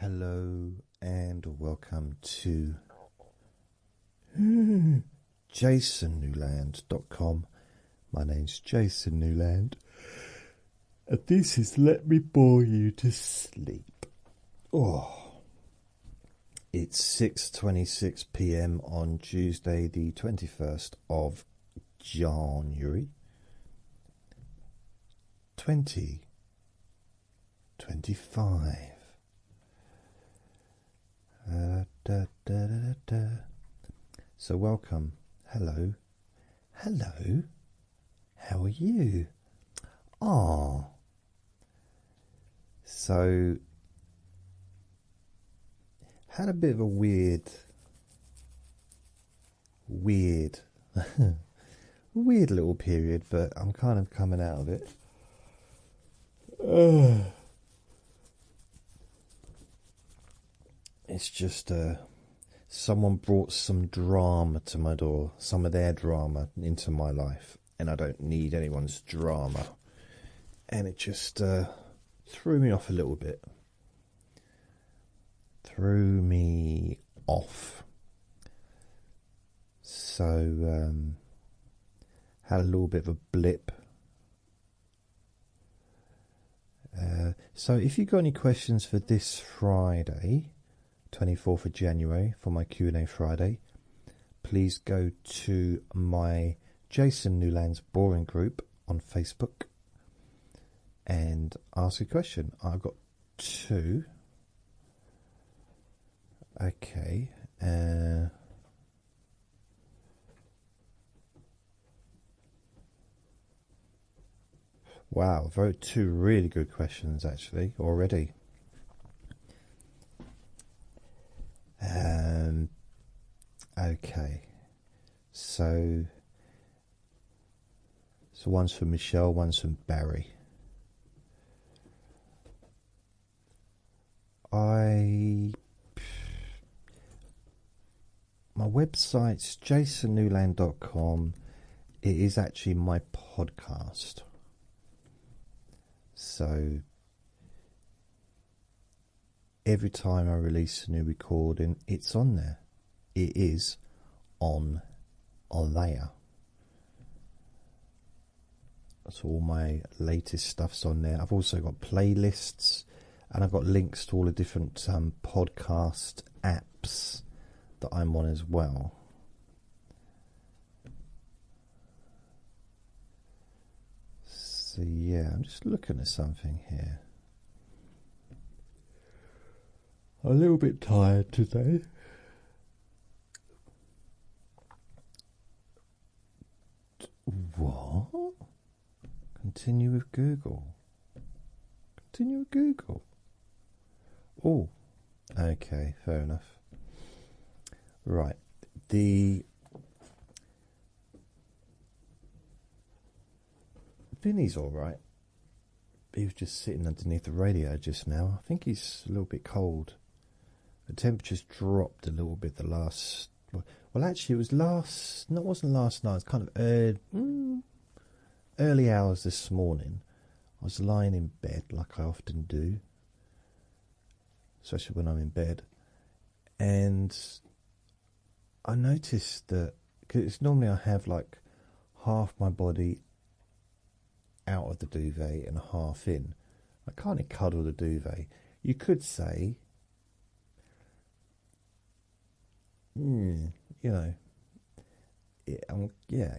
Hello and welcome to jasonnewland.com. My name's Jason Newland, and this is Let Me Bore You to Sleep. It's 6:26 p.m. on Tuesday the 21st of January 2025. So welcome. Hello. How are you? So had a bit of a weird weird little period, but I'm kind of coming out of it. It's just someone brought some drama to my door, some of their drama into my life, and I don't need anyone's drama. And it just threw me off a little bit. Threw me off. So, had a little bit of a blip. So if you've got any questions for this Friday, 24th of January, for my Q&A Friday, please go to my Jason Newland's Boring Group on Facebook and ask a question. I've got two. Okay. Wow, two really good questions actually already. Okay, so one's from Michelle, one's from Barry. My website's jasonnewland.com. It is actually my podcast. So every time I release a new recording, it's on there. It is on there. So all my latest stuff's on there. I've also got playlists, and I've got links to all the different podcast apps that I'm on as well. So yeah, I'm just looking at something here. I'm a little bit tired today. What? Continue with Google. Oh, okay, fair enough. Right, Vinny's all right. He was just sitting underneath the radio just now. I think he's a little bit cold. The temperature's dropped a little bit the last... Well, actually, it was last... No, it wasn't last night. It was kind of early hours this morning. I was lying in bed like I often do, especially when I'm in bed. And I noticed that... Because normally I have like half my body out of the duvet and half in. I kind of cuddle the duvet. You could say... I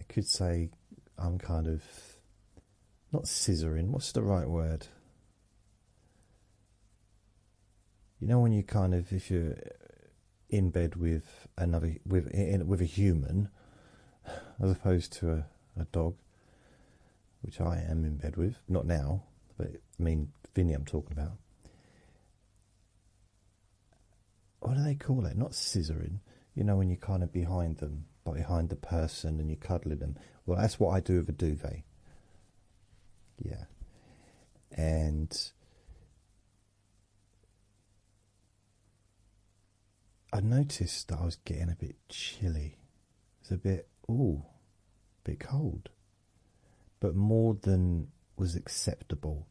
could say I'm kind of not scissoring. What's the right word? You know, when you kind of, if you're in bed with with a human, as opposed to a dog, which I am in bed with, not now, but I mean Vinny, I'm talking about. What do they call it? Not scissoring. You know, when you're kind of behind them, but behind the person, and you're cuddling them. Well, that's what I do with a duvet. Yeah. And I noticed that I was getting a bit chilly. It was a bit cold. But more than was acceptable.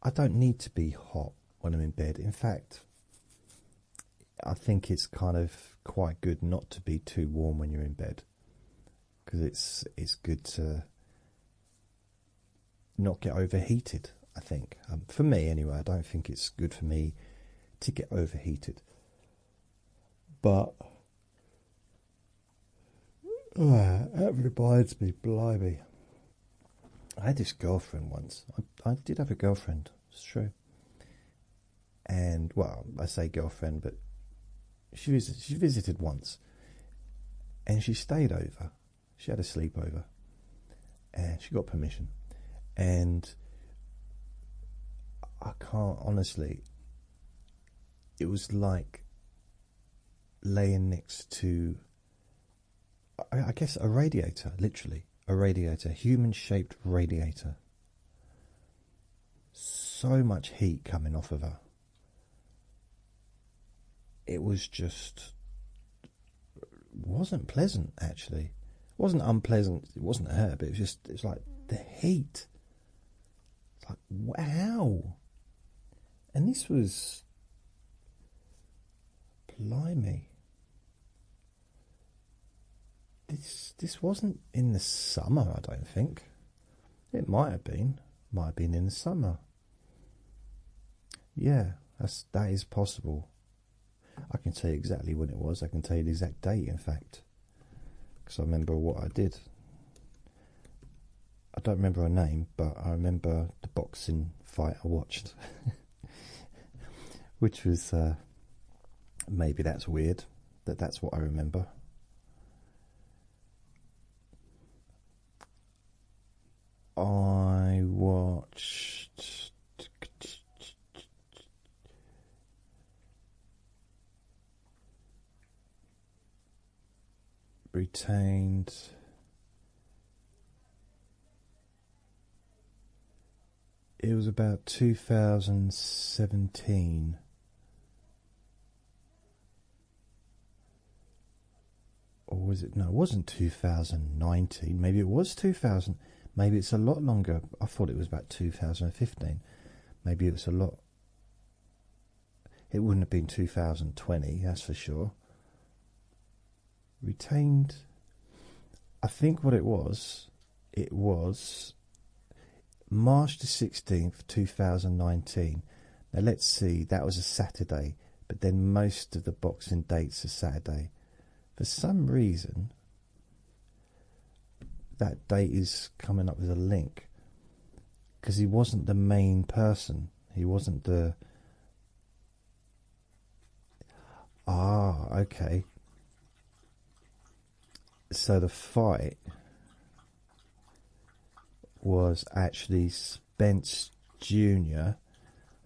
I don't need to be hot when I'm in bed. In fact, I think it's kind of quite good not to be too warm when you're in bed, because it's good to not get overheated, I think. For me anyway, I don't think it's good for me to get overheated. But that reminds me, blimey, I had this girlfriend once. I did have a girlfriend, it's true. And, well, I say girlfriend, but she visited once. And she stayed over. She had a sleepover. And she got permission. And I can't, honestly, it was like laying next to, I guess, a radiator, literally. A radiator, human-shaped radiator. So much heat coming off of her. It was just, wasn't pleasant, actually. It wasn't unpleasant, it wasn't her, but it was like the heat. It's like, wow. And this was, blimey. This wasn't in the summer, I don't think. It might have been. Might have been in the summer. Yeah, that is possible. I can tell you exactly when it was. I can tell you the exact date, in fact, because I remember what I did. I don't remember her name, but I remember the boxing fight I watched, which was, maybe that's weird, that's what I remember. I watched Retained. It was about 2017. Or was it? No, it wasn't 2019. Maybe it was 2000. Maybe it's a lot longer. I thought it was about 2015. Maybe it was a lot. It wouldn't have been 2020, that's for sure. Retained. I think what it was March the 16th, 2019. Now let's see, that was a Saturday, but then most of the boxing dates are Saturday. For some reason, that date is coming up with a link, because he wasn't the main person. He wasn't the... Ah, okay. So the fight was actually Spence Jr.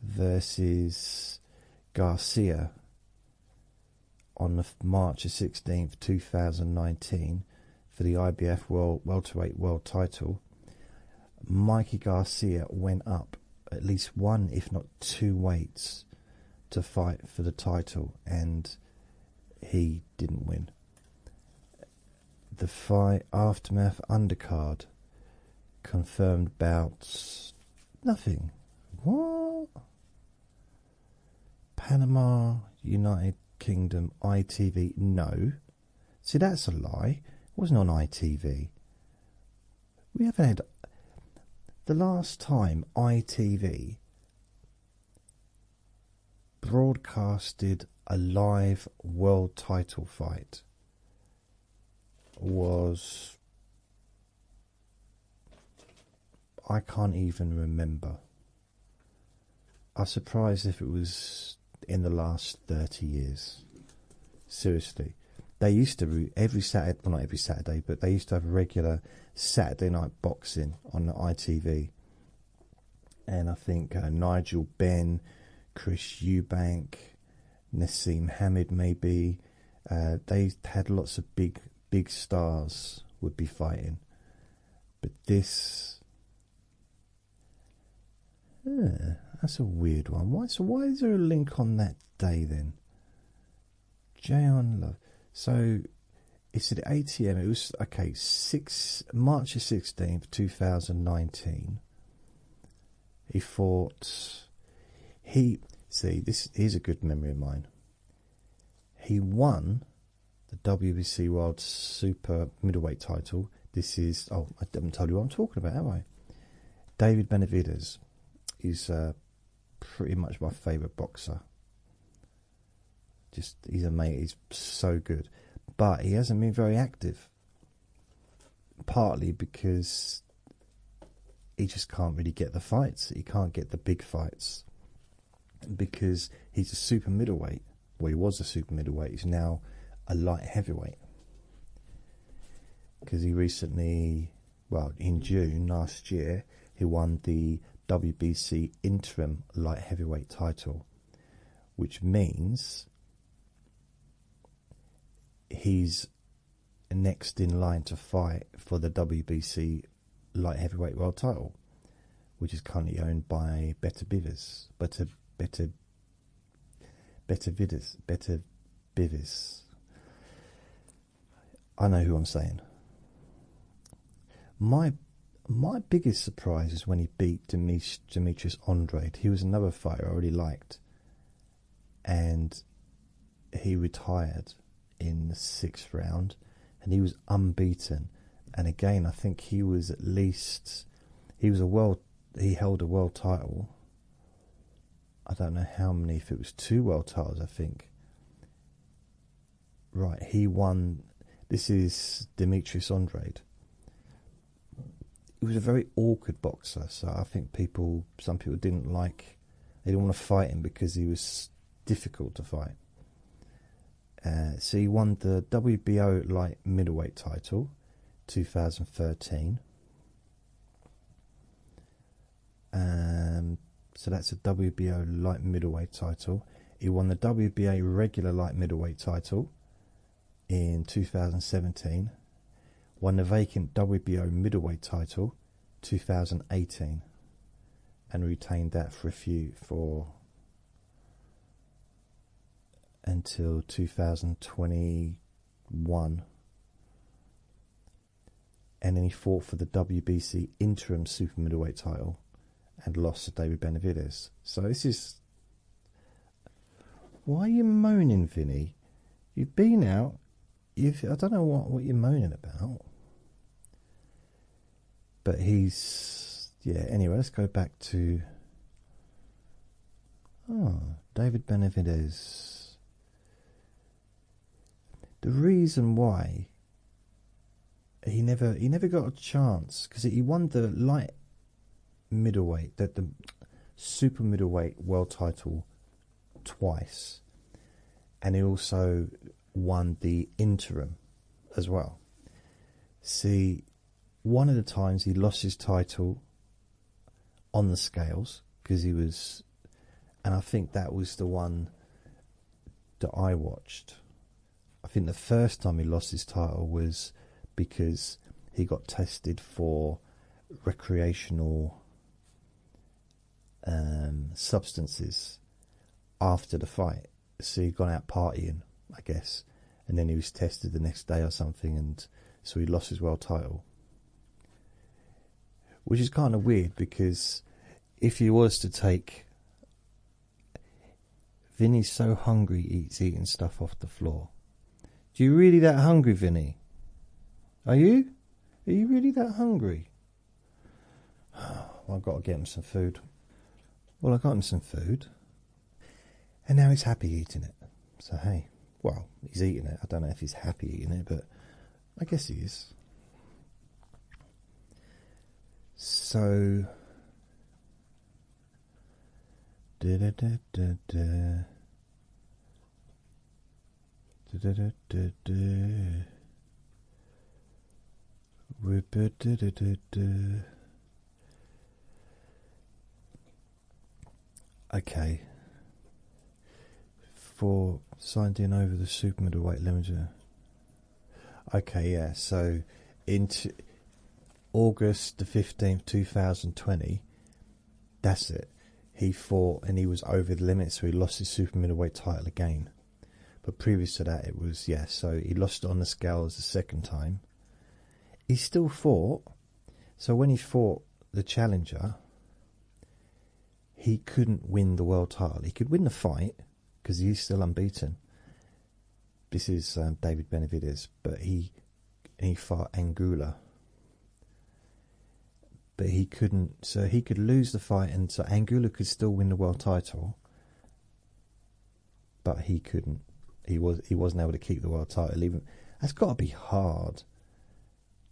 versus Garcia on the March 16th, 2019 for the IBF welterweight world title. Mikey Garcia went up at least one, if not two weights to fight for the title, and he didn't win. The fight aftermath undercard confirmed bouts. Nothing. What? Panama, United Kingdom, ITV. No. See, that's a lie. It wasn't on ITV. We haven't had... The last time ITV broadcasted a live world title fight was... I can't even remember. I'm surprised if it was in the last 30 years. Seriously. They used to, every Saturday, well not every Saturday, but they used to have regular Saturday night boxing on the ITV. And I think Nigel Benn, Chris Eubank, Nassim Hamid maybe, they had lots of big stars would be fighting. But this... that's a weird one. Why is there a link on that day then? Jayon Love. So it's at 8 AM. It was okay. March the 16th, 2019. He fought. See, this is a good memory of mine. He won the WBC World Super Middleweight title. This is, oh, I haven't told you what I'm talking about, have I? David Benavidez is pretty much my favourite boxer. Just, he's amazing, he's so good. But he hasn't been very active. Partly because he just can't really get the fights. He can't get the big fights. Because he's a super middleweight. Well, he was a super middleweight. He's now a light heavyweight. Because he recently, well, in June last year, he won the WBC interim light heavyweight title, which means he's next in line to fight for the WBC light heavyweight world title, which is currently owned by Better Bivers. I know who I'm saying. My biggest surprise is when he beat Demetrius Andrade. He was another fighter I really liked, and he retired in the 6th round, and he was unbeaten. And again, I think he was at least, he held a world title. I don't know how many, if it was 2 world titles, I think. Right, he won. This is Demetrius Andrade. He was a very awkward boxer, so I think some people didn't like, they didn't want to fight him because he was difficult to fight. So he won the WBO light middleweight title 2013. So that's a WBO light middleweight title. He won the WBA regular light middleweight title in 2017. Won the vacant WBO middleweight title 2018, and retained that until 2021. And then he fought for the WBC interim super middleweight title and lost to David Benavidez. So this is... Why are you moaning, Vinny? You've been out. I don't know what you're moaning about. But he's... Yeah, anyway, let's go back to... Oh, David Benavidez. The reason why he never got a chance, because he won the light middleweight, the super middleweight world title twice, and he also won the interim as well. See, one of the times he lost his title on the scales because he was, and I think that was the one that I watched. I think the first time he lost his title was because he got tested for recreational substances after the fight. So he'd gone out partying, I guess, and then he was tested the next day or something, and so he lost his world title. Which is kind of weird, because if he was to take... Vinny's so hungry he's eating stuff off the floor. Do you really that hungry, Vinny? Are you? Are you really that hungry? Well, I've got to get him some food. Well, I got him some food, and now he's happy eating it. So hey, well, he's eating it. I don't know if he's happy eating it, but I guess he is. So, okay, for signed in over the super middleweight limiter. Okay, yeah, so into August the 15th 2020, that's it, he fought and he was over the limit, so he lost his super middleweight title again. But previous to that, it was, yeah, so he lost it on the scales the second time. He still fought. So when he fought the challenger, he couldn't win the world title. He could win the fight because he's still unbeaten. This is David Benavidez, but he fought Anguilla. But he couldn't, so he could lose the fight, and so Anguilla could still win the world title, but he couldn't. He wasn't able to keep the world title. Even that's got to be hard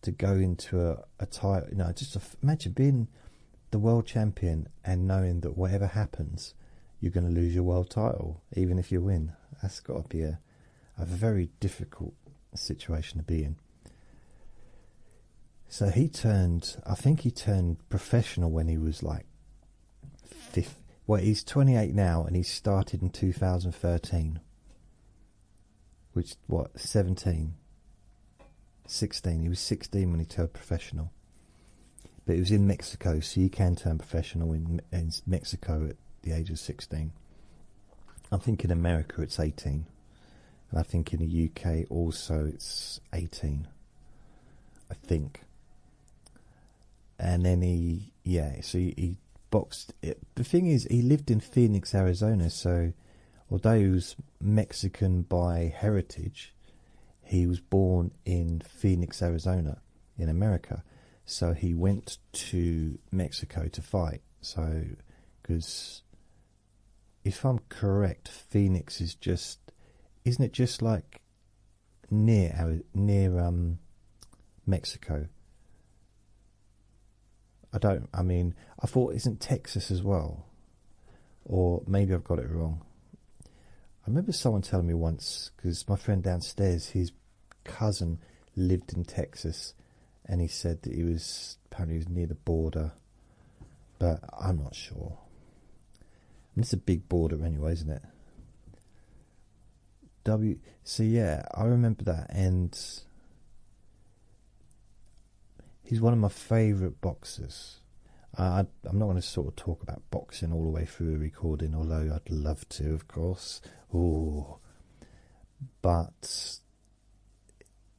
to go into a title. You know, just imagine being the world champion and knowing that whatever happens, you're going to lose your world title, even if you win. That's got to be a very difficult situation to be in. So I think he turned professional when he was like 50. Well, he's 28 now, and he started in 2013. Which, 17? 16. He was 16 when he turned professional. But it was in Mexico, so you can turn professional in Mexico at the age of 16. I think in America it's 18. And I think in the UK also it's 18. I think. And then he boxed. The thing is, he lived in Phoenix, Arizona, so although he was Mexican by heritage, he was born in Phoenix, Arizona, in America. So he went to Mexico to fight. So, because if I'm correct, Phoenix is just, isn't it just like near Mexico? I thought, isn't Texas as well? Or maybe I've got it wrong. I remember someone telling me once, because my friend downstairs, his cousin lived in Texas, and he said that apparently he was near the border, but I'm not sure. It's a big border anyway, isn't it? So yeah, I remember that, and he's one of my favourite boxers. I'm not going to sort of talk about boxing all the way through a recording, although I'd love to, of course. Ooh. But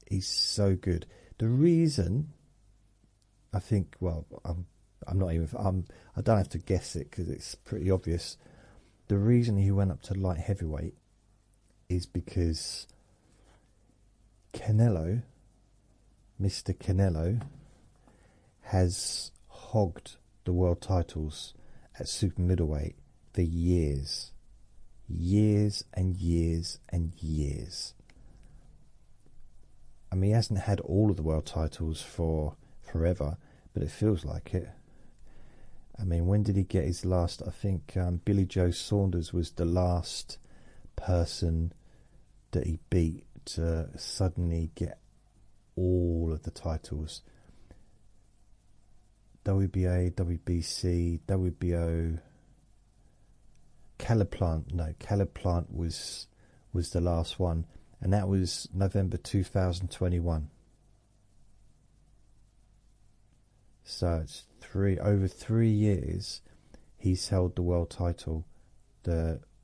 he's so good. The reason, I think, well, I don't have to guess it because it's pretty obvious. The reason he went up to light heavyweight is because Canelo, Mr. Canelo, has hogged the world titles at super middleweight for years and years and years. I mean, he hasn't had all of the world titles for forever, but it feels like it. I mean, when did he get his last? I think Billy Joe Saunders was the last person that he beat to suddenly get all of the titles. WBA, WBC, WBO. Caleb Plant was the last one, and that was November 2021. So it's over 3 years he's held the world title,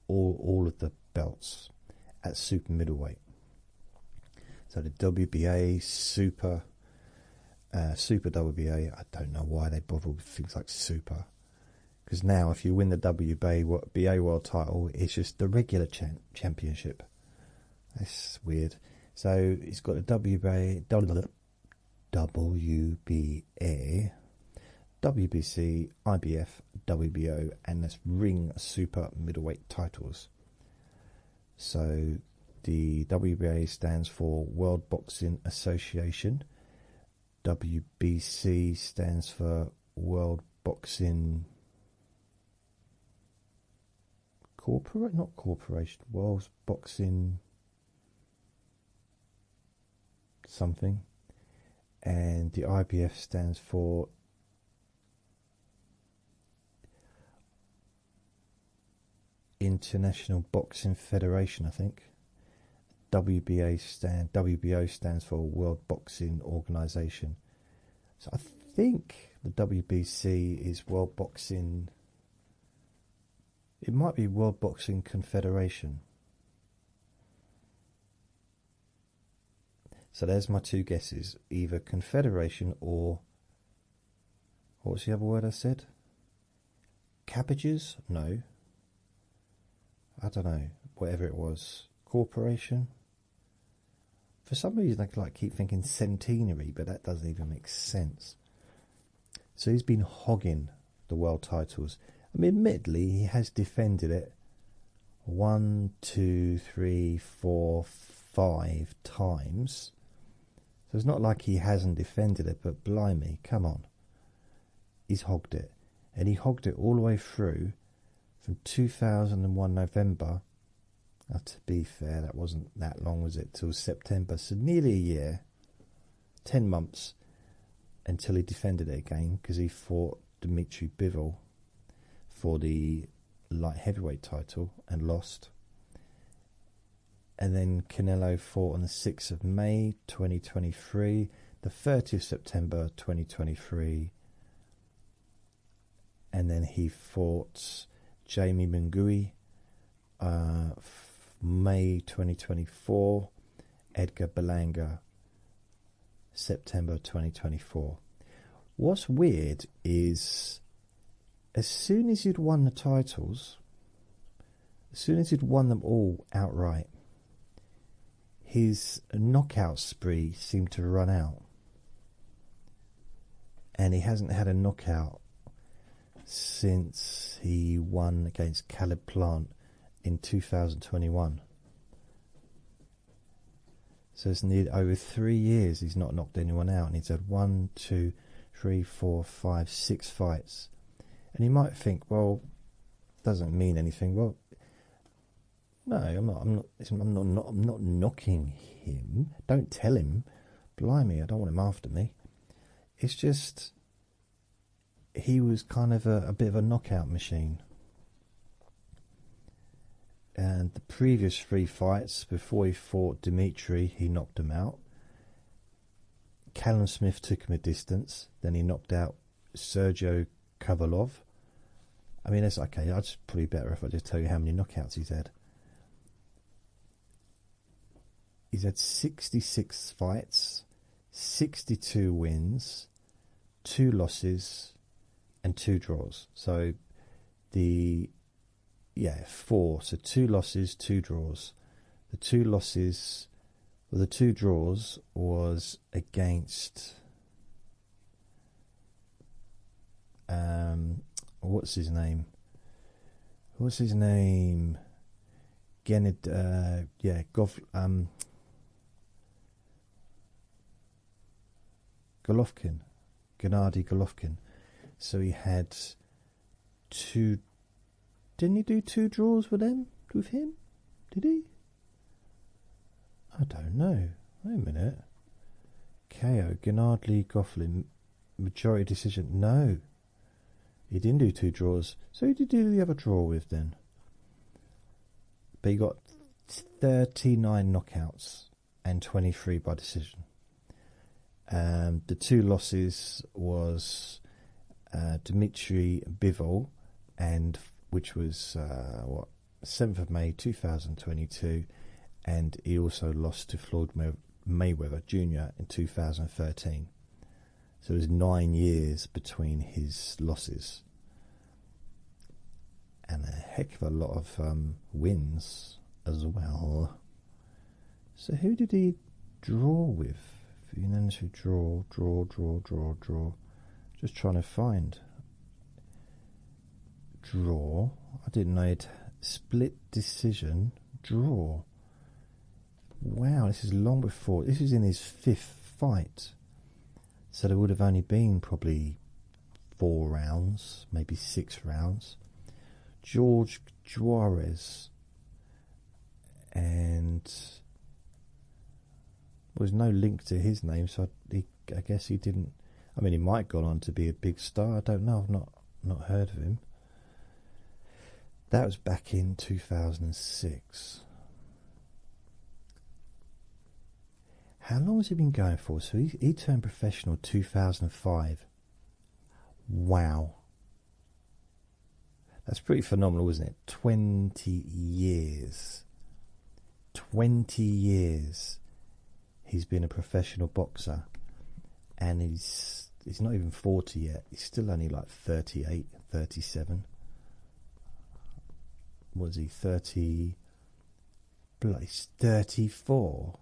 all of the belts at super middleweight. So the WBA, super WBA, I don't know why they bother with things like super, because now if you win the WBA world title, it's just the regular championship. That's weird. So he's got a WBA, WBC, IBF, WBO, and that's ring super middleweight titles. So the WBA stands for World Boxing Association. WBC stands for World Boxing World Boxing something, and the IBF stands for International Boxing Federation, I think. WBO stands for World Boxing Organization. So I think the WBC is World Boxing. It might be World Boxing Confederation. So there's my two guesses: either Confederation or, what's the other word I said? Cabbages? No. I don't know. Whatever it was. Corporation? For some reason I like keep thinking centenary, but that doesn't even make sense. So he's been hogging the world titles. I mean, admittedly, he has defended it 1, 2, 3, 4, 5 times. So it's not like he hasn't defended it, but blimey, come on. He's hogged it. And he hogged it all the way through from 2001 November. Now, to be fair, that wasn't that long, was it? Till September. So nearly a year, 10 months, until he defended it again, because he fought Dmitry Bivol for the light heavyweight title and lost. And then Canelo fought on the 6th of May 2023, the 30th of September 2023, and then he fought Jamie Mungui May 2024, Edgar Berlanga September 2024. What's weird is, as soon as he'd won the titles, as soon as he'd won them all outright, his knockout spree seemed to run out. And he hasn't had a knockout since he won against Caleb Plant in 2021. So it's nearly over 3 years he's not knocked anyone out, and he's had 1, 2, 3, 4, 5, 6 fights. And you might think, well, doesn't mean anything. Well, no, I'm not knocking him. Don't tell him. Blimey, I don't want him after me. It's just he was kind of a bit of a knockout machine. And the previous 3 fights, before he fought Dimitri, he knocked him out. Callum Smith took him a distance. Then he knocked out Sergio Kovalev. I mean, that's okay. It's probably better if I just tell you how many knockouts he's had. He's had 66 fights, 62 wins, 2 losses, and 2 draws. So 4. So 2 losses, 2 draws. The 2 losses, well, the 2 draws was against what's his name? Golovkin, Gennady Golovkin. So he had 2. Didn't he do 2 draws with him? Did he? I don't know. Wait a minute. KO, Gennady Golovkin, majority decision. No, he didn't do 2 draws. So who did he do the other draw with then? But he got 39 knockouts and 23 by decision. The 2 losses was Dmitry Bivol, and which was 7th of May 2022, and he also lost to Floyd Mayweather Jr. in 2013. So it was 9 years between his losses, and a heck of a lot of wins as well. So who did he draw with? Unanimous draw. Just trying to find draw. I didn't know it. Split decision draw. Wow, this is long before. This is in his 5th fight. So there would have only been probably 4 rounds, maybe 6 rounds. George Juarez. And there was no link to his name, so I guess he didn't. I mean, he might have gone on to be a big star. I don't know. I've not heard of him. That was back in 2006. How long has he been going for? So he turned professional 2005. Wow. That's pretty phenomenal, isn't it? 20 years. 20 years he's been a professional boxer. And he's not even 40 yet. He's still only like 38, 37. Was he 30? He's 34.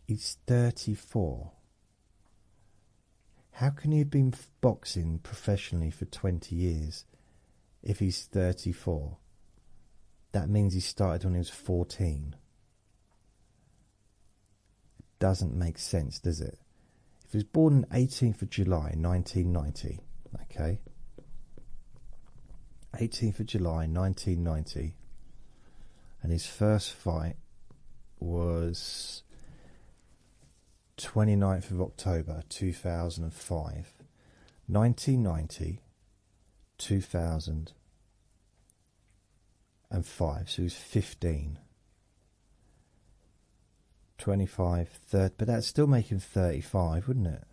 He's 34. How can he have been boxing professionally for 20 years if he's 34? That means he started when he was 14. It doesn't make sense, does it? If he was born on 18th of July 1990, okay? 18th of July 1990, and his first fight was 29th of October 2005. 1990, 2005, so he was 15. 25, 30, but that's still making 35, wouldn't it?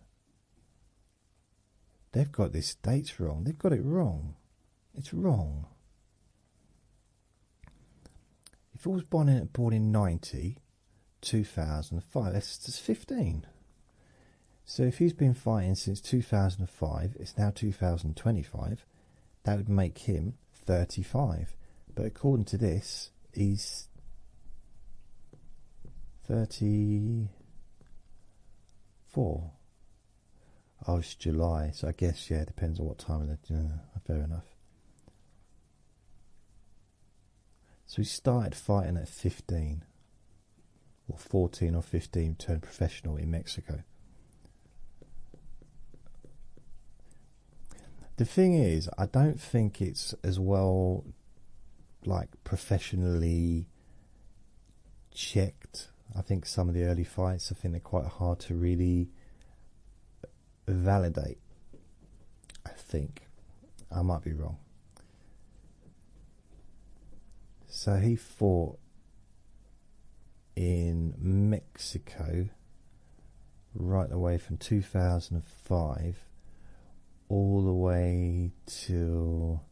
They've got this dates wrong. They've got it wrong. It's wrong. If I was born in 90, 2005, that's 15. So if he's been fighting since 2005, it's now 2025, that would make him 35. But according to this, he's 34. Oh, it's July, so I guess, yeah, it depends on what time of the... fair enough. So he started fighting at 15, or 14 or 15, turned professional in Mexico. The thing is, I don't think it's as well, like, professionally checked. I think some of the early fights, I think they're quite hard to really validate. I think. I might be wrong. So he fought in Mexico right away from 2005 all the way till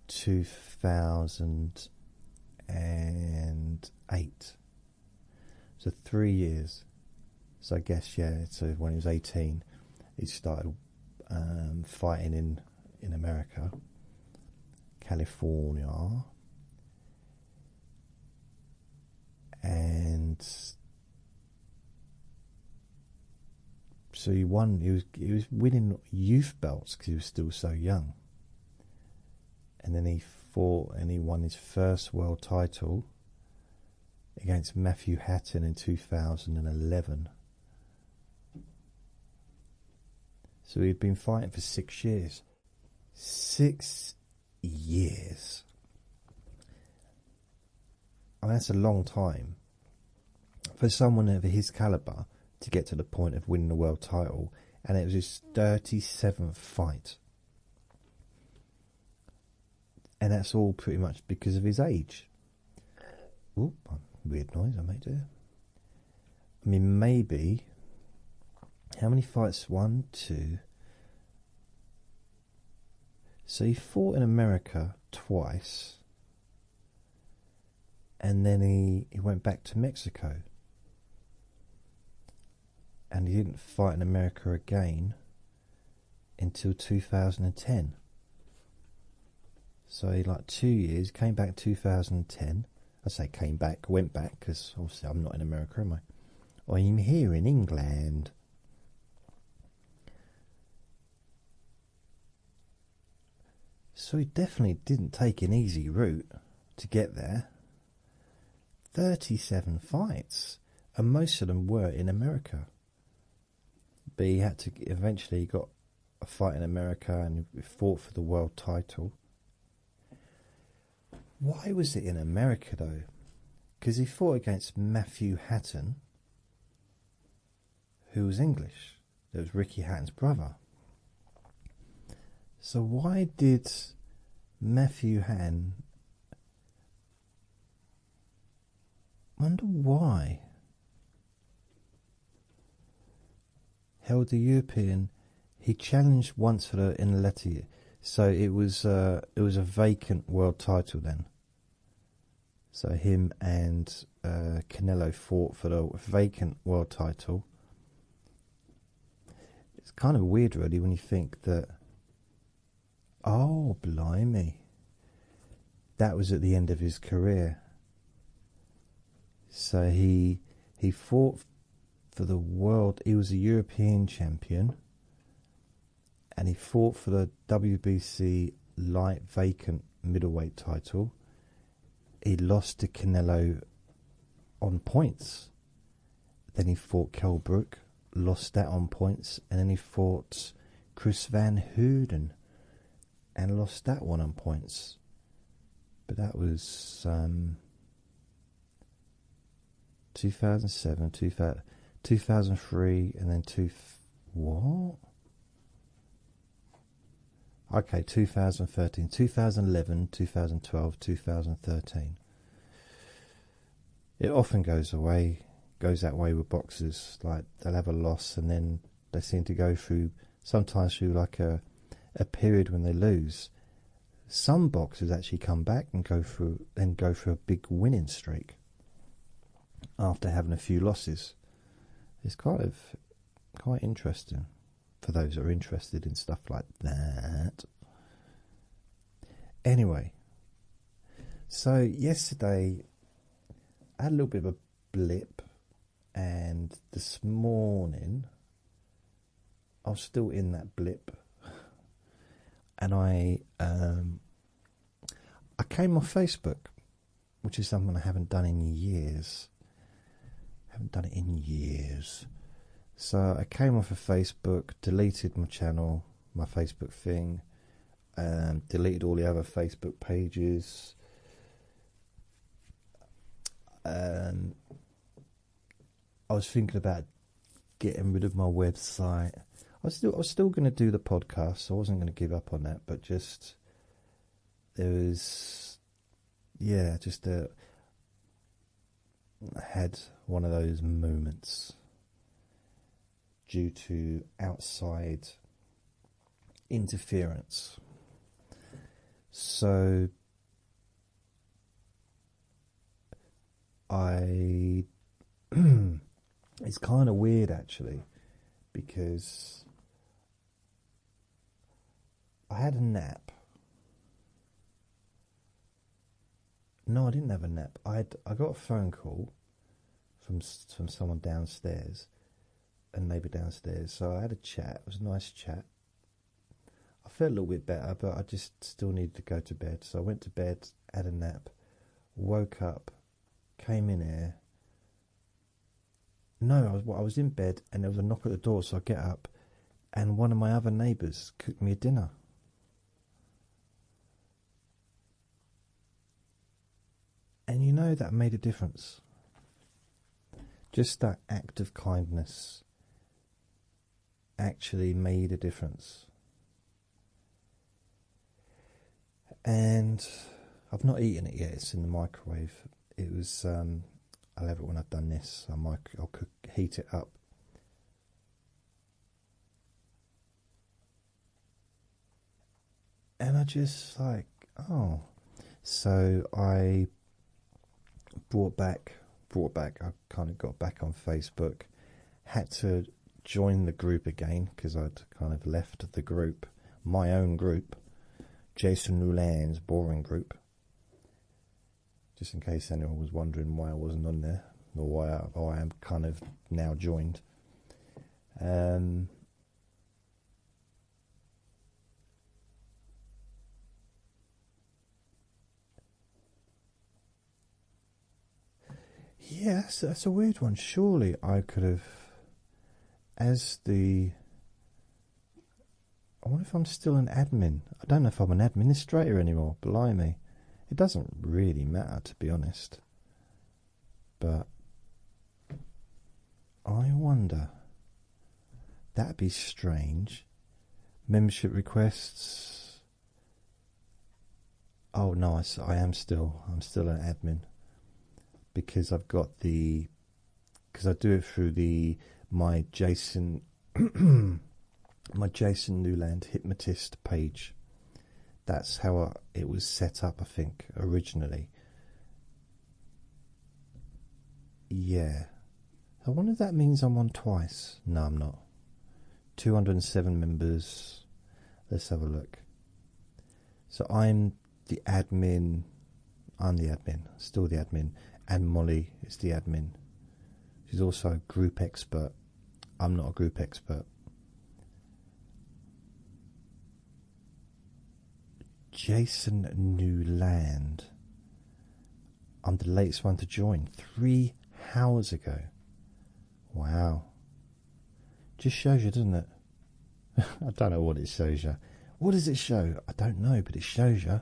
2008. So 3 years. So I guess, yeah, so when he was 18, he started fighting in America, California. And so he won. He was winning youth belts because he was still so young. And then he fought and he won his first world title against Matthew Hatton in 2011. So he'd been fighting for 6 years. 6 years. I mean, that's a long time for someone of his caliber to get to the point of winning a world title, and it was his 37th fight. And that's all pretty much because of his age. Oop, weird noise I made there. I mean, maybe... How many fights? 1, 2... So he fought in America twice. And then he went back to Mexico. And he didn't fight in America again until 2010. So he, like, 2 years, came back in 2010. I say came back, went back, because obviously I'm not in America, am I? I'm here in England. So he definitely didn't take an easy route to get there. 37 fights, and most of them were in America. But he had to, eventually he got a fight in America and he fought for the world title. Why was it in America though? Because he fought against Matthew Hatton, who was English. It was Ricky Hatton's brother. So why did Matthew Hatton... Wonder why. Held the European. He challenged once for the Inletti. So it was a vacant world title then. So him and Canelo fought for the vacant world title. It's kind of weird, really, when you think that. Oh, blimey! that was at the end of his career. So he fought for the world. He was a European champion, and he fought for the WBC light vacant middleweight title. He lost to Canelo on points. Then he fought Kell Brook, lost that on points, and then he fought Chris Van Houten and lost that one on points. But that was 2007, 2003, and then what? Okay, 2013, 2011, 2012, 2013. It often goes that way with boxers. Like, they'll have a loss and then they seem to go through, sometimes through like a period when they lose. Some boxers actually come back and go through a big winning streak after having a few losses. It's quite interesting for those that are interested in stuff like that. Anyway, so yesterday I had a little bit of a blip, and this morning I was still in that blip, and I came off Facebook, which is something I haven't done in years. So I came off of Facebook, deleted my channel, my Facebook thing, deleted all the other Facebook pages. I was thinking about getting rid of my website. I was still going to do the podcast, so I wasn't going to give up on that. But just I had one of those moments due to outside interference. So it's kind of weird actually, because I had a nap. No, I didn't have a nap. I got a phone call from someone downstairs, a neighbour downstairs. So I had a chat. It was a nice chat. I felt a little bit better, but I just still needed to go to bed. So I went to bed, had a nap, woke up, came in here. No, I was in bed, and there was a knock at the door. So I get up, and one of my other neighbours cooked me a dinner. And you know, that made a difference. Just that act of kindness actually made a difference. And I've not eaten it yet. It's in the microwave. It was. I'll have it when I've done this. I'll heat it up. And I just like, oh. So I brought back. I kind of got back on Facebook. Had to join the group again because I'd kind of left the group, my own group, Jason Newland's boring group. Just in case anyone was wondering why I wasn't on there, or why I am kind of now joined. Yeah, that's a weird one. Surely I could have, I wonder if I'm still an admin. I don't know if I'm an administrator anymore, blimey. It doesn't really matter, to be honest. But I wonder. That'd be strange. Membership requests. Oh no, I'm still an admin. Because I've got because I do it through my Jason Newland hypnotist page. That's how it was set up, I think, originally. Yeah. I wonder if that means I'm on twice. No, I'm not. 207 members. Let's have a look. So I'm the admin I'm the admin, still the admin, and Molly is the admin. She's also a group expert. I'm not a group expert. Jason Newland. I'm the latest one to join. 3 hours ago. Wow. Just shows you, doesn't it? I don't know what it shows you. What does it show? I don't know, but it shows you.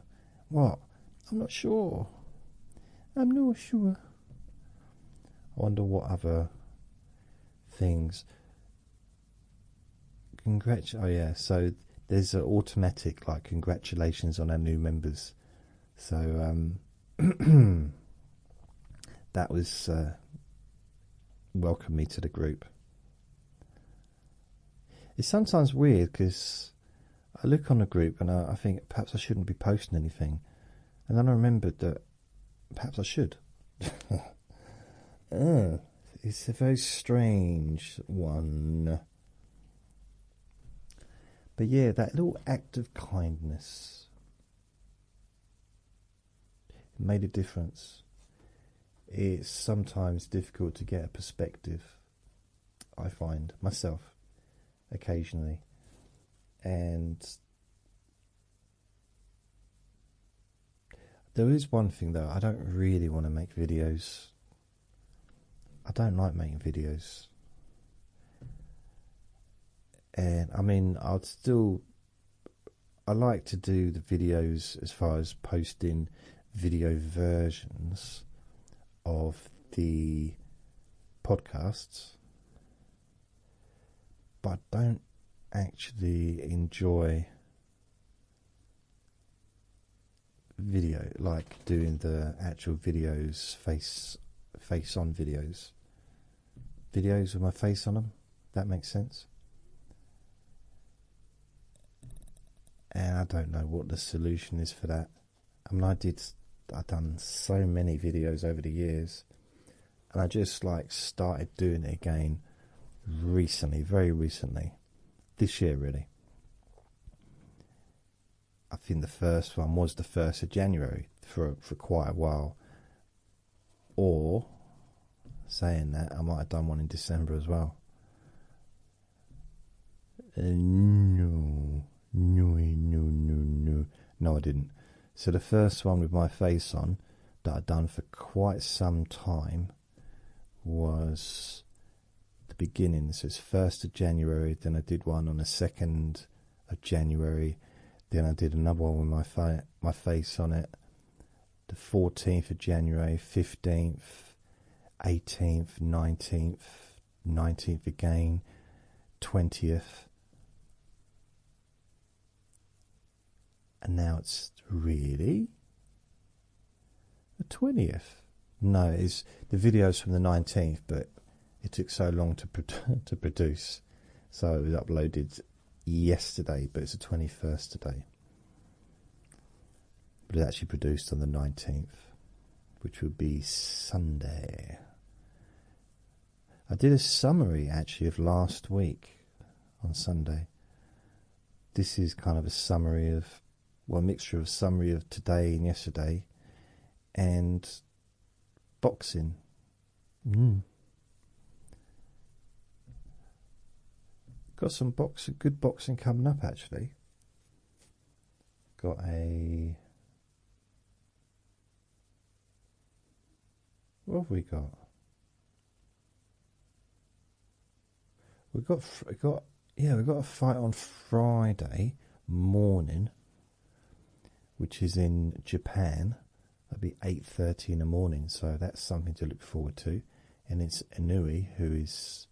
What? I'm not sure. I'm not sure. I wonder what other things. Oh yeah, so there's an automatic like congratulations on our new members. So that was welcome me to the group. It's sometimes weird because I look on the group and I think perhaps I shouldn't be posting anything, and then I remembered that perhaps I should. It's a very strange one. But yeah, that little act of kindness made a difference. It's sometimes difficult to get a perspective, I find myself occasionally, and there is one thing though, I don't really want to make videos. I don't like making videos. And I mean, I like to do the videos as far as posting video versions of the podcasts, but I don't actually enjoy video, like doing the actual videos, face on videos with my face on them. That makes sense. And I don't know what the solution is for that. I mean, I've done so many videos over the years, and I just like started doing it again recently, very recently, this year really. I think the first one was the 1st of January for quite a while. Or, saying that, I might have done one in December as well. No, I didn't. So the first one with my face on that I'd done for quite some time was the beginning. So it's 1st of January, then I did one on the 2nd of January, then I did another one with my face on it, the 14th of January, 15th, 18th, 19th again, 20th. And now it's really the 20th. No, it's the video's from the 19th, but it took so long to produce. So it was uploaded yesterday, but it's the 21st today. But it's actually produced on the 19th, which would be Sunday. I did a summary actually of last week on Sunday. This is kind of a summary of, well, a mixture of summary of today and yesterday, and boxing. Got some good boxing coming up actually. Got a, what have we got? We've got a fight on Friday morning, which is in Japan. That'll be 8:30 in the morning, so that's something to look forward to. And it's Inui, who is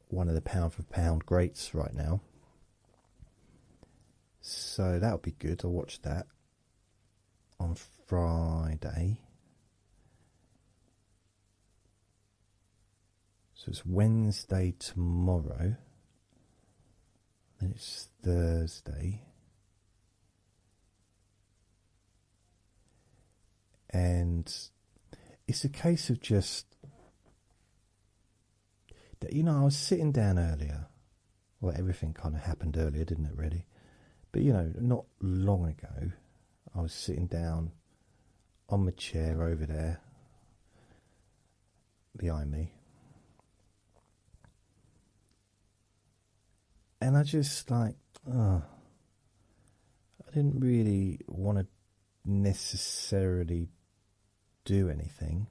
one of the pound for pound greats right now. So that'll be good. I'll watch that on Friday. So it's Wednesday tomorrow. Then it's Thursday. And it's a case of just that, you know, I was sitting down earlier. Well, everything kind of happened earlier, didn't it, really? But, you know, not long ago, I was sitting down on my chair over there behind me, and I just like, I didn't really want to necessarily do anything,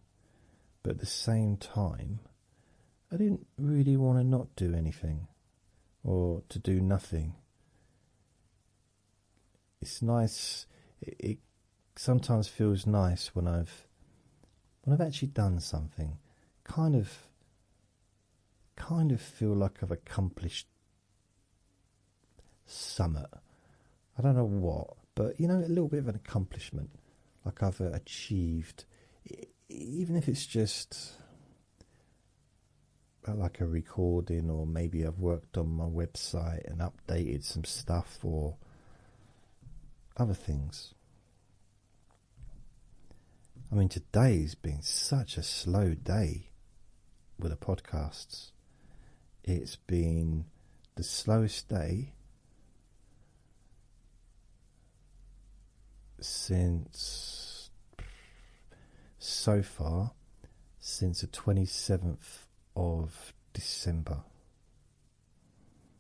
but at the same time, I didn't really want to not do anything or to do nothing. It's nice. It sometimes feels nice when I've actually done something. Kind of feel like I've accomplished something. I don't know what, but a little bit of an accomplishment, like I've achieved, even if it's just like a recording, or maybe I've worked on my website and updated some stuff or other things. I mean, today's been such a slow day with the podcasts. It's been the slowest day since the 27th of December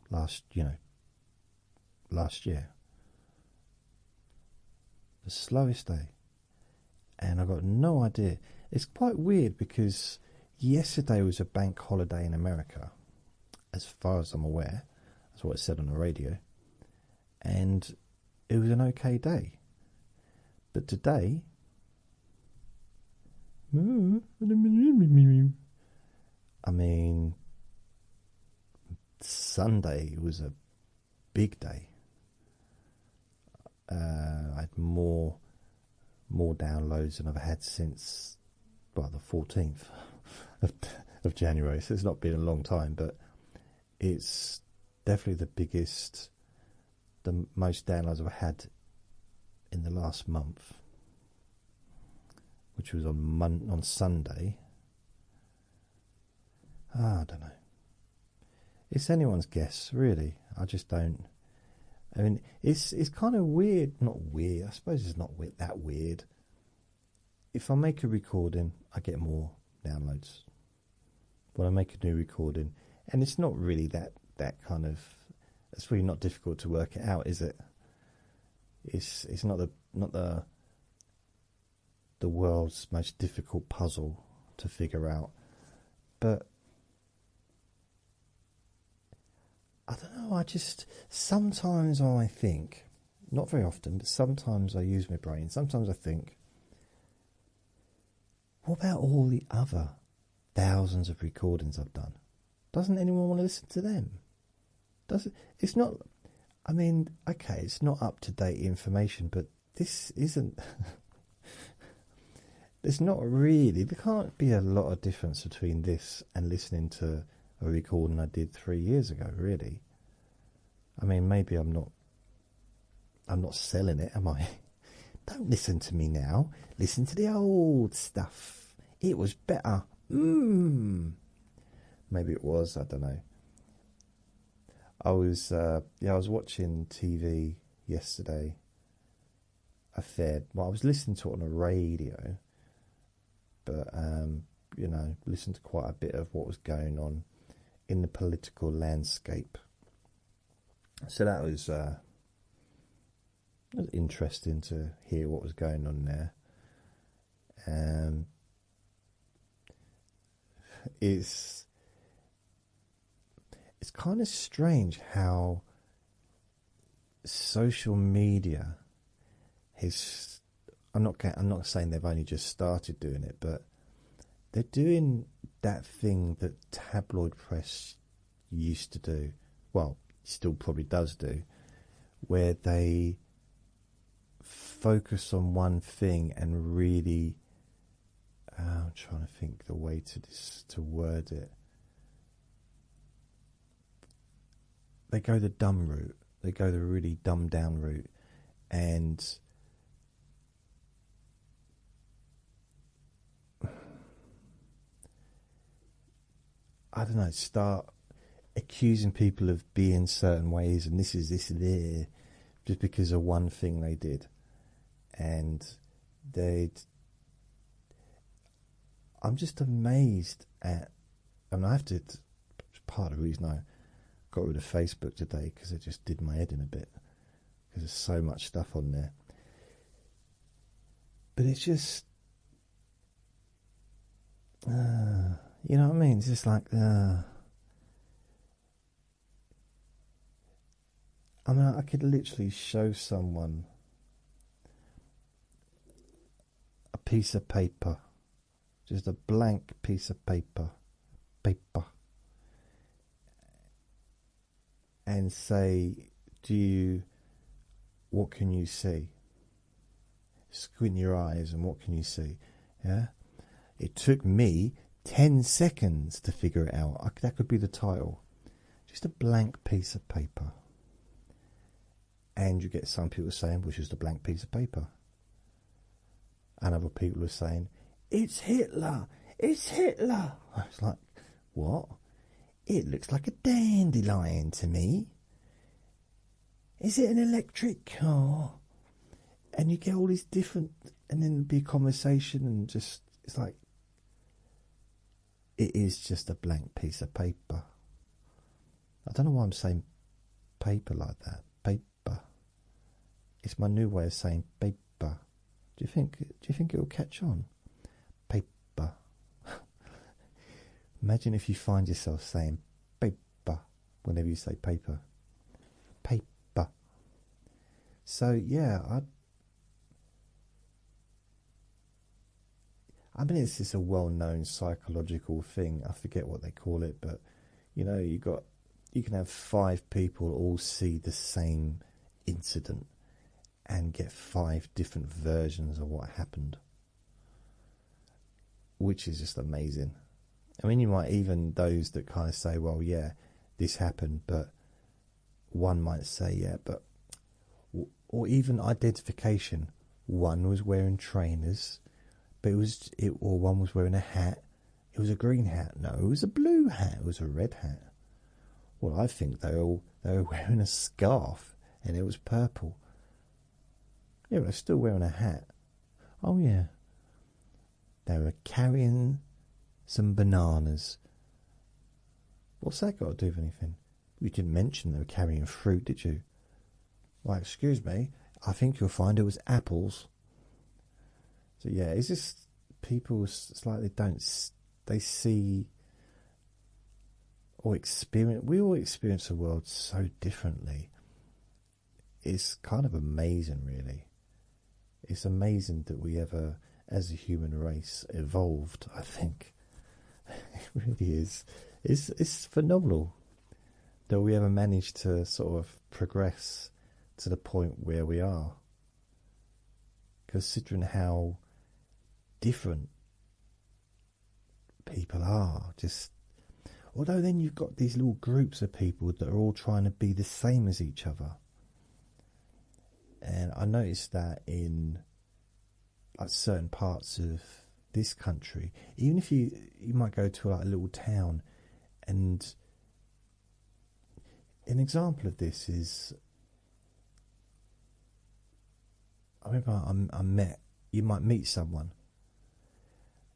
last year. The slowest day. And I got no idea. It's quite weird because yesterday was a bank holiday in America, as far as I'm aware. That's what it said on the radio. And it was an okay day. But today, I mean, Sunday was a big day. I had more downloads than I've had since, the 14th of January. So it's not been a long time, but it's definitely the biggest, the most downloads I've had in the last month, which was on Sunday. I don't know. It's anyone's guess, really. I just don't. I mean, it's kind of weird. Not weird. I suppose it's not that weird. If I make a recording, I get more downloads. When I make a new recording, and it's not really that kind of. It's really not difficult to work it out, is it? It's not the world's most difficult puzzle to figure out, but I don't know. Sometimes I think, not very often, but sometimes I use my brain. Sometimes I think, what about all the other thousands of recordings I've done? Doesn't anyone want to listen to them? It's not. I mean, okay, it's not up-to-date information, but this isn't. There's not really. There can't be a lot of difference between this and listening to a recording I did 3 years ago, really. I mean, maybe I'm not selling it, am I? Don't listen to me now. Listen to the old stuff. It was better. Maybe it was, I don't know. I was watching TV yesterday. I was listening to it on the radio, but listened to quite a bit of what was going on in the political landscape. So that was interesting to hear what was going on there. It's kind of strange how social media has. I'm not saying they've only just started doing it, but they're doing that thing that tabloid press used to do. Well, still probably does do, where they focus on one thing and really. I'm trying to think the way to word it. They go the dumb route. They go the really dumbed down route, and I don't know. Start accusing people of being certain ways, and this and there, just because of one thing they did, and they I'm just amazed at, and I have to, it's part of the reason I got rid of Facebook today, because it just did my head in a bit, because there's so much stuff on there. But it's just, you know what I mean? It's just like, I mean, I could literally show someone a piece of paper, just a blank piece of paper, and say, what can you see? Squint your eyes and what can you see? Yeah. It took me 10 seconds to figure it out. That could be the title. Just a blank piece of paper. And you get some people saying, which is the blank piece of paper. And other people are saying, it's Hitler. It's Hitler. I was like, what? It looks like a dandelion to me. Is it an electric car? And you get all these different, and then there'll be a conversation, and just, it's like, it is just a blank piece of paper. I don't know why I'm saying paper like that. Paper. It's my new way of saying paper. Do you think it will catch on? Paper. Imagine if you find yourself saying paper whenever you say paper. Paper. So yeah, I mean, it's just a well-known psychological thing. I forget what they call it, but you know, you can have 5 people all see the same incident and get 5 different versions of what happened, which is just amazing. I mean, you might even, those that kind of say, well, yeah, this happened, but one might say, yeah, but, or even identification. One was wearing trainers, but or one was wearing a hat. It was a green hat. No, it was a blue hat. It was a red hat. Well, I think they were wearing a scarf, and it was purple. Yeah, but they're still wearing a hat. Oh yeah, they were carrying some bananas. What's that got to do with anything? You didn't mention they were carrying fruit, did you? Well, excuse me, I think you'll find it was apples. So yeah, it's just people, it's like they see or experience, we all experience the world so differently. It's kind of amazing, really. It's amazing that we ever, as a human race, evolved, I think. It really is. It's phenomenal that we ever managed to sort of progress to the point where we are, considering how different people are. Just, although then you've got these little groups of people that are all trying to be the same as each other. And I noticed that in like certain parts of this country, even if you might go to like a little town, and an example of this is, I remember you might meet someone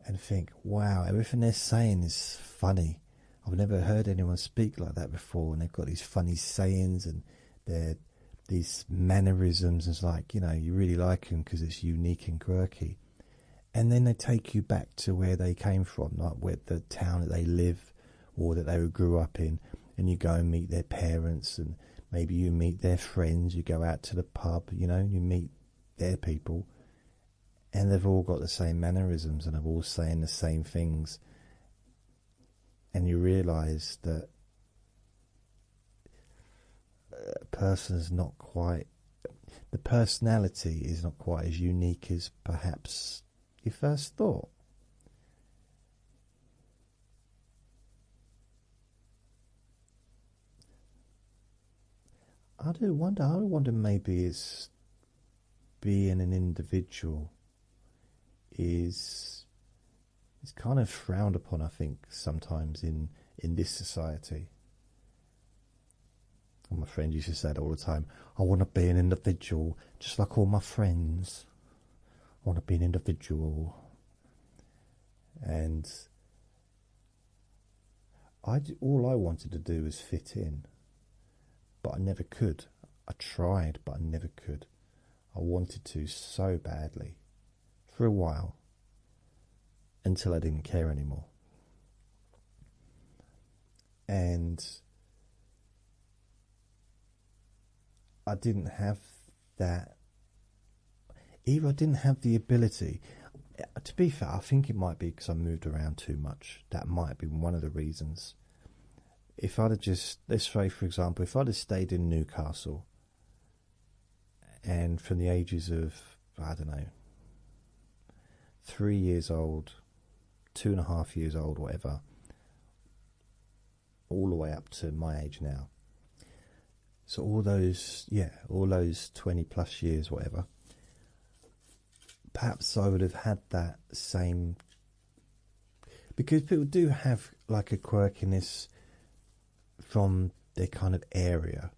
and think, wow, everything they're saying is funny. I've never heard anyone speak like that before, and they've got these funny sayings and these mannerisms. It's like, you know, you really like them because it's unique and quirky. And then they take you back to where they came from, like where the town that they live or that they grew up in, and you go and meet their parents, and maybe you meet their friends, you go out to the pub, you know, you meet their people, and they've all got the same mannerisms and they're all saying the same things. And you realise that a person's not quite, the personality is not quite as unique as perhaps you first thought. I wonder maybe it's being an individual is kind of frowned upon, I think, sometimes in this society. And my friend used to say that all the time. I want to be an individual, just like all my friends. I want to be an individual. And all I wanted to do was fit in, but I never could. I tried, but I never could. I wanted to so badly for a while, until I didn't care anymore. And I didn't have that. Either I didn't have the ability. To be fair, I think it might be because I moved around too much. That might have been one of the reasons. If I'd have just, let's say for example, if I'd have stayed in Newcastle, and from the ages of, I don't know, 3 years old, 2.5 years old, whatever, all the way up to my age now. So all those 20 plus years, whatever, perhaps I would have had that same, because people do have like a quirkiness from their kind of area.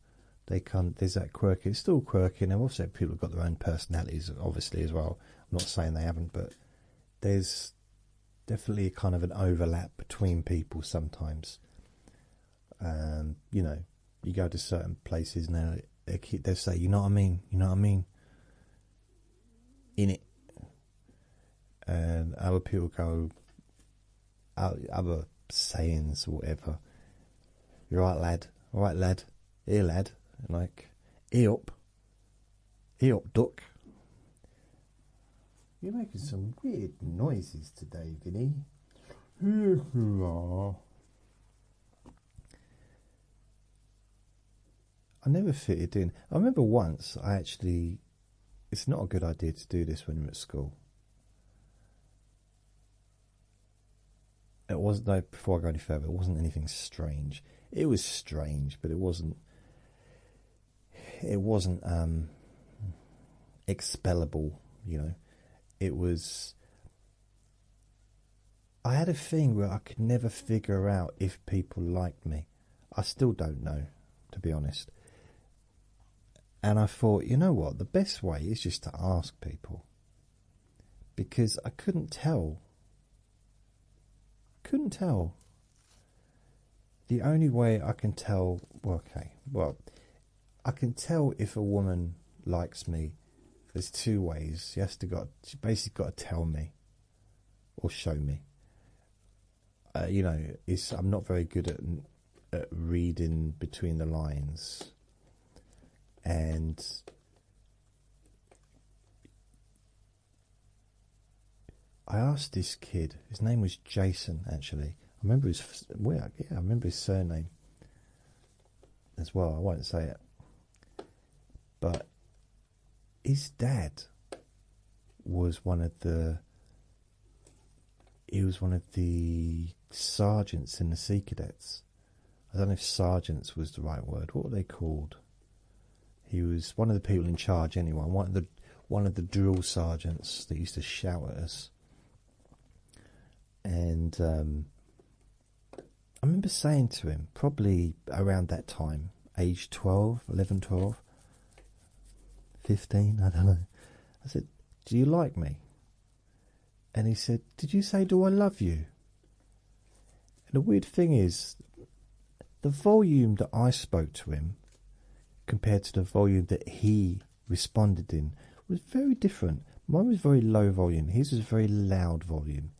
There's that quirky, it's still quirky, and also people have got their own personalities, obviously, as well. I'm not saying they haven't, but there's definitely kind of an overlap between people sometimes. You know, you go to certain places now, they say, you know what I mean? You know what I mean? In it. And other people go, other sayings or whatever. You're right, lad. All right, lad. Here, lad. And like, here up, duck. You're making some weird noises today, Vinny. Here you are. I never fitted in. I remember once it's not a good idea to do this when you're at school. It wasn't, though, before I go any further, it wasn't anything strange. It was strange, but it wasn't expellable, you know. It was, I had a thing where I could never figure out if people liked me. I still don't know, to be honest. And I thought, you know what, the best way is just to ask people. Because I couldn't tell. The only way I can tell, I can tell if a woman likes me. There's two ways. She basically got to tell me or show me. You know, I'm not very good at reading between the lines. And I asked this kid, his name was Jason, actually. I remember I remember his surname as well. I won't say it. But his dad was one of the sergeants in the Sea Cadets. I don't know if sergeants was the right word. What were they called? He was one of the people in charge anyway. One of the drill sergeants that used to shout at us. And I remember saying to him, probably around that time, age 11, 12, 15, I don't know. I said, do you like me? And he said, did you say, do I love you? And the weird thing is, the volume that I spoke to him compared to the volume that he responded in was very different. Mine was very low volume. His was very loud volume.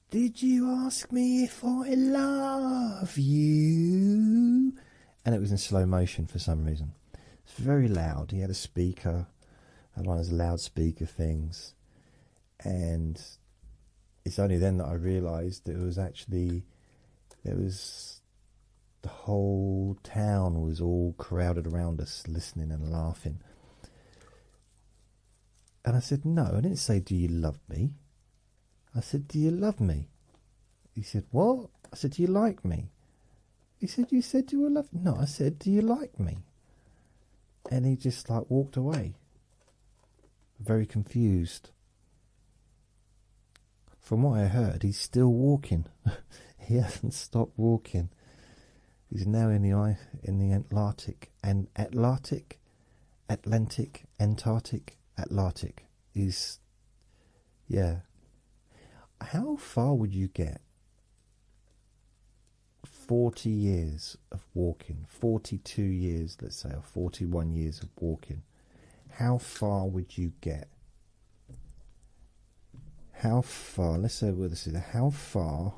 Did you ask me if I love you? And it was in slow motion for some reason. It's very loud. He had a speaker, had one of those loudspeaker things. And it's only then that I realised that the whole town was all crowded around us, listening and laughing. And I said, no, I didn't say, do you love me? I said, do you love me? He said, what? I said, do you like me? He said, you said you were love. No, I said, do you like me? And he just like walked away, very confused. From what I heard, he's still walking. He hasn't stopped walking. He's now in the Atlantic and Atlantic, Antarctic. He's, yeah. how far would you get? 40 years of walking, 42 years, let's say, or 41 years of walking. How far would you get? How far, let's say, how far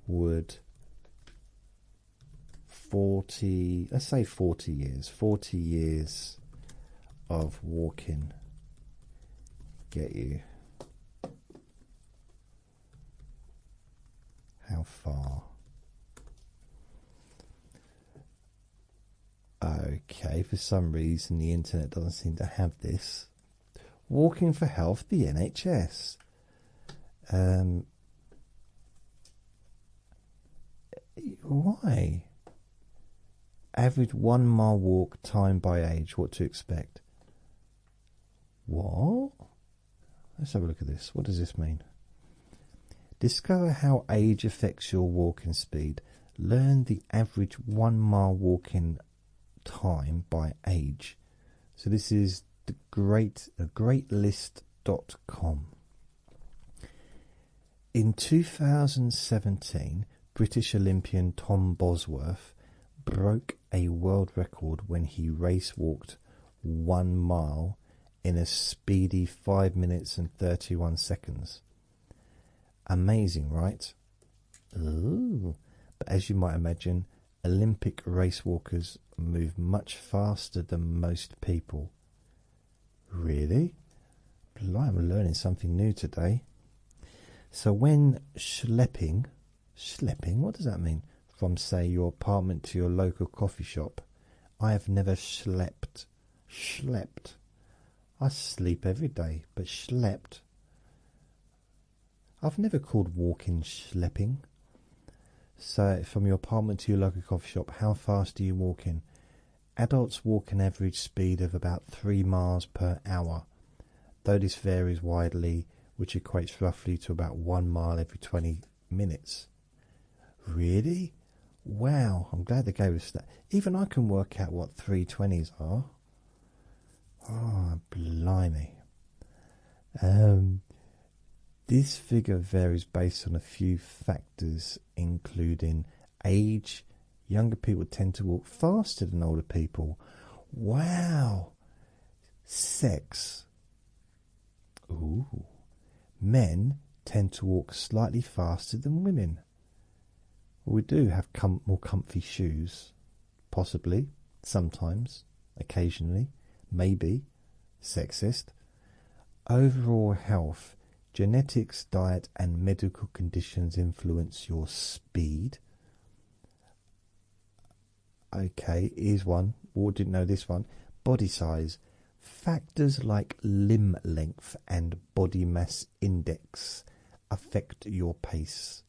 would 40, let's say 40 years of walking get you? How far? Okay, for some reason the internet doesn't seem to have this. Walking for Health, the NHS. Why? Average 1 mile walk, time by age. What to expect? What? Let's have a look at this. What does this mean? Discover how age affects your walking speed. Learn the average 1 mile walking time by age. So this is the greatlist.com. In 2017, British Olympian Tom Bosworth broke a world record when he race walked 1 mile in a speedy 5 minutes and 31 seconds. Amazing, right? Ooh. But as you might imagine, Olympic race walkers move much faster than most people. Really? I'm learning something new today. So when schlepping, what does that mean? From, say, your apartment to your local coffee shop. I have never schlepped. I sleep every day, but schlepped. I've never called walking schlepping. So from your apartment to your local coffee shop, how fast are you walking? Adults walk an average speed of about 3 miles per hour, though this varies widely, which equates roughly to about 1 mile every 20 minutes. Really? Wow, I'm glad they gave us that. Even I can work out what 320s are. Oh, blimey. This figure varies based on a few factors, including age. Younger people tend to walk faster than older people. Wow. Sex. Ooh. Men tend to walk slightly faster than women. We do have more comfy shoes. Possibly. Sometimes. Occasionally. Maybe. Sexist. Overall health. Genetics, diet, and medical conditions influence your speed. Okay, here's one. We didn't know this one. Body size. Factors like limb length and body mass index affect your pace.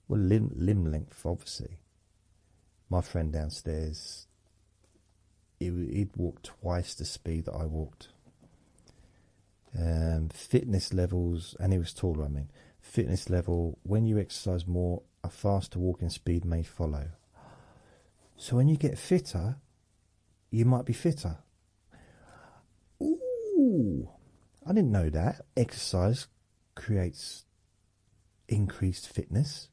Well, limb length, obviously. My friend downstairs, he'd walk twice the speed that I walked. Fitness levels, and he was taller, fitness level, when you exercise more, a faster walking speed may follow. So when you get fitter, you might be fitter. Ooh, I didn't know that. Exercise creates increased fitness.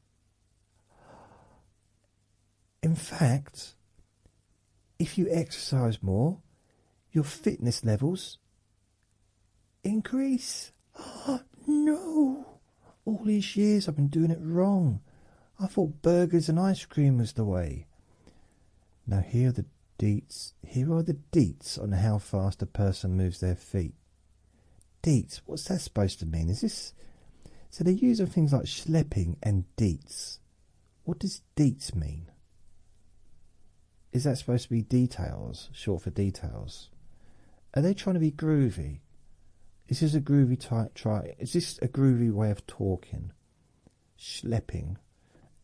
In fact, if you exercise more, your fitness levels increase. Oh, no. All these years I've been doing it wrong. I thought burgers and ice cream was the way. Now here are the deets. Here are the deets on how fast a person moves their feet. Deets, what's that supposed to mean? Is this... So they're using things like schlepping and deets. What does deets mean? Is that supposed to be details, short for details? Are they trying to be groovy? Is this a groovy try? Is this a groovy way of talking? Schlepping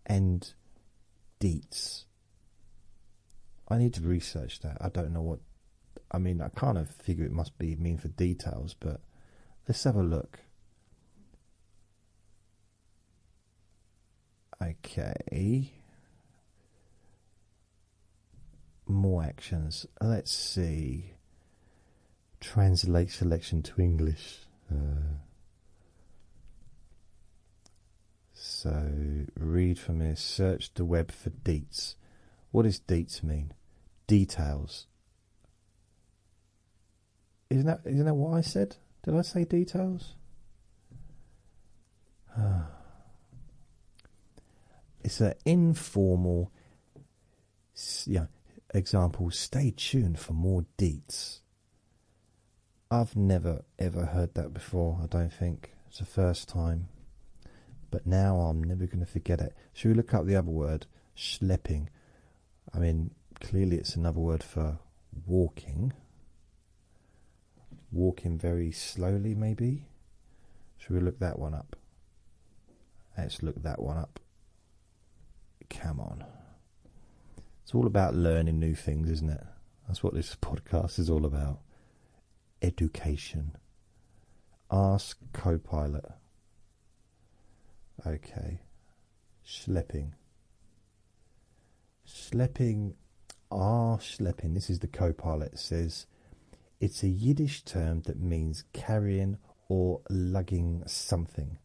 and deets. I need to research that. I don't know what... I kind of figure it must be mean for details, but let's have a look. Okay. More actions. Let's see. Translate selection to English. So read from here. Search the web for deets. What does deets mean? Details. Isn't that what I said? Did I say details? It's an informal, example. Stay tuned for more deets. I've never ever heard that before. I don't think it's the first time, but now I'm never going to forget it. Should we look up the other word, schlepping? I mean, clearly it's another word for walking. Walking very slowly, maybe. Should we look that one up? Let's look that one up. Come on. It's all about learning new things, isn't it? That's what this podcast is all about. Education. Ask Copilot. Okay. Schlepping. Schlepping. Schlepping. This is the Copilot. It says, it's a Yiddish term that means carrying or lugging something.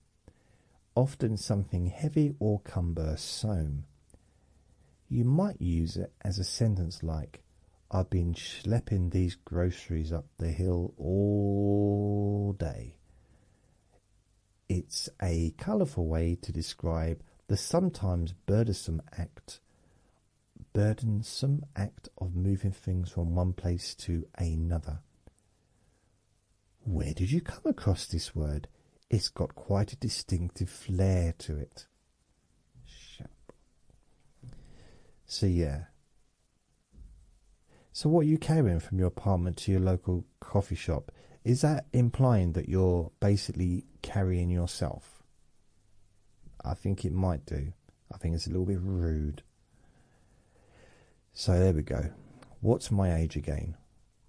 Often something heavy or cumbersome. You might use it as a sentence like, I've been schlepping these groceries up the hill all day. It's a colourful way to describe the sometimes burdensome act of moving things from one place to another. Where did you come across this word? It's got quite a distinctive flair to it. So yeah. So what are you carrying from your apartment to your local coffee shop? Is that implying that you're basically carrying yourself? I think it might do. I think it's a little bit rude. So there we go. What's my age again?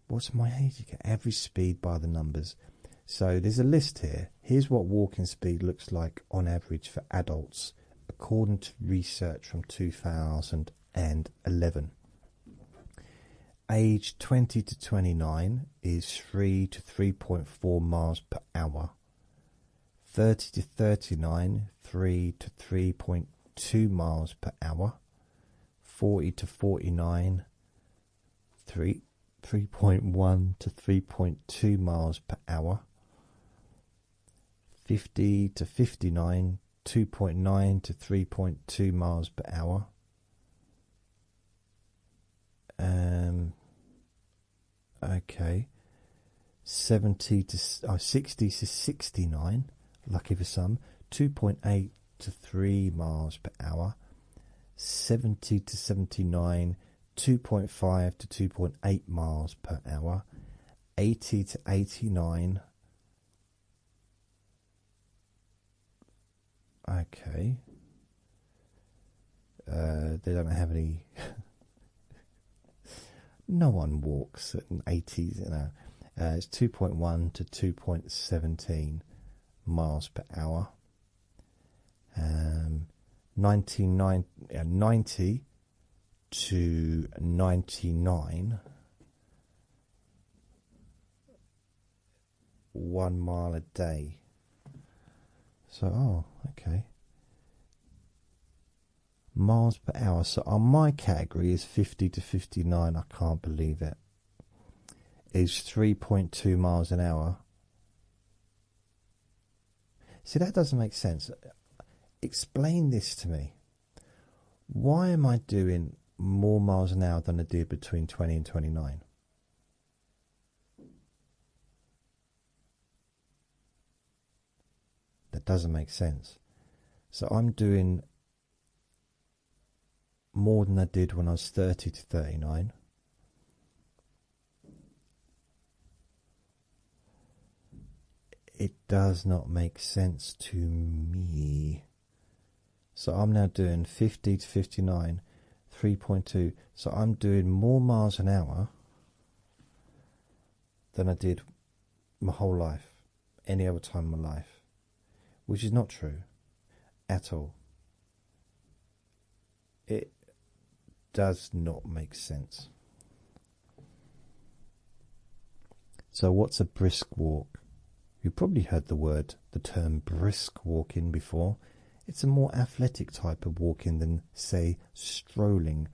What's my age again? Average speed by the numbers. So there's a list here. Here's what walking speed looks like on average for adults, according to research from 2011. Age 20 to 29 is 3 to 3.4 miles per hour. 30 to 39, 3 to 3.2 miles per hour. 40 to 49, 3.1 to 3.2 miles per hour. 50 to 59, 2.9 to 3.2 miles per hour. Okay. 60 to 69, lucky for some, 2.8 to 3 miles per hour. 70 to 79, 2.5 to 2.8 miles per hour. 80 to 89. Okay. They don't have any. No one walks at an 80s, you know. It's 2.1 to 2.17 miles per hour. 90 to 99, 1 mile a day. So, okay. Miles per hour. So on my category is 50 to 59. I can't believe it. Is 3.2 miles an hour. See, that doesn't make sense. Explain this to me. Why am I doing more miles an hour than I did between 20 and 29? That doesn't make sense. So I'm doing more than I did when I was 30 to 39. It does not make sense to me. So I'm now doing 50 to 59, 3.2. So I'm doing more miles an hour than I did my whole life, any other time in my life, which is not true at all. It does not make sense. So what's a brisk walk? You've probably heard the term brisk walking before. It's a more athletic type of walking than, say, strolling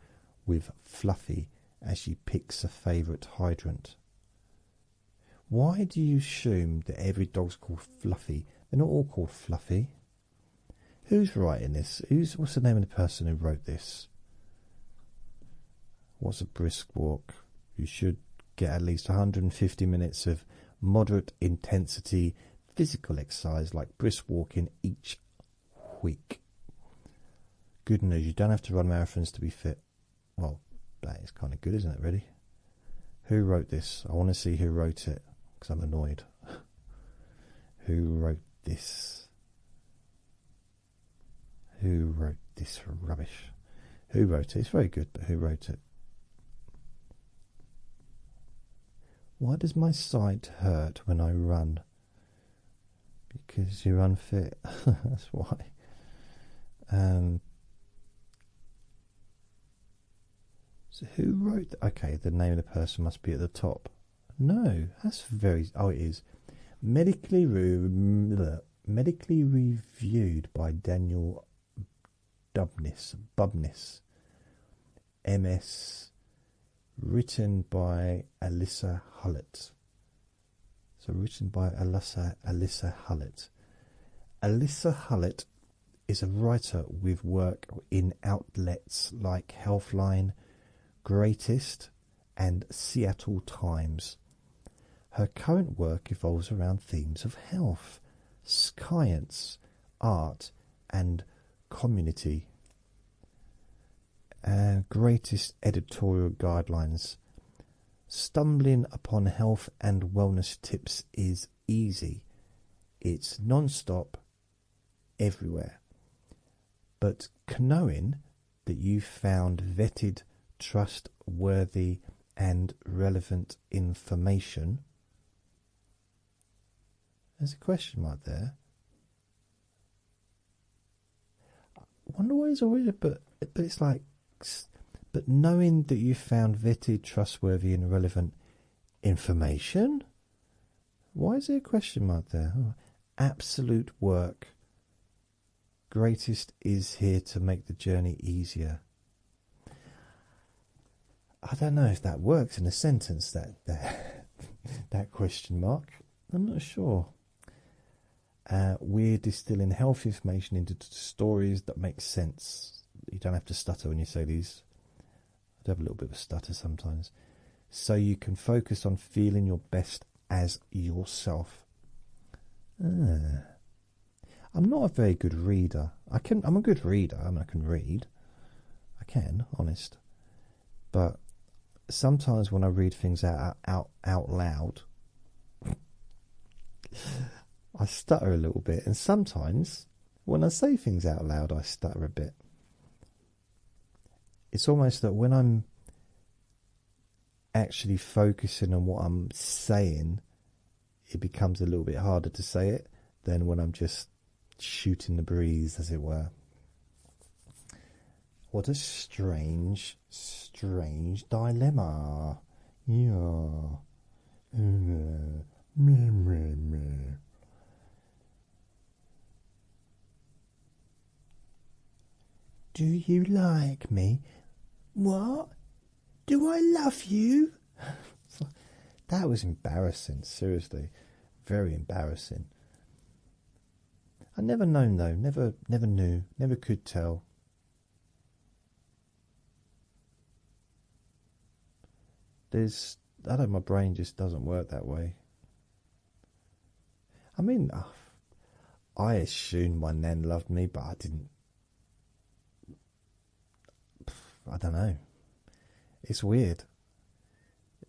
with Fluffy as she picks a favourite hydrant. Why do you assume that every dog's called Fluffy? They're not all called Fluffy. Who's writing this? What's the name of the person who wrote this? What's a brisk walk? You should get at least 150 minutes of moderate intensity physical exercise like brisk walking each week. Good news, you don't have to run marathons to be fit. Well, that is kind of good, isn't it, really? Who wrote this? I want to see who wrote it, because I'm annoyed. Who wrote this? Who wrote this rubbish? Who wrote it? It's very good, but who wrote it? Why does my side hurt when I run? Because you're unfit. That's why. So who wrote? Okay, the name of the person must be at the top. No, that's very. Oh, it is. Medically reviewed by Daniel Bubnis. MS. Written by Alyssa Hullett. So written by Alyssa Hullett. Alyssa Hullett is a writer with work in outlets like Healthline, Greatest, and Seattle Times. Her current work evolves around themes of health, science, art, and community. Greatest editorial guidelines. Stumbling upon health and wellness tips is easy. It's non-stop, everywhere. But knowing that you've found vetted, trustworthy, and relevant information. There's a question mark there. I wonder why it's always, but it's like, but knowing that you found vetted, trustworthy, and relevant information? Why is there a question mark there? Oh, absolute work. Greatest is here to make the journey easier. I don't know if that works in a sentence, that question mark. I'm not sure. We're distilling health information into stories that make sense. You don't have to stutter when you say these. I do have a little bit of a stutter sometimes. So you can focus on feeling your best as yourself. I'm not a very good reader. I'm a good reader. I mean, I can read. I can, honest. But sometimes when I read things out loud, I stutter a little bit. And sometimes when I say things out loud, I stutter a bit. It's almost that when I'm actually focusing on what I'm saying, it becomes a little bit harder to say it than when I'm just shooting the breeze, as it were. What a strange dilemma. Yeah. Do you like me? What? Do I love you? That was embarrassing, seriously. Very embarrassing. I never known though, never knew, never could tell. I don't, my brain just doesn't work that way. I mean, I assumed my nan loved me, but I didn't. I don't know. It's weird.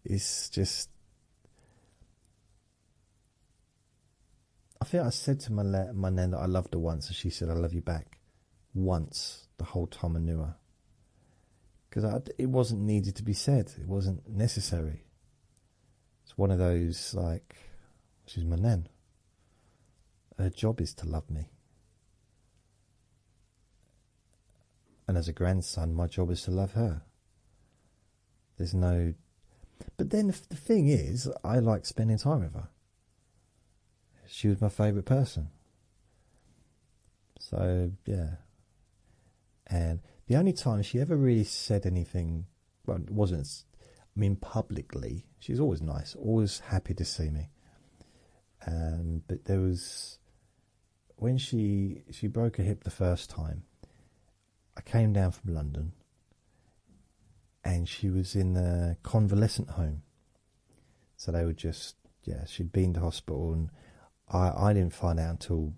It's just. I think I said to my nan that I loved her once, and she said, "I love you back." Once, the whole time I knew her. Because it wasn't needed to be said. It wasn't necessary. It's one of those, like, she's my nan. Her job is to love me. And as a grandson, my job is to love her. There's no... But then the thing is, I like spending time with her. She was my favourite person. So yeah, and the only time she ever really said anything, well, it wasn't. I mean, publicly, she's always nice, always happy to see me. But there was when she broke her hip the first time. I came down from London, and she was in the convalescent home. So they were just, yeah, she'd been to hospital, and I didn't find out until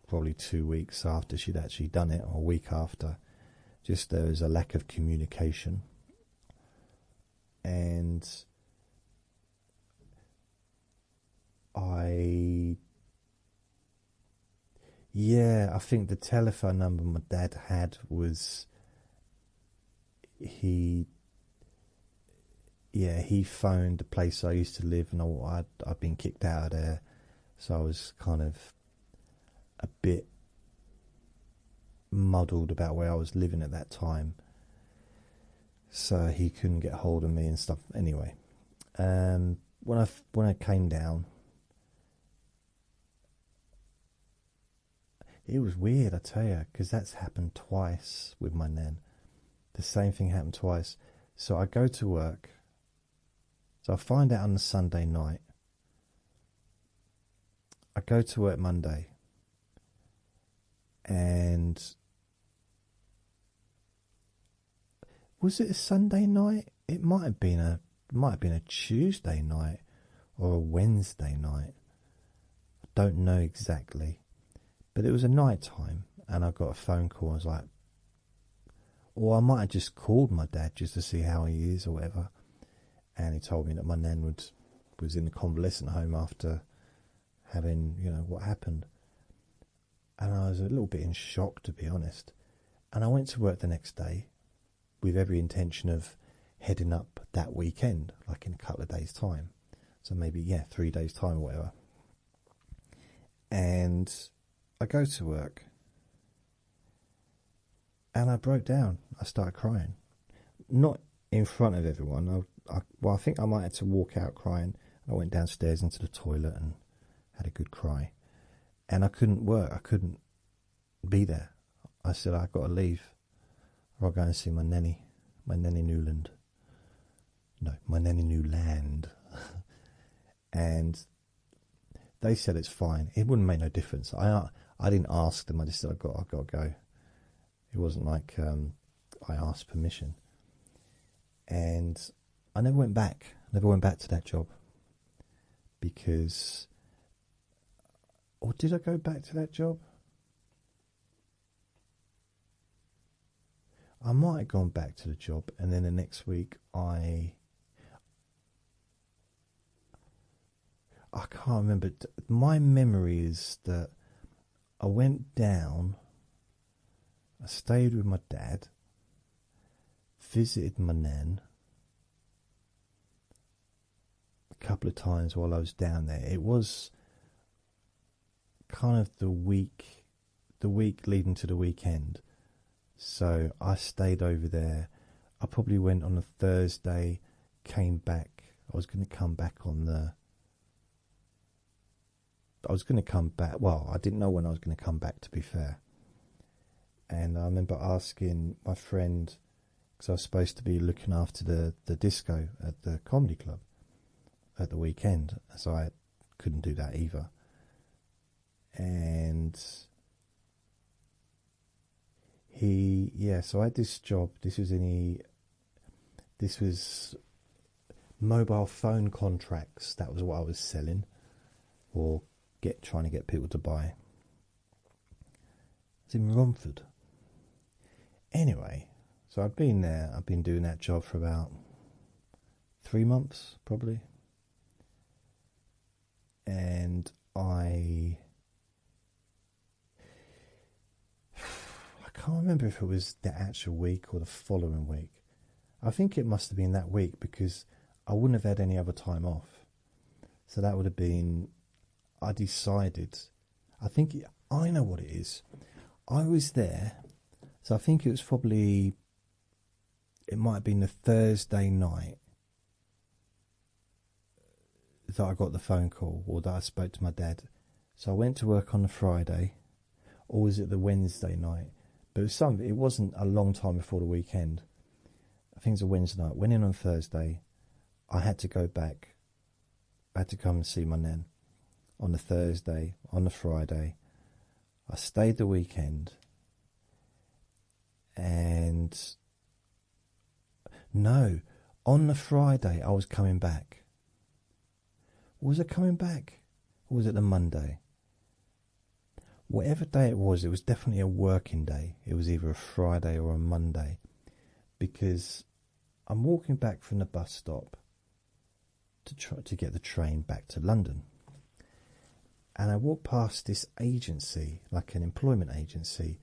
probably 2 weeks after she'd actually done it, or a week after. Just there was a lack of communication. And I think the telephone number my dad had was, he phoned the place I used to live, and I'd been kicked out of there, so I was kind of a bit muddled about where I was living at that time, so he couldn't get hold of me and stuff. Anyway, when I came down, it was weird, I tell you, because that's happened twice with my nan. The same thing happened twice. So I go to work. So I find out on the Sunday night. I go to work Monday, and was it a Sunday night? It might have been a Tuesday night or a Wednesday night. I don't know exactly, but it was a night time, and I got a phone call. I was like, or I might have just called my dad just to see how he is or whatever, and he told me that my nan was in the convalescent home after having, what happened. And I was a little bit in shock, to be honest. And I went to work the next day with every intention of heading up that weekend, like in a couple of days' time. So maybe, 3 days' time or whatever. And I go to work, and I broke down. I started crying. Not in front of everyone. I think I might have to walk out crying. I went downstairs into the toilet and had a good cry. And I couldn't work. I couldn't be there. I said, I've got to leave, or I'll go and see my nanny Newland. No, my nanny Newland. And they said it's fine. It wouldn't make no difference. I didn't ask them. I just said, I've got to go. It wasn't like I asked permission. And I never went back. Never went back to that job. Because... Or did I go back to that job? I might have gone back to the job, and then the next week I can't remember. My memory is that I went down, I stayed with my dad, visited my nan a couple of times while I was down there. It was kind of the week leading to the weekend, so I stayed over there. I probably went on a Thursday, came back. I was going to come back. Well, I didn't know when I was going to come back, to be fair. And I remember asking my friend, because I was supposed to be looking after the disco at the comedy club at the weekend, so I couldn't do that either. And so I had this job. This was mobile phone contracts. That was what I was selling, or trying to get people to buy. It's in Romford. Anyway, so I've been there. I've been doing that job for about 3 months, probably. And I can't remember if it was the actual week or the following week. I think it must have been that week, because I wouldn't have had any other time off. So that would have been, I decided, I know what it is. I was there, so I think it might have been the Thursday night that I got the phone call, or that I spoke to my dad. So I went to work on the Friday. or was it the Wednesday night? But it wasn't a long time before the weekend. I think it was a Wednesday night. Went in on Thursday. I had to go back. I had to come and see my nan on the Thursday, on the Friday. I stayed the weekend. And no, on the Friday I was coming back. Was I coming back? Or was it the Monday? Whatever day it was definitely a working day. It was either a Friday or a Monday. Because I'm walking back from the bus stop to try to get the train back to London. And I walk past this agency, like an employment agency,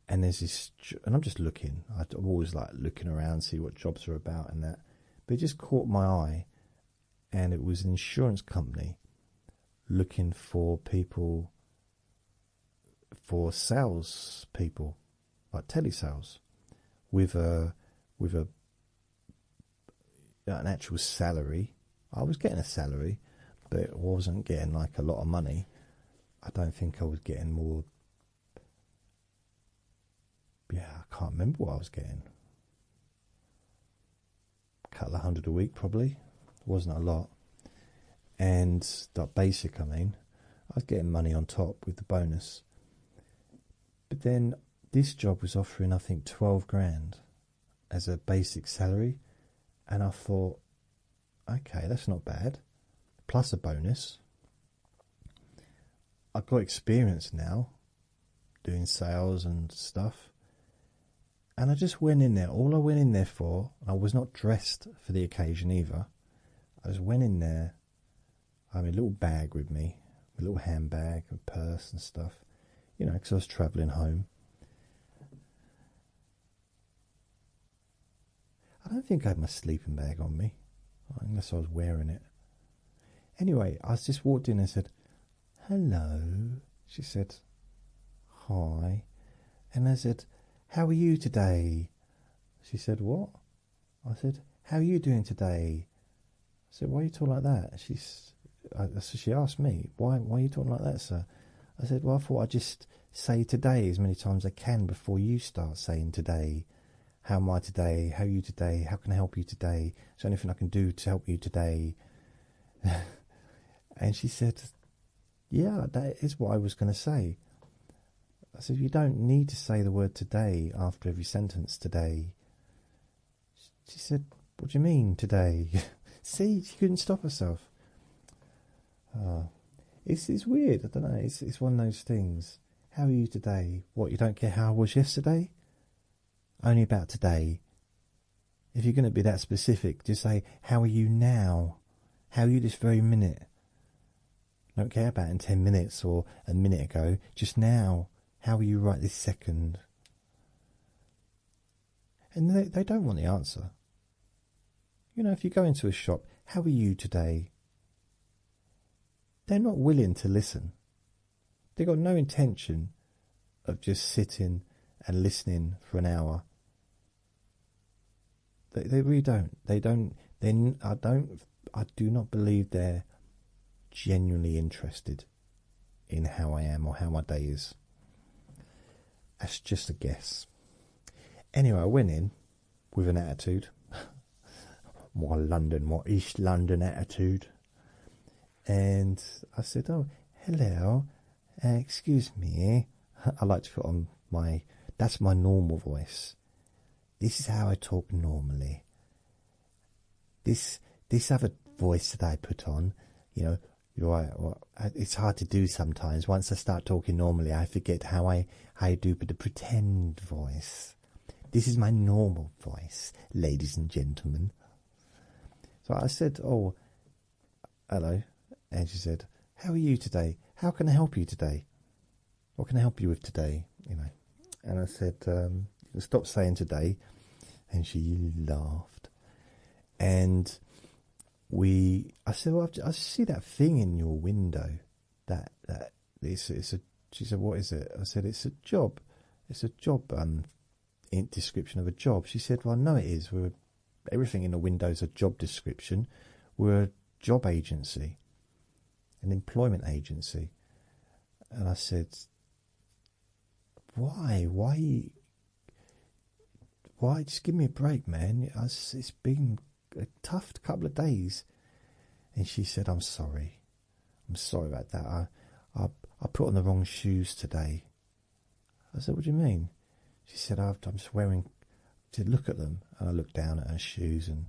and there's this, and I'm just looking. I'm always like looking around, see what jobs are about and that. But it just caught my eye, and it was an insurance company looking for people, for sales people, like telesales, with an actual salary. I was getting a salary, but it wasn't getting like a lot of money. I don't think I was getting more. Yeah, I can't remember what I was getting. A couple of $100 a week, probably. It wasn't a lot. And that basic, I mean, I was getting money on top with the bonus. But then this job was offering, I think, 12 grand as a basic salary. And I thought, okay, that's not bad. Plus a bonus. I've got experience now doing sales and stuff. And I just went in there. All I went in there for, I was not dressed for the occasion either. I just went in there. I had a little bag with me, a little handbag, a purse and stuff, you know, because I was travelling home. I don't think I had my sleeping bag on me, unless I was wearing it. Anyway, I just walked in and said, hello. She said, hi. And I said, how are you today? She said, what? I said, how are you doing today? I said, why are you talking like that? So she asked me, why are you talking like that, sir? I said, well, I thought I'd just say today as many times as I can before you start saying today. How am I today? How are you today? How can I help you today? Is there anything I can do to help you today? And she said, yeah, that is what I was going to say. I said, you don't need to say the word today after every sentence today. She said, what do you mean today? See, she couldn't stop herself. It's weird, I don't know, it's one of those things. How are you today? What, you don't care how I was yesterday? Only about today. If you're going to be that specific, just say, how are you now? How are you this very minute? Don't care about in 10 minutes or a minute ago, just now. How are you right this second? And they don't want the answer. You know, if you go into a shop, how are you today? They're not willing to listen. They've got no intention of just sitting and listening for an hour. They really don't. I do not believe they're genuinely interested in how I am or how my day is. That's just a guess. Anyway, I went in with an attitude. My East London attitude. And I said, oh, hello, excuse me. I like to put on that's my normal voice. This is how I talk normally. This other voice that I put on, you know, it's hard to do sometimes. Once I start talking normally, I forget how I do the pretend voice. This is my normal voice, ladies and gentlemen. So I said, oh, hello. And she said, how are you today? How can I help you today? What can I help you with today? You know. And I said, stop saying today. And she laughed. And I said, well, I see that thing in your window. She said, what is it? I said, it's a job. It's a job description of a job. She said, well, no, it is. Everything in the window is a job description. We're a job agency, an employment agency. And I said, why, just give me a break, man. It's been a tough couple of days. And she said, I'm sorry about that. I put on the wrong shoes today. I said, what do you mean? She said, I'm just wearing, to look at them. And I looked down at her shoes and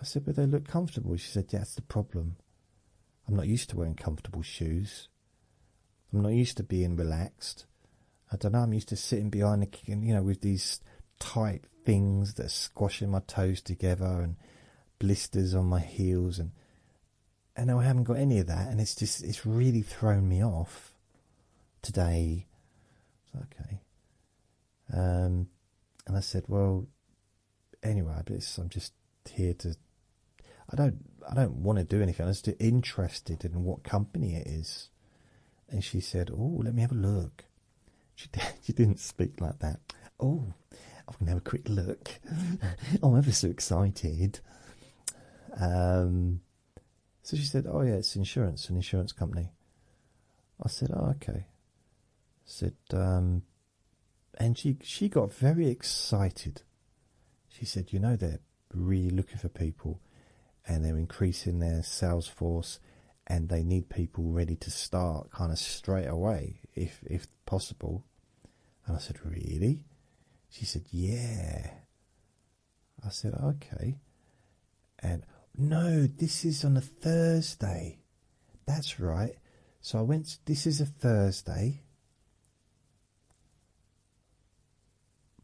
I said, but they look comfortable. She said, yeah, that's the problem. I'm not used to wearing comfortable shoes. I'm not used to being relaxed. I don't know, I'm used to sitting behind the, with these tight things that are squashing my toes together and blisters on my heels, and now I haven't got any of that, and it's really thrown me off today. It's okay. And I said, well, anyway, I'm just here to, I don't want to do anything. I'm just interested in what company it is. And she said, oh, let me have a look. She didn't speak like that. Oh, I'm going to have a quick look. I'm ever so excited. So she said, oh yeah, it's an insurance company. I said, oh, okay. I said, and she got very excited. She said, they're really looking for people and they're increasing their sales force and they need people ready to start kind of straight away, if possible. And I said, really? She said, yeah. I said, okay. And no, this is on a Thursday. That's right. So I went, this is a Thursday.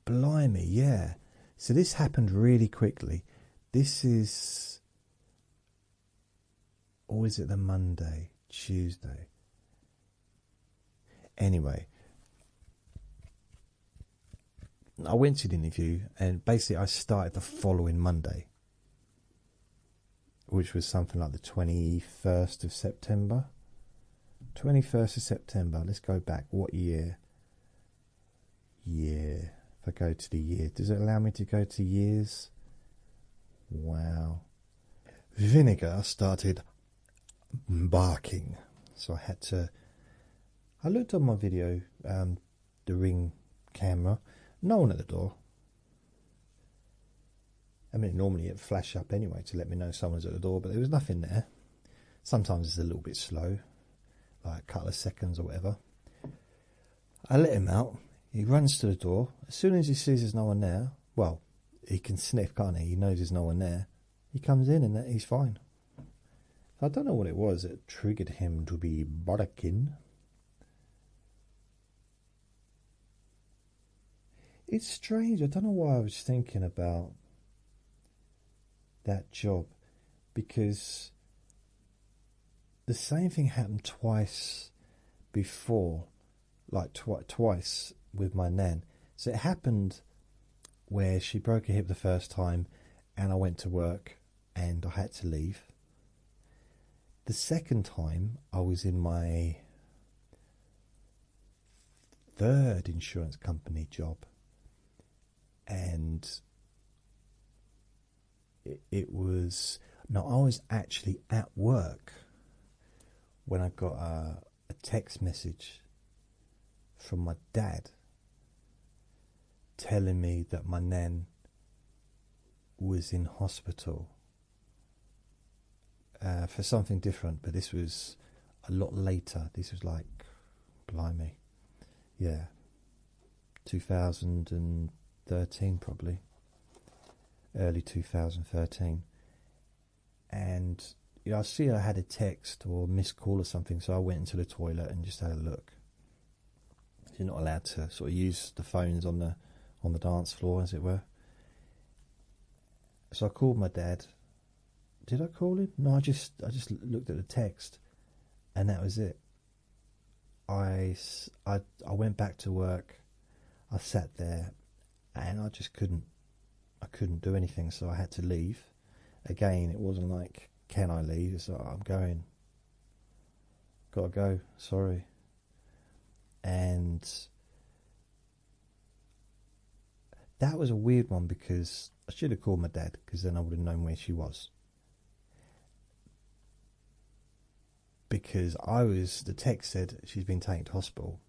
Blimey, yeah. So this happened really quickly. This is, or is it the Monday, Tuesday? Anyway, I went to the interview and basically I started the following Monday, which was something like the 21st of September. 21st of September, let's go back. What year? Year. If I go to the year, does it allow me to go to years? Wow. Vinegar started barking. So I looked on my video, the Ring camera, no one at the door. I mean, normally it'd flash up anyway to let me know someone's at the door, but there was nothing there. Sometimes it's a little bit slow, like a couple of seconds or whatever. I let him out. He runs to the door. As soon as he sees there's no one there, well, he can sniff, can't he? He knows there's no one there. He comes in and he's fine. I don't know what it was that triggered him to be barking. It's strange. I don't know why I was thinking about that job, because the same thing happened twice before, like twice with my nan. So it happened where she broke her hip the first time and I went to work and I had to leave. The second time I was in my third insurance company job, and it was, no, I was actually at work when I got a text message from my dad telling me that my nan was in hospital for something different, but this was a lot later. This was like, blimey, yeah, 2013 probably, early 2013. And I see I had a text or missed call or something, so I went into the toilet and just had a look. You're not allowed to sort of use the phones on the dance floor, as it were. So I called my dad. Did I call him? No, I just looked at the text, and that was it. I went back to work. I sat there, and I just couldn't do anything, so I had to leave. Again, it wasn't like, can I leave? It's like, I'm going. Gotta go, sorry. And that was a weird one, because I should have called my dad, because then I would have known where she was. Because the text said she's been taken to hospital.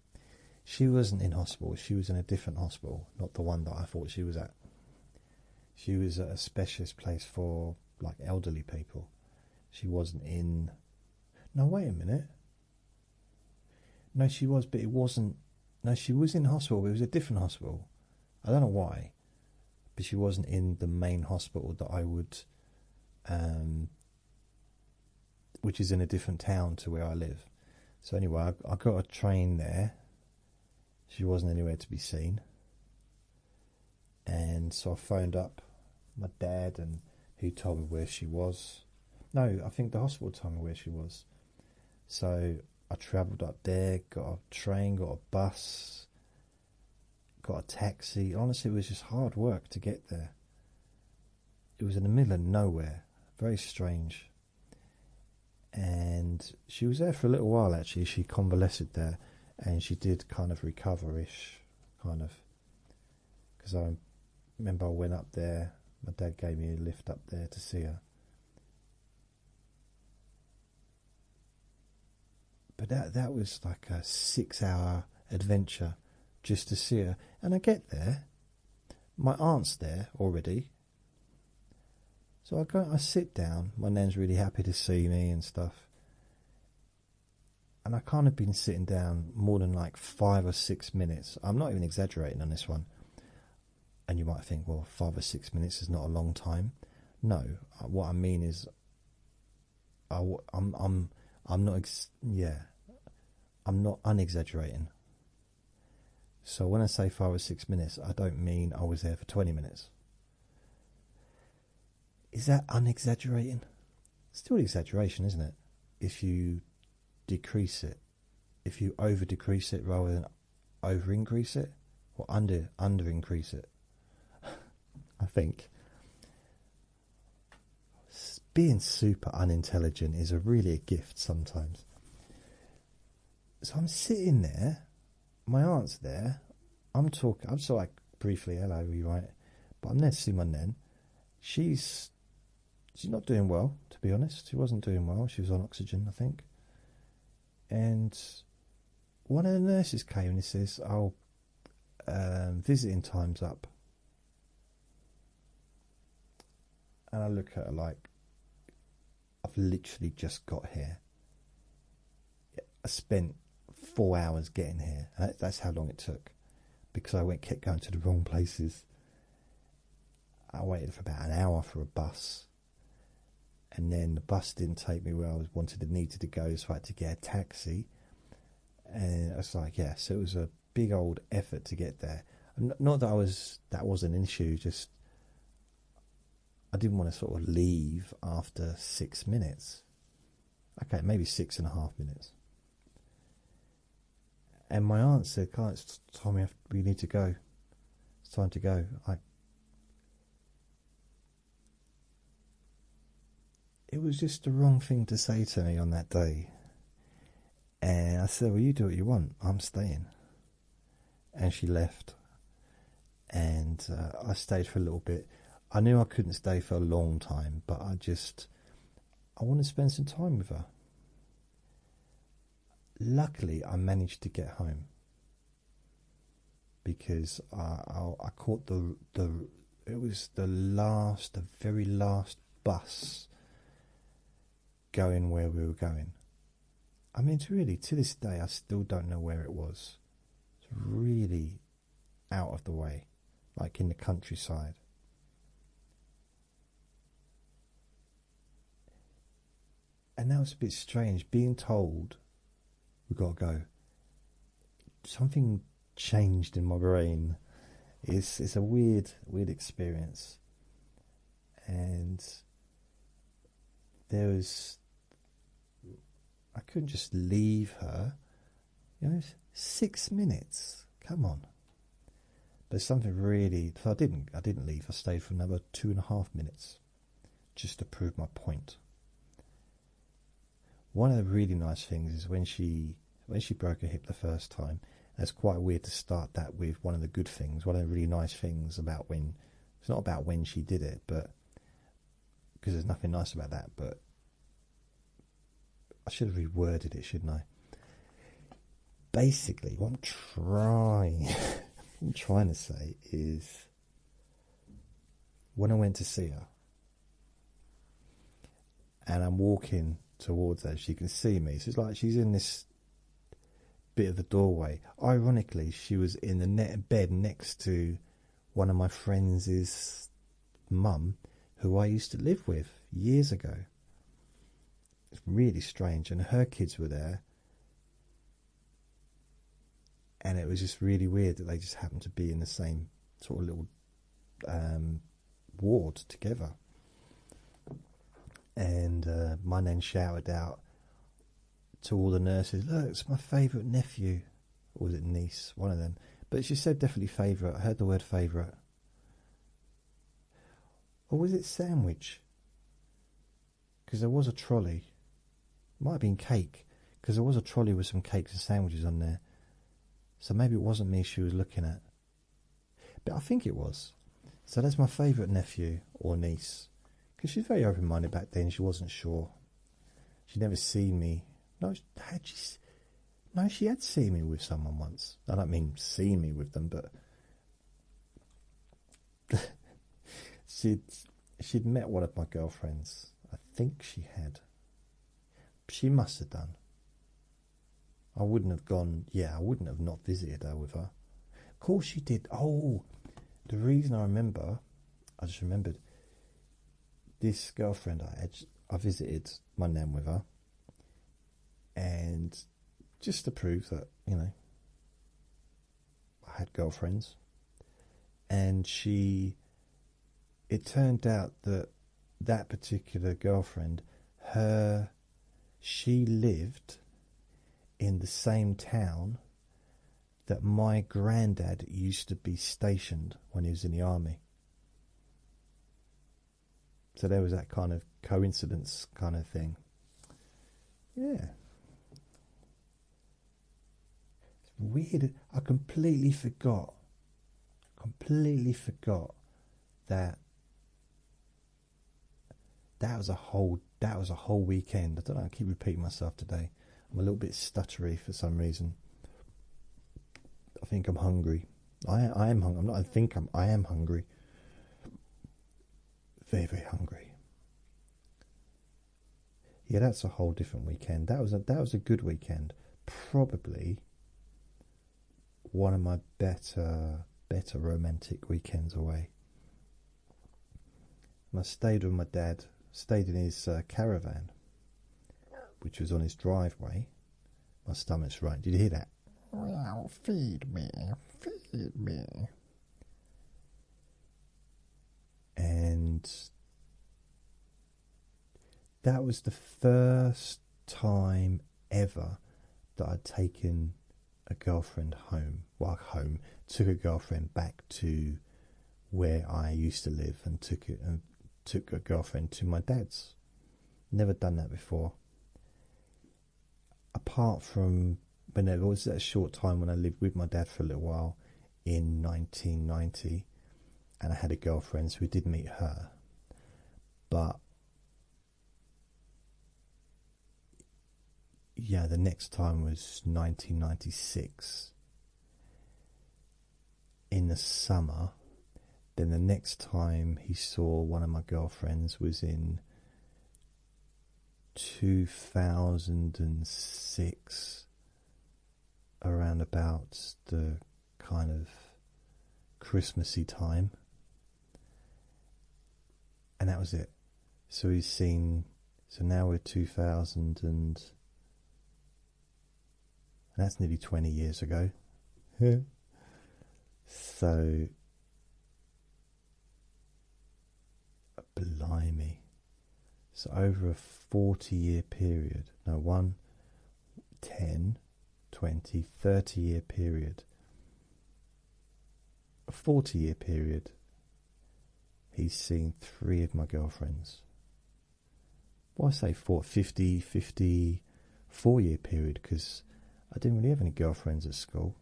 She wasn't in hospital. She was in a different hospital, not the one that I thought she was at. She was at a specialist place for like elderly people. She wasn't in. No, wait a minute. No, she was, but it wasn't. No, she was in hospital, but it was a different hospital. I don't know why, but she wasn't in the main hospital that I would, which is in a different town to where I live. So anyway, I got a train there. She wasn't anywhere to be seen. And so I phoned up my dad, and he told me where she was. No, I think the hospital told me where she was. So I travelled up there, got a train, got a bus, got a taxi. Honestly, it was just hard work to get there. It was in the middle of nowhere. Very strange. And she was there for a little while, actually. She convalesced there, and she did kind of recover-ish, kind of. Because I remember I went up there. My dad gave me a lift up there to see her. But that was like a 6-hour adventure just to see her. And I get there, my aunt's there already. So I sit down, my nan's really happy to see me and stuff. And I kind of been sitting down more than like 5 or 6 minutes. I'm not even exaggerating on this one. And you might think, well, 5 or 6 minutes is not a long time. No, what I mean is, I'm not unexaggerating. So when I say 5 or 6 minutes, I don't mean I was there for 20 minutes. Is that unexaggerating? Still exaggeration, isn't it? If you decrease it, if you over decrease it rather than over increase it, or under increase it. I think being super unintelligent is really a gift sometimes. So I'm sitting there, my aunt's there, I'm sort of like briefly, hello, are you right? But I'm there to see my nan. She's not doing well, to be honest. She wasn't doing well. She was on oxygen, I think. And one of the nurses came and he says, "Oh, visiting time's up." And I look at her like, I've literally just got here. I spent 4 hours getting here. That's how long it took, because I kept going to the wrong places. I waited for about an hour for a bus, and then the bus didn't take me where I needed to go, so I had to get a taxi. And I was like, yeah, so it was a big old effort to get there. Not that that was an issue, just I didn't want to sort of leave after 6 minutes. Okay, maybe 6.5 minutes. And my aunt said, "It's time we need to go. It's time to go." It was just the wrong thing to say to me on that day. And I said, "Well, you do what you want. I'm staying." And she left. And I stayed for a little bit. I knew I couldn't stay for a long time, but I want to spend some time with her. Luckily, I managed to get home, because I caught it was the very last bus going where we were going. I mean, to this day, I still don't know where it was. It's really out of the way, like in the countryside. And that was a bit strange, being told we've got to go. Something changed in my brain. It's a weird experience. And I couldn't just leave her. 6 minutes. Come on. But something really. So I didn't leave. I stayed for another 2.5 minutes, just to prove my point. One of the really nice things is when she broke her hip the first time. It's quite weird to start that with one of the good things. One of the really nice things about it's not about when she did it, but because there's nothing nice about that. But I should have reworded it, shouldn't I? basically, what I'm trying to say is, when I went to see her, and I'm walking towards her, she can see me. So it's like she's in this bit of the doorway. Ironically, she was in the bed next to one of my friends' mum, who I used to live with years ago. It's really strange. And her kids were there. And it was just really weird that they just happened to be in the same sort of little ward together. And my nan shouted out to all the nurses, "Look, it's my favourite nephew." Or was it niece? One of them. But she said definitely favourite. I heard the word favourite. Or was it sandwich? Because there was a trolley. Might have been cake. Because there was a trolley with some cakes and sandwiches on there. So maybe it wasn't me she was looking at. But I think it was. So that's my favourite nephew or niece. Because she's very open-minded back then. She wasn't sure. She'd never seen me. No, she had seen me with someone once. I don't mean seen me with them, but she'd met one of my girlfriends. I think she had. She must have done. I wouldn't have gone. Yeah, I wouldn't have not visited her with her. Of course she did. Oh, the reason I remember, I just remembered. This girlfriend I visited my nan with her, and just to prove that, you know, I had girlfriends, and it turned out that that particular girlfriend, she lived in the same town that my granddad used to be stationed when he was in the army. So there was that kind of coincidence kind of thing. Yeah. It's weird. I completely forgot that was a whole weekend. I don't know, I keep repeating myself today. I'm a little bit stuttery for some reason. I think I'm hungry. I am hungry. I am hungry. Very, very hungry. Yeah, that's a whole different weekend. That was a good weekend. Probably one of my better romantic weekends away. And I stayed with my dad. Stayed in his caravan, which was on his driveway. My stomach's right. Did you hear that? Well, feed me. And that was the first time ever that I'd taken a girlfriend home. Well, took a girlfriend back to where I used to live, and took a girlfriend to my dad's. Never done that before. Apart from when there was that short time when I lived with my dad for a little while in 1990, and I had a girlfriend, so we did meet her. But yeah, the next time was 1996 in the summer. Then the next time he saw one of my girlfriends was in 2006, around about the kind of Christmassy time. And that was it. So now we're 2000 and that's nearly 20 years ago. So, blimey. So over a 40-year period, 10, 20, 30-year period, a 40-year period, he's seen 3 of my girlfriends. Well, I say 54-year period, because I didn't really have any girlfriends at school.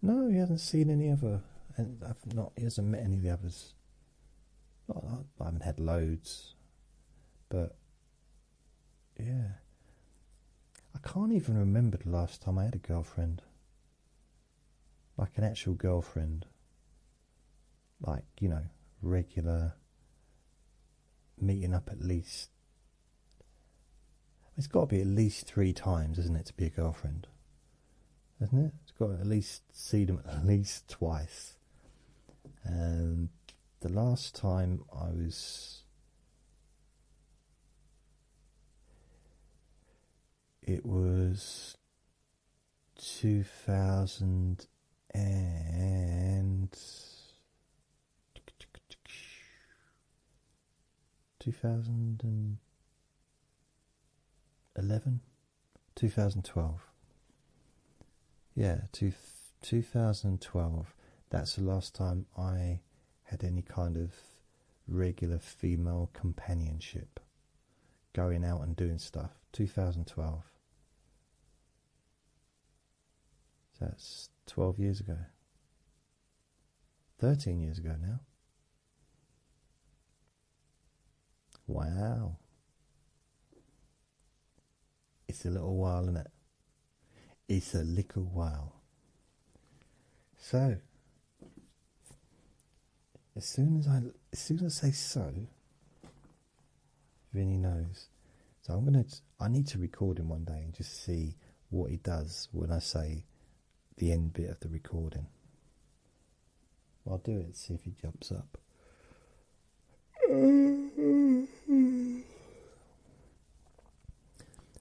No, he hasn't seen any other, and he hasn't met any of the others. I haven't had loads, but yeah, I can't even remember the last time I had a girlfriend, like an actual girlfriend, like, regular meeting up at least. It's got to be at least 3 times, isn't it, to be a girlfriend? Isn't it? It's got to at least see them at least twice. And the last time I was, it was 2000 and 2011, 2012. Yeah, 2012. That's the last time I had any kind of regular female companionship, going out and doing stuff. 2012. So that's 12 years ago. 13 years ago now. Wow. It's a little while, isn't it? It's a little while. So, as soon as I say so, Vinny knows. So I need to record him one day and just see what he does when I say the end bit of the recording. I'll do it, see if he jumps up.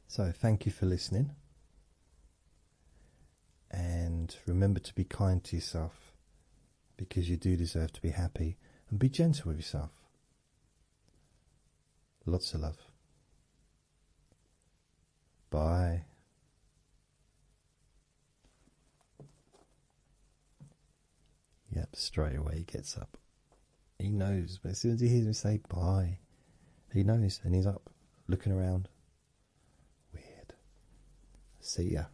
So thank you for listening, and remember to be kind to yourself, because you do deserve to be happy, and be gentle with yourself. Lots of love. Bye. Yep, straight away he gets up. He knows, but as soon as he hears me say bye, he knows, and he's up, looking around. Weird. See ya.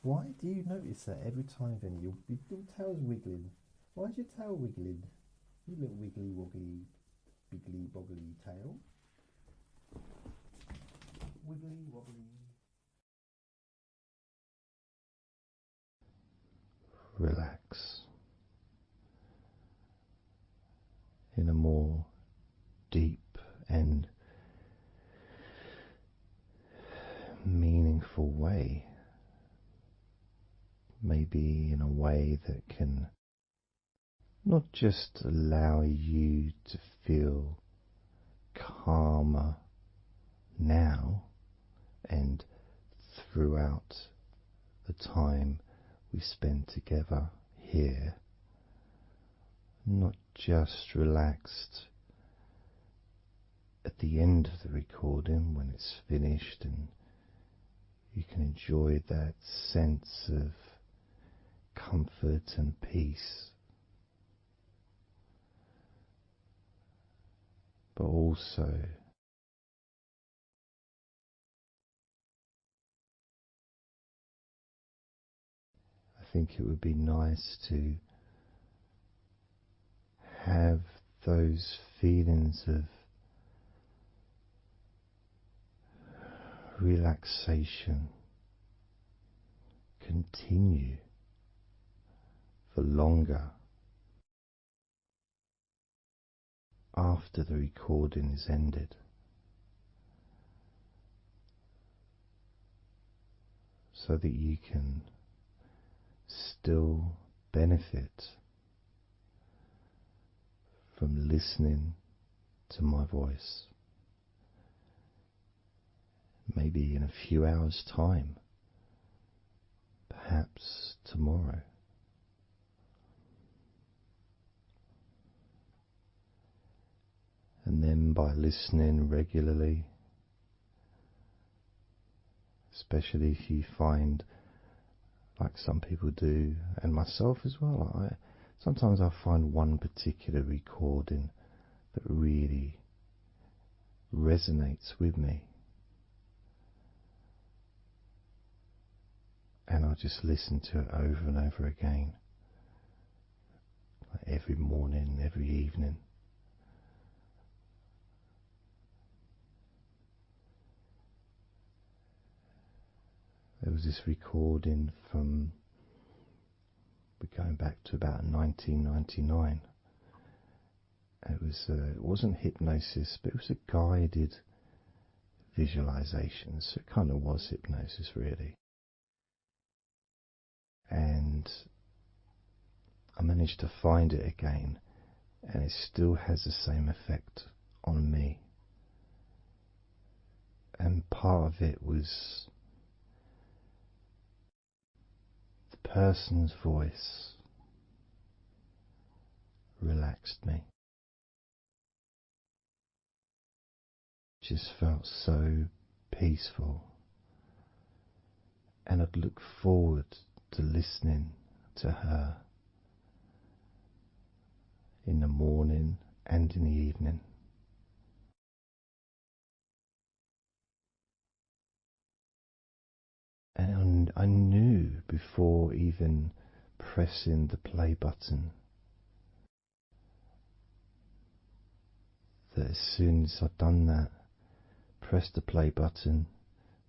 Why do you notice that every time, Vinny, your tail's wiggling? Why is your tail wiggling? You little wiggly woggly, biggly boggly tail. Wiggly wobbly. Relax in a more deep and meaningful way. Maybe in a way that can not just allow you to feel calmer now and throughout the time we spend together here, not just relaxed at the end of the recording when it's finished and you can enjoy that sense of comfort and peace, but also I think it would be nice to have those feelings of relaxation continue for longer after the recording is ended, so that you can still benefit from listening to my voice, maybe in a few hours' time, perhaps tomorrow. And then by listening regularly, especially if you find, like some people do, and myself as well, sometimes I find one particular recording that really resonates with me. and I just listened to it over and over again, like every morning, every evening. There was this recording from, we're going back to about 1999. It wasn't hypnosis, but it was a guided visualization, so it kind of was hypnosis really. And I managed to find it again, and it still has the same effect on me. And part of it was the person's voice relaxed me. Just felt so peaceful, and I'd look forward to listening to her in the morning and in the evening. And I knew before even pressing the play button that as soon as I'd done that, pressed the play button,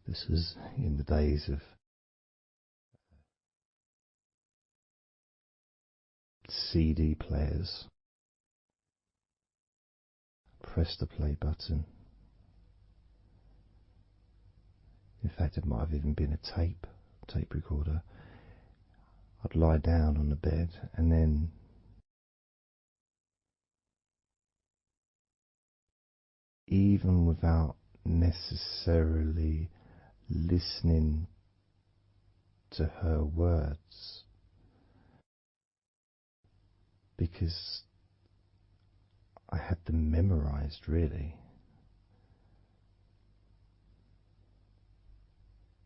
this was in the days of CD players, pressed the play button. In fact, it might have even been a tape recorder. I'd lie down on the bed, and then even without necessarily listening to her words, because I had them memorized really.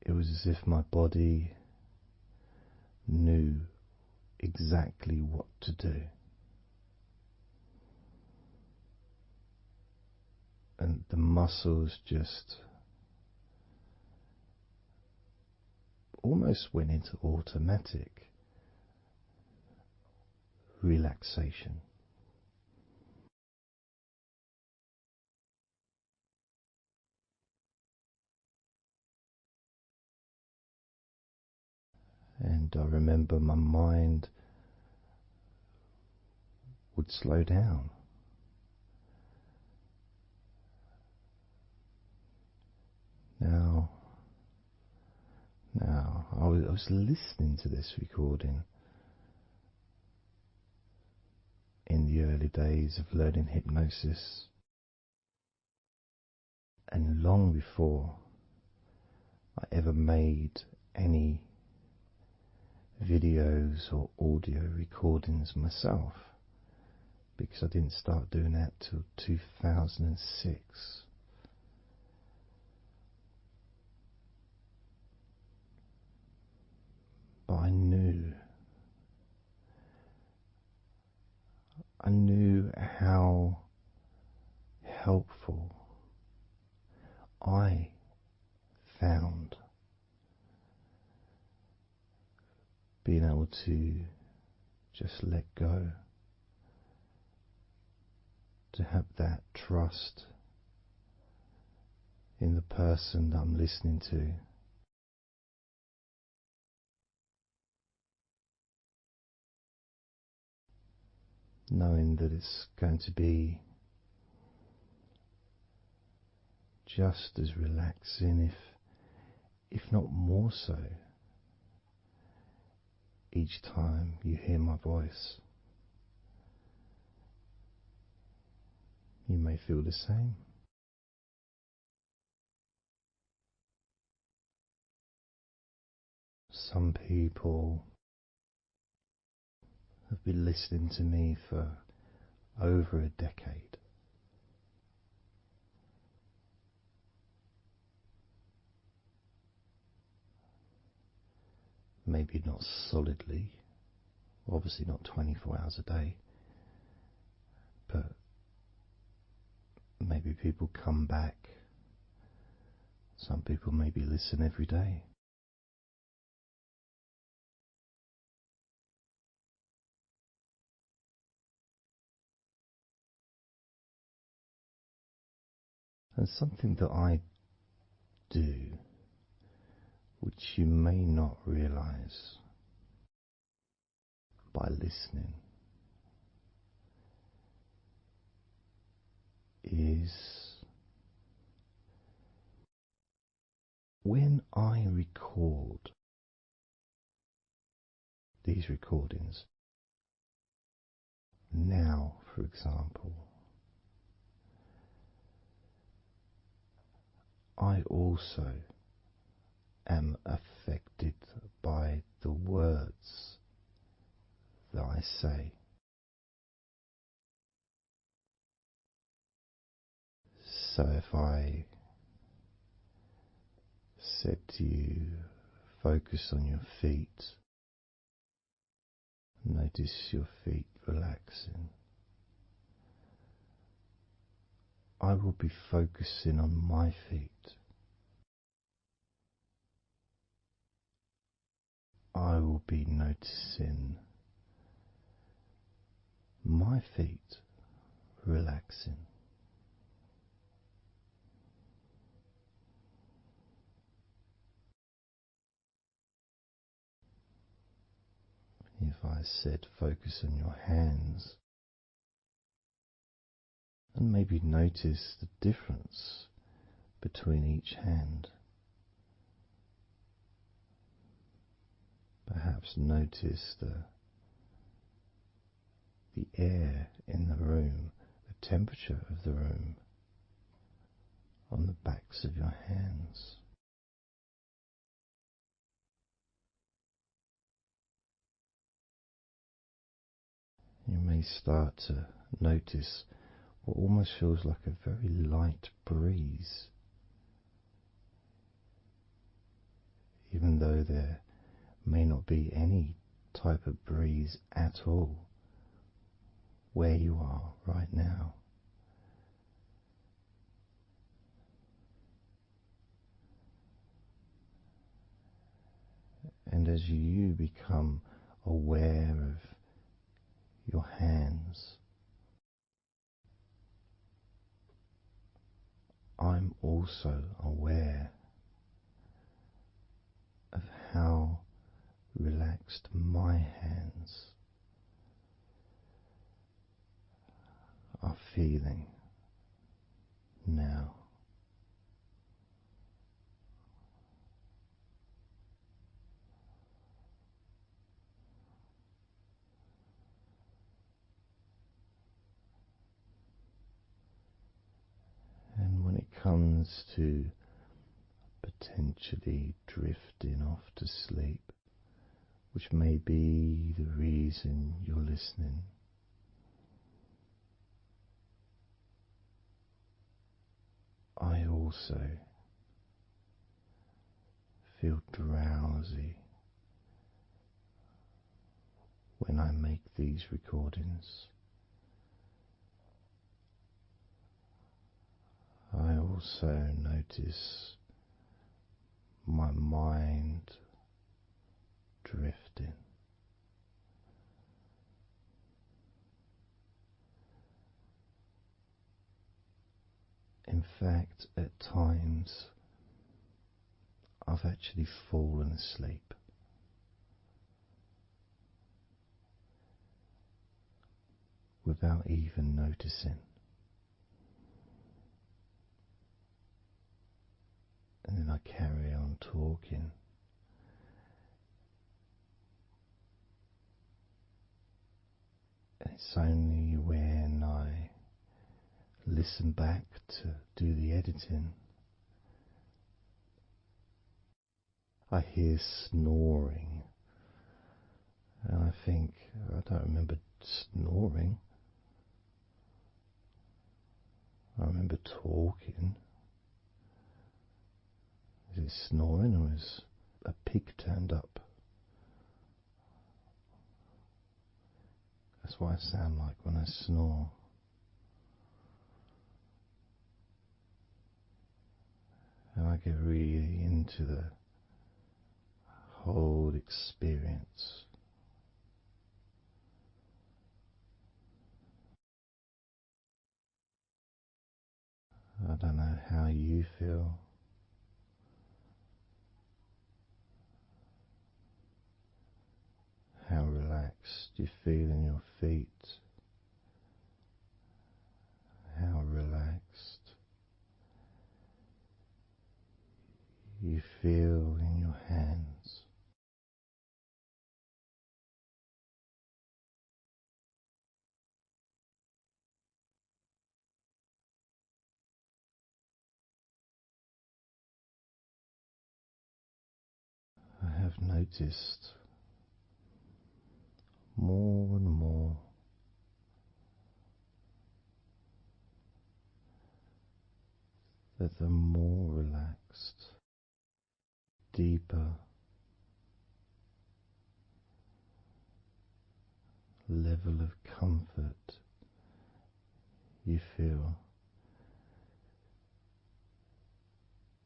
It was as if my body knew exactly what to do. And the muscles just almost went into automatic relaxation. And I remember my mind would slow down. Now, I was listening to this recording in the early days of learning hypnosis, and long before I ever made any videos or audio recordings myself, because I didn't start doing that till 2006. But I knew how helpful I found being able to just let go, to have that trust in the person that I'm listening to. Knowing that it's going to be just as relaxing, if not more so, each time you hear my voice. You may feel the same. Some people have been listening to me for over a decade. Maybe not solidly, obviously not 24 hours a day, but maybe people come back. Some people maybe listen every day. And something that I do, which you may not realize by listening, is when I record these recordings, now for example, I also am affected by the words that I say. So if I said to you, focus on your feet, notice your feet relaxing, I will be focusing on my feet. I will be noticing my feet relaxing. If I said focus on your hands, and maybe notice the difference between each hand. Perhaps notice the air in the room, the temperature of the room on the backs of your hands. You may start to notice what almost feels like a very light breeze, even though there may not be any type of breeze at all where you are right now. And as you become aware of your hands, I'm also aware of how relaxed my hands are feeling now. And when it comes to potentially drifting off to sleep, which may be the reason you're listening, I also feel drowsy when I make these recordings. I also notice my mind drifting. In fact, at times I've actually fallen asleep without even noticing. And then I carry on talking. And it's only when I listen back to do the editing, I hear snoring. And I think, I don't remember snoring. I remember talking. Is it snoring or is a pig turned up? That's what I sound like when I snore. And I get really into the whole experience. I don't know how you feel, how relaxed you feel in your feet, how relaxed you feel in your hands. I have noticed more and more that the more relaxed, deeper level of comfort you feel,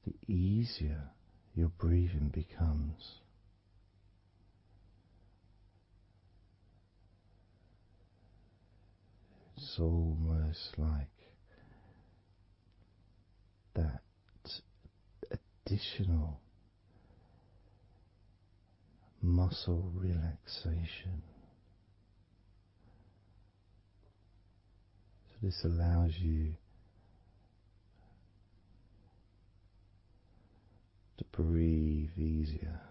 the easier your breathing becomes. It's almost like that additional muscle relaxation. So this allows you to breathe easier,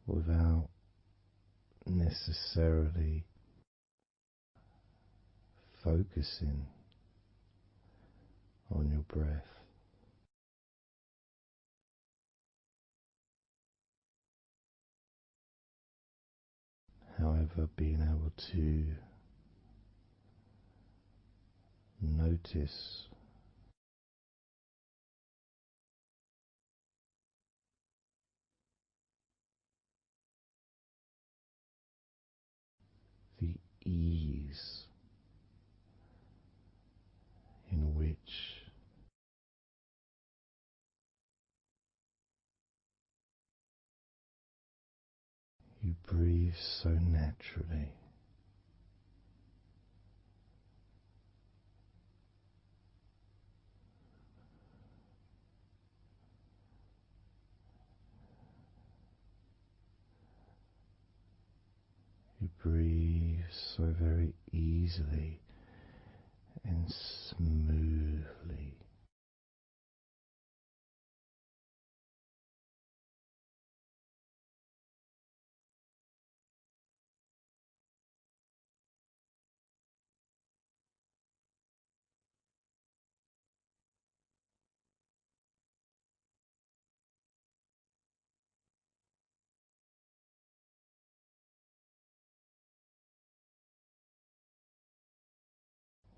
without necessarily focusing on your breath. However, being able to notice the ease in which you breathe so naturally. You breathe so very easily and smoothly.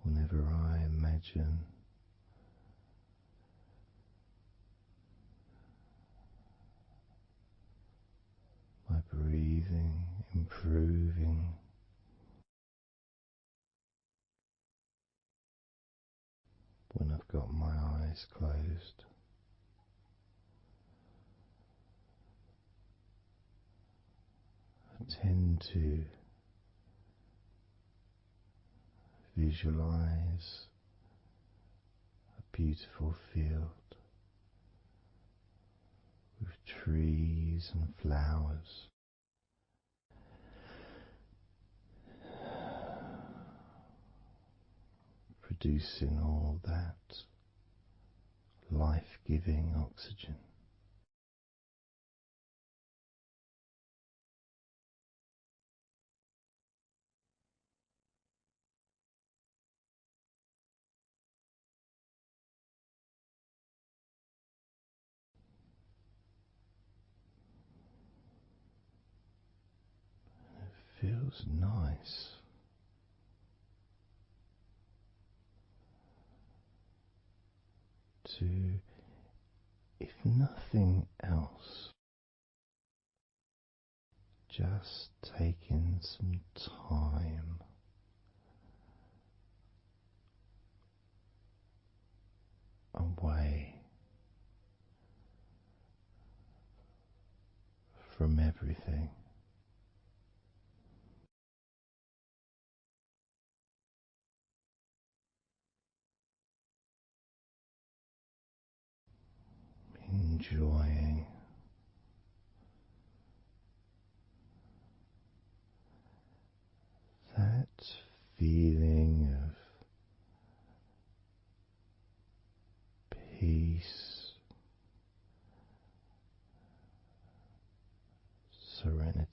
Whenever I imagine my breathing improving, when I've got my eyes closed, I tend to visualize a beautiful field with trees and flowers, producing all that life-giving oxygen. It feels nice to, if nothing else, just taking some time away from everything, feeling of peace, serenity.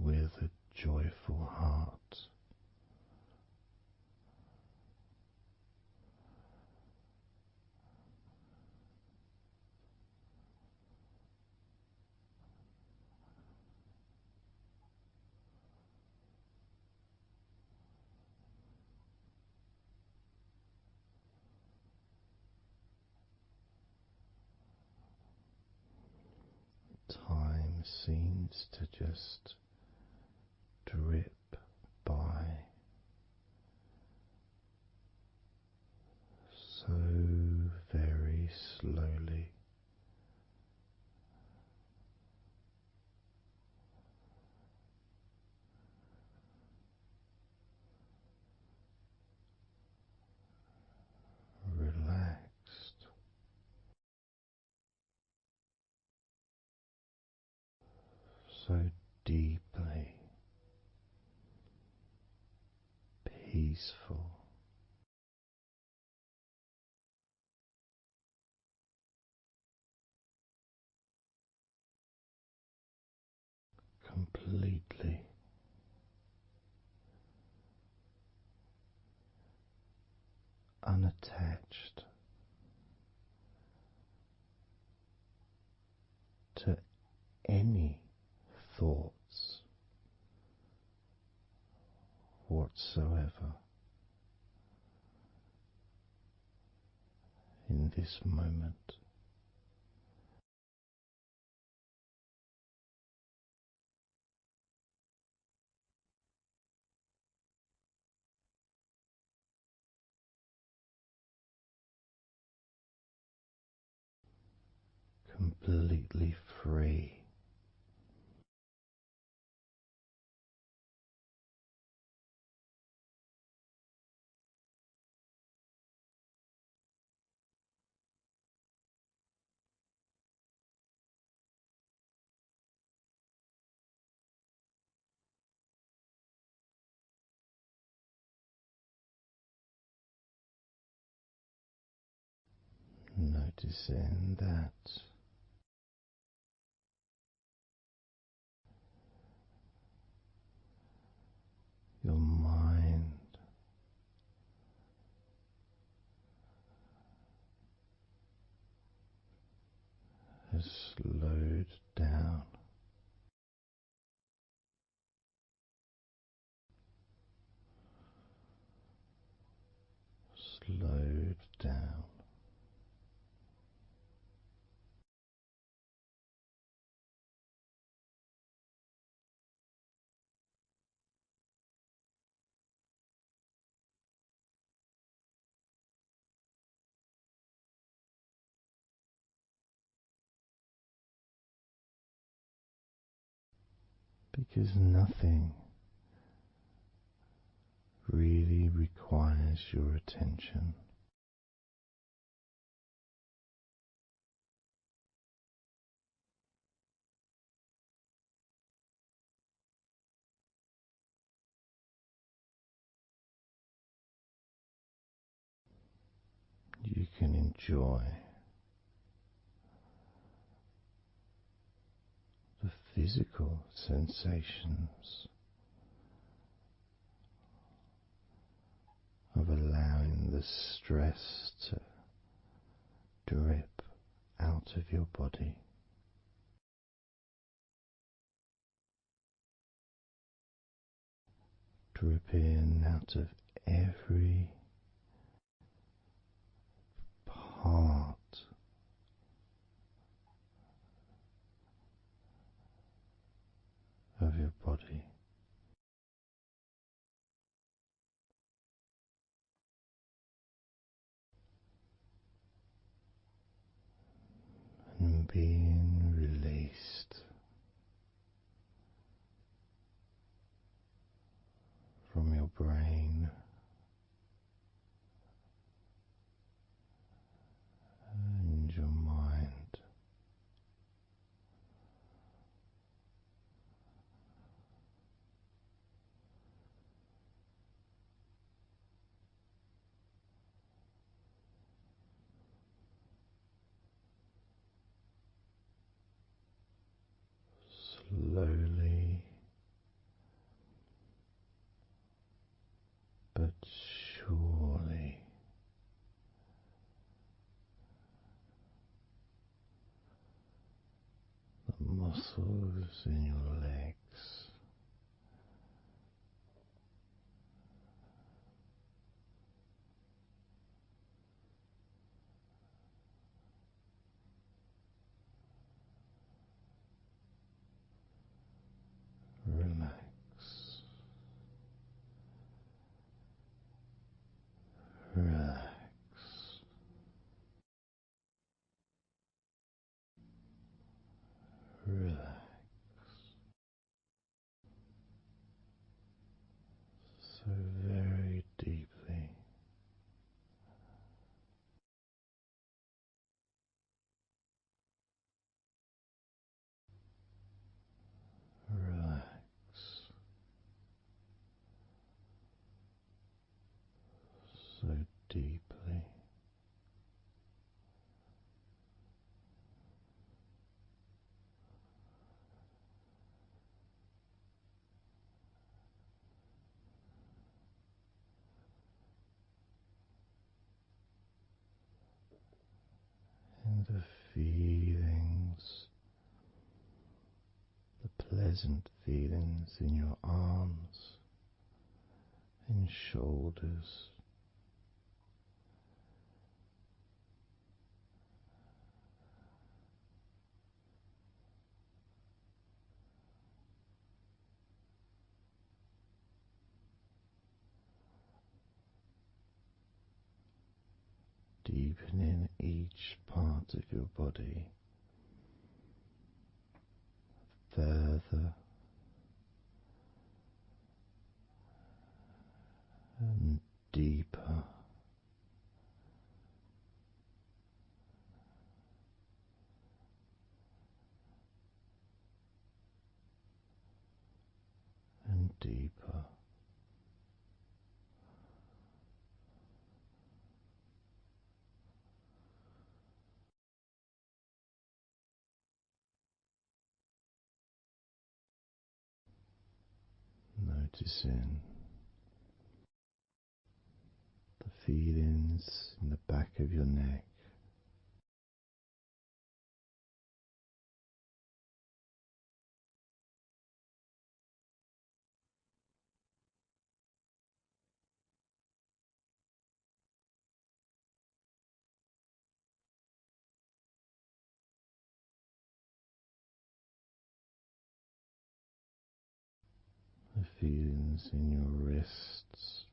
With a joyful heart, time seems to just drip by so very slowly. Relaxed, so deeply peaceful, completely unattached to any thoughts whatsoever in this moment. Completely free. Noticing that your mind has slowed down, slowed down, because nothing really requires your attention. You can enjoy the physical sensations of allowing the stress to drip out of your body, drip in out of every part of your body, and being released from your brain But surely the muscles in your legs relax, relax, relax so very deeply. Relax so deeply. And the feelings, the pleasant feelings in your arms and shoulders, deepening each part of your body further and deeper and deeper. Noticing the feelings in the back of your neck, the feelings in your wrists,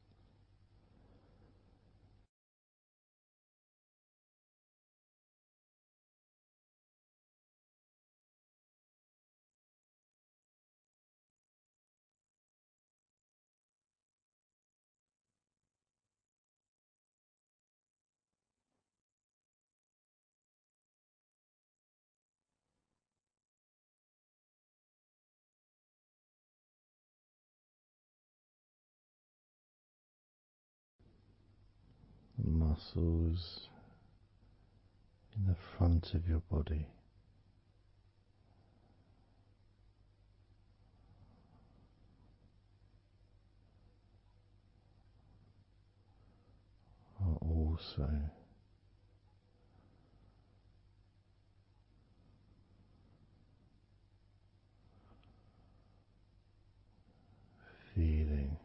the muscles in the front of your body are also feeling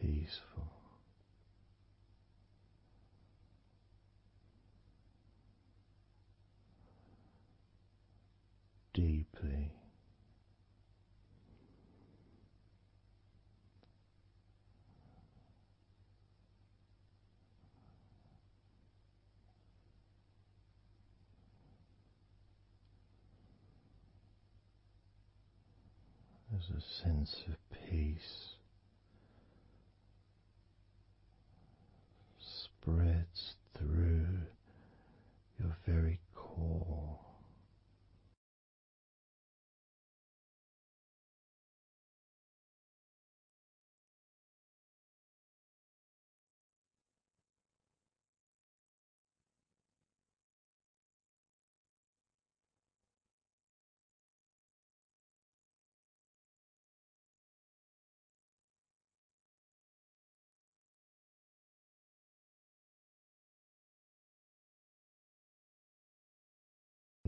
peaceful, deeply as a sense of peace spreads through your very core.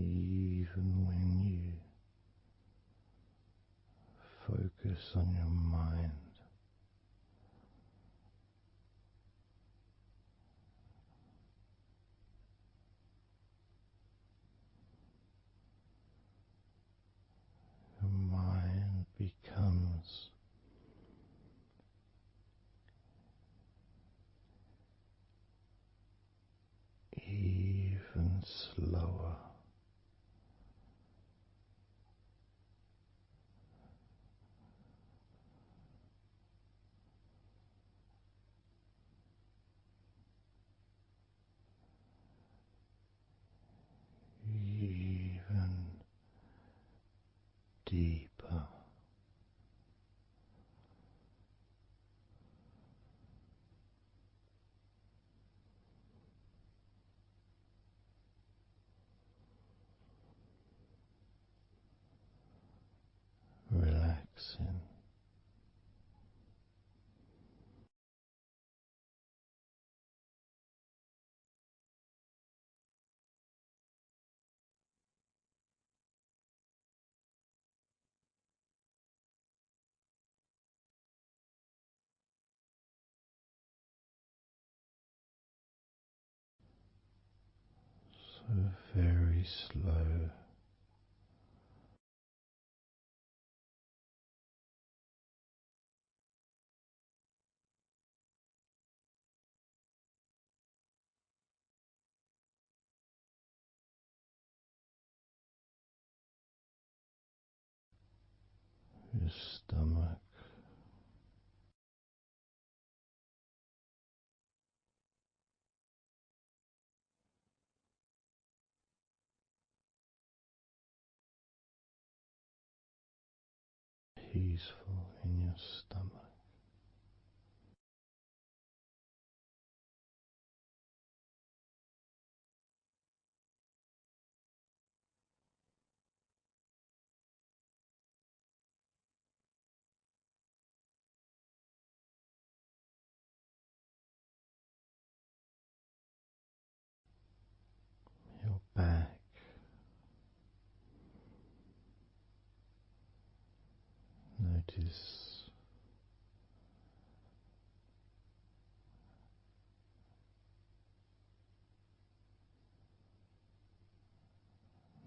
Even when you focus on your mind, your mind becomes even slower. Even deeper. Relaxing. So very slow. Your stomach. Peaceful in your stomach. Your back. Notice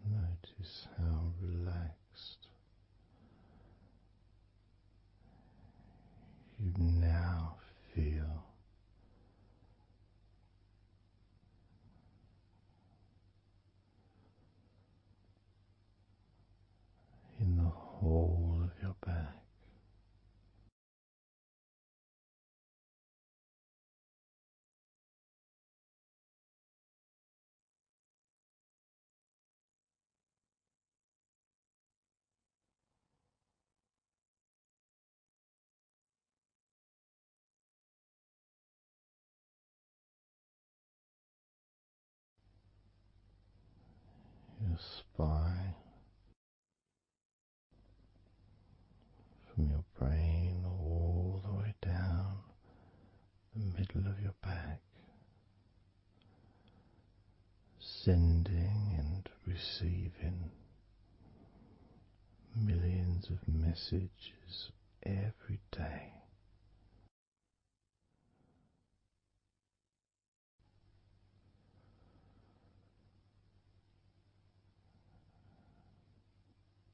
Notice how relaxed you now feel in the whole of your back. Your spine, from your brain all the way down the middle of your back, sending and receiving millions of messages every day.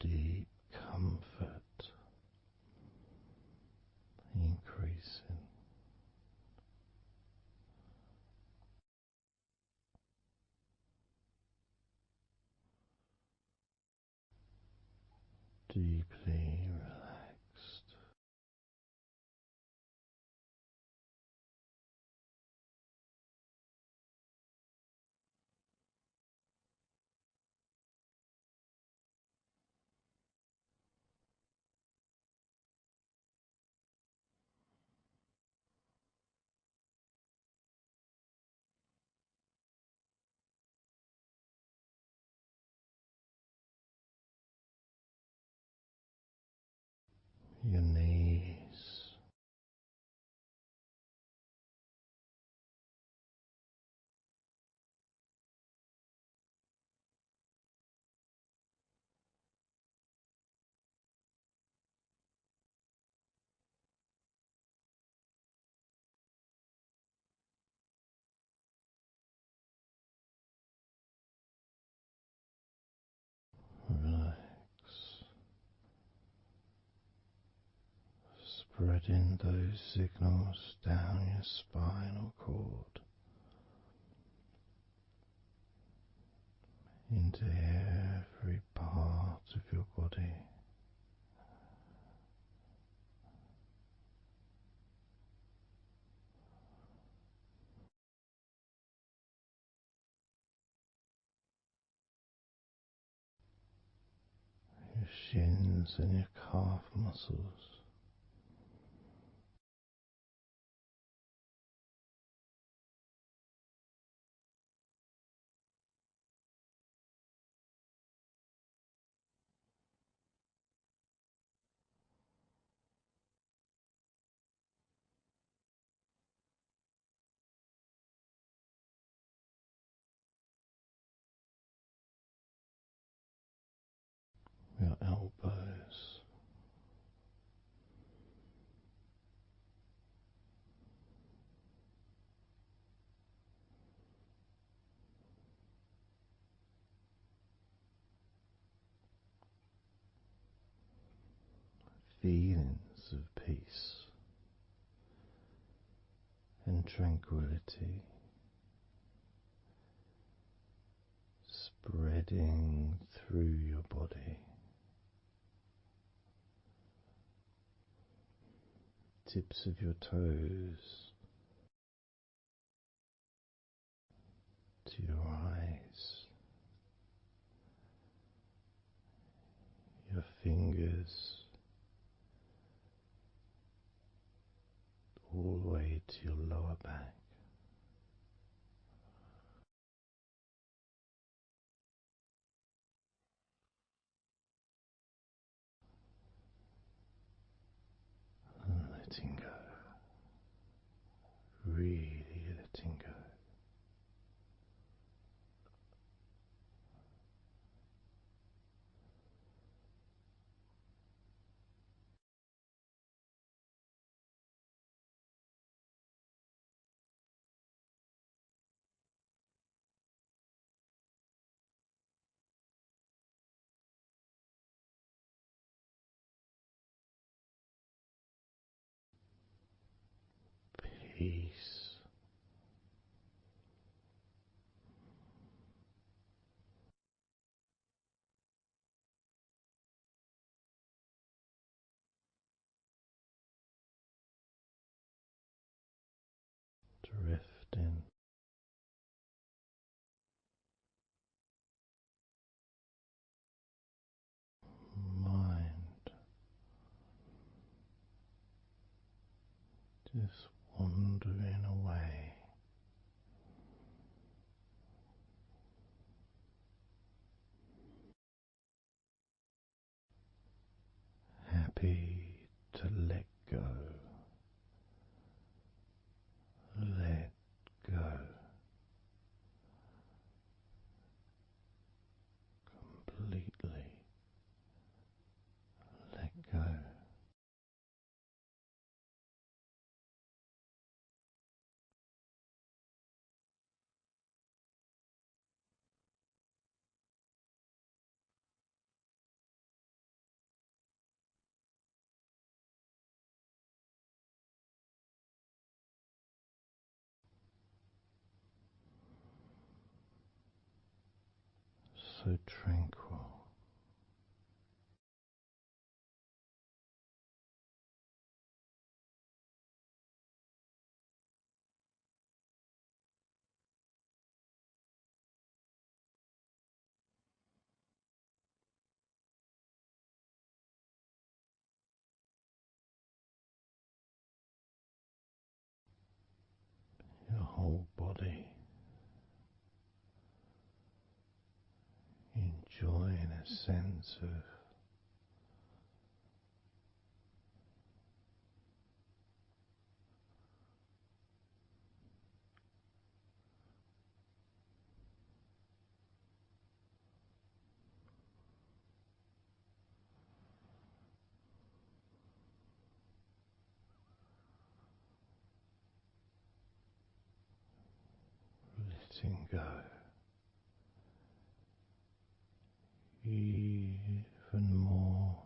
Deep comfort increasing. Deeply relaxed. Your knees, spreading those signals down your spinal cord into every part of your body. Your shins and your calf muscles, your elbows, feelings of peace and tranquility spreading through your body, tips of your toes to your eyes, your fingers all the way to your lower back. And letting go, really letting go. Peace. Drifting, mind just wandering away, happy to let go, let go, completely let go. So tranquil, your whole body enjoying a sense of letting go, even more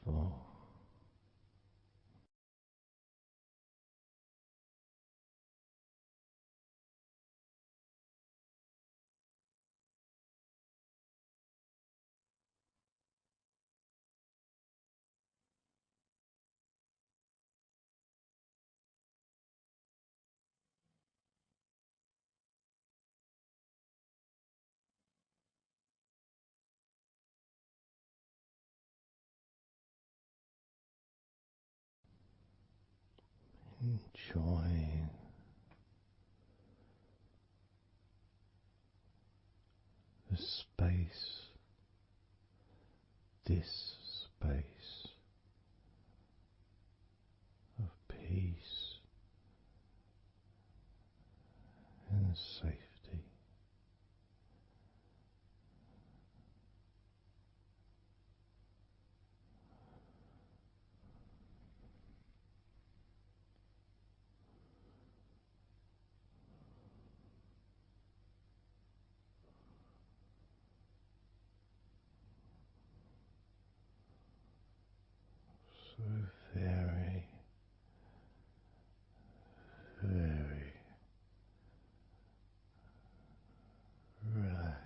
peaceful. Enjoying the space, this space of peace and safety. So very, very relaxed.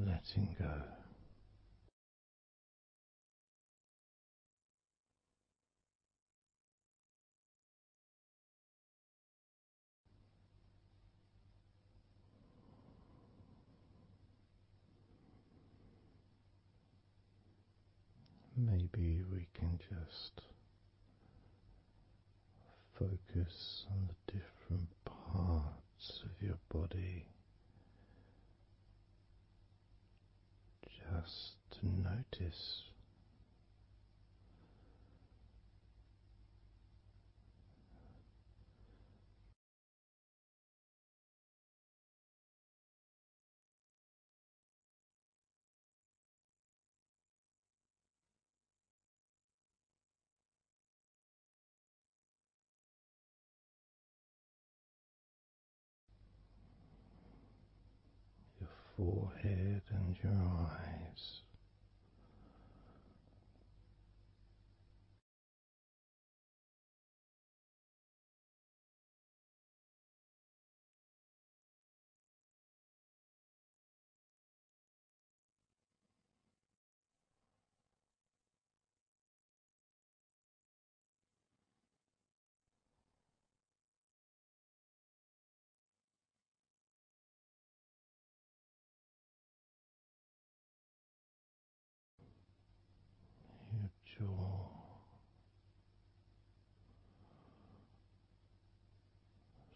Letting go. Maybe we can just focus on the different parts of your body, just to notice your forehead and your eyes. Your jaw,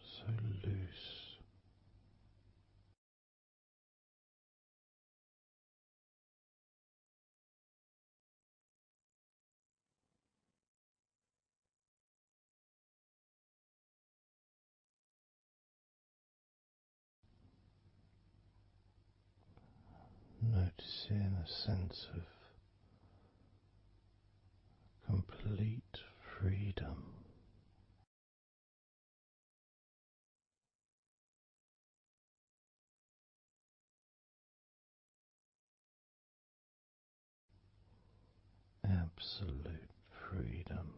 so loose. Noticing a sense of complete freedom. Absolute freedom.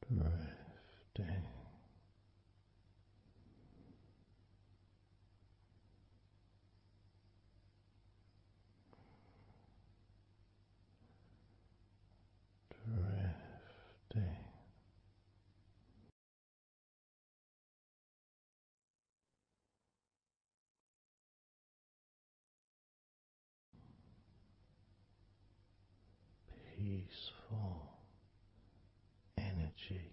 Drifting. Drifting. Peaceful energy.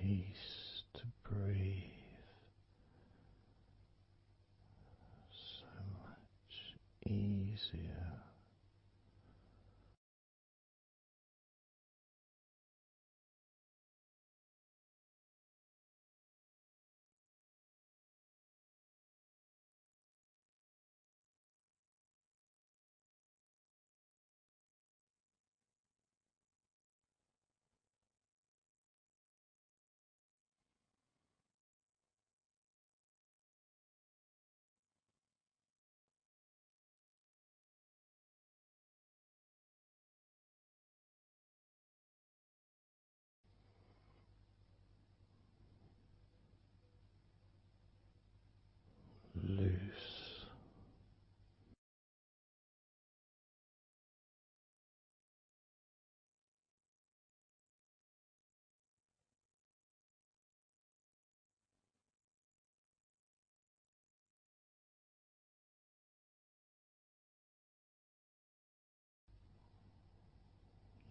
Peace to breathe. So much easier. Loose.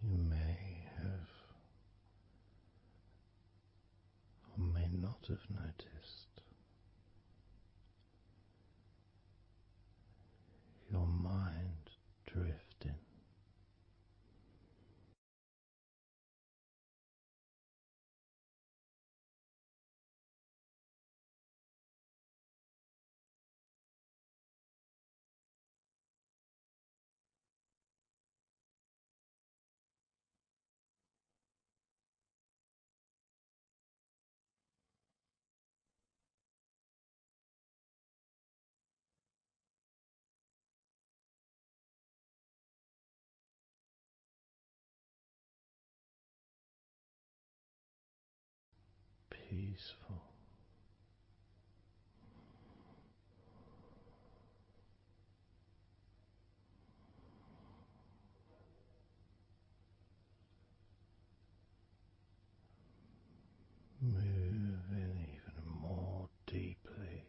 You may have or may not have noticed your mind drifting. Peaceful. Moving even more deeply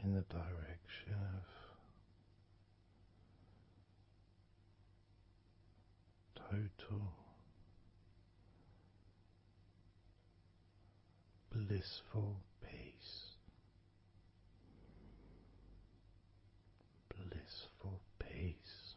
in the direction of total blissful peace. Blissful peace.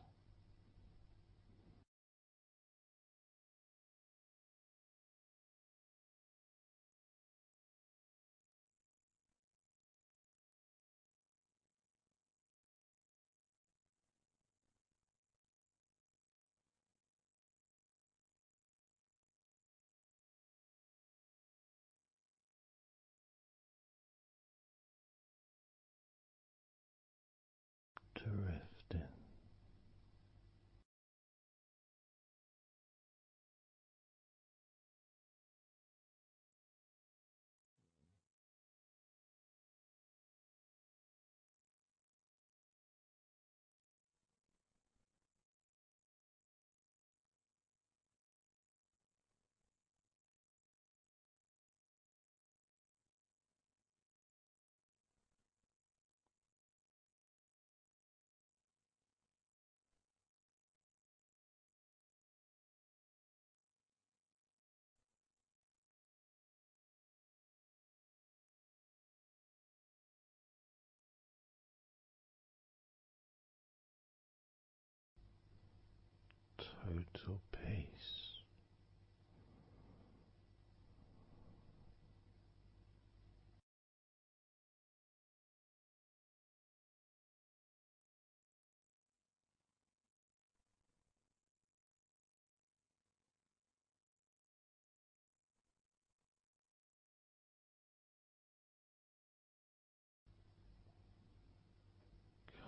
total peace.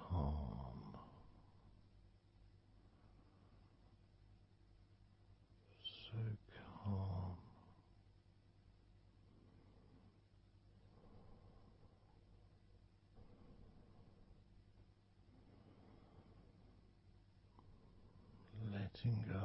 Calm, so calm, letting go.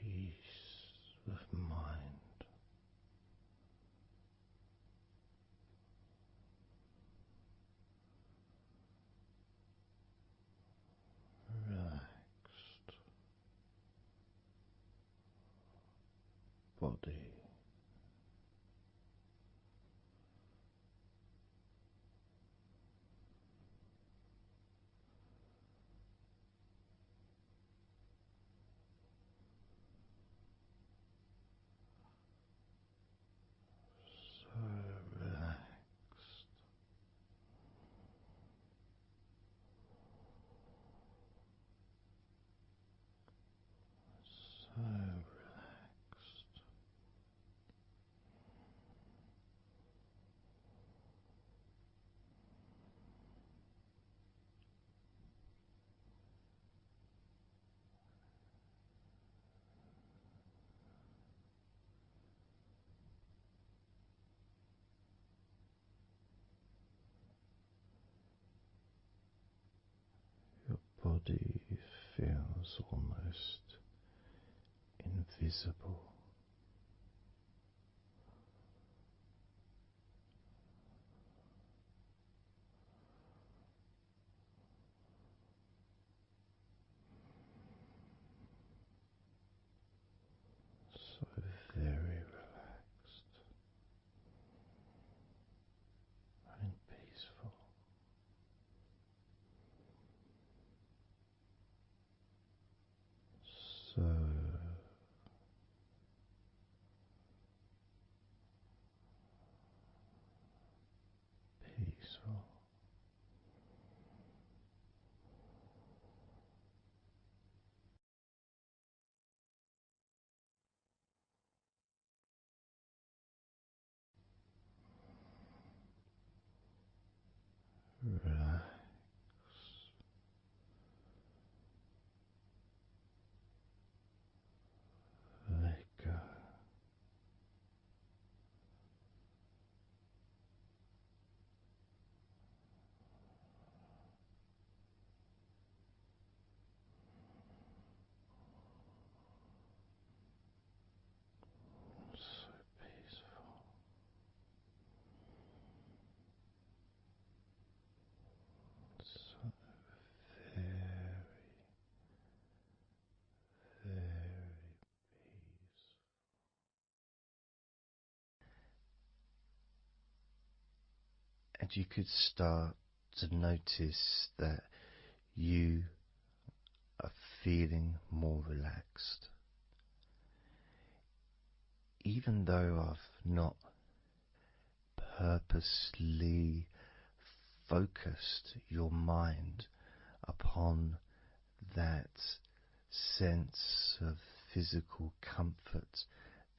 Peace of mind, relaxed body, so relaxed, so relaxed. Your body feels almost invisible. So very relaxed and peaceful. So peaceful. Relax. Let go. So peaceful. So very, very peaceful. And you could start to notice that you are feeling more relaxed. Even though I've not purposely focused your mind upon that sense of physical comfort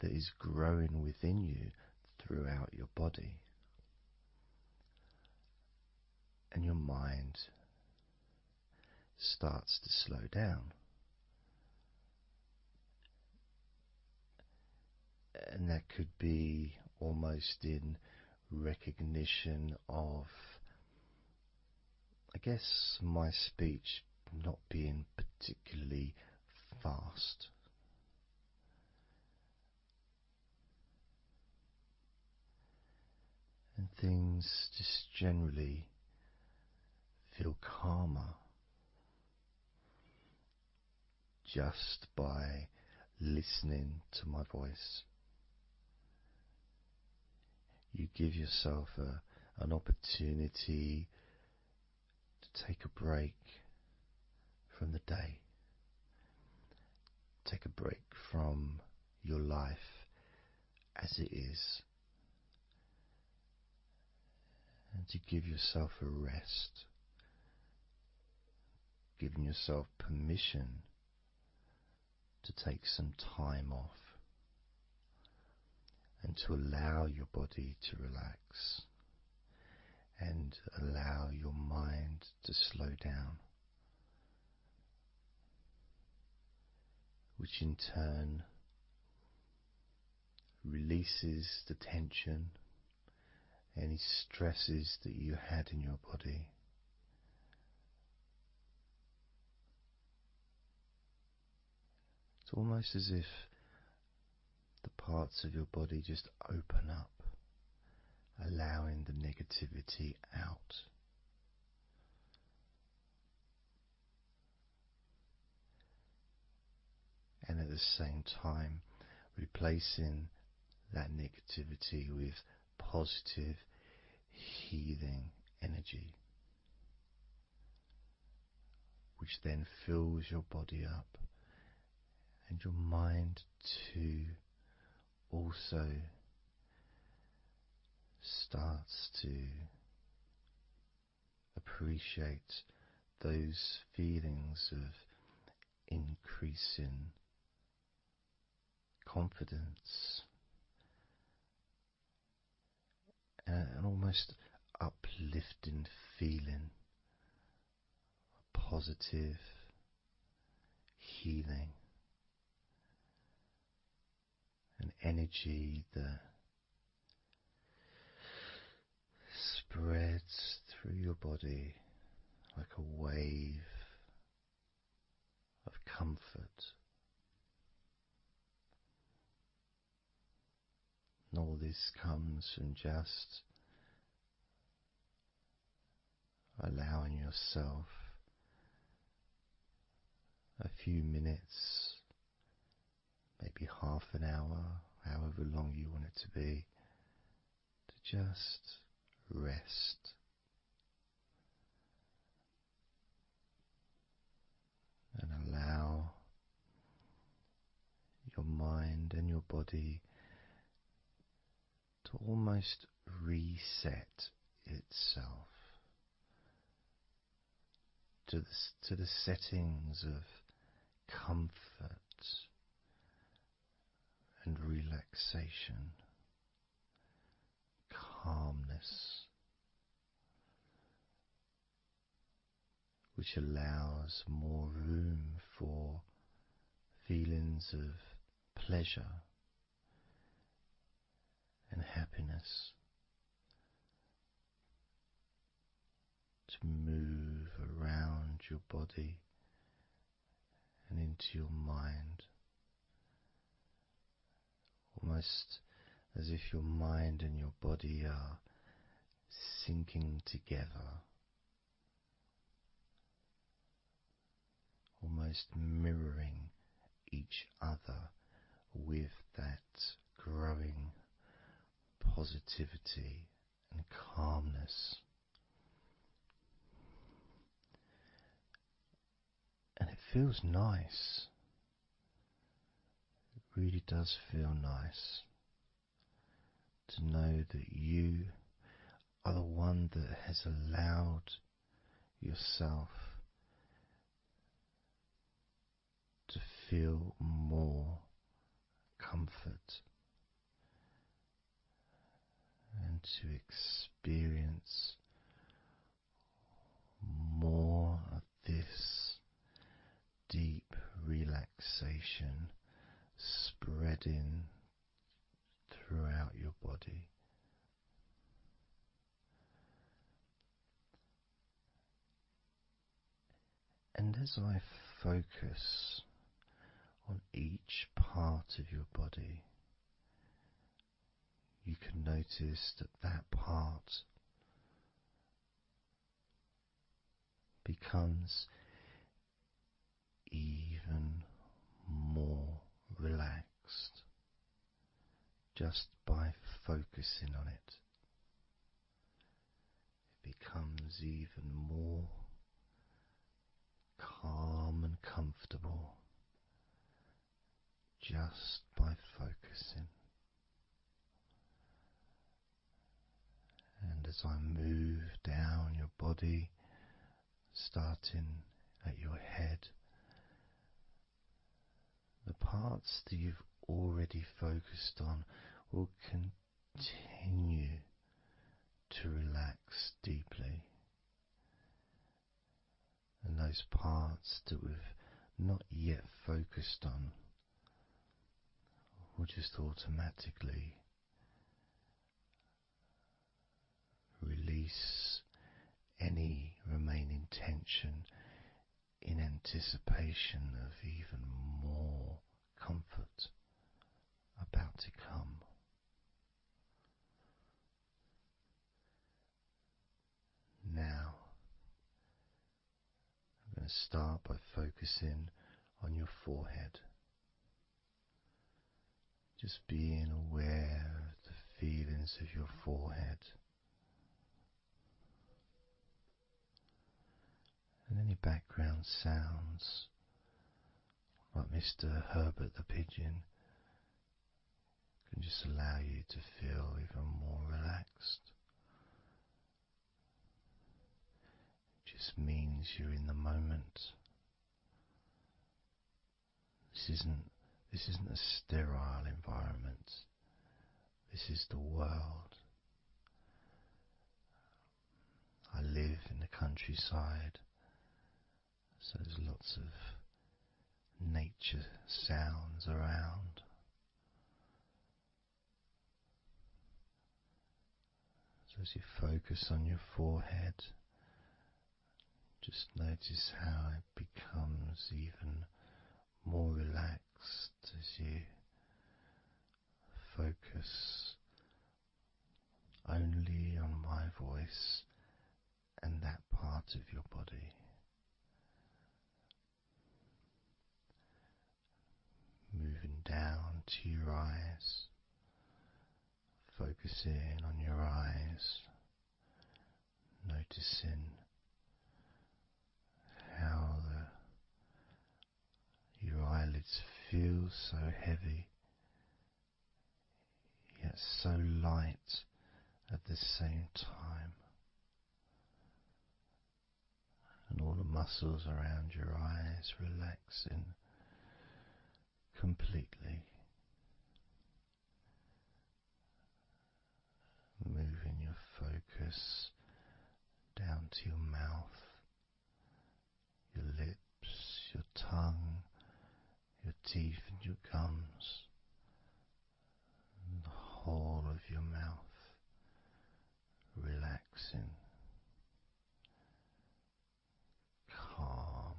that is growing within you throughout your body, and your mind starts to slow down. And that could be almost in recognition of, I guess, my speech not being particularly fast. and things just generally feel calmer just by listening to my voice. You give yourself an opportunity to take a break from the day, take a break from your life as it is, and to give yourself a rest, giving yourself permission to take some time off and to allow your body to relax and allow your mind to slow down, which in turn releases the tension, any stresses that you had in your body. It's almost as if the parts of your body just open up, allowing the negativity out. And at the same time, replacing that negativity with positive, healing energy, which then fills your body up and your mind too also starts to appreciate those feelings of increasing confidence and an almost uplifting feeling, a positive healing, an energy that spreads through your body like a wave of comfort. And all this comes from just allowing yourself a few minutes, maybe half an hour, however long you want it to be, to just rest. And allow your mind and your body to almost reset itself to the settings of comfort and relaxation, calmness, which allows more room for feelings of pleasure and happiness to move around your body and into your mind, almost as if your mind and your body are sinking together, almost mirroring each other with that growing positivity and calmness. And it feels nice. It really does feel nice to know that you are the one that has allowed yourself to feel more comfort and to experience more of this deep relaxation spreading throughout your body. And as I focus on each part of your body, you can notice that that part becomes even more relaxed just by focusing on it. It becomes even more calm and comfortable just by focusing. And as I move down your body, starting at your head, the parts that you've already focused on will continue to relax deeply. And those parts that we've not yet focused on will just automatically release any remaining tension in anticipation of even more comfort about to come. Now, I'm going to start by focusing on your forehead. Just being aware of the feelings of your forehead. And any background sounds, like Mr. Herbert the pigeon, can just allow you to feel even more relaxed. It just means you're in the moment. This isn't a sterile environment. This is the world. I live in the countryside, so there's lots of nature sounds around. So as you focus on your forehead, just notice how it becomes even more relaxed as you focus only on my voice and that part of your body. Moving down to your eyes, focusing on your eyes, noticing how your eyelids feel so heavy, yet so light at the same time, and all the muscles around your eyes relaxing completely. Moving your focus down to your mouth, your lips, your tongue, your teeth and your gums, and the whole of your mouth relaxing, calm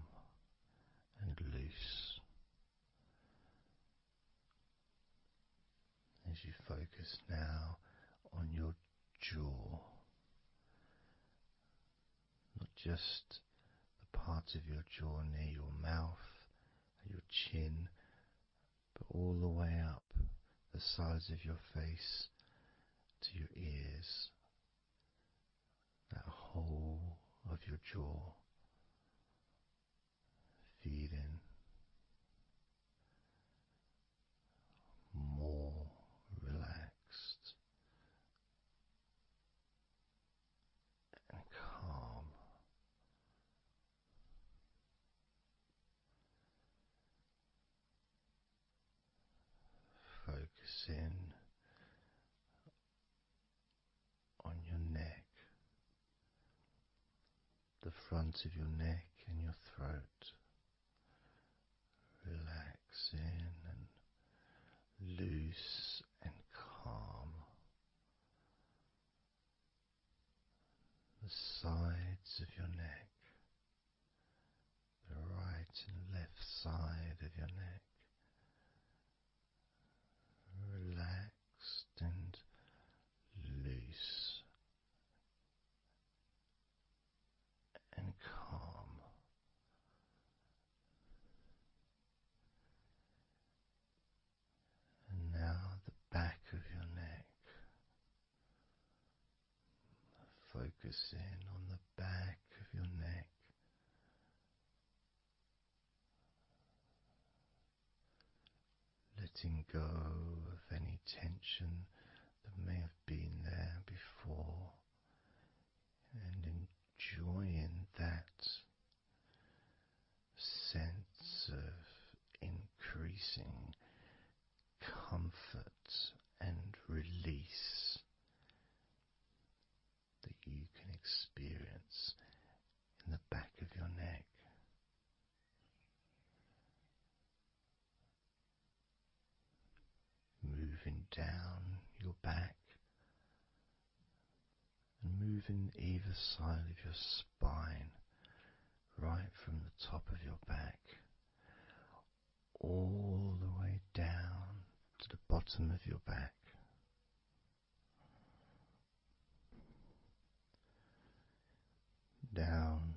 and loose. As you focus now on your jaw, not just the part of your jaw near your mouth and your chin, but all the way up the sides of your face to your ears, that whole of your jaw, feeling more relaxed and calm. Focusing on your neck, the front of your neck and your throat, relaxing and loose and calm. The sides of your neck, the right and left side of your neck, relaxed and focusing on the back of your neck. Letting go of any tension that may have been there before and enjoying that sense of increasing comfort and release that you can experience in the back of your neck. Moving down your back and moving either side of your spine, right from the top of your back all the way down to the bottom of your back. Down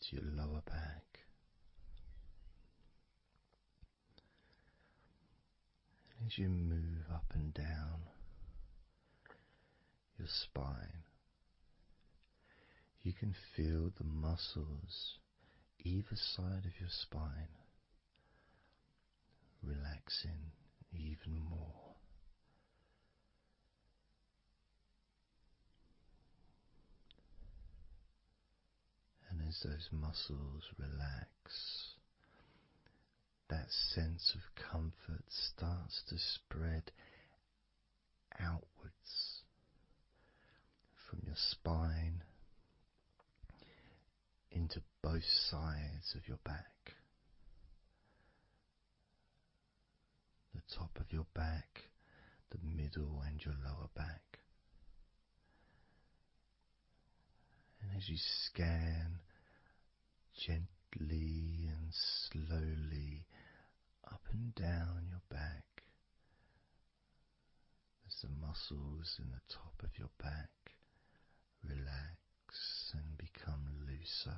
to your lower back. As you move up and down your spine, you can feel the muscles either side of your spine relaxing even more. And as those muscles relax, that sense of comfort starts to spread outwards from your spine into both sides of your back. The top of your back, the middle and your lower back. And as you scan gently and slowly up and down your back, as the muscles in the top of your back relax and become looser,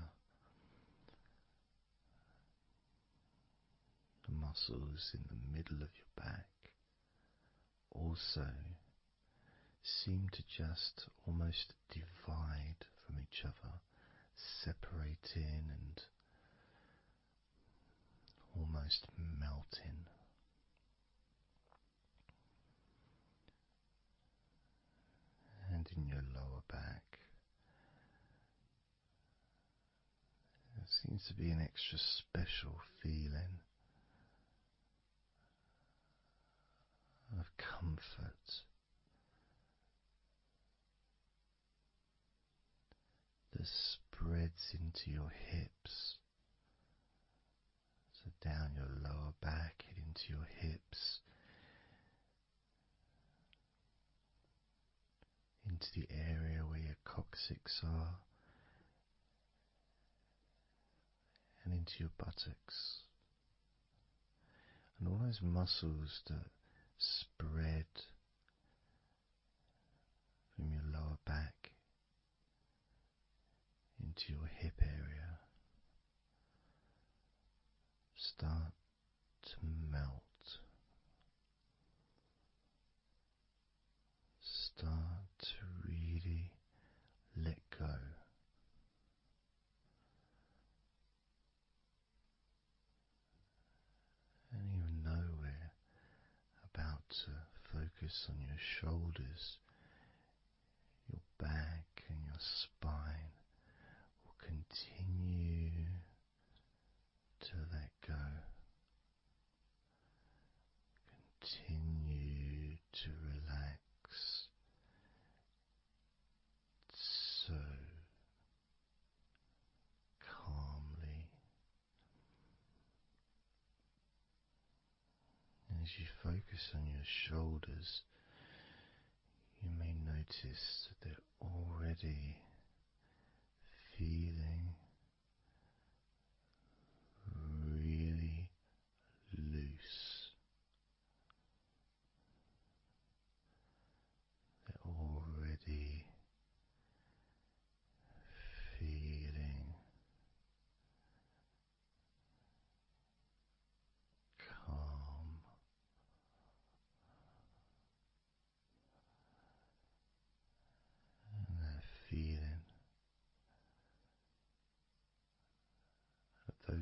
the muscles in the middle of your back also seem to just almost divide from each other, separating and almost melting. And in your lower back, there seems to be an extra special feeling of comfort that spreads into your hips. So down your lower back and into your hips, into the area where your coccyx are, and into your buttocks. And all those muscles that spread from your lower back into your hip area start to melt, start to really let go. And even though we're about to focus on your shoulders, your back and your spine will continue to let go. Continue to relax so calmly. And as you focus on your shoulders, you may notice that they're already feeling really loose. They're already feeling calm.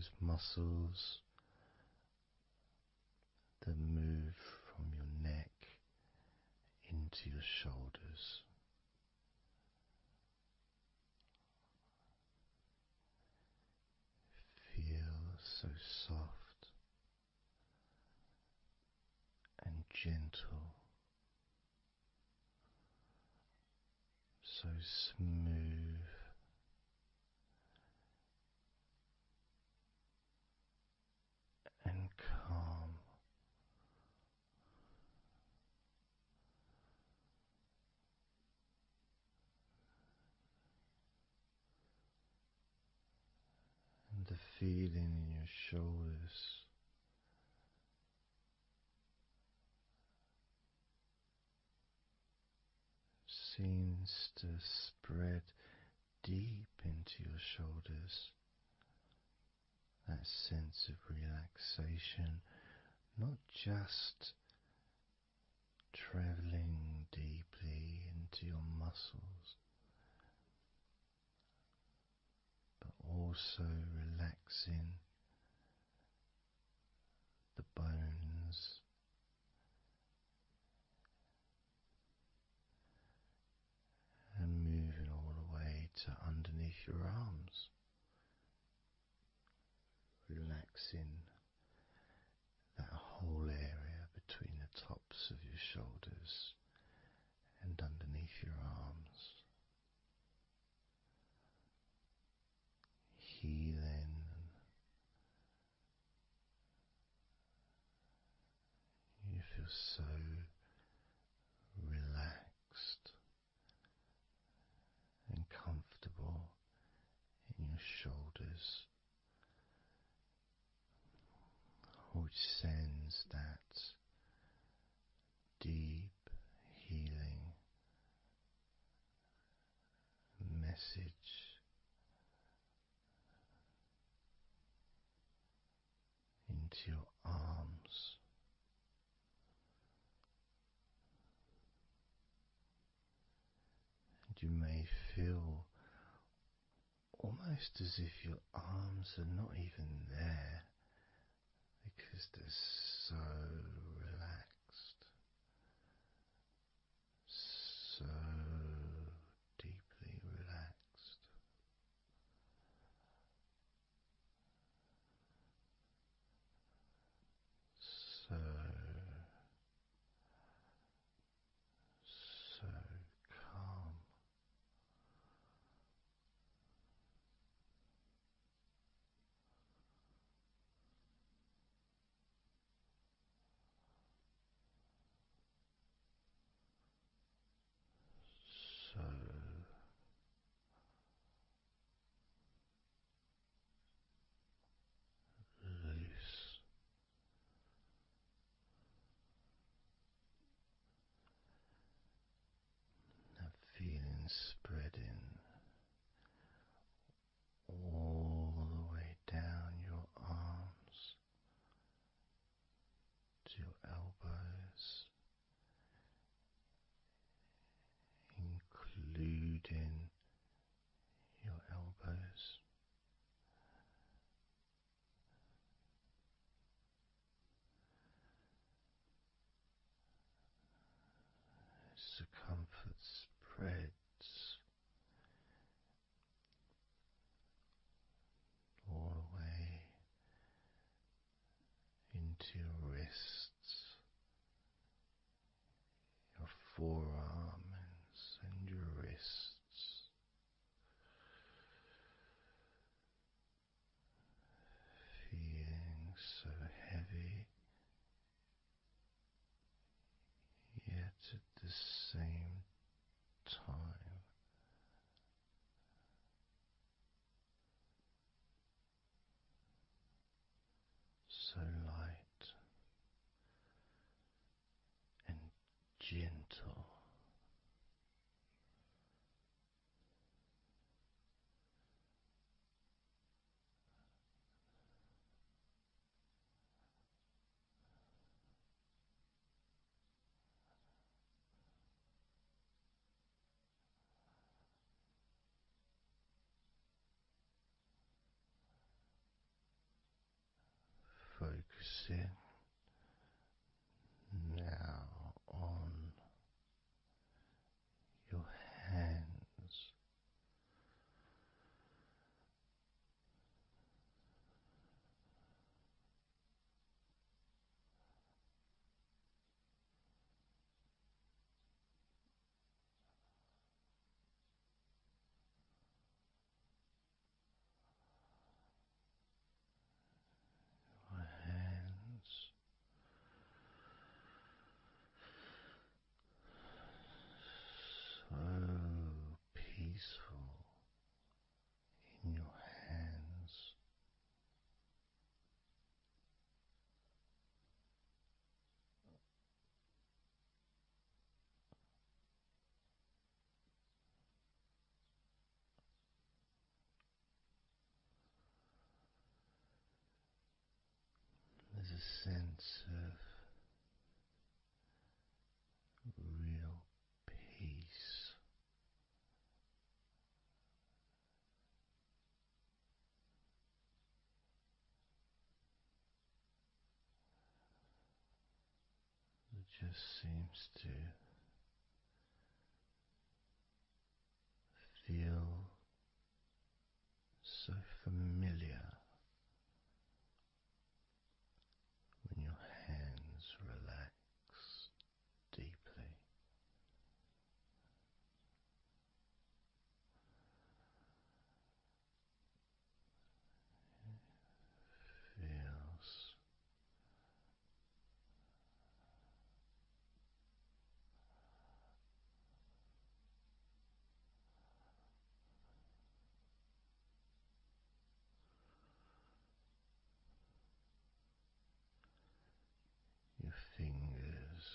those muscles that move from your neck into your shoulders. Feel so soft and gentle, so smooth and calm. And the feeling in your shoulders seems to spread deep into your shoulders. That sense of relaxation, not just traveling deeply into your muscles, but also relaxing the bones and moving all the way to underneath your arms, relaxing that whole area between the tops of your shoulders and underneath your arms, healing. You feel so relaxed and comfortable in your shoulders, which sends that deep healing message into your arms. And you may feel almost as if your arms are not even there because they're so relaxed, so deeply relaxed. So, so calm. So loose. That feeling spreading all the way down your arms to your elbows, including your elbows. As the comfort spreads all the way into your wrists, your forearms and your wrists, feeling so heavy, yet at the same time so light and gentle. sense of real peace. It just seems to feel so familiar when your hands relax deeply. Feels your fingers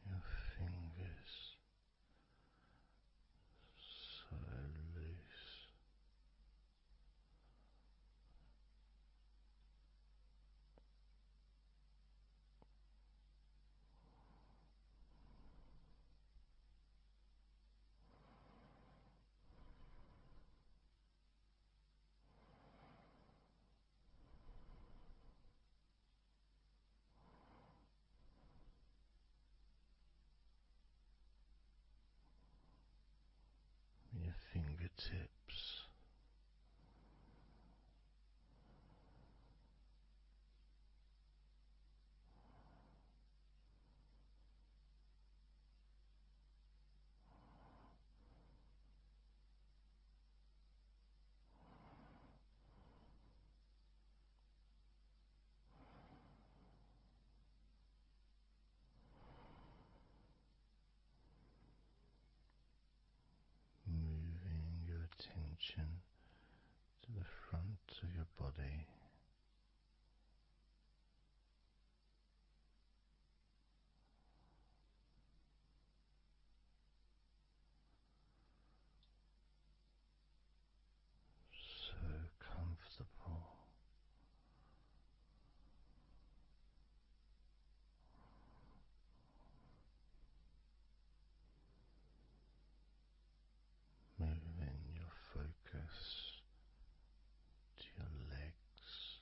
your fingers so loose, your fingertips moving your attention to the front of your body, so comfortable. Moving your focus to your legs,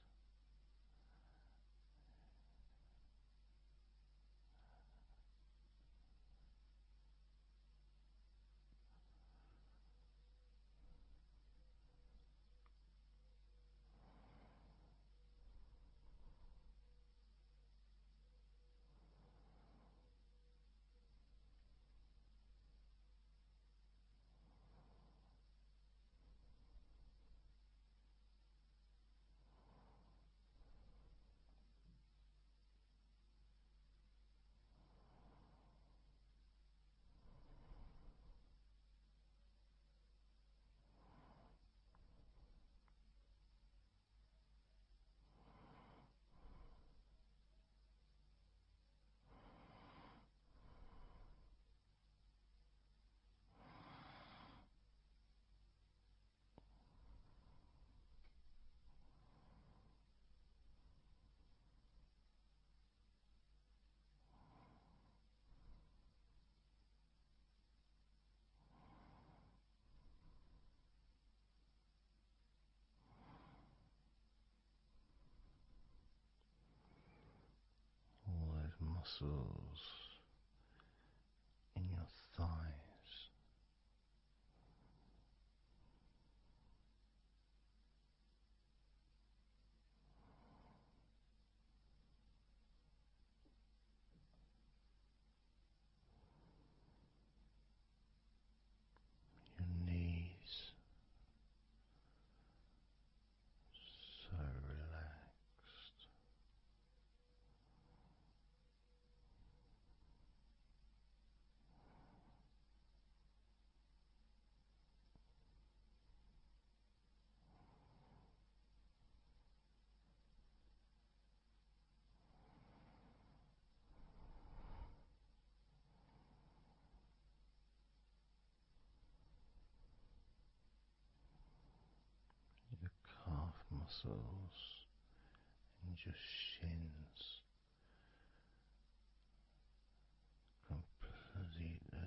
all those muscles in your thighs, your knees, so relaxed. muscles and your shins completely relaxed.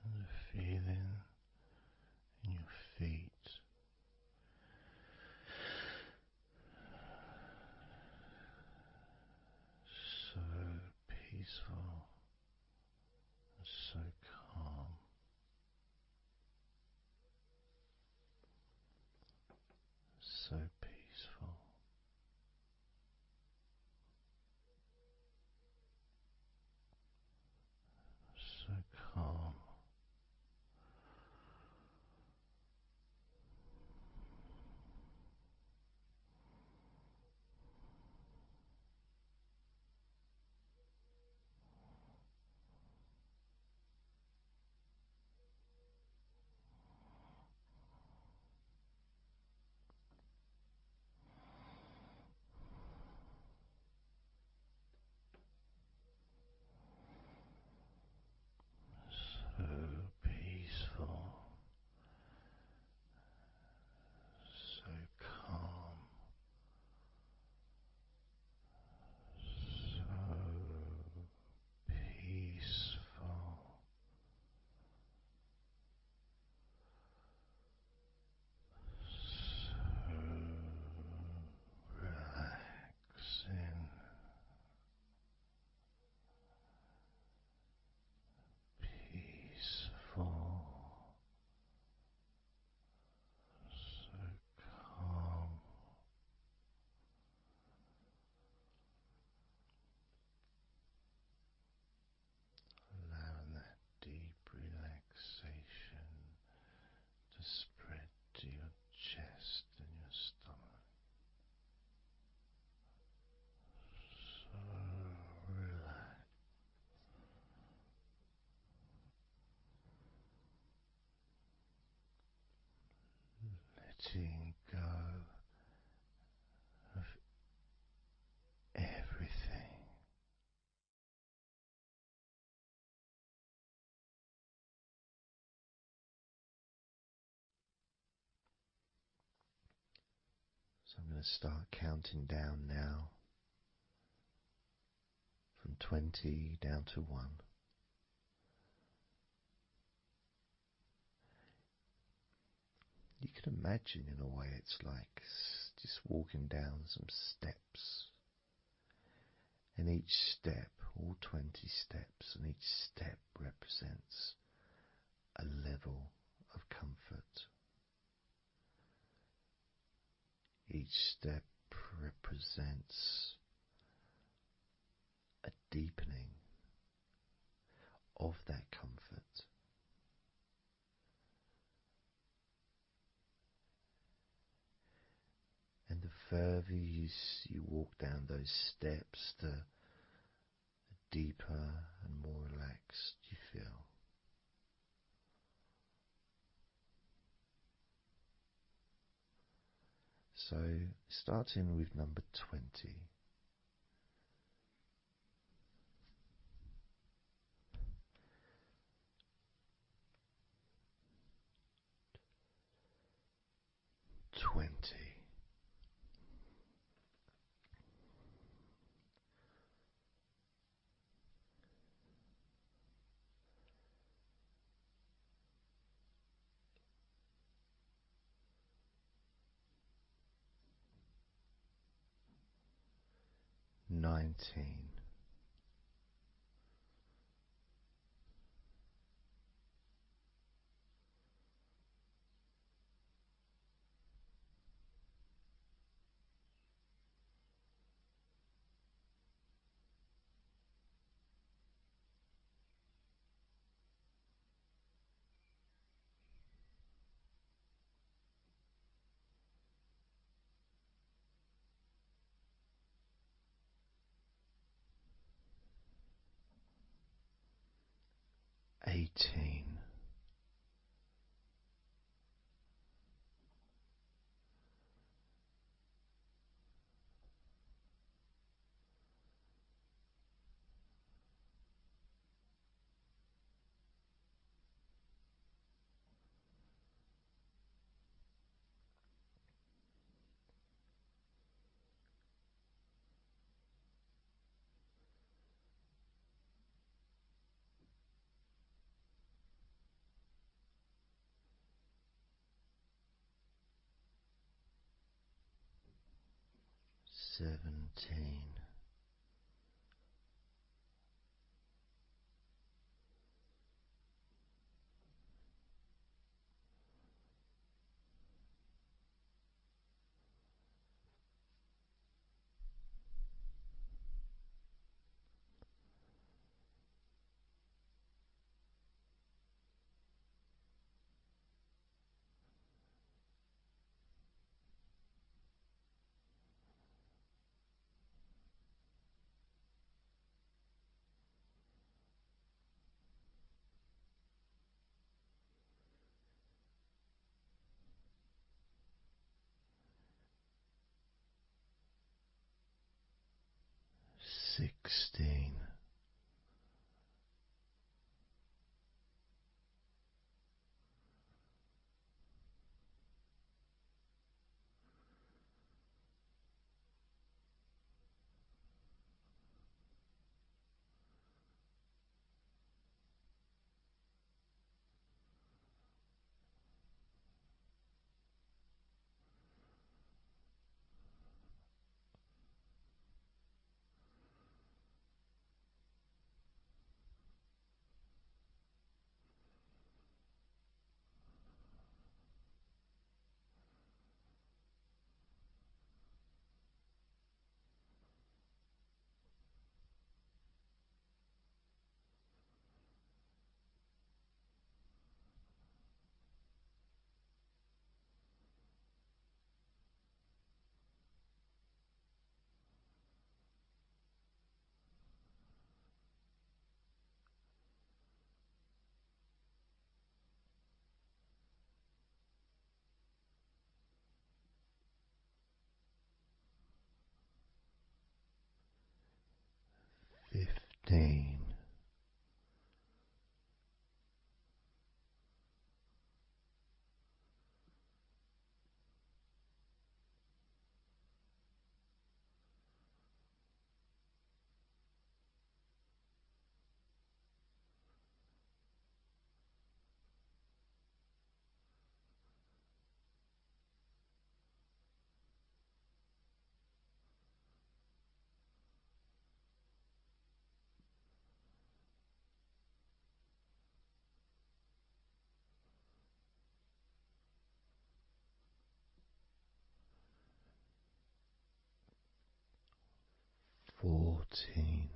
And the feeling in your feet, so peaceful and so calm, so peaceful, so calm. So peaceful, so calm, so peaceful, so relaxing, peaceful, so calm, allowing that deep relaxation to spread to your chest and your stomach. So relaxed, letting go of everything. So I'm going to start counting down now from 20 down to 1. You can imagine, in a way, it's like just walking down some steps, and each step, all 20 steps, and each step represents a level of comfort. Each step represents represents a deepening of that comfort. And the further you walk down those steps, the deeper and more relaxed you feel. So, starting with number 20. Nineteen. 18. 17. 16. 15. 14.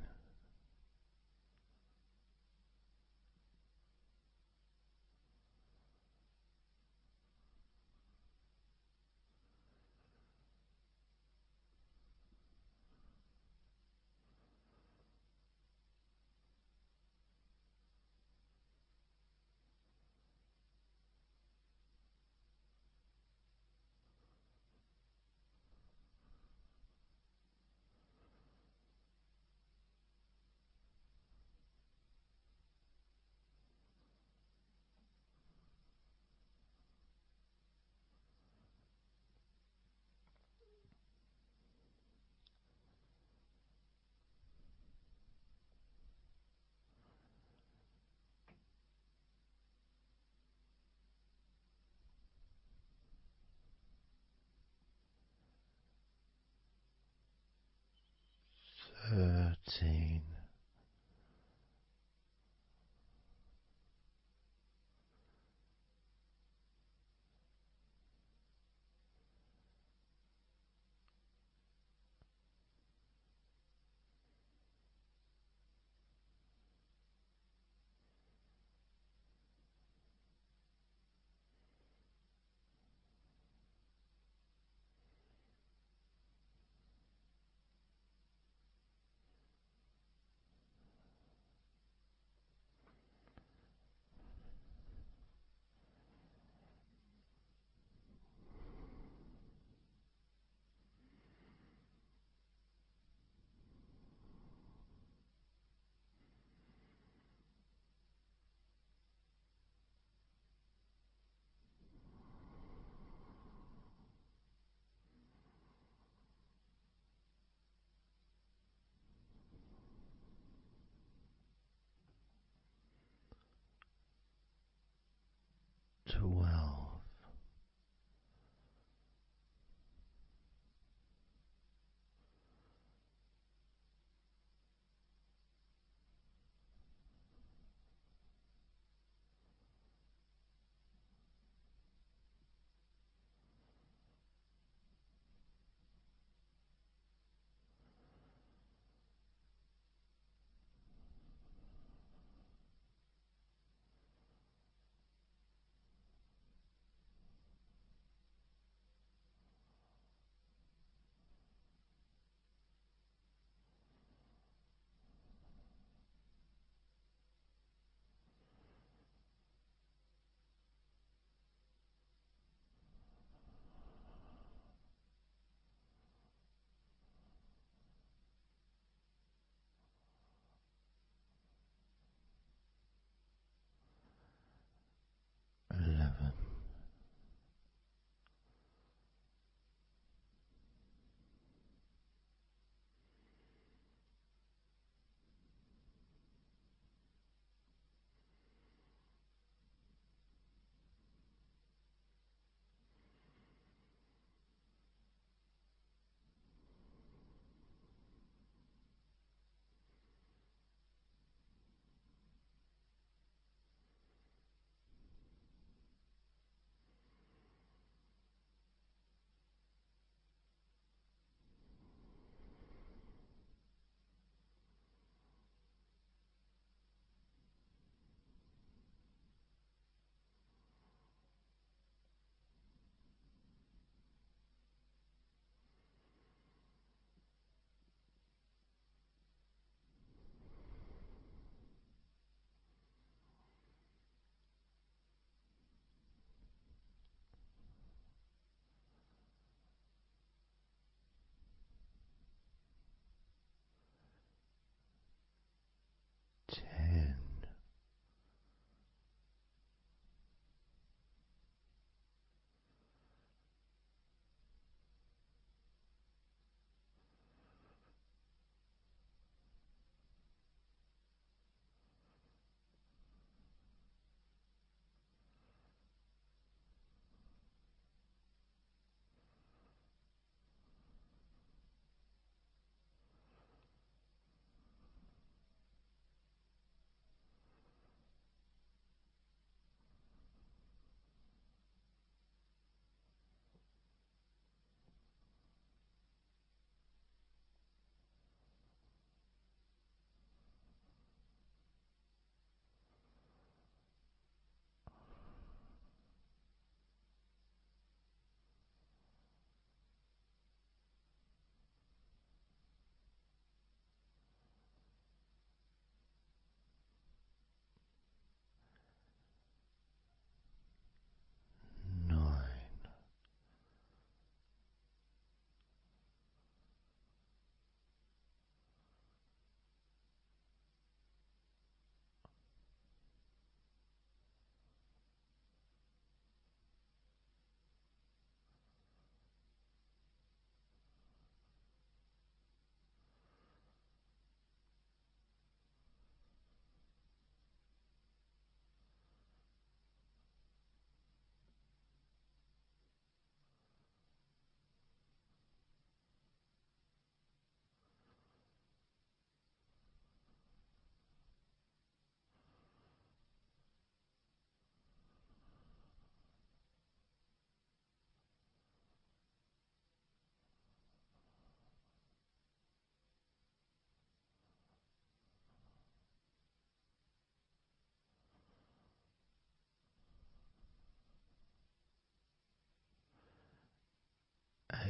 13. 12.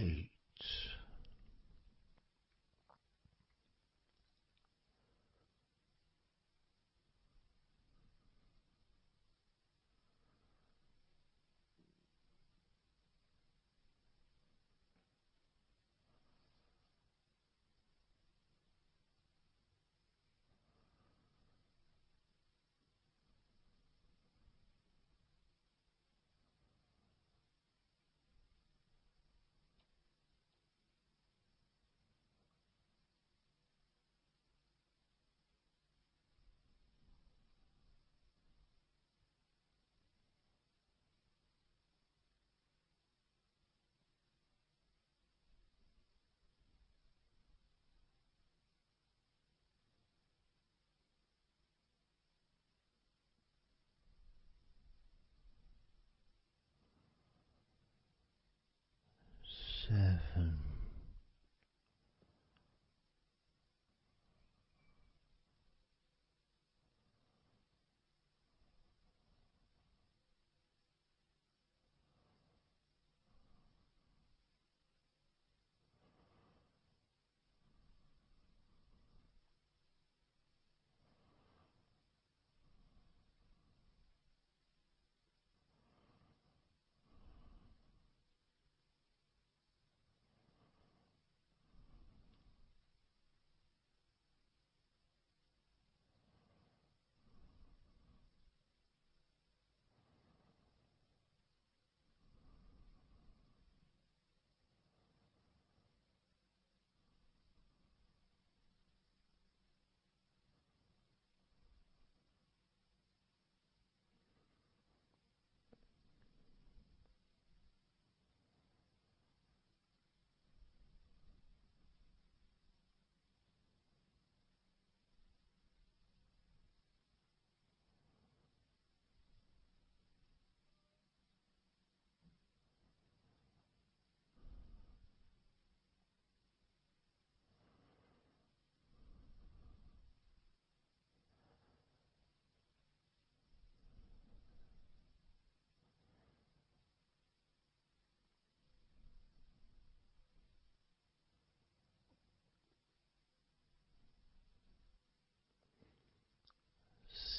8. 7.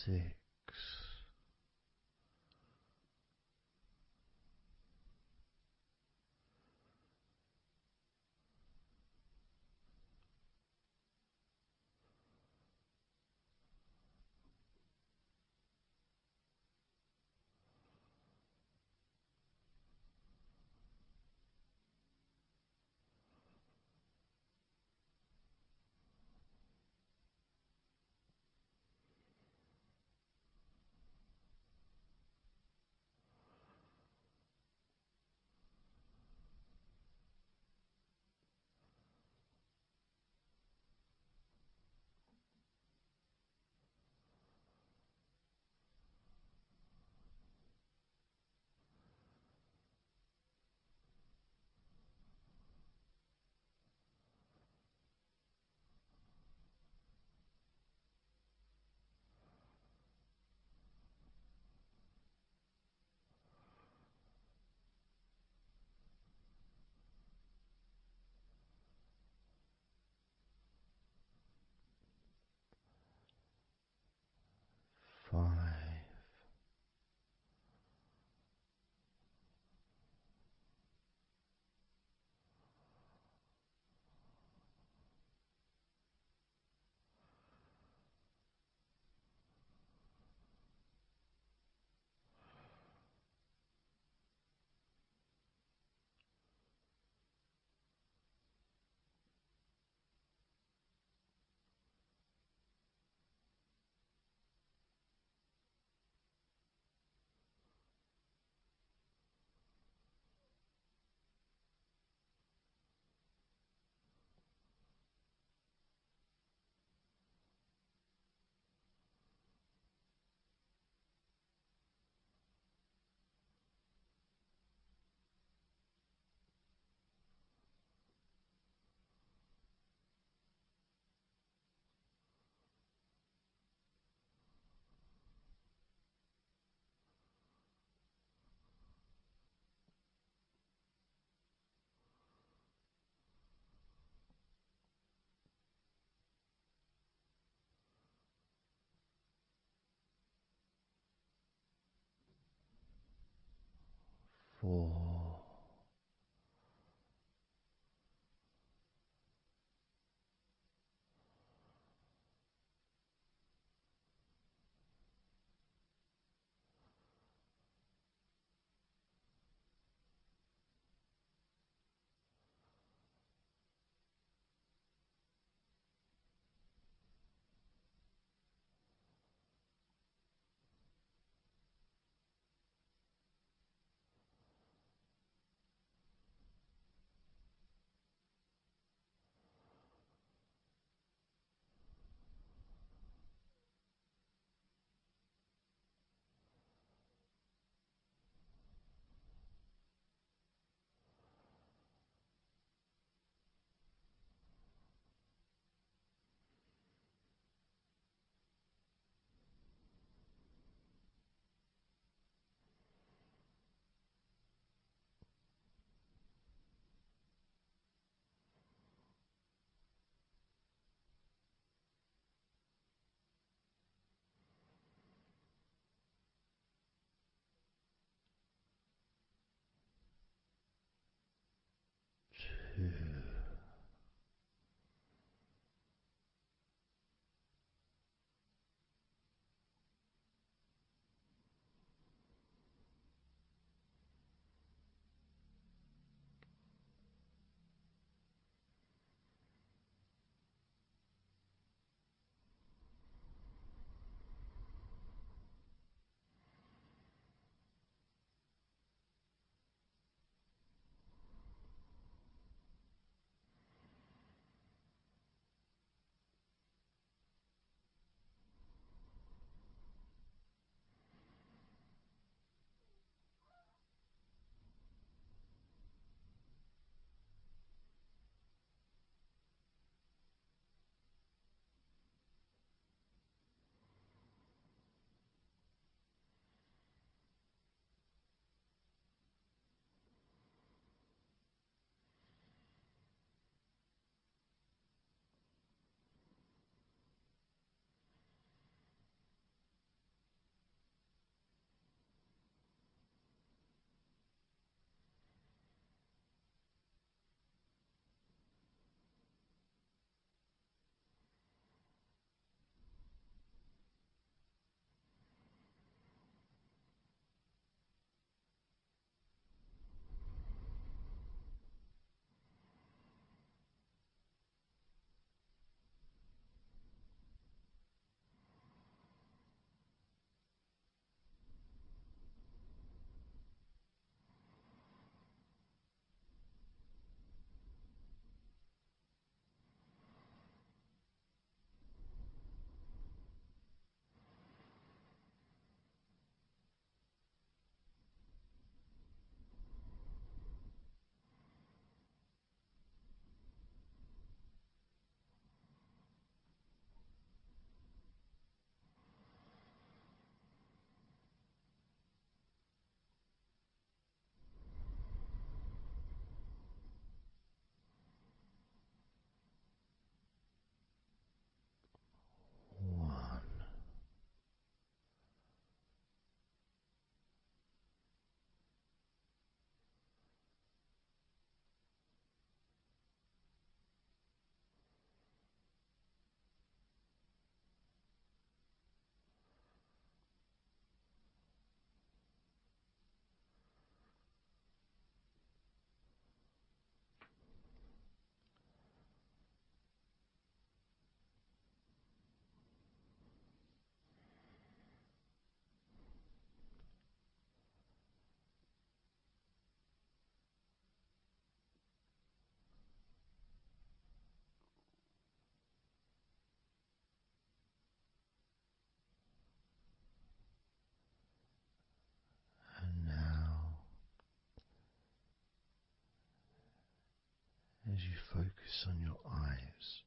6. 4. And now, as you focus on your eyes,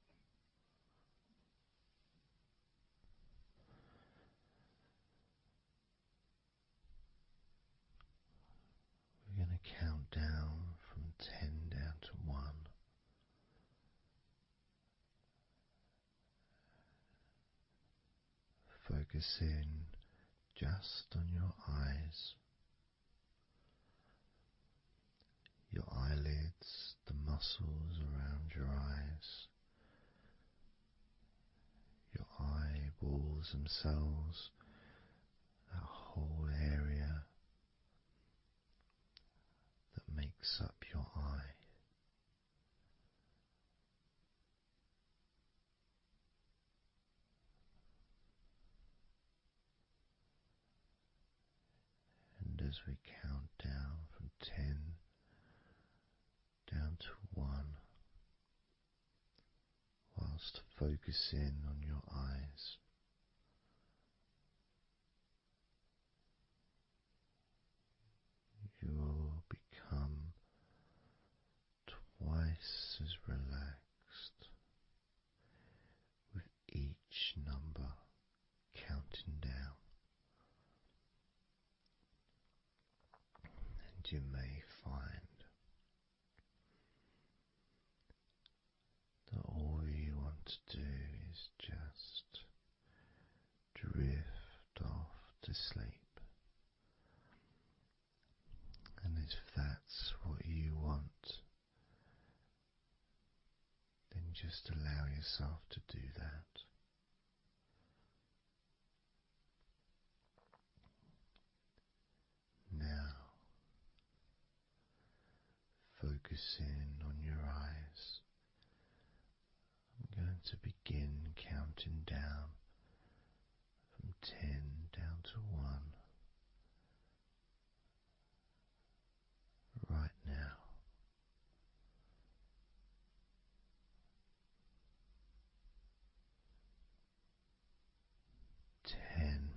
we're going to count down from 10 down to 1. Focus in just on your eyes. muscles around your eyes, your eyeballs themselves, that whole area that makes up your eye. And as we count down from 10 down to 1, whilst focusing on your eyes, you will become twice as relaxed with each number counting down. And you may find that all you want to do is just drift off to sleep. And if that's what you want, then just allow yourself to do that. Now, focusing on your eyes, I'm going to begin counting down from 10 down to 1 right now. 10. 9.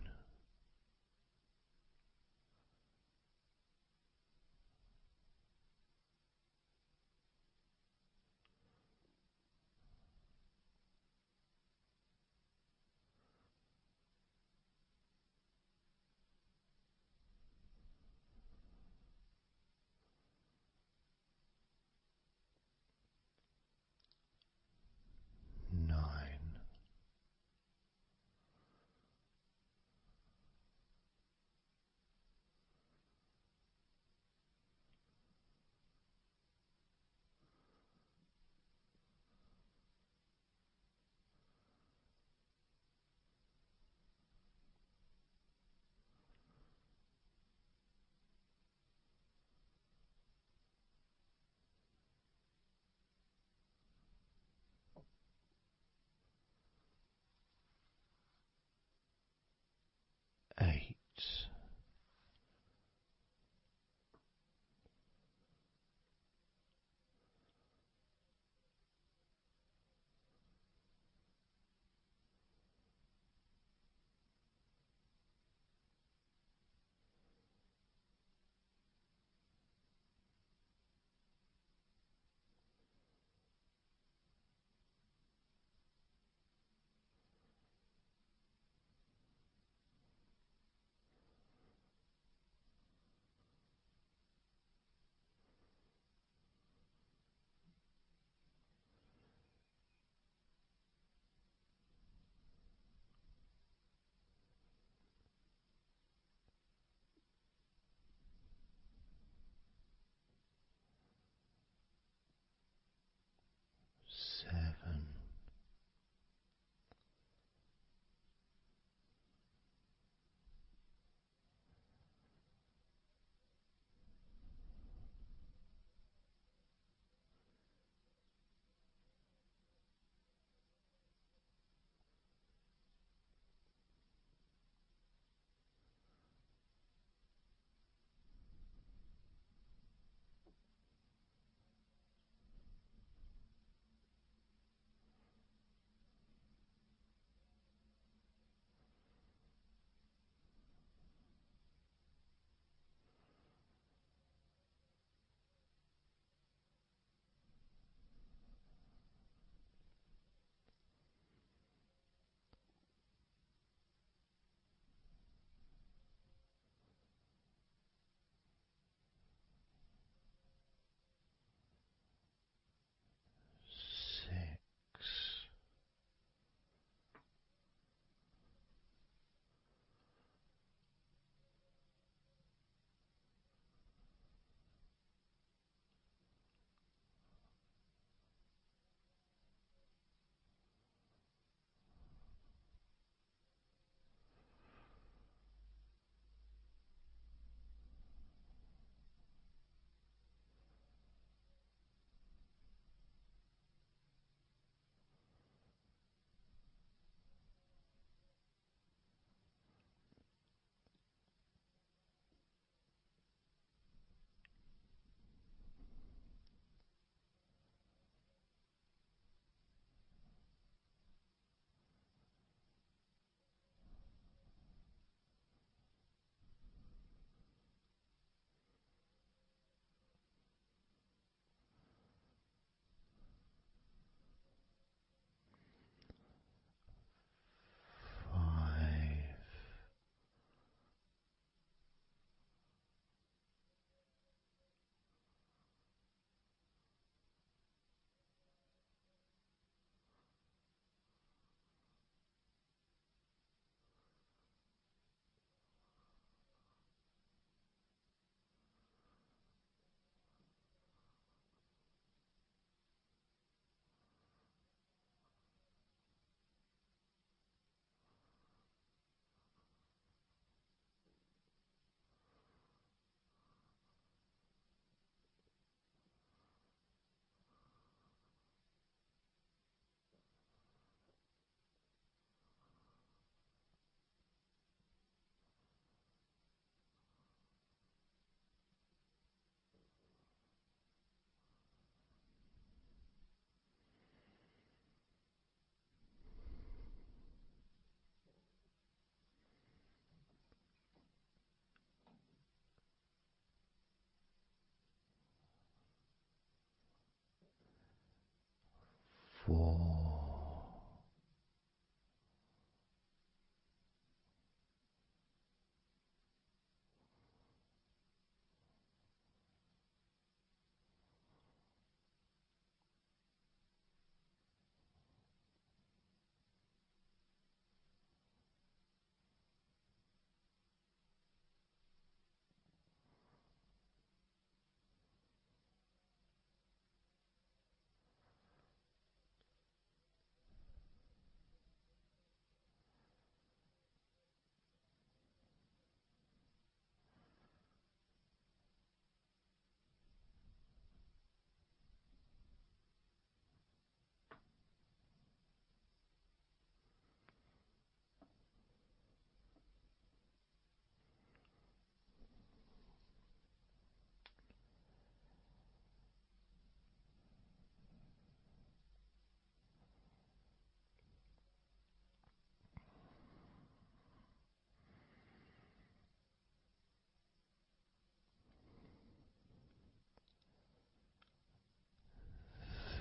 4.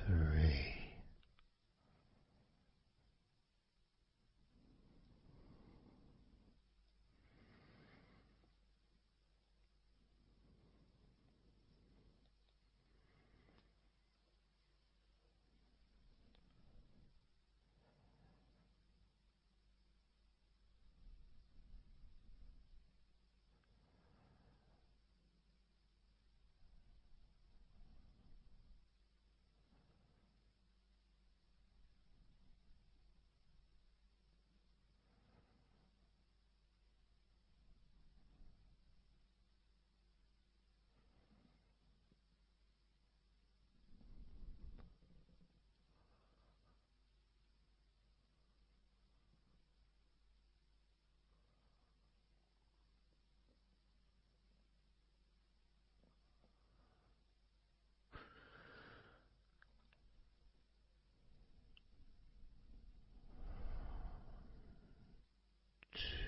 3.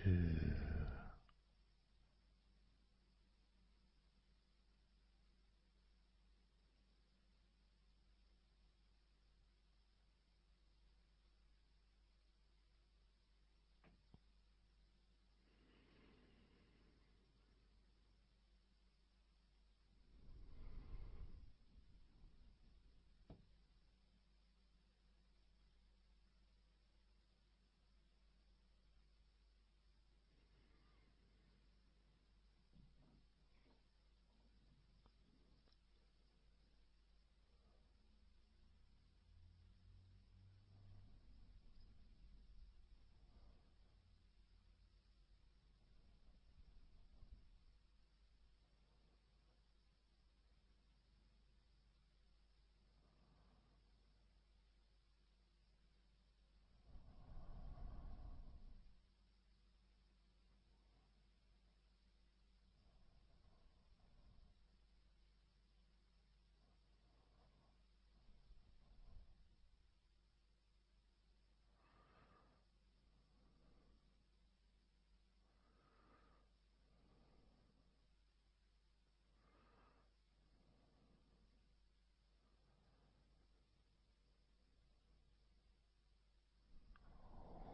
2.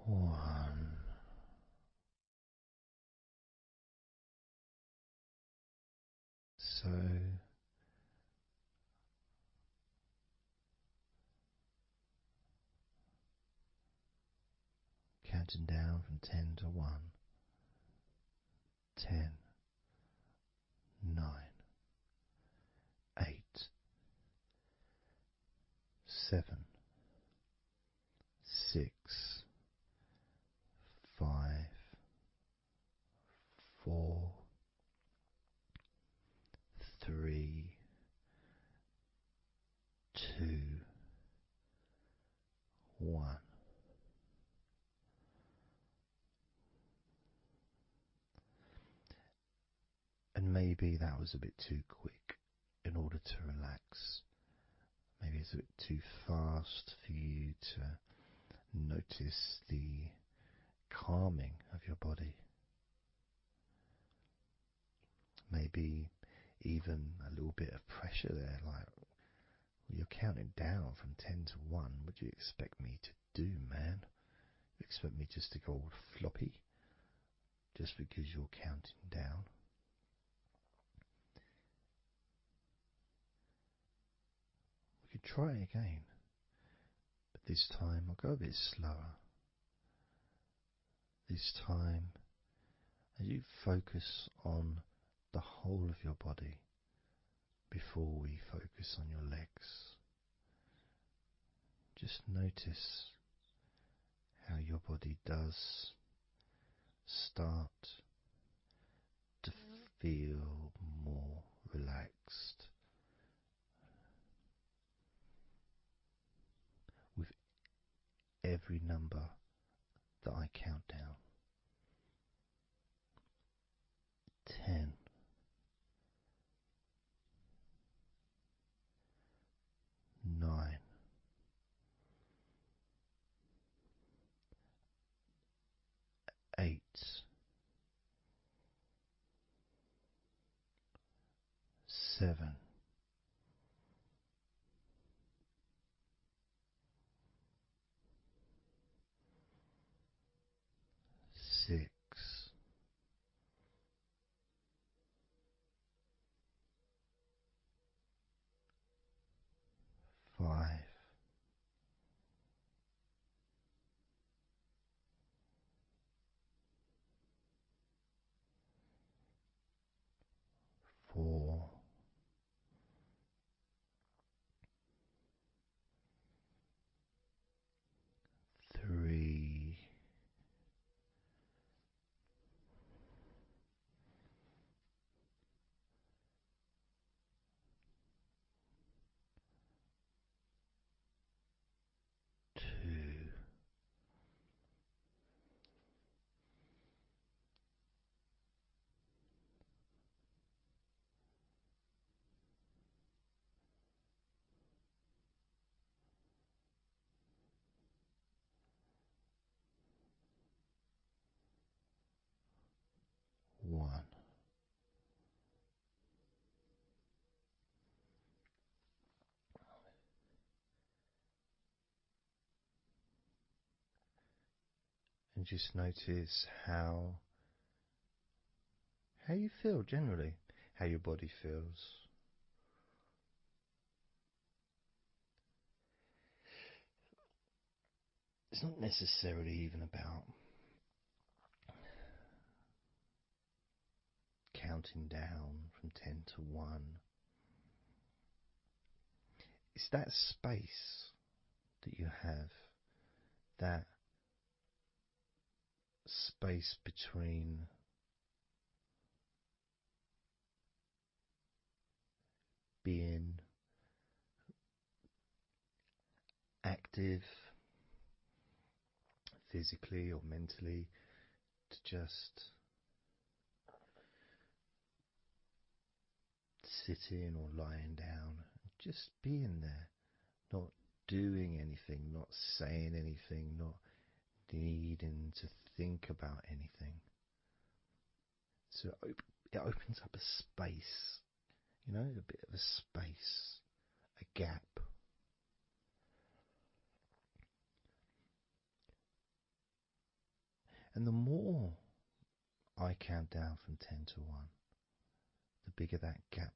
1. So counting down from 10 to 1. 10, 9, 8, 7, 6, 5, 4, 3, 2, 1. And maybe that was a bit too quick in order to relax. Maybe it's a bit too fast for you to notice the calming of your body. Maybe even a little bit of pressure there, like You're counting down from 10 to 1. What do you expect me to do, man? You expect me just to go all floppy just because you're counting down? We could try again, but this time I'll go a bit slower. This time, as you focus on the whole of your body before we focus on your legs, just notice how your body does start to feel more relaxed with every number that I count down. 10. 9. 8. 7. 6. 5. 4. 3. 2. 1. And just notice how you feel generally, how your body feels. It's not necessarily even about counting down from 10 to 1. It's that space that you have, that space between being active physically or mentally to just sitting or lying down, just being there, not doing anything, not saying anything, not needing to think about anything. So it opens up a space, a bit of a space, a gap. And the more I count down from 10 to 1, the bigger that gap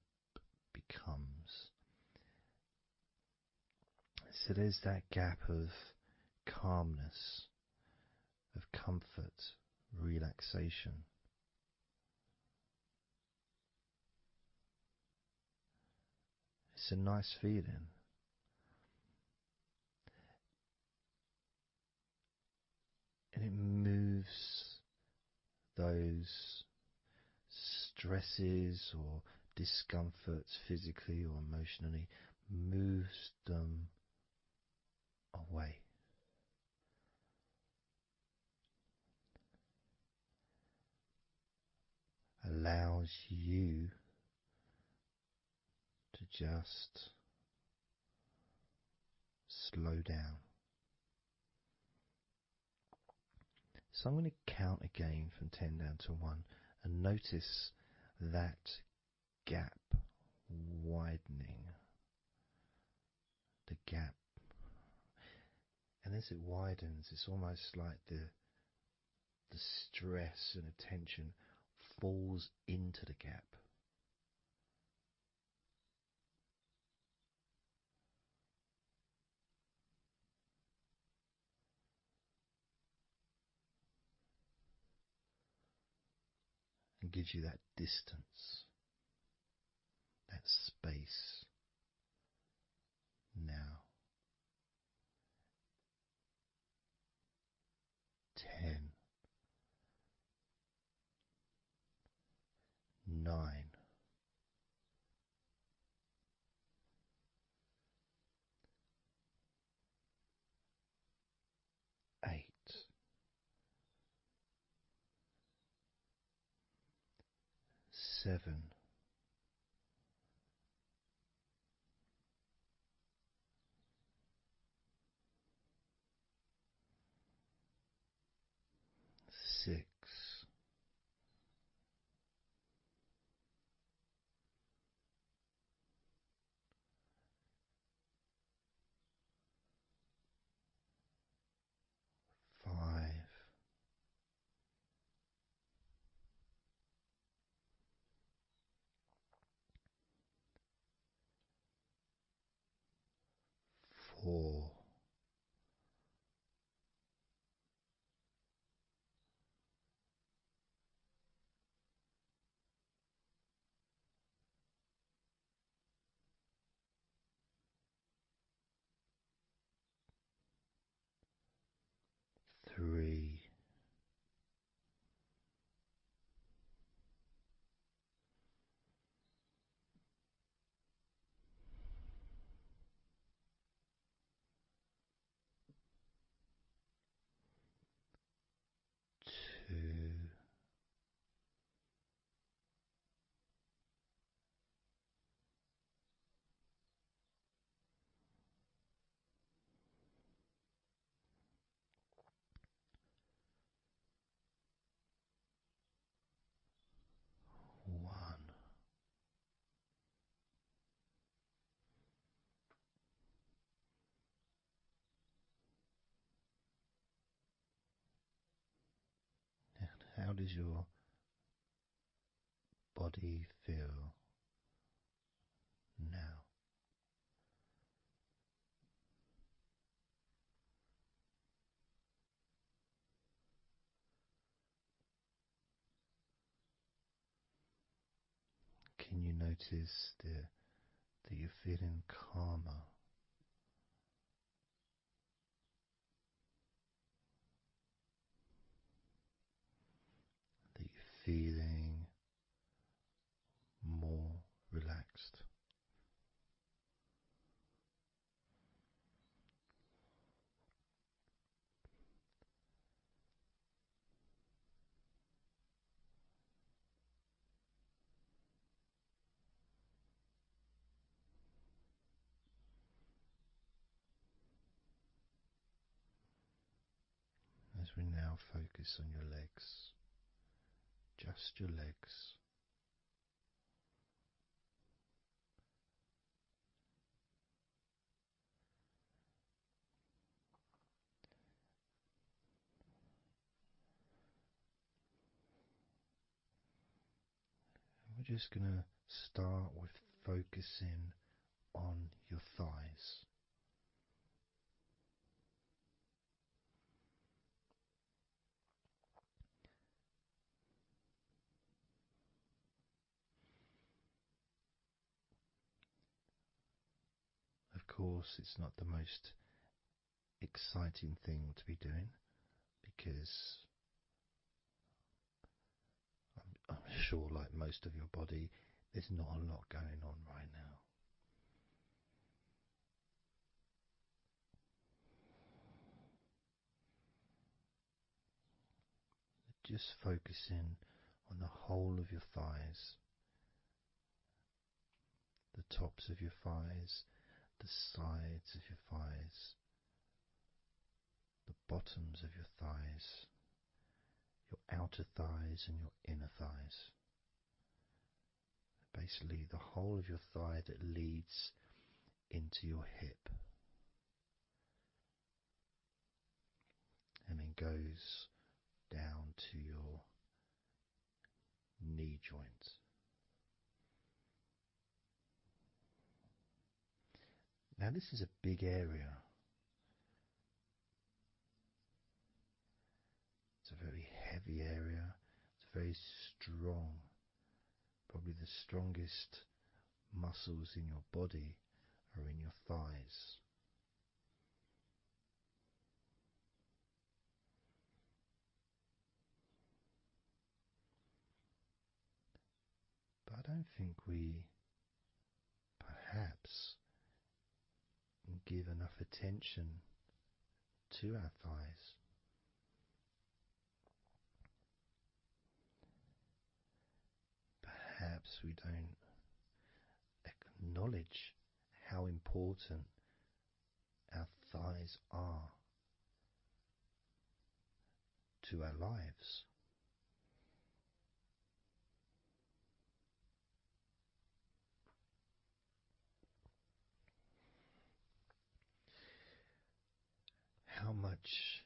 becomes. So there's that gap of calmness, of comfort, relaxation. It's a nice feeling. And it moves those stresses or discomforts physically or emotionally, moves them away. Allows you to just slow down. So I'm going to count again from 10 down to 1 and notice that gap widening. gap. And as it widens, it's almost like the stress and attention falls into the gap. And gives you that distance, that space. Now, 10, 9, 8, 7, 6, 5, 4, 3, 2, 1. How does your body feel now? Can you notice that you're feeling calmer? That you're feeling more relaxed? As we now focus on your legs, just your legs. We're just going to start with focusing on your thighs. Of course, it's not the most exciting thing to be doing because I'm sure, like most of your body, there's not a lot going on right now. Just focusing on the whole of your thighs, the tops of your thighs, the sides of your thighs, the bottoms of your thighs, your outer thighs and your inner thighs. Basically, the whole of your thigh that leads into your hip. goes down to your knee joint. Now, this is a big area. It's a very heavy area. It's very strong. Probably the strongest muscles in your body are in your thighs. But I don't think we perhaps give enough attention to our thighs. Perhaps we don't acknowledge how important our thighs are to our lives. How much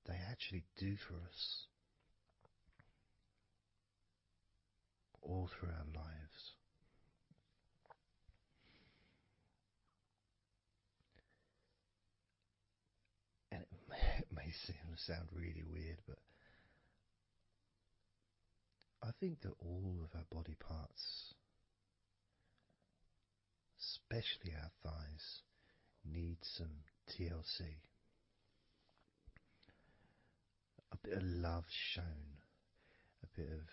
they actually do for us all through our lives. And it may sound really weird, but I think that all of our body parts, especially our thighs, need some TLC. A bit of love shown, a bit of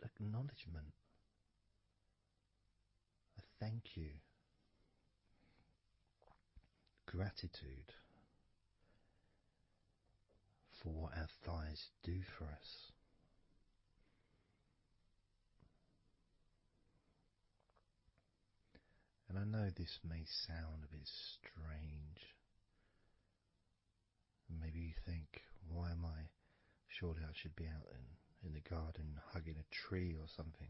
acknowledgement, a thank you, gratitude for what our thighs do for us. And I know this may sound a bit strange. Maybe you think, why am I? Surely I should be out in the garden hugging a tree or something.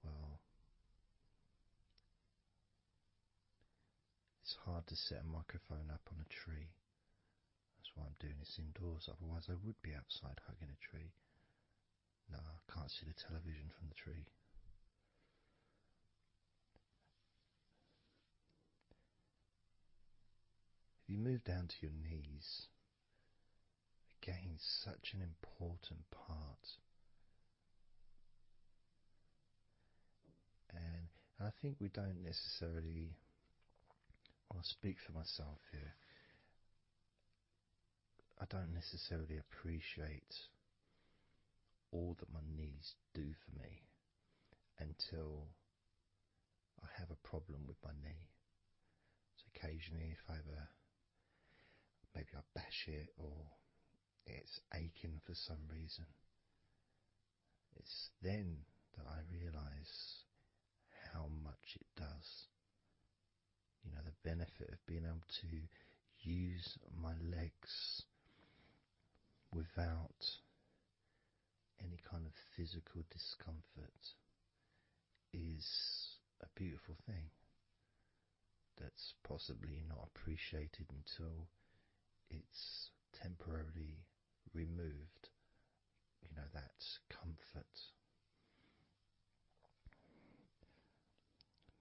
Well, it's hard to set a microphone up on a tree. That's why I'm doing this indoors. Otherwise I would be outside hugging a tree. No, I can't see the television from the tree. If you move down to your knees, again, such an important part. And I think we don't necessarily, I'll speak for myself here, I don't necessarily appreciate all that my knees do for me until I have a problem with my knee. So occasionally if I maybe I bash it or it's aching for some reason, it's then that I realise how much it does. You know, the benefit of being able to use my legs without any kind of physical discomfort is a beautiful thing that's possibly not appreciated until it's temporarily removed, you know, that comfort.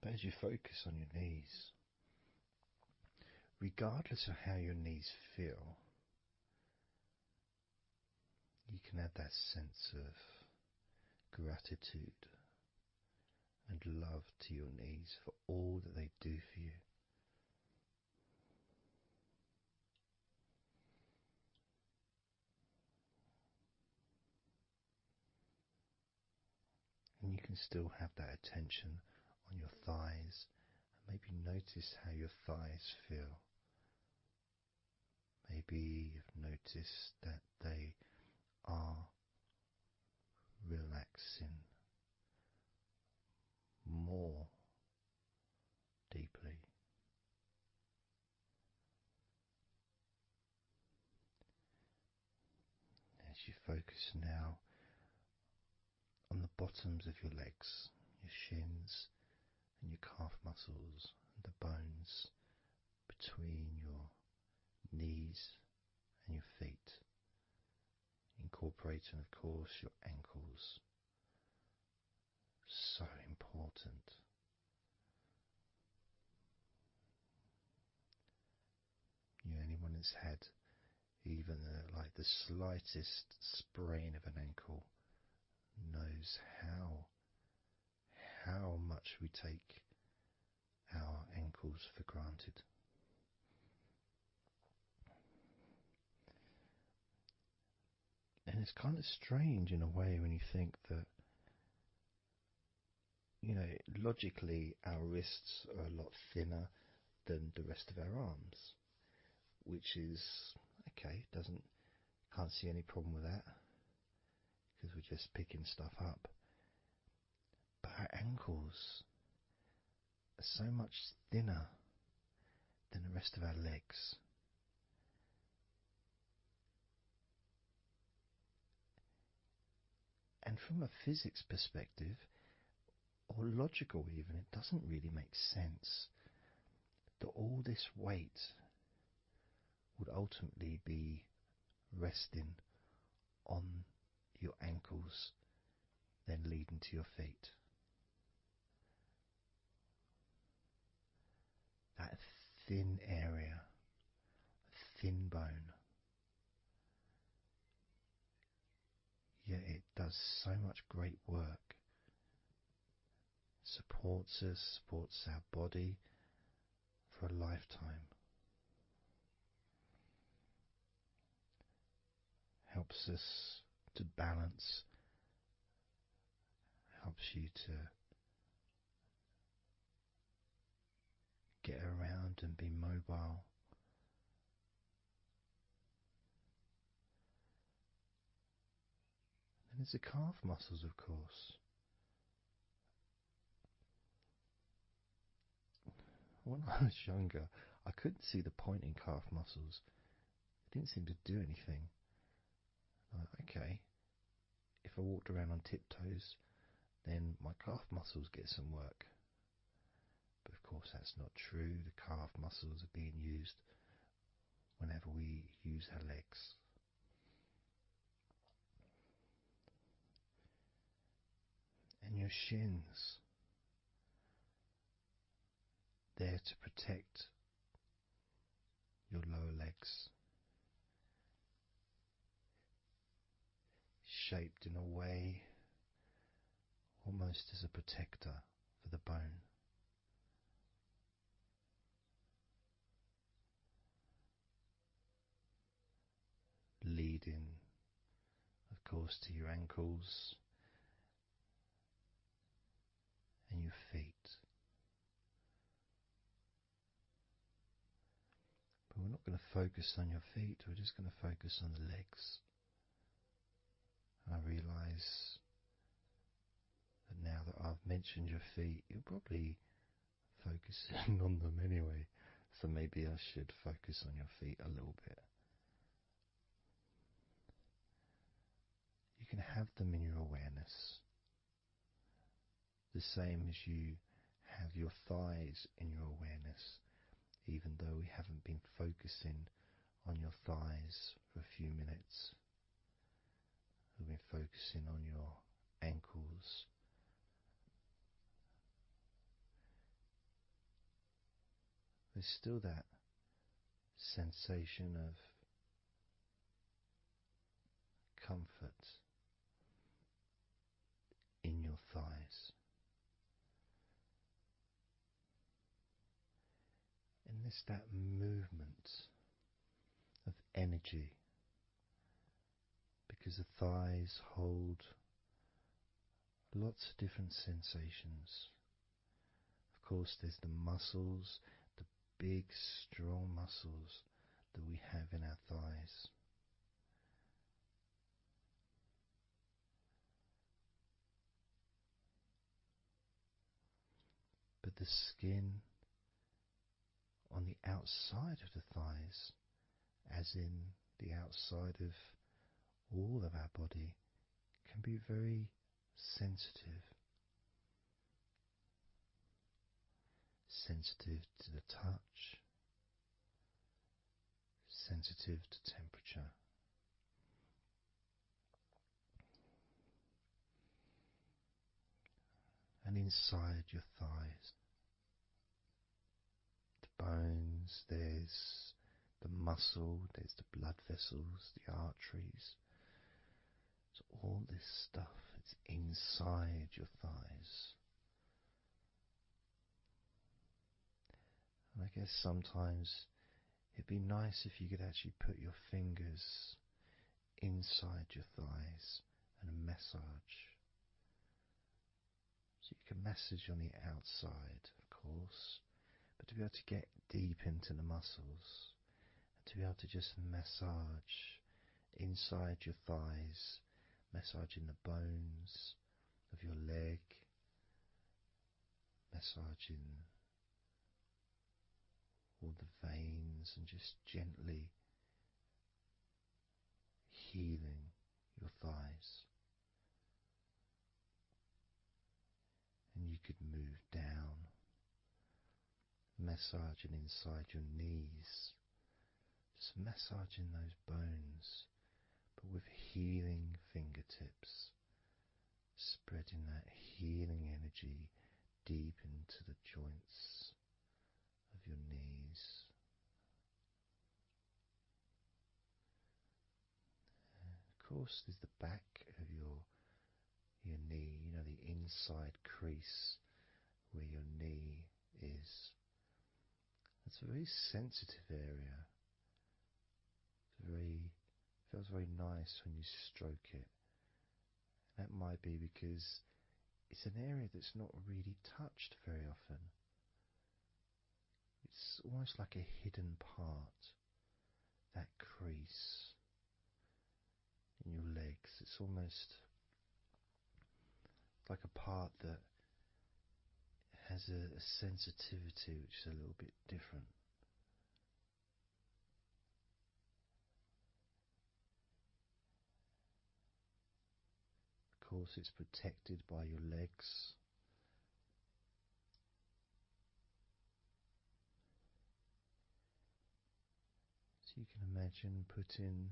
But as you focus on your knees, regardless of how your knees feel, you can have that sense of gratitude and love to your knees for all that they do for you. And you can still have that attention on your thighs and maybe notice how your thighs feel. Maybe you've noticed that they are relaxing more deeply. As you focus now on the bottoms of your legs, your shins, and your calf muscles, and the bones between your knees and your feet, incorporating, of course, your ankles. So important. Anyone that's had even like the slightest sprain of an ankle knows how much we take our ankles for granted. And it's kind of strange in a way when you think that, logically our wrists are a lot thinner than the rest of our arms, which is okay, can't see any problem with that because we're just picking stuff up. But our ankles are so much thinner than the rest of our legs. And from a physics perspective, or logical even, it doesn't really make sense that all this weight would ultimately be resting on your ankles, then leading to your feet. That thin area, thin bone, yet it does so much great work. Supports us, supports our body for a lifetime. Helps us to balance, helps you to get around and be mobile. And there's the calf muscles, of course. When I was younger, I couldn't see the point in calf muscles. It didn't seem to do anything. Okay, if I walked around on tiptoes, then my calf muscles get some work. But of course that's not true. The calf muscles are being used whenever we use our legs. And your shins, there to protect your lower legs, shaped in a way almost as a protector for the bone. Leading, of course, to your ankles and your feet. But we're not going to focus on your feet, we're just going to focus on the legs. And I realise that now that I've mentioned your feet, you're probably focusing on them anyway. So maybe I should focus on your feet a little bit. You can have them in your awareness, the same as you have your thighs in your awareness, even though we haven't been focusing on your thighs for a few minutes. We've been focusing on your ankles, there's still that sensation of comfort in your thighs. And there's that movement of energy, because the thighs hold lots of different sensations. Of course, there's the muscles, the big, strong muscles that we have in our thighs. But the skin on the outside of the thighs, as in the outside of all of our body, can be very sensitive. sensitive to the touch, sensitive to temperature. And inside your thighs, the bones, there's the muscle, there's the blood vessels, the arteries. So all this stuff, it's inside your thighs. And I guess sometimes it'd be nice if you could actually put your fingers inside your thighs and massage. So you can massage on the outside, of course, but to be able to get deep into the muscles, and to be able to just massage inside your thighs, massaging the bones of your leg, massaging all the veins, and just gently healing your thighs. And you could move down, massaging inside your knees, just massaging those bones, but with healing fingertips, spreading that healing energy deep into the joints of your knees. Of course, there's the back of your knee, you know, the inside crease where your knee is. It's a very sensitive area. Feels very nice when you stroke it. That might be because it's an area that's not really touched very often. It's almost like a hidden part, that crease in your legs. It's almost like a part that has a sensitivity which is a little bit different. Of course, it's protected by your legs. So you can imagine putting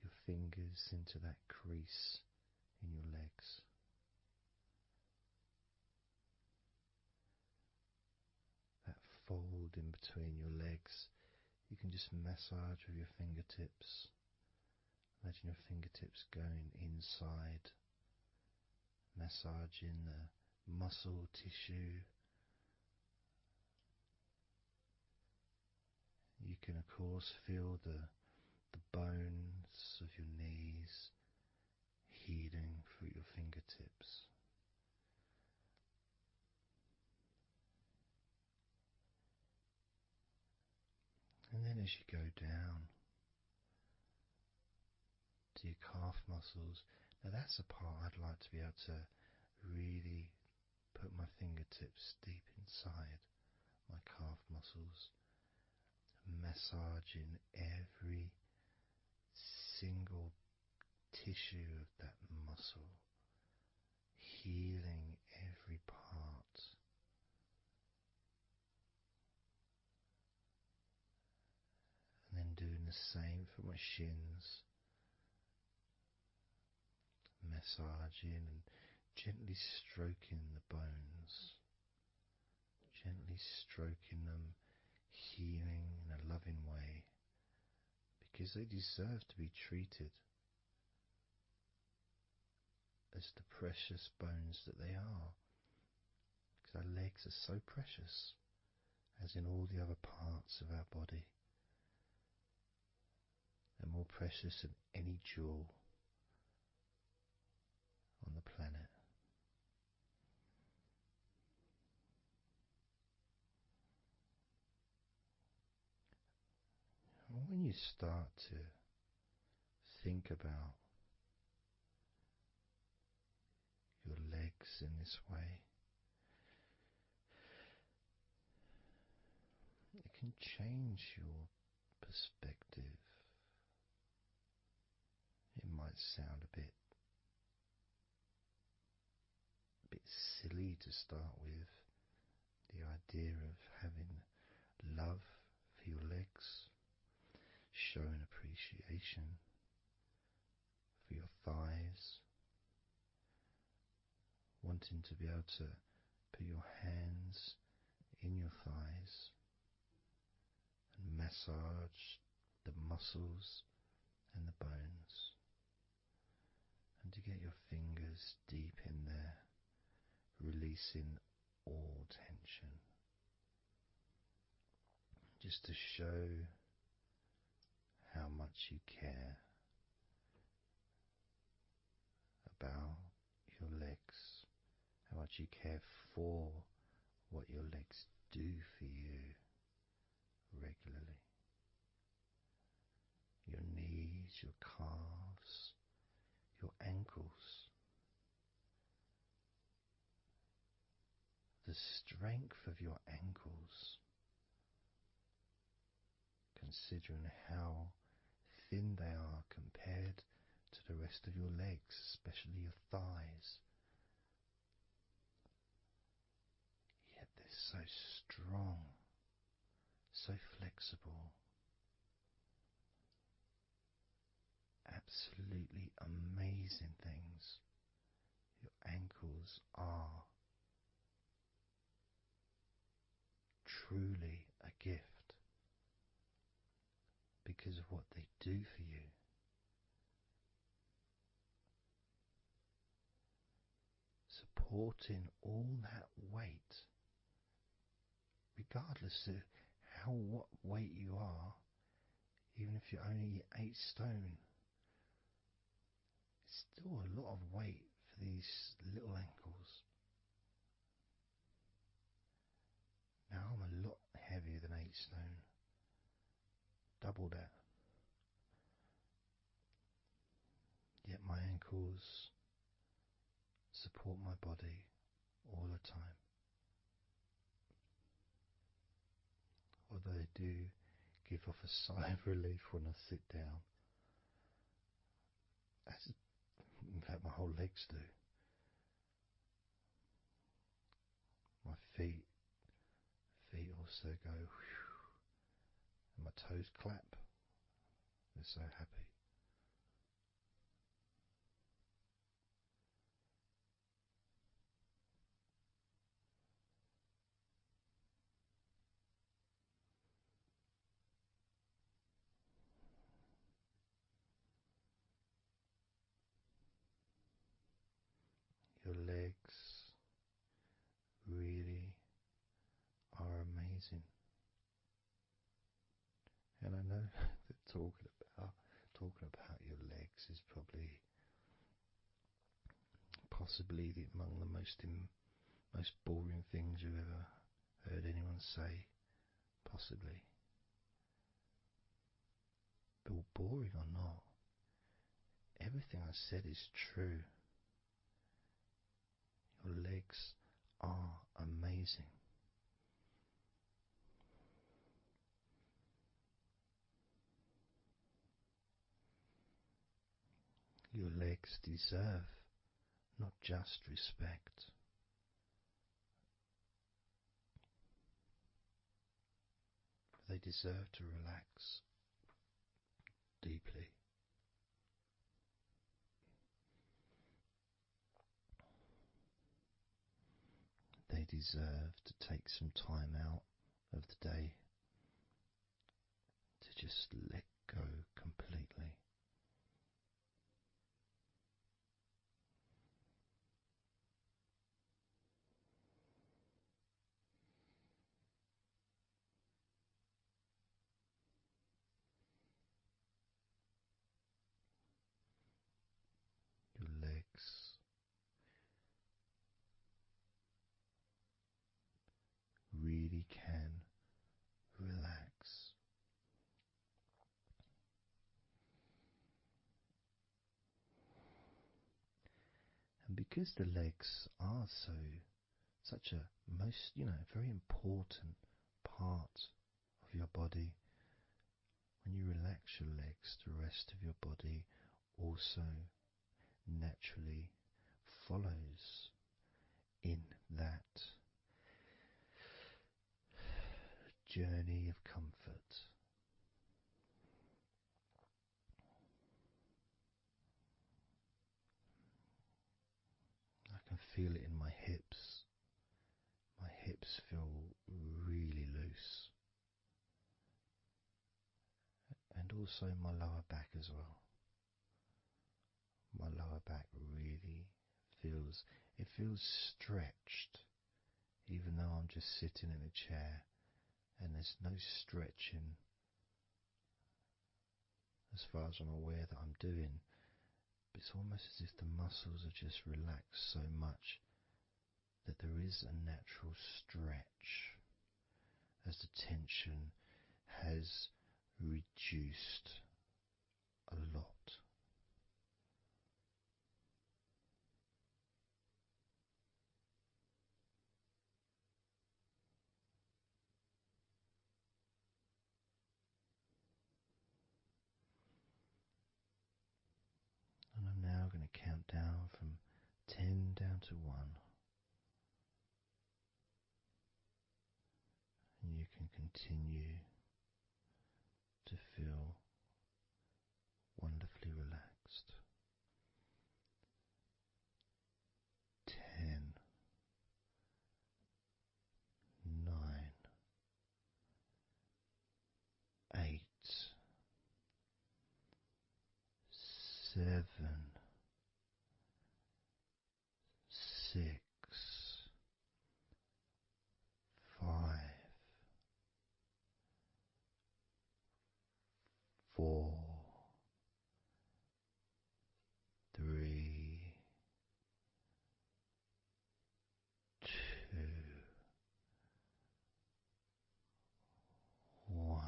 your fingers into that crease in your legs. That fold in between your legs, you can just massage with your fingertips. Imagine your fingertips going inside, massaging the muscle tissue. You can of course feel the bones of your knees healing through your fingertips. And then as you go down to your calf muscles, now that's a part I'd like to be able to really put my fingertips deep inside my calf muscles, massaging every single tissue of that muscle, healing every part. And then doing the same for my shins, massaging and gently stroking the bones, gently stroking them, healing in a loving way, because they deserve to be treated as the precious bones that they are, because our legs are so precious, as in all the other parts of our body. They're more precious than any jewel on the planet. And when you start to think about your legs in this way, it can change your perspective. It might sound a bit silly to start with, the idea of having love for your legs, showing appreciation for your thighs, wanting to be able to put your hands in your thighs and massage the muscles and the bones, and to get your fingers deep in there, releasing all tension, just to show how much you care about your legs, how much you care for what your legs do for you regularly. Your knees, your calves, your ankles. The strength of your ankles, considering how thin they are compared to the rest of your legs, especially your thighs. Yet they're so strong, so flexible. Absolutely amazing things your ankles are. Truly a gift because of what they do for you. Supporting all that weight, regardless of what weight you are, even if you're only 8 stone, it's still a lot of weight for these little ankles. Now I'm a lot heavier than 8 stone, double that. Yet my ankles support my body all the time. Although they do give off a sigh of relief when I sit down. As in fact my whole legs do. My feet also go whew, and my toes clap. They're so happy. Your legs really are amazing. And I know that talking about your legs is probably possibly among the most boring things you've ever heard anyone say, possibly. But boring or not, everything I said is true. Your legs are amazing. Your legs deserve not just respect, but they deserve to relax deeply. They deserve to take some time out of the day to just let go completely. Your legs really can relax. And because the legs are such a very important part of your body, when you relax your legs, the rest of your body also naturally follows in that feel it in my hips. My hips feel really loose. And also my lower back as well. My lower back really feels stretched, even though I'm just sitting in a chair and there's no stretching as far as I'm aware that I'm doing. But it's almost as if the muscles are just relaxed so much that there is a natural stretch as the tension has reduced a lot. And I'm now going to count down from 10 down to 1. And you can continue to feel wonderfully relaxed. 10, 9, 8, 7, 6, 5, 4, 3, 2, 1.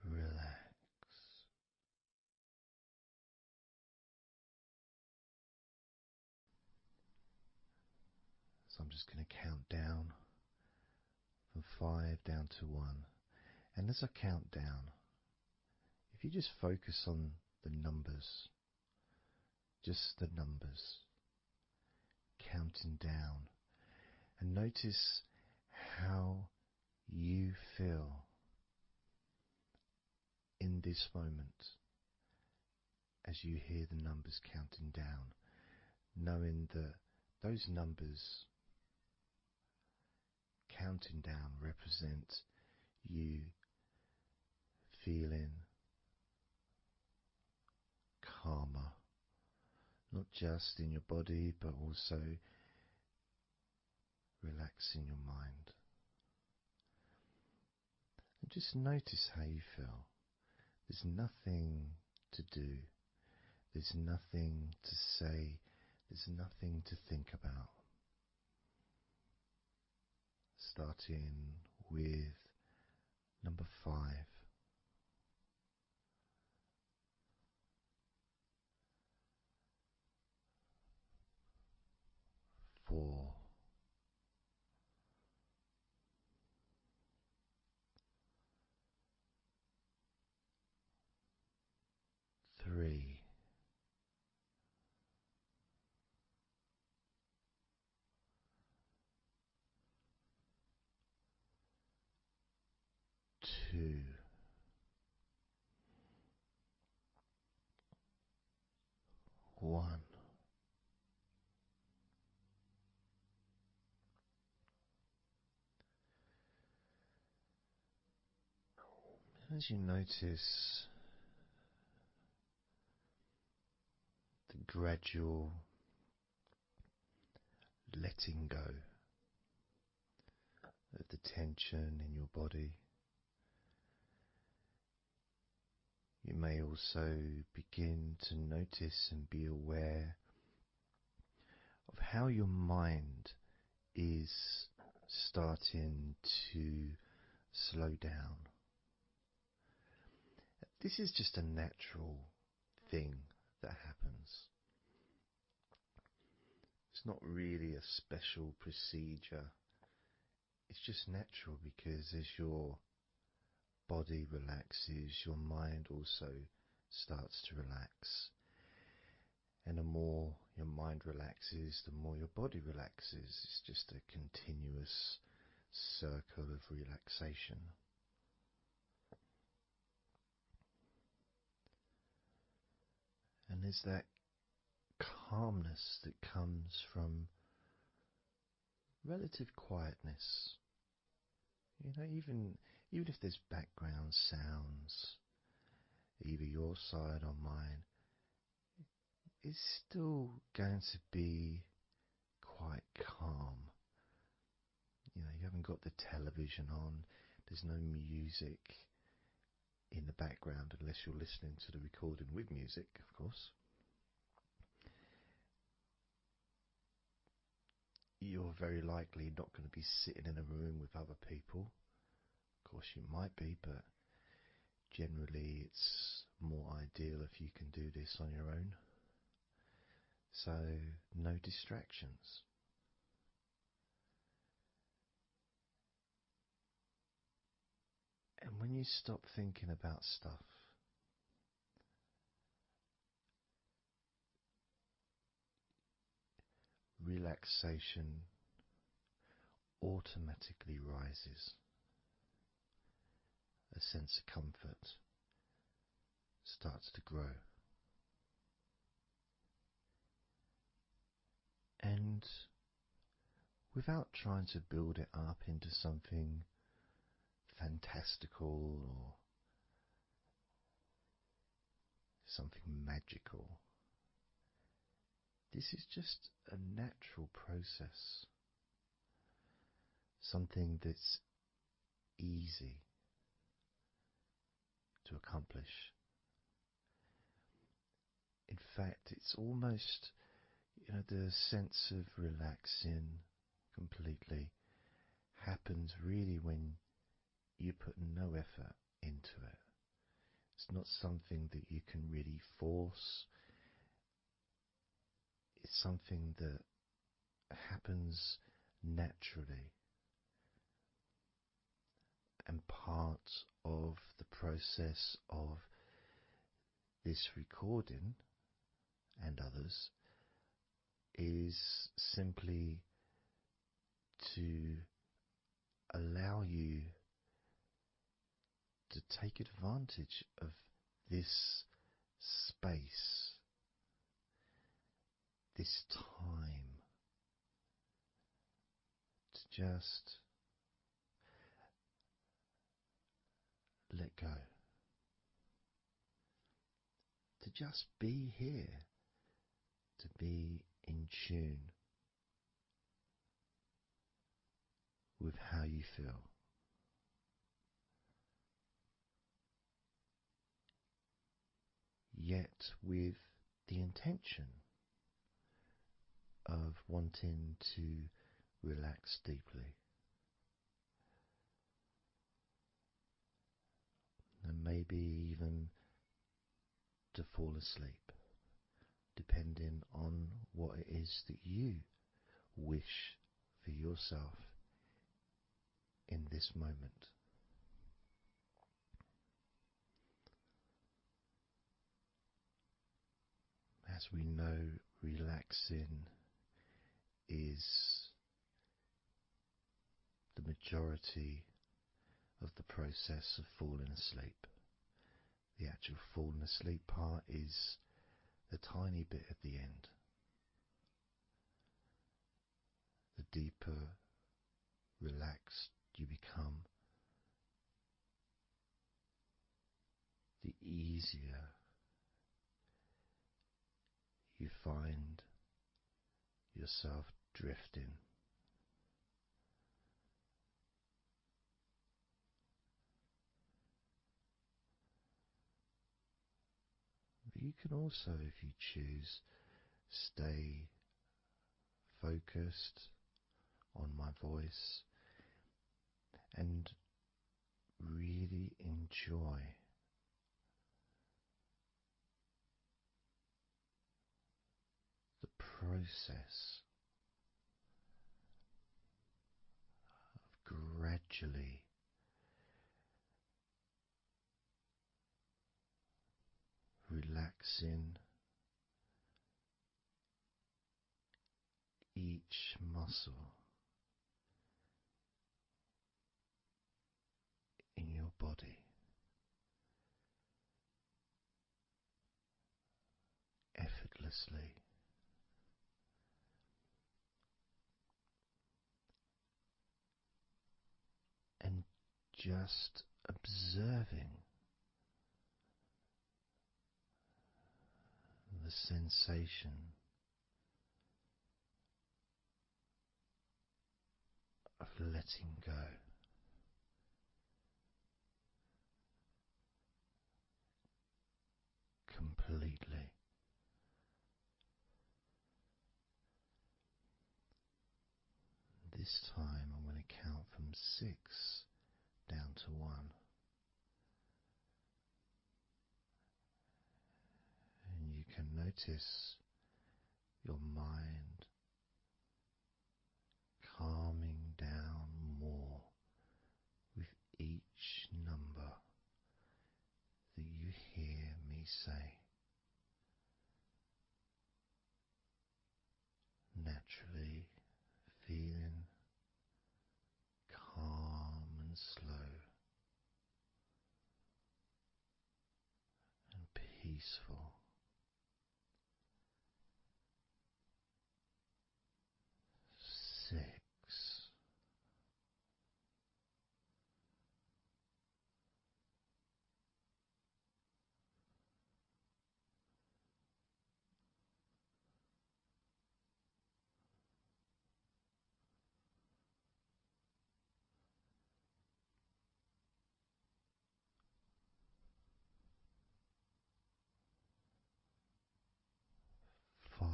Relax. So I'm just going to count down from 5 down to 1. And as I count down, if you just focus on the numbers, just the numbers, counting down, and notice how you feel in this moment as you hear the numbers counting down, knowing that those numbers counting down represent you feeling calmer, not just in your body but also relaxing your mind. And just notice how you feel. There's nothing to do, there's nothing to say, there's nothing to think about. Starting with number 5. 4. 3. 2. 1. As you notice the gradual letting go of the tension in your body, you may also begin to notice and be aware of how your mind is starting to slow down. This is just a natural thing that happens. It's not really a special procedure. It's just natural because as your body relaxes, your mind also starts to relax. And the more your mind relaxes, the more your body relaxes. It's just a continuous circle of relaxation. there's that calmness that comes from relative quietness. You know, even if there's background sounds, either your side or mine, it's still going to be quite calm. You know, you haven't got the television on, there's no music in the background unless you're listening to the recording with music, of course. You're very likely not going to be sitting in a room with other people. Of course you might be, but generally it's more ideal if you can do this on your own. So, no distractions. And when you stop thinking about stuff, relaxation automatically rises. A sense of comfort starts to grow. And without trying to build it up into something fantastical or something magical, this is just a natural process. Something that's easy to accomplish. In fact, it's almost, the sense of relaxing completely happens really when you put no effort into it. It's not something that you can really force. It's something that happens naturally. And part of the process of this recording and others is simply to allow you to take advantage of this space, this time, to just let go, to just be here, to be in tune with how you feel. Yet with the intention of wanting to relax deeply. And maybe even to fall asleep, depending on what it is that you wish for yourself in this moment. As we know, relaxing is the majority of the process of falling asleep. The actual falling asleep part is the tiny bit at the end. The deeper relaxed you become, the easier you find yourself drifting. But you can also, if you choose, stay focused on my voice and really enjoy the process of gradually relaxing each muscle in your body effortlessly. And just observing the sensation of letting go. Completely. This time I'm going to count from 6 down to 1. And you can notice your mind calming down more with each number that you hear me say. Naturally feeling calm and slow and peaceful. 6. 5.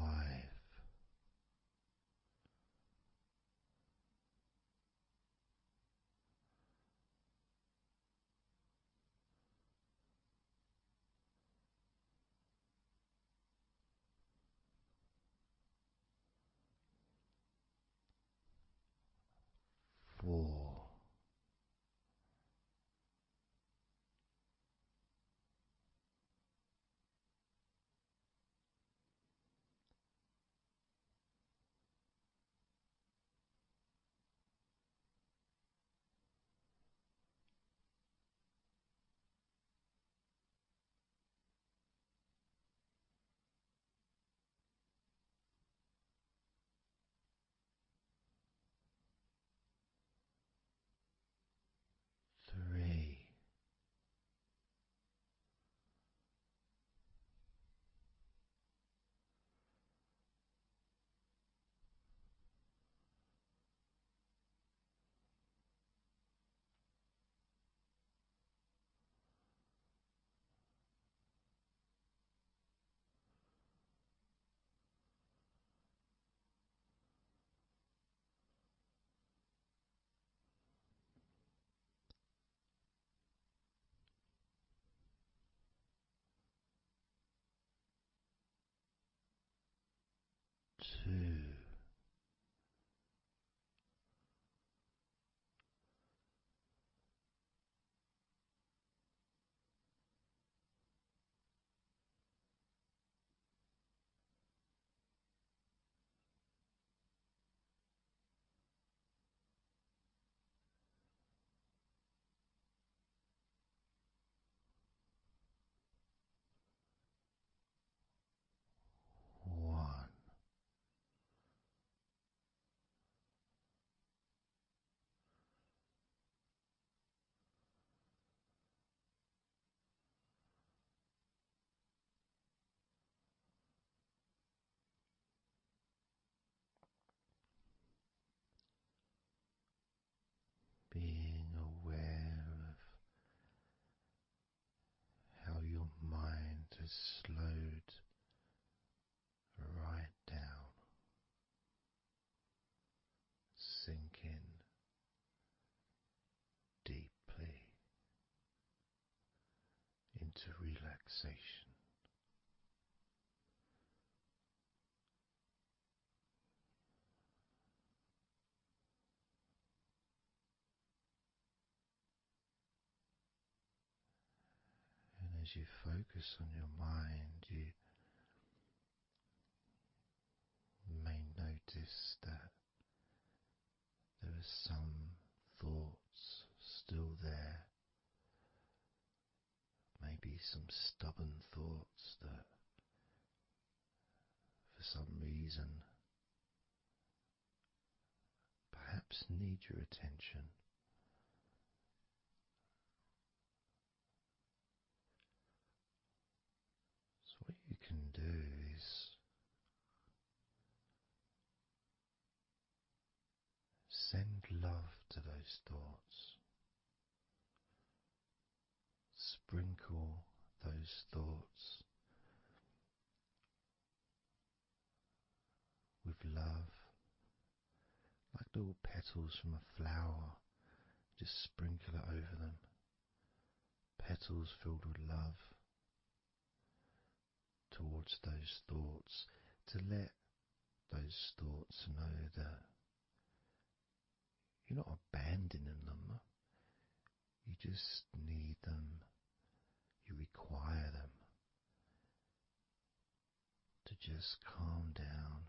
4. 3. 2. 1. Being aware of how your mind has slowed right down, sinking deeply into relaxation. And as you focus on your mind, you may notice that there are some thoughts still there, maybe some stubborn thoughts that for some reason perhaps need your attention. So, what you can do is send love to those thoughts. Sprinkle those thoughts with love, like little petals from a flower. Just sprinkle it over them. Petals filled with love towards those thoughts, to let those thoughts know that you're not abandoning them. You just need them. You require them to just calm down,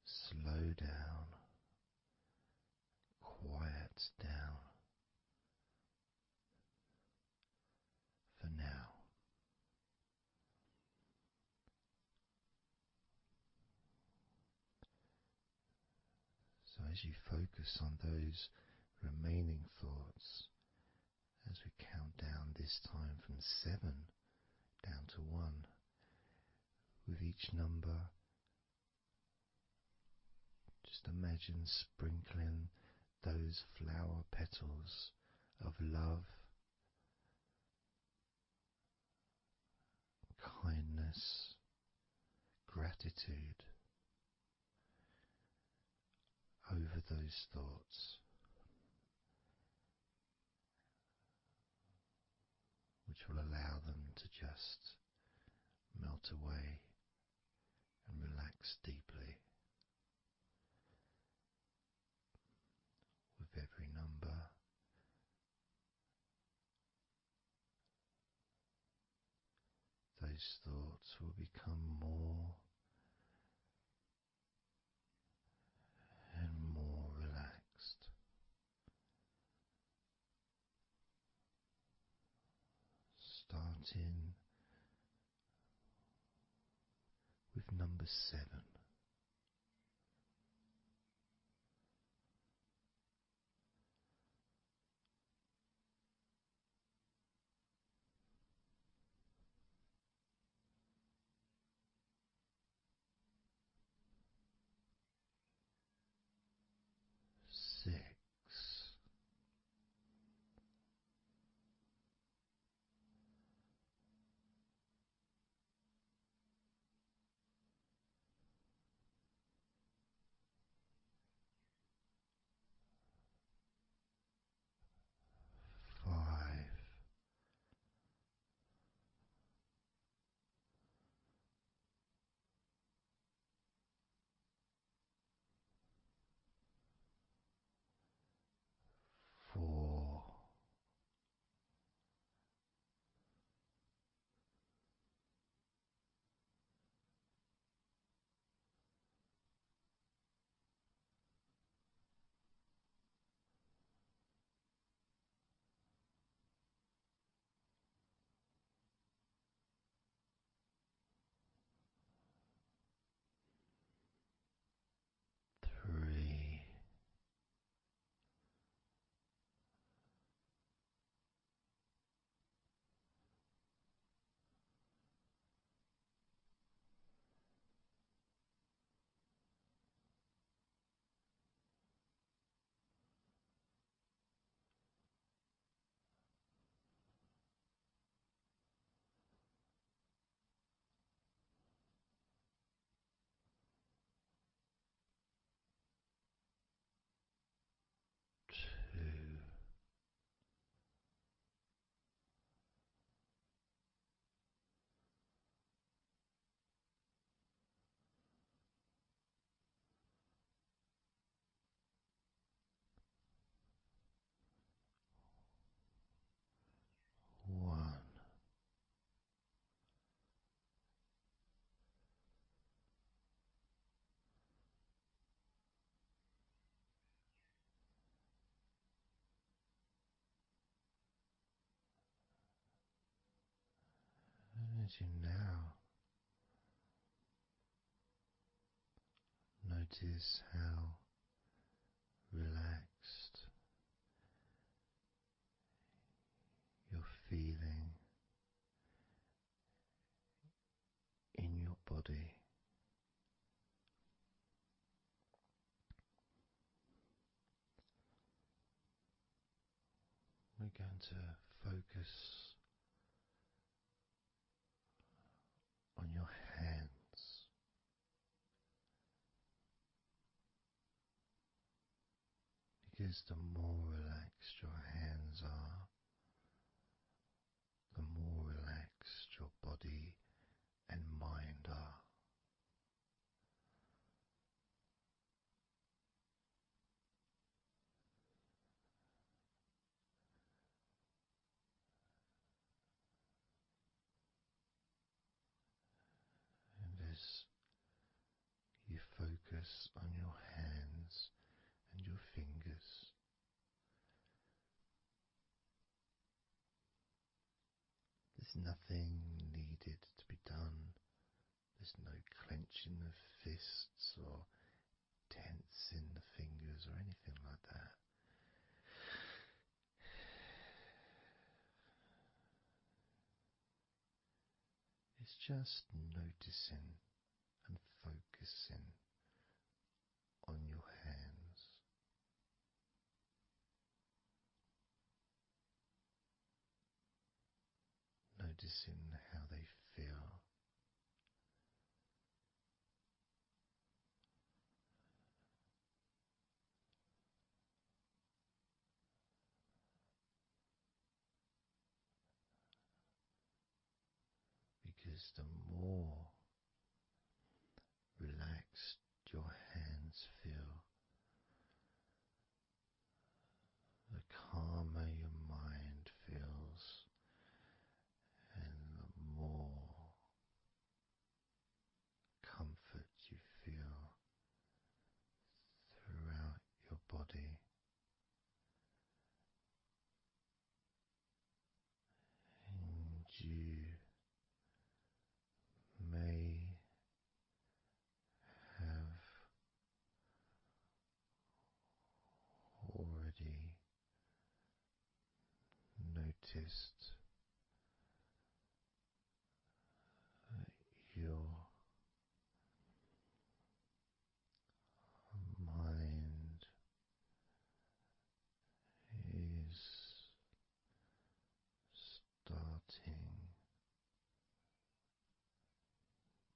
slow down, quiet down for now. So as you focus on those remaining thoughts, as we count down this time from 7 down to 1, with each number, just imagine sprinkling those flower petals of love, kindness, gratitude over those thoughts, which will allow them to just melt away and relax deeply. With every number, those thoughts will become more and more relaxed. Starting with number 7. 6. 5. 4. 3. Two. One. And as you now Notice how relaxed you're feeling in your body. We're going to focus on your hands, because the more relaxed your hands are, the more relaxed your body and mind are. And as you focus on your hands and your fingers, there's nothing needed to be done. There's no clenching of fists or tensing the fingers or anything like that. It's just noticing and focusing on your hands. Noticing how they feel. Because the more relaxed your hands feel, the calmer your mind feels, and the more comfort you feel throughout your body. And you may have already noticed that your mind is starting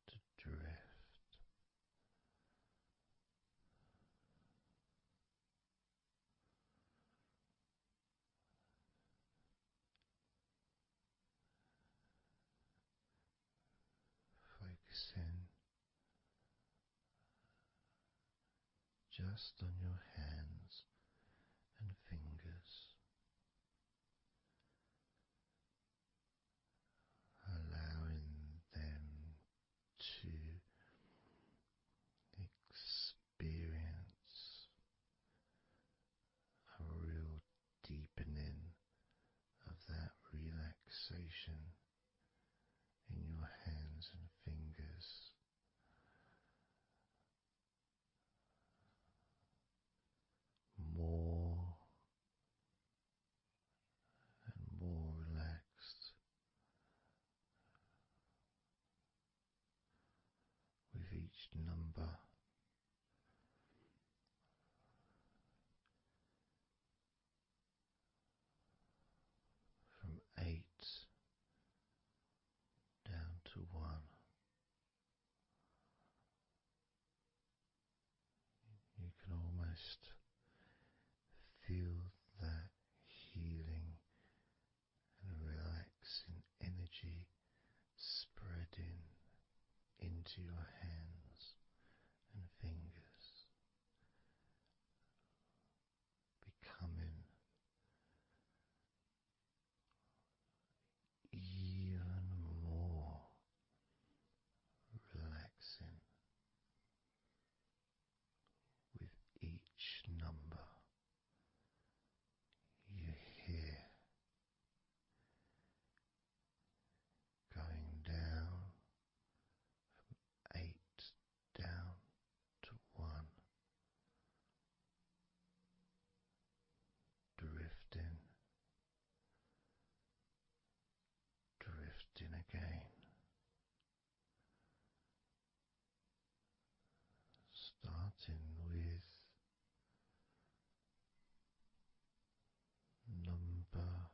to drift. Focusing just on your hands and fingers, allowing them to experience a real deepening of that relaxation in your hands and fingers. More and more relaxed with each number. From 8 down to 1. You can almost feel that healing and relaxing energy spreading into your hands and fingers, becoming even more relaxing with each with number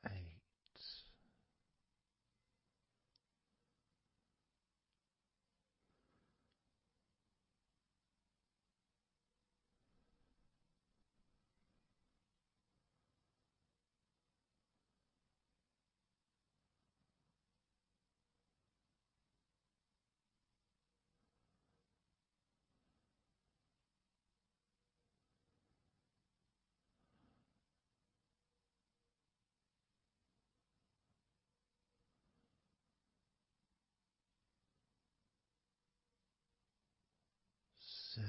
8. 7.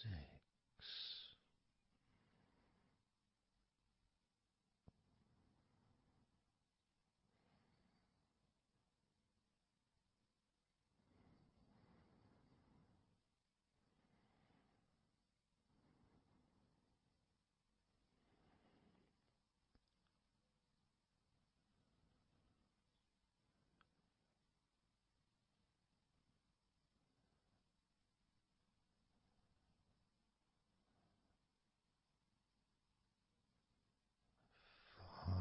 6. 5.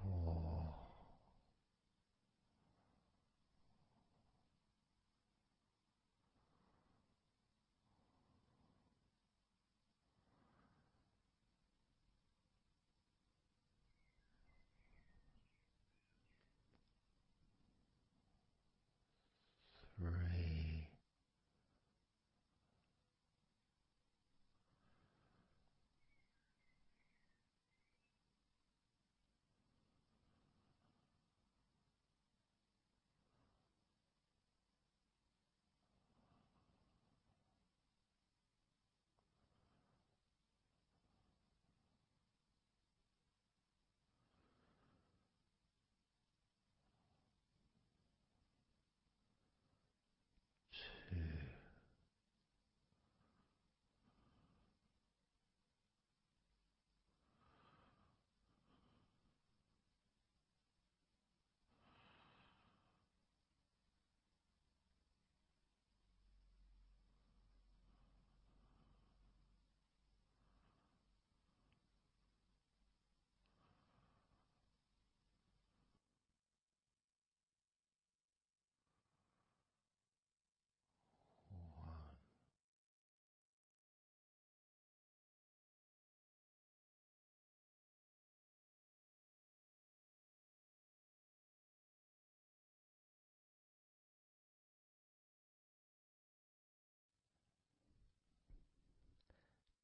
4. 3. 2. 1.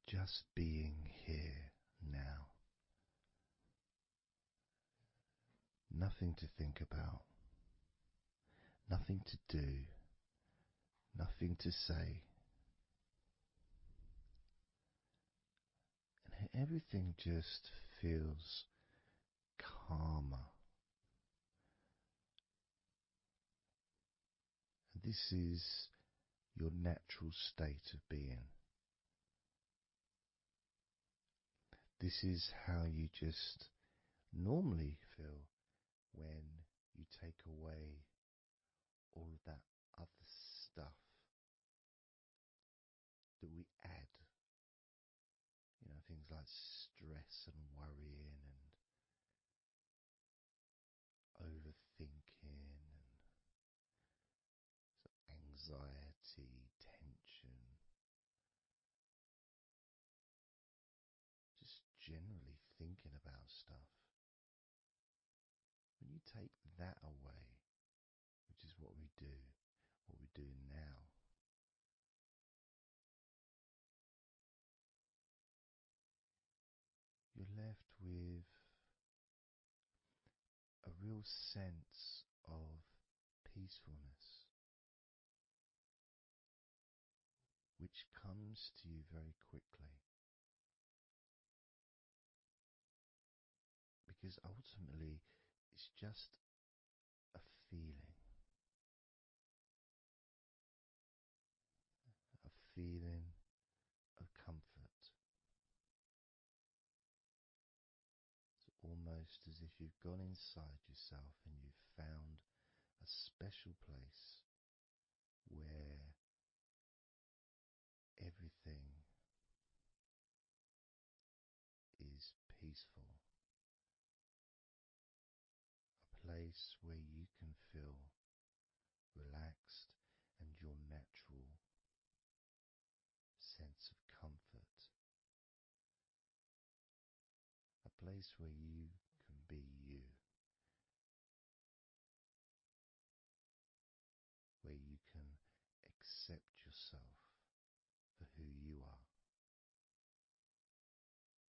Just being here now. Nothing to think about, nothing to do, nothing to say. And everything just feels calmer. And this is your natural state of being. This is how you just normally feel when you take away all of that other stuff that we add. You know, things like stress and worrying and overthinking and anxiety, tension. take that away, which is what we're doing now, you're left with a real sense of peacefulness, which comes to you very quickly. Because ultimately, it's just a feeling. A feeling of comfort. It's almost as if you've gone inside yourself and you've found a special place where everything is peaceful. A place where you can feel relaxed and your natural sense of comfort. A place where you can be you. Where you can accept yourself for who you are.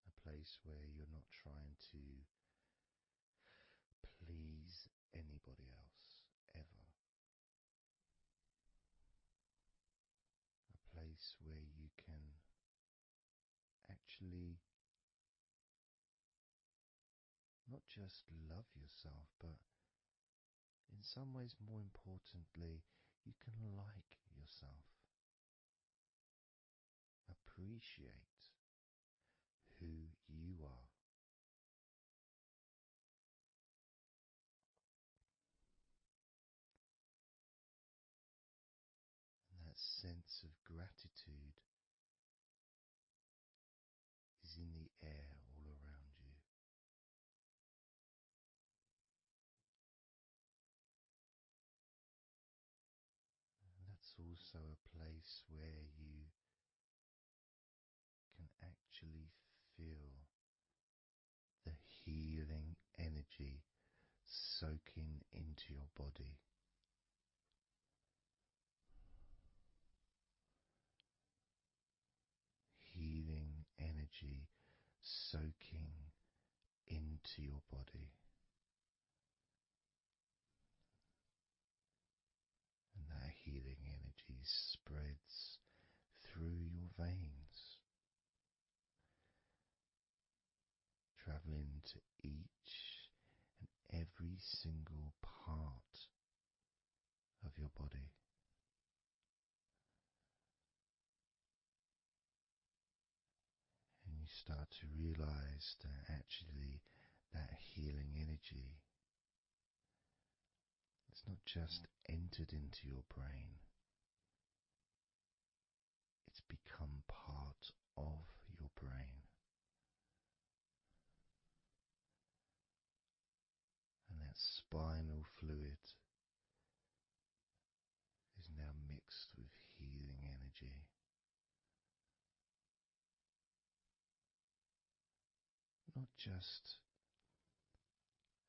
A place where you're not trying to please anybody else, ever. A place where you can actually not just love yourself, but in some ways, more importantly, you can like yourself. Appreciate who you are. And that sense of gratitude is in the air all around you. And that's also a place where you can actually feel the healing energy soaking into your body. Healing energy soaking into your body. And that healing energy spreads through your veins, traveling to each and every single part of your body. And you start to realize that actually that healing energy, it's not just entered into your brain, it's become part of your brain. And that spinal fluid is now mixed with healing energy. Not just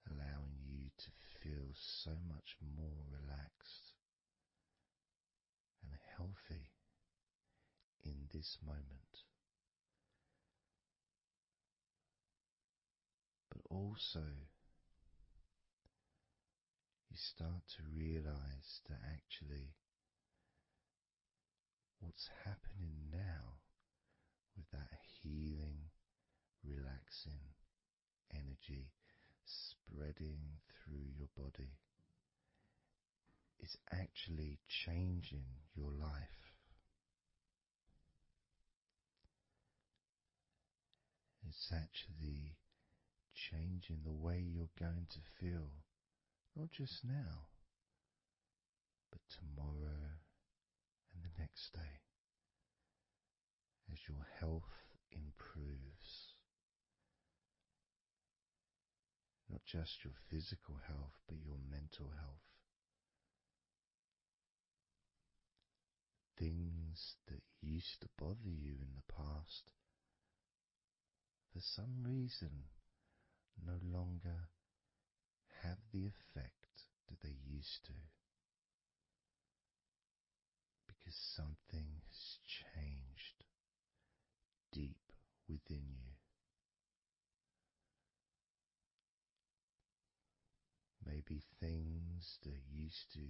allowing you to feel so much more relaxed and healthy in this moment, but also you start to realize that actually what's happening now with that healing, relaxing energy spreading through your body is actually changing your life. It's actually changing the way you're going to feel, not just now, but tomorrow and the next day, as your health improves. Not just your physical health, but your mental health. Things that used to bother you in the past, for some reason, no longer have the effect that they used to, because something has changed deep within you. Maybe things that used to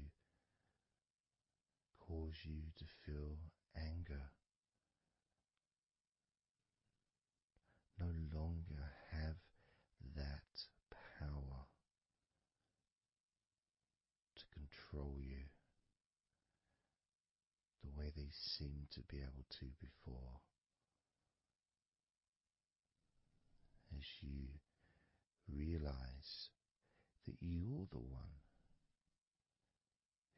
cause you to feel anger no longer have that power to control you the way they seemed to be able to before. As you realize that you're the one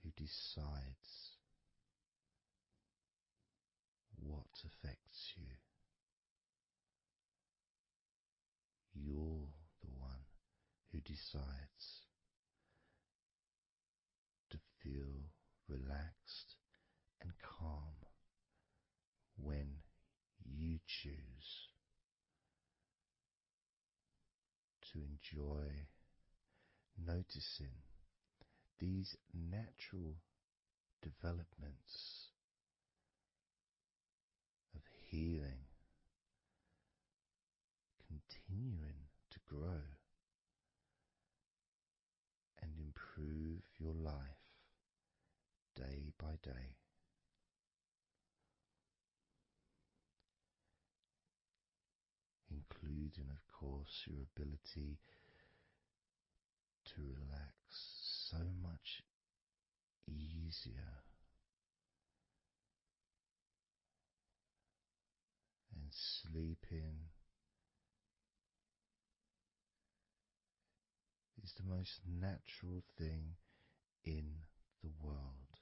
who decides what affects you. You're the one who decides to feel relaxed and calm when you choose to enjoy noticing these natural developments of healing continuing to grow and improve your life day by day. Including, of course, your ability to relax so much easier and sleeping is the most natural thing in the world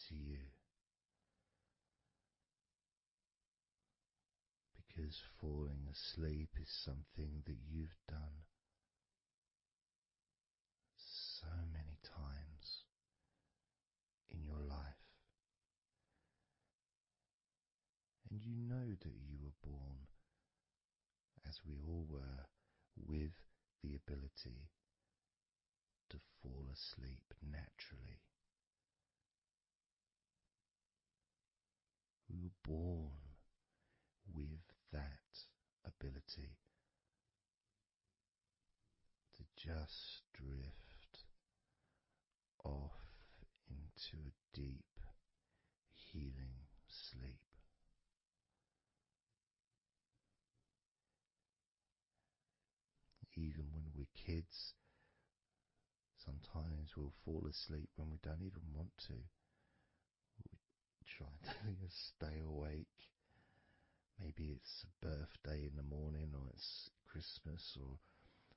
to you, because falling asleep is something that you've done so many times in your life, and you know that you were born, as we all were, with the ability to fall asleep naturally. We were born with that ability to just drift off into a deep, healing sleep. Even when we're kids, sometimes we'll fall asleep when we don't even want to. We try to stay awake. Maybe it's a birthday in the morning, or it's Christmas or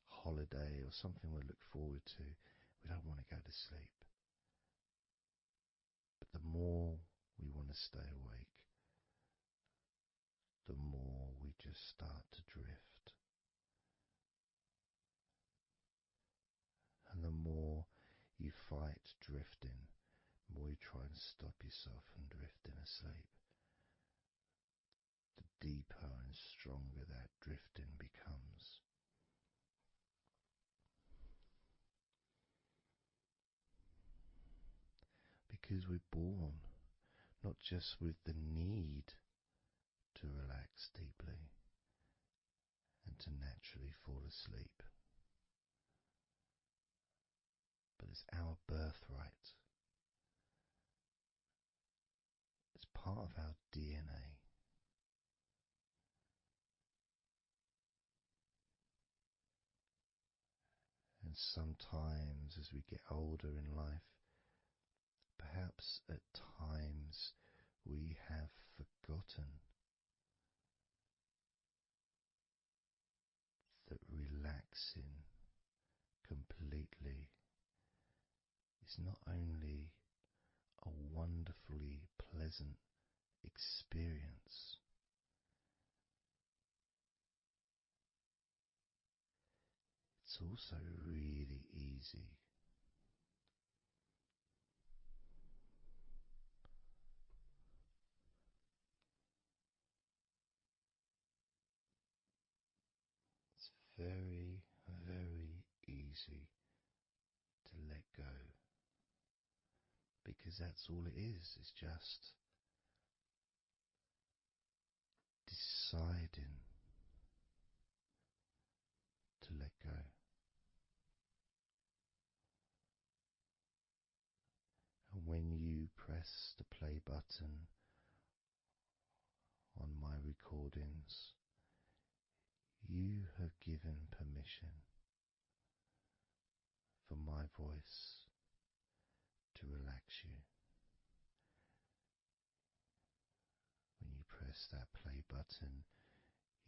holiday or something we look forward to. We don't want to go to sleep. But the more we want to stay awake, the more we just start to drift. And the more you fight drifting, the more you try and stop yourself from drifting asleep, the deeper and stronger that drifting becomes. Because we're born not just with the need to relax deeply and to naturally fall asleep, but it's our birthright. It's part of our DNA. And sometimes as we get older in life, perhaps at times we have forgotten that relaxing completely is not only a wonderfully pleasant experience, it's also really easy. It's very, very easy easy to let go, because that's all it is. It's just deciding to let go. And when you press the play button on my recordings, you have given permission for my voice to relax you. When you press that play button,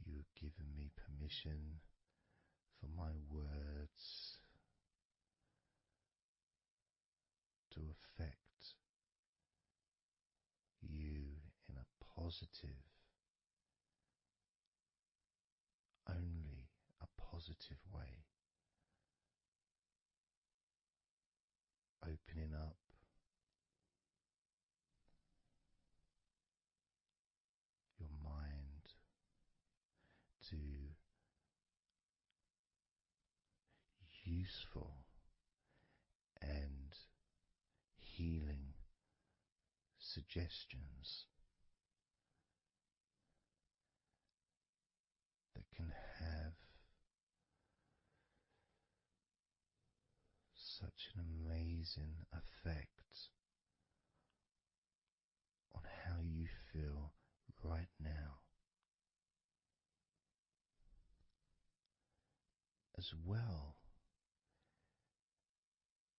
you have given me permission for my words to affect you in a positive, only a positive way, opening up your mind to useful and healing suggestions that can have such an amazing effect on how you feel right now, as well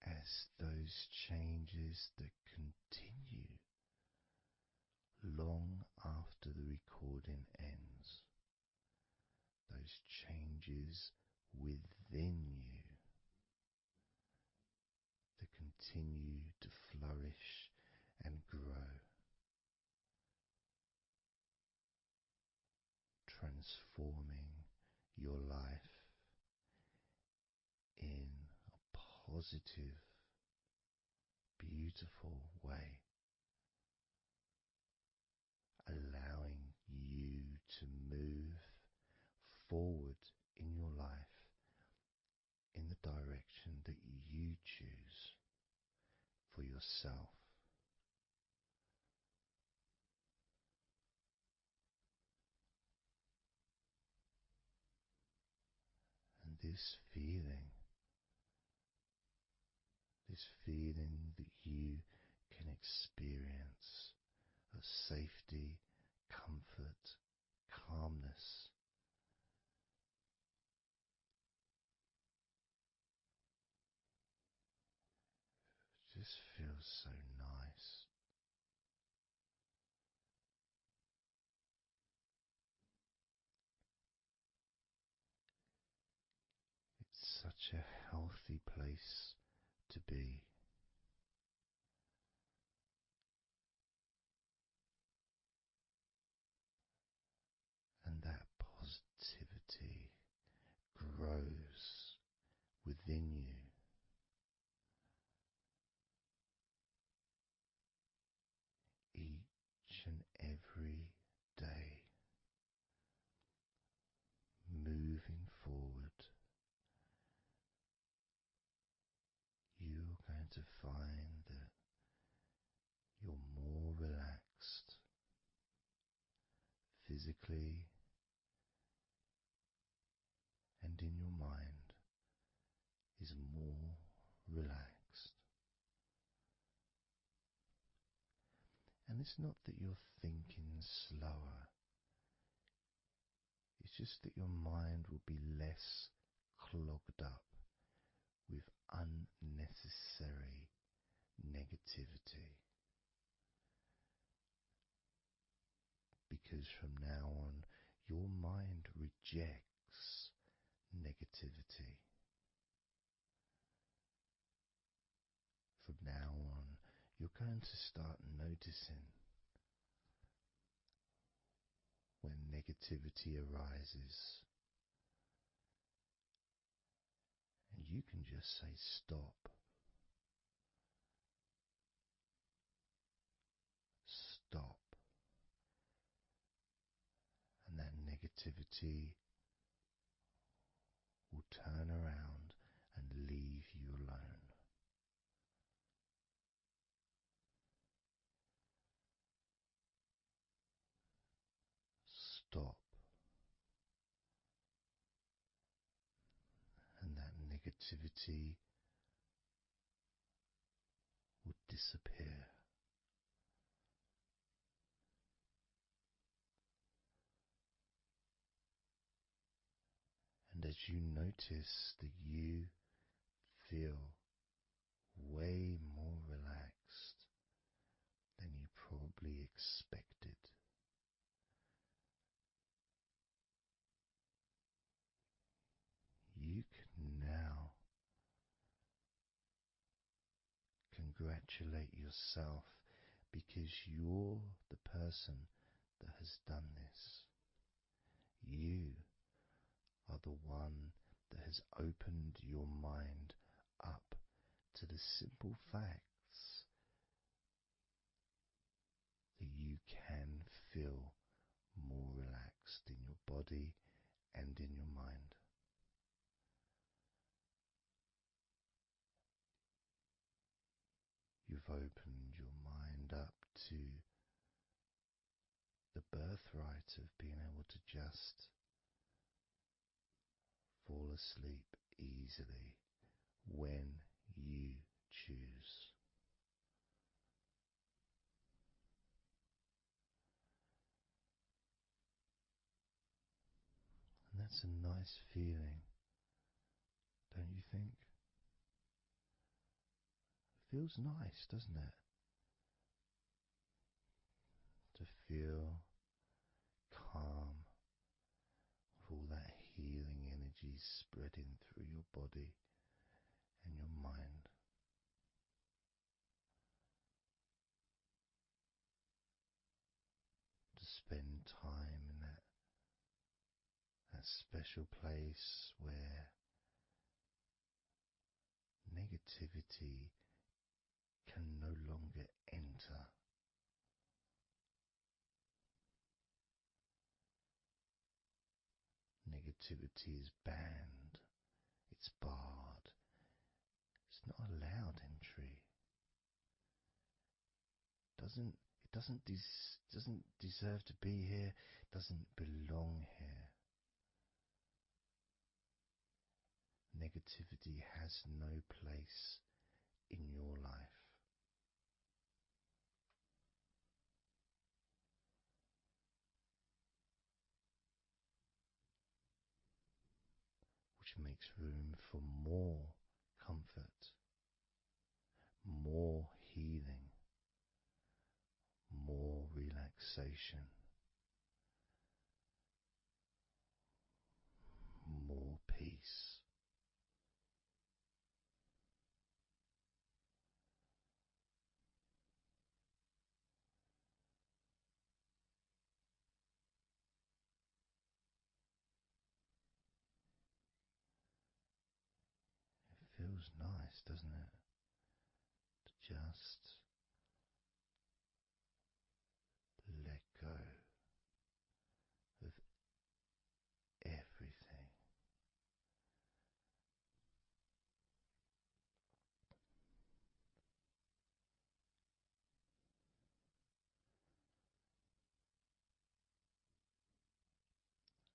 as those changes that continue long after the recording ends, those changes within you that continue to flourish and grow, transforming your life in a positive, beautiful way, allowing you to move forward in your life in the direction that you choose for yourself. And this feeling that you can experience of safety, comfort, calmness, just feels so nice. It's such a healthy place to be. And that positivity grows within you. Each and every day, moving forward, you're going to find that you're more relaxed physically and in your mind is more relaxed. And it's not that you're thinking slower, it's just that your mind will be less clogged up with unnecessary negativity. Because from now on, your mind rejects negativity. From now on, you're going to start noticing when negativity arises, and you can just say stop. Stop. And that negativity will turn around and negativity would disappear. And as you notice that you feel way more relaxed than you probably expected, you can now congratulate yourself because you're the person that has done this. You are the one that has opened your mind up to the simple facts that you can feel more relaxed in your body and in your mind. You've opened your mind up to the birthright of being able to just fall asleep easily when you choose. And that's a nice feeling, don't you think? It feels nice, doesn't it? To feel calm with all that healing energy spreading through your body and your mind. To spend time in that special place where negativity can no longer enter. Negativity is banned, it's barred, it's not allowed entry. Doesn't deserve to be here, doesn't belong here. Negativity has no place in your life. Which makes room for more comfort, more healing, more relaxation, more peace. It feels nice, doesn't it? To just let go of everything.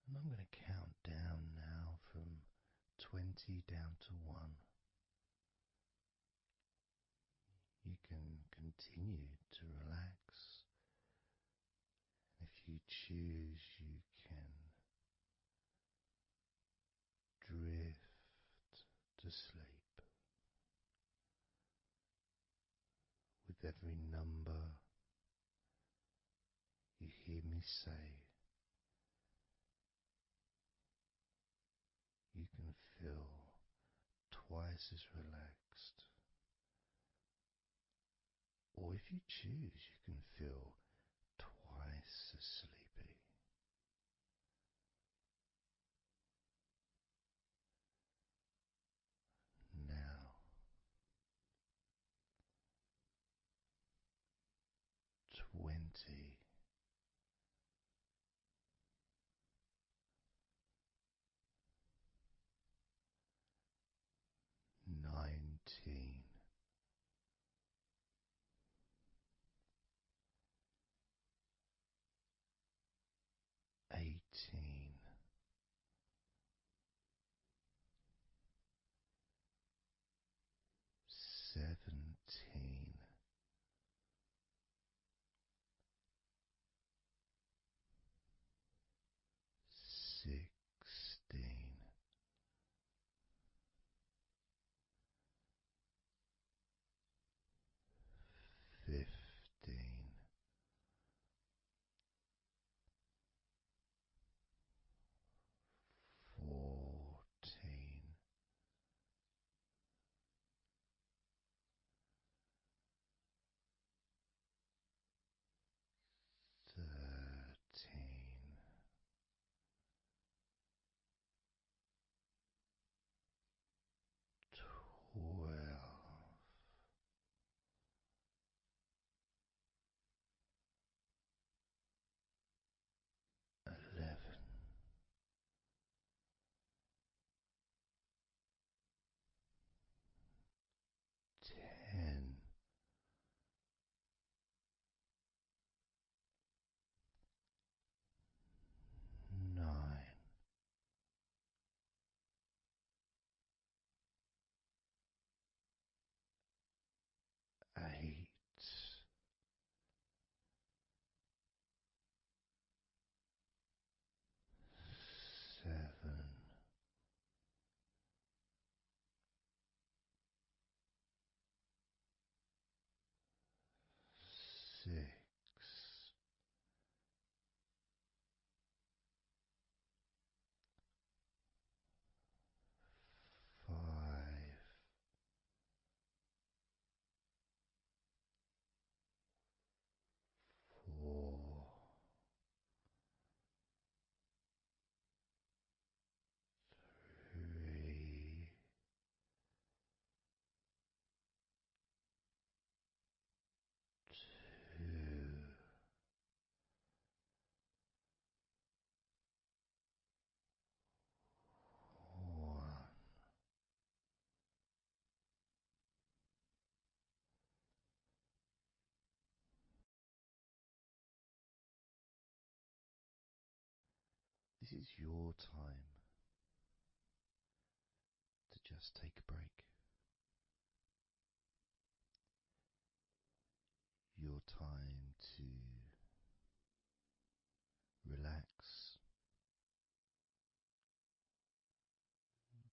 And I'm going to count down now from 20 down to 1. You can continue to relax. If you choose, you can drift to sleep. With every number you hear me say, you can feel twice as relaxed. Or if you choose, you can feel twice as sleepy. Now, 20. 19. 18. is your time to just take a break. Your time to relax,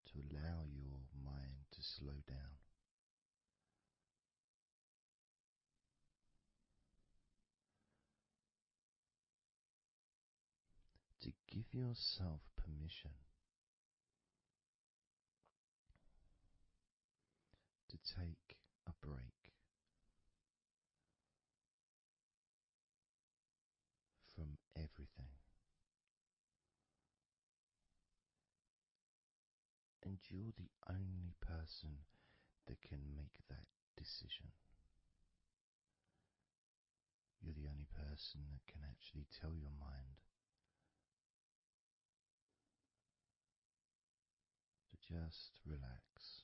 to allow your mind to slow down. To give yourself permission to take a break from everything. And you're the only person that can make that decision. You're the only person that can actually tell your mind to just relax.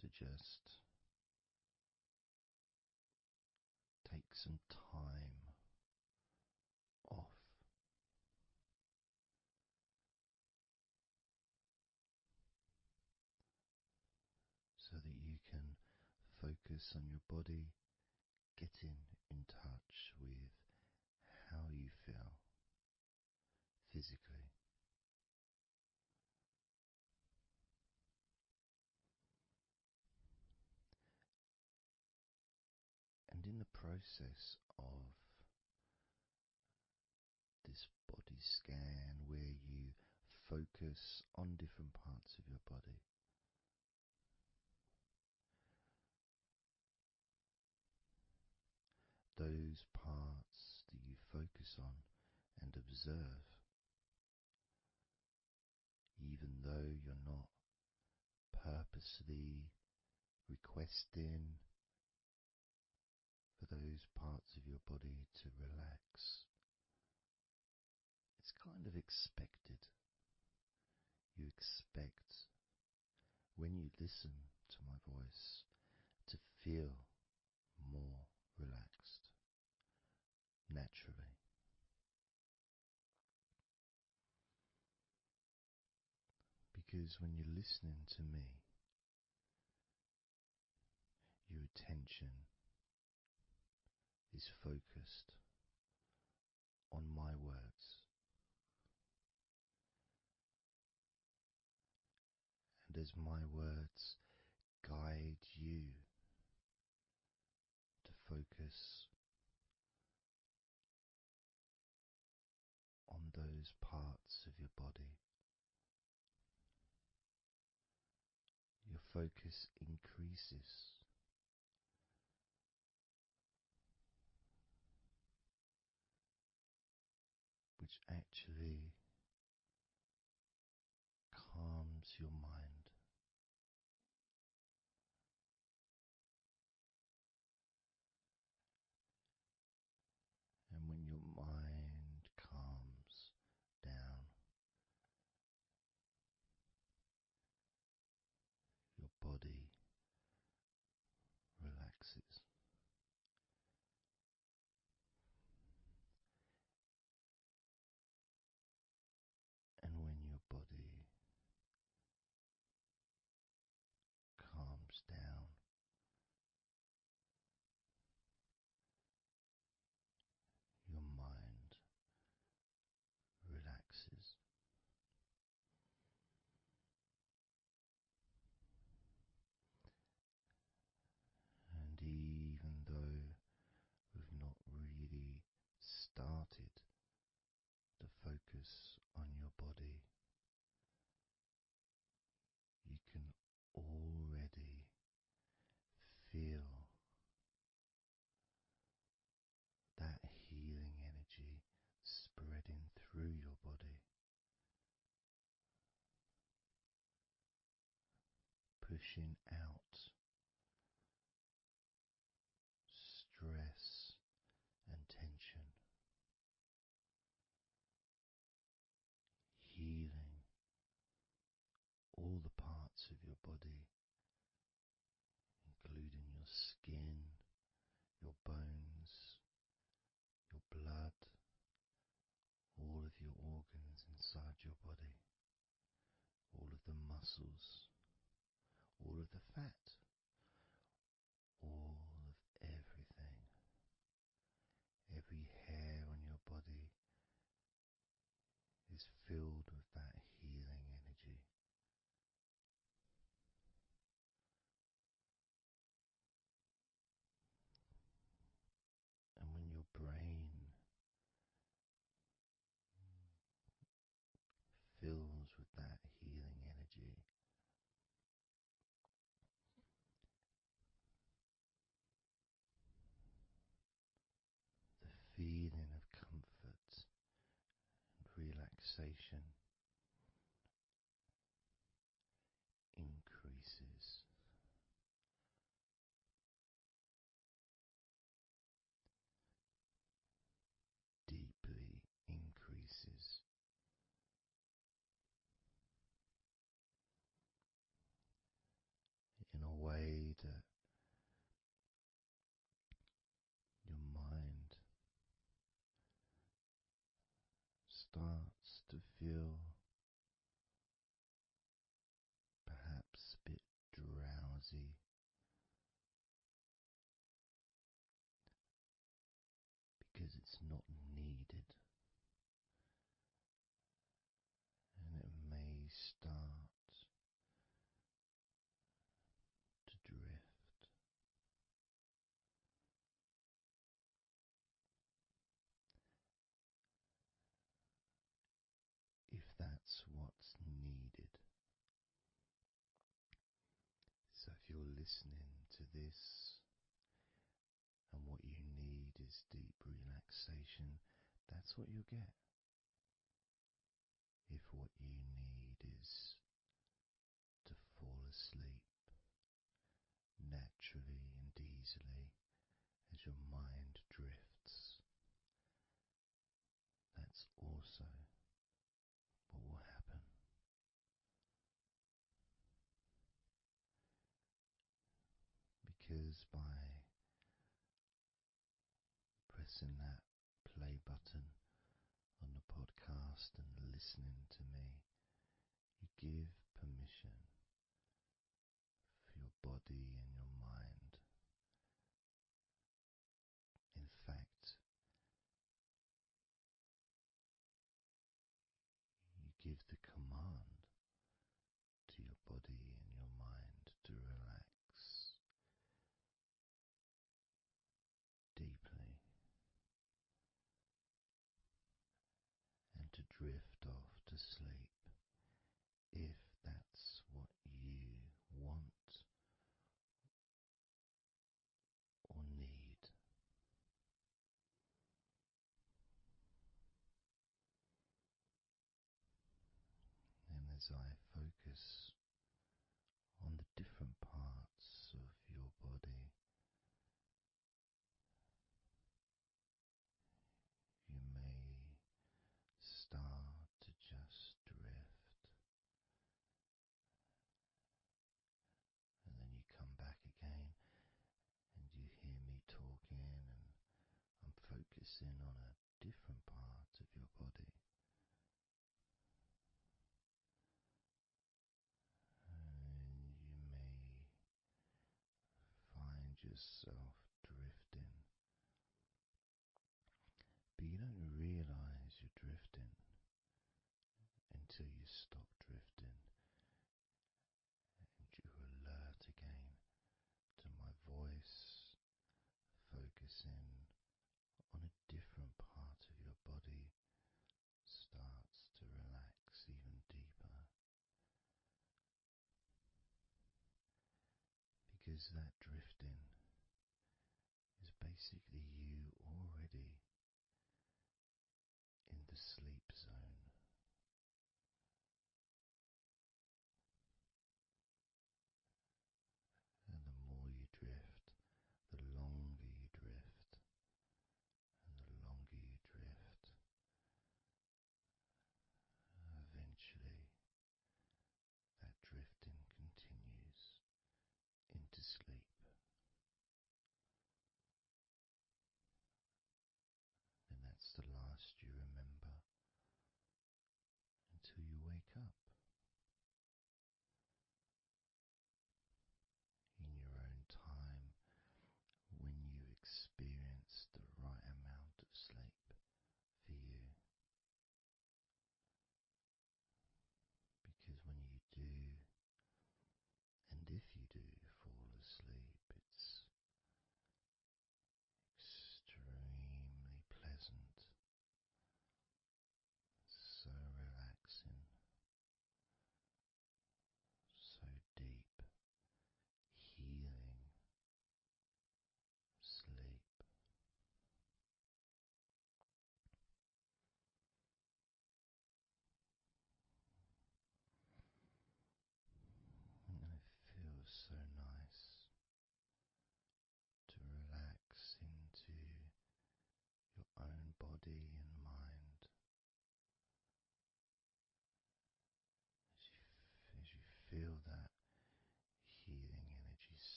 To just take some time off. So that you can focus on your body, getting in touch with how you feel physically. And in the process of this body scan, where you focus on different parts of your body, those parts that you focus on and observe, even though you're not purposely requesting for those parts of your body to relax, it's kind of expected. You expect, when you listen to my voice, to feel more relaxed naturally. Because when you're listening to me, your attention is focused on my words. And as my words guide you to focus on those parts of your body, your focus increases. Which actually calms your mind. And when your mind calms down, your body relaxes. And when your body calms down, your mind relaxes. And even though we've not really started to focus on your body, you can already feel that healing energy spreading through your body, pushing out stress and tension, healing all the parts of your body, including your skin, inside your body, all of the muscles, all of the fat, all of everything, every hair on your body is filled with that healing energy. And when your brain fills with that healing energy, the feeling of comfort and relaxation increases. Deeply increases. In a way that your mind starts to feel perhaps a bit drowsy, because it's not needed, and it may start to drift. If that's what's needed. So if you're listening to this and what you need is deep relaxation, that's what you'll get. If what you need is to fall asleep naturally and easily as your mind drifts, that's also what will happen. Because by pressing that play button on the podcast and listening to me, you give permission for your body and your mind. In fact, you give the command to your body and your mind to relax deeply and to drift off to sleep if that's what you want or need. And as I focus on the different parts of your body, you may start to just drift, and then you come back again and you hear me talking, and I'm focusing on a different part of your body. And you may find yourself drifting, but you don't realize you're drifting until you stop drifting and you're alert again to my voice, focusing on a different part of your body starts to relax even deeper, because that drifting is basically you already in the sleep zone. And the more you drift, the longer you drift, and the longer you drift, eventually that drifting continues into sleep. And that's the last you remember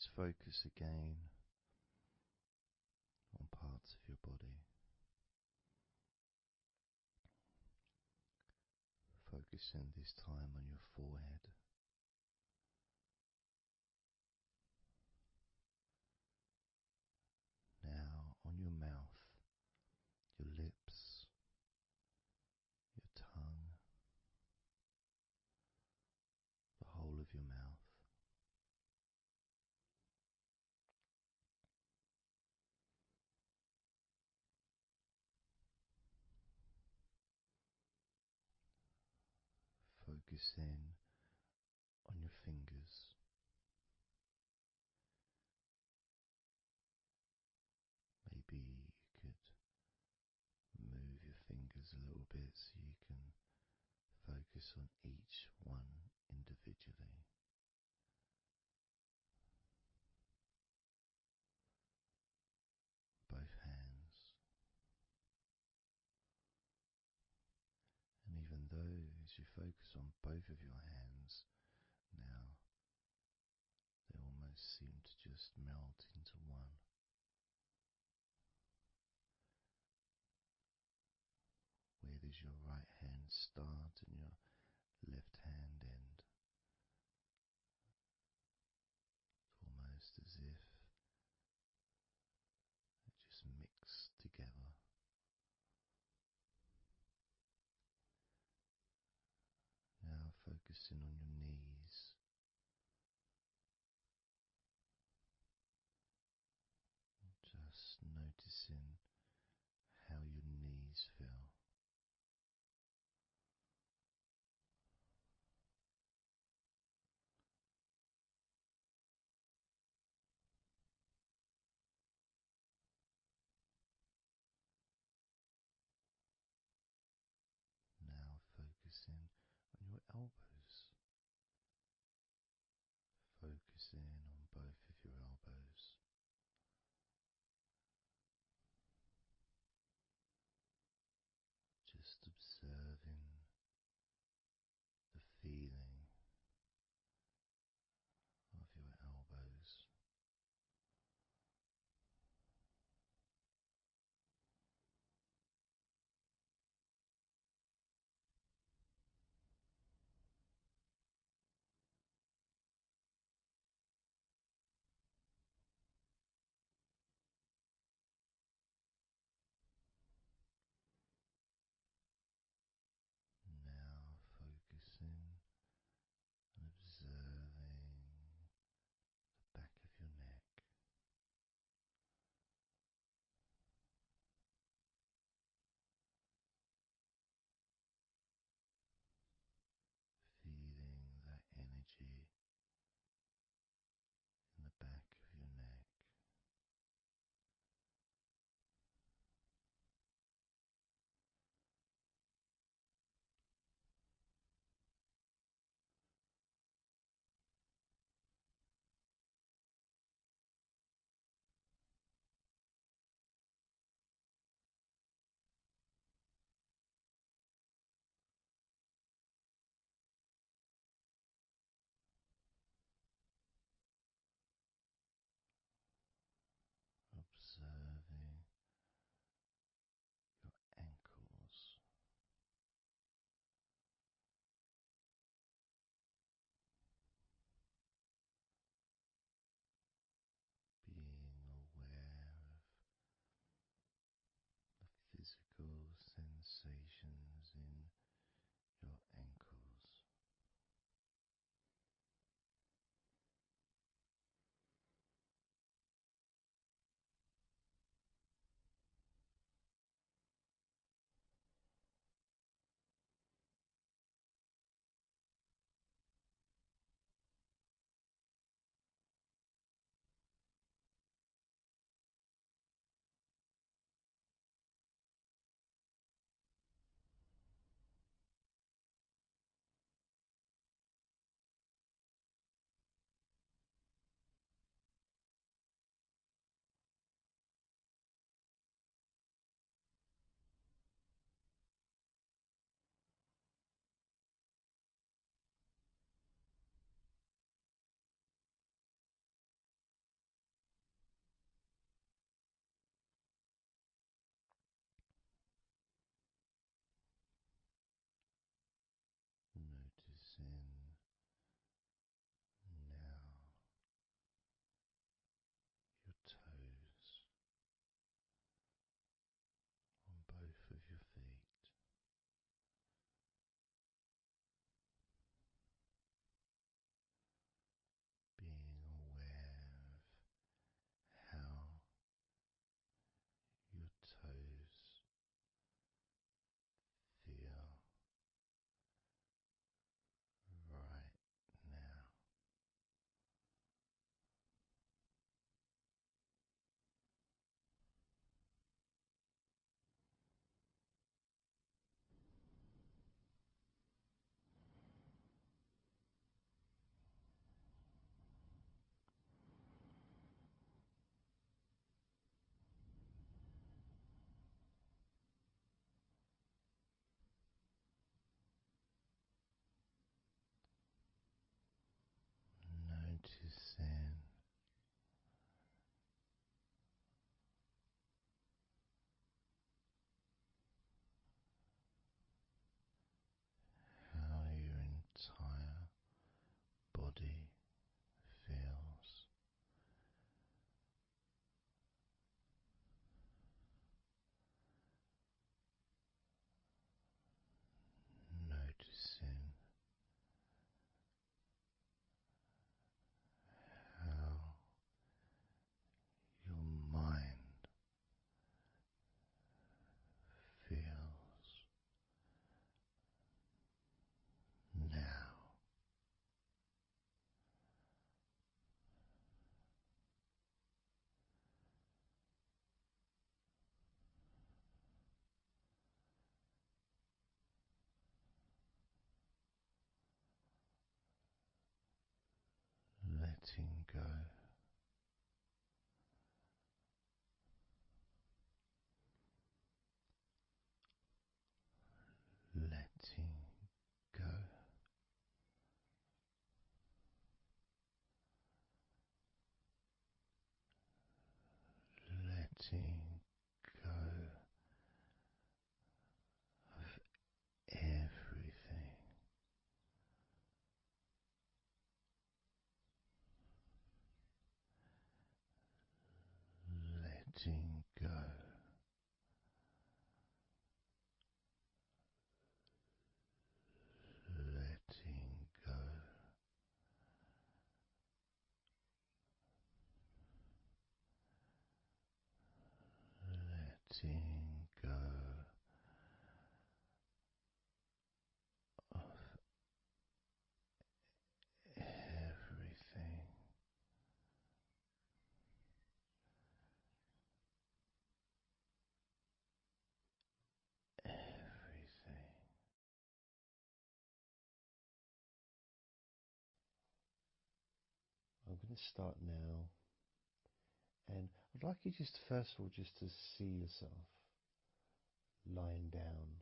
Let's focus again on parts of your body. Focusing this time on your forehead. Now on your mouth, your lips, your tongue, the whole of your mouth. Focus in on your fingers. Maybe you could move your fingers a little bit so you can focus on each one individually. Both hands. And even though as you focus on both of your hands now, they almost seem to just melt into one. Where does your right hand start and your left hand end? It's almost as if it just mix together. Now focusing on your knees. Just noticing how your knees feel. Now focusing on your elbows. Focusing on both of your elbows. letting go. Letting go. Letting go of everything. Letting go. Letting go. Letting go of everything. Everything. I'm going to start now, and I'd like you just first of all just to see yourself lying down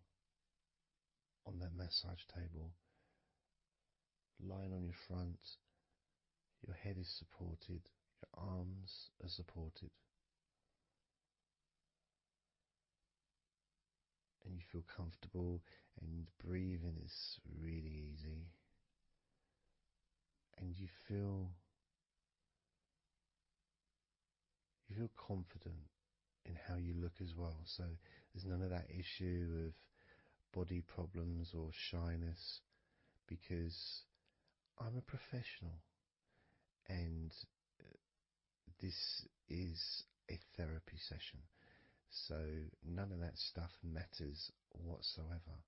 on that massage table, lying on your front, your head is supported, your arms are supported, and you feel comfortable, and breathing is really easy, and you feel confident in how you look as well. So there's none of that issue of body problems or shyness, because I'm a professional, and this is a therapy session. So none of that stuff matters whatsoever.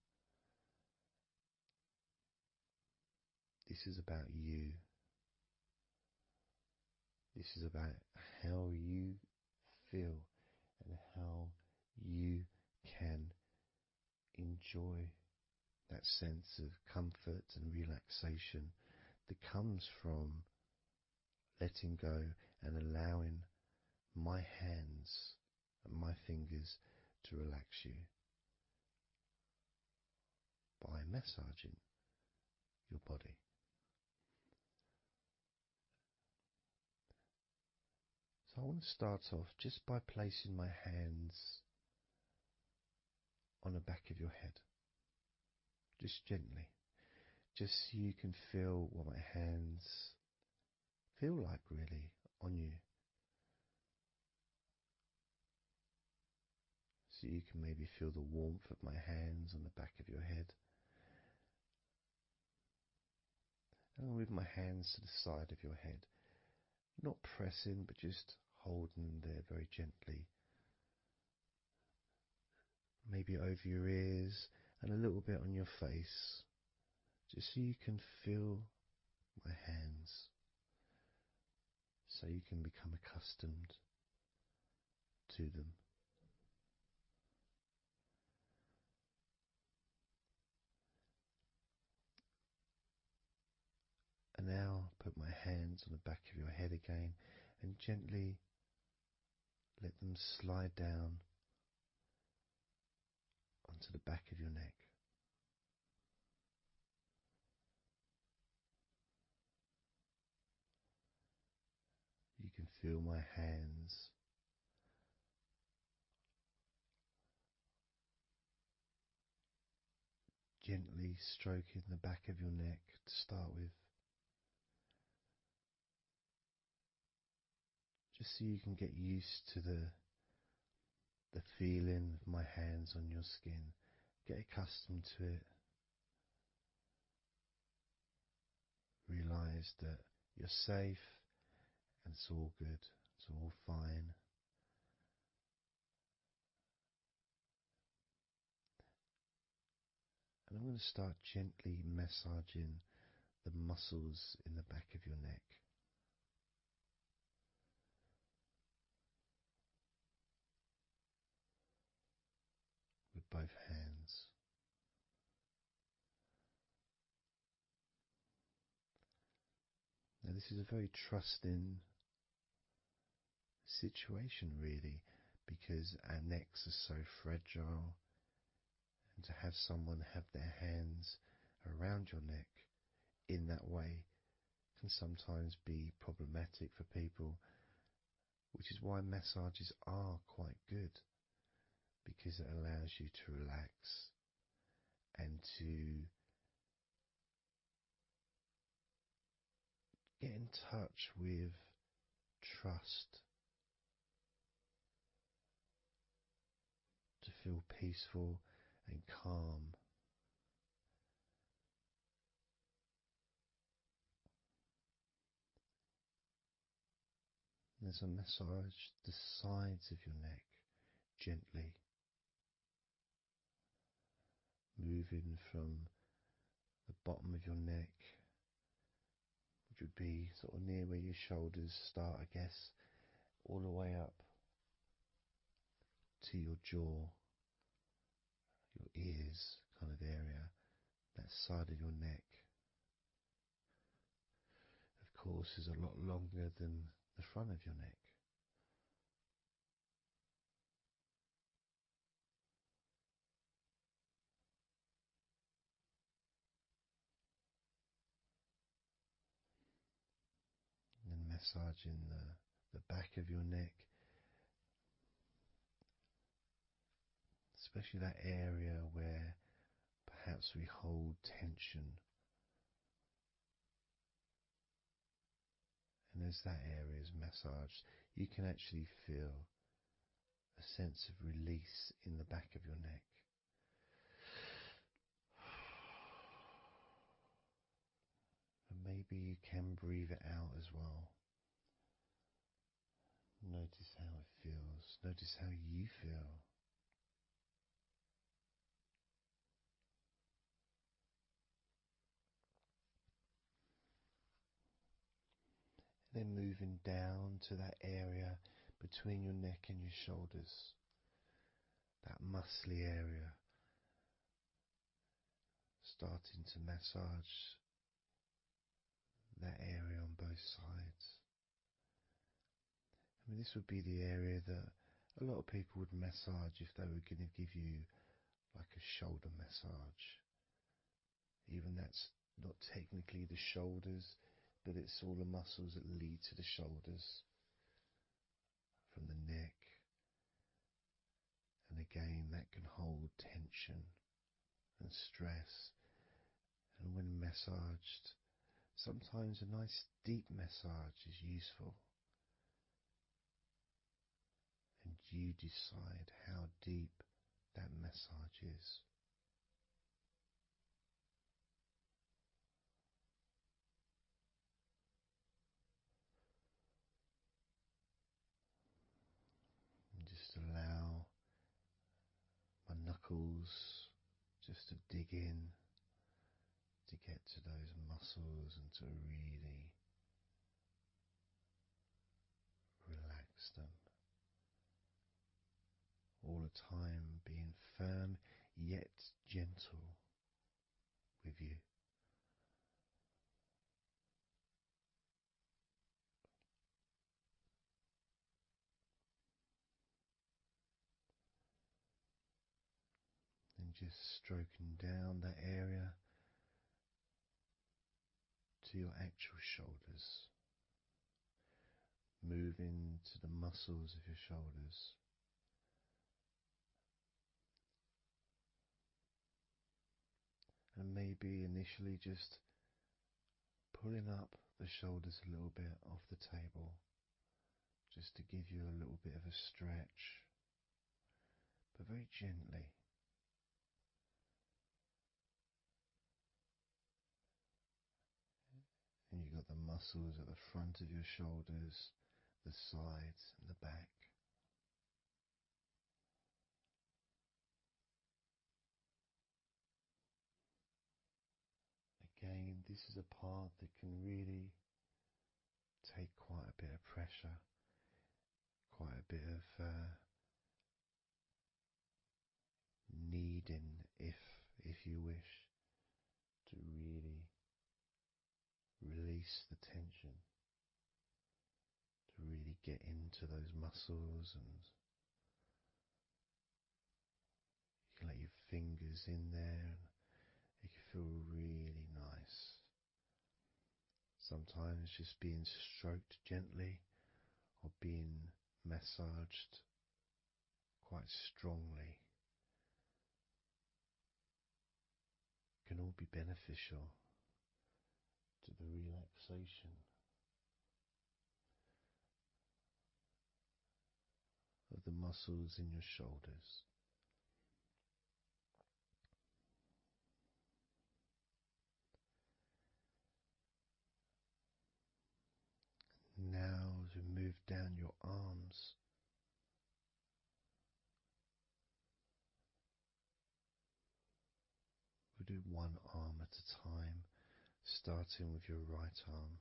This is about you. This is about how you feel and how you can enjoy that sense of comfort and relaxation that comes from letting go and allowing my hands and my fingers to relax you by massaging your body. So I want to start off just by placing my hands on the back of your head, just gently, just so you can feel what my hands feel like really on you. So you can maybe feel the warmth of my hands on the back of your head. And I'll move my hands to the side of your head, not pressing, but just holding there very gently. Maybe over your ears and a little bit on your face, just so you can feel my hands, so you can become accustomed to them. And now put my hands on the back of your head again and gently let them slide down onto the back of your neck. You can feel my hands gently stroking the back of your neck to start with, just so you can get used to the feeling of my hands on your skin. Get accustomed to it. Realize that you're safe and it's all good, it's all fine. And I'm going to start gently massaging the muscles in the back of your neck. With both hands. this is a very trusting situation, really, because our necks are so fragile, and to have someone have their hands around your neck in that way can sometimes be problematic for people, which is why massages are quite good, because it allows you to relax and to get in touch with trust, to feel peaceful and calm. There's a massage the sides of your neck gently, moving from the bottom of your neck, which would be sort of near where your shoulders start, I guess, all the way up to your jaw, your ears kind of area, that side of your neck. Of course, is a lot longer than the front of your neck. And massaging the back of your neck, especially that area where perhaps we hold tension. And as that area is massaged, you can actually feel a sense of release in the back of your neck. And maybe you can breathe it out as well. Notice how it feels. Notice how you feel. Then moving down to that area between your neck and your shoulders, that muscly area, starting to massage that area on both sides. I mean, this would be the area that a lot of people would massage if they were going to give you like a shoulder massage. Even that's not technically the shoulders, but it's all the muscles that lead to the shoulders, from the neck. And again, that can hold tension and stress. And when massaged, sometimes a nice deep massage is useful. And you decide how deep that massage is. And just allow my knuckles just to dig in, to get to those muscles and to really relax them. All the time being firm yet gentle with you. And just stroking down that area to your actual shoulders, moving to the muscles of your shoulders. And maybe initially just pulling up the shoulders a little bit off the table, just to give you a little bit of a stretch, but very gently. And you've got the muscles at the front of your shoulders, the sides and the back. Again, this is a part that can really take quite a bit of pressure, quite a bit of kneading, if you wish, to really release release the tension, to really get into those muscles, and you can let your fingers in there and it can feel really nice. Sometimes just being stroked gently or being massaged quite strongly can all be beneficial to the relaxation of the muscles in your shoulders. Now, as we move down your arms, we'll do one arm at a time, starting with your right arm.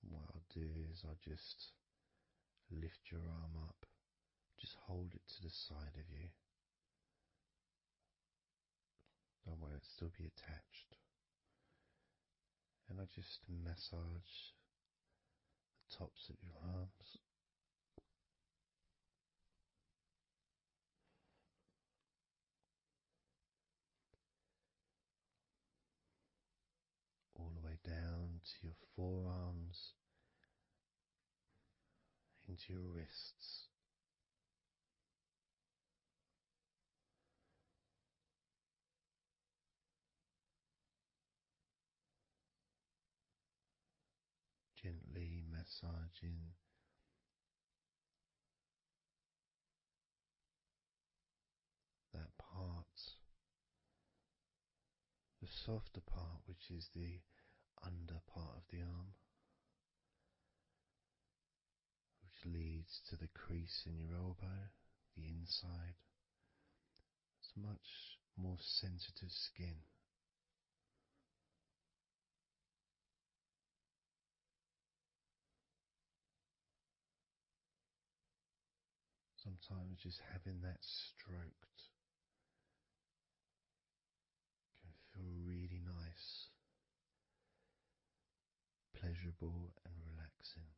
What I'll do is I'll just lift your arm up, just hold it to the side of you. Don't worry, it'll still be attached. And I just massage the tops of your arms. All the way down to your forearms, into your wrists. Gently massaging that part, the softer part, which is the under part of the arm, which leads to the crease in your elbow, the inside. It's much more sensitive skin. Sometimes just having that stroked can feel really nice, pleasurable and relaxing.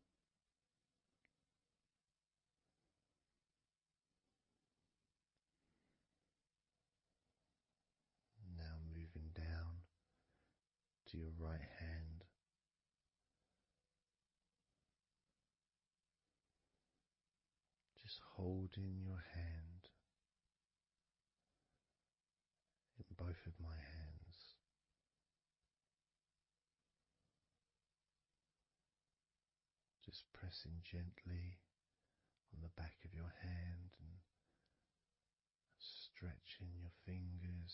Now moving down to your right hand. Just holding your hand in both of my hands. Just pressing gently on the back of your hand and stretching your fingers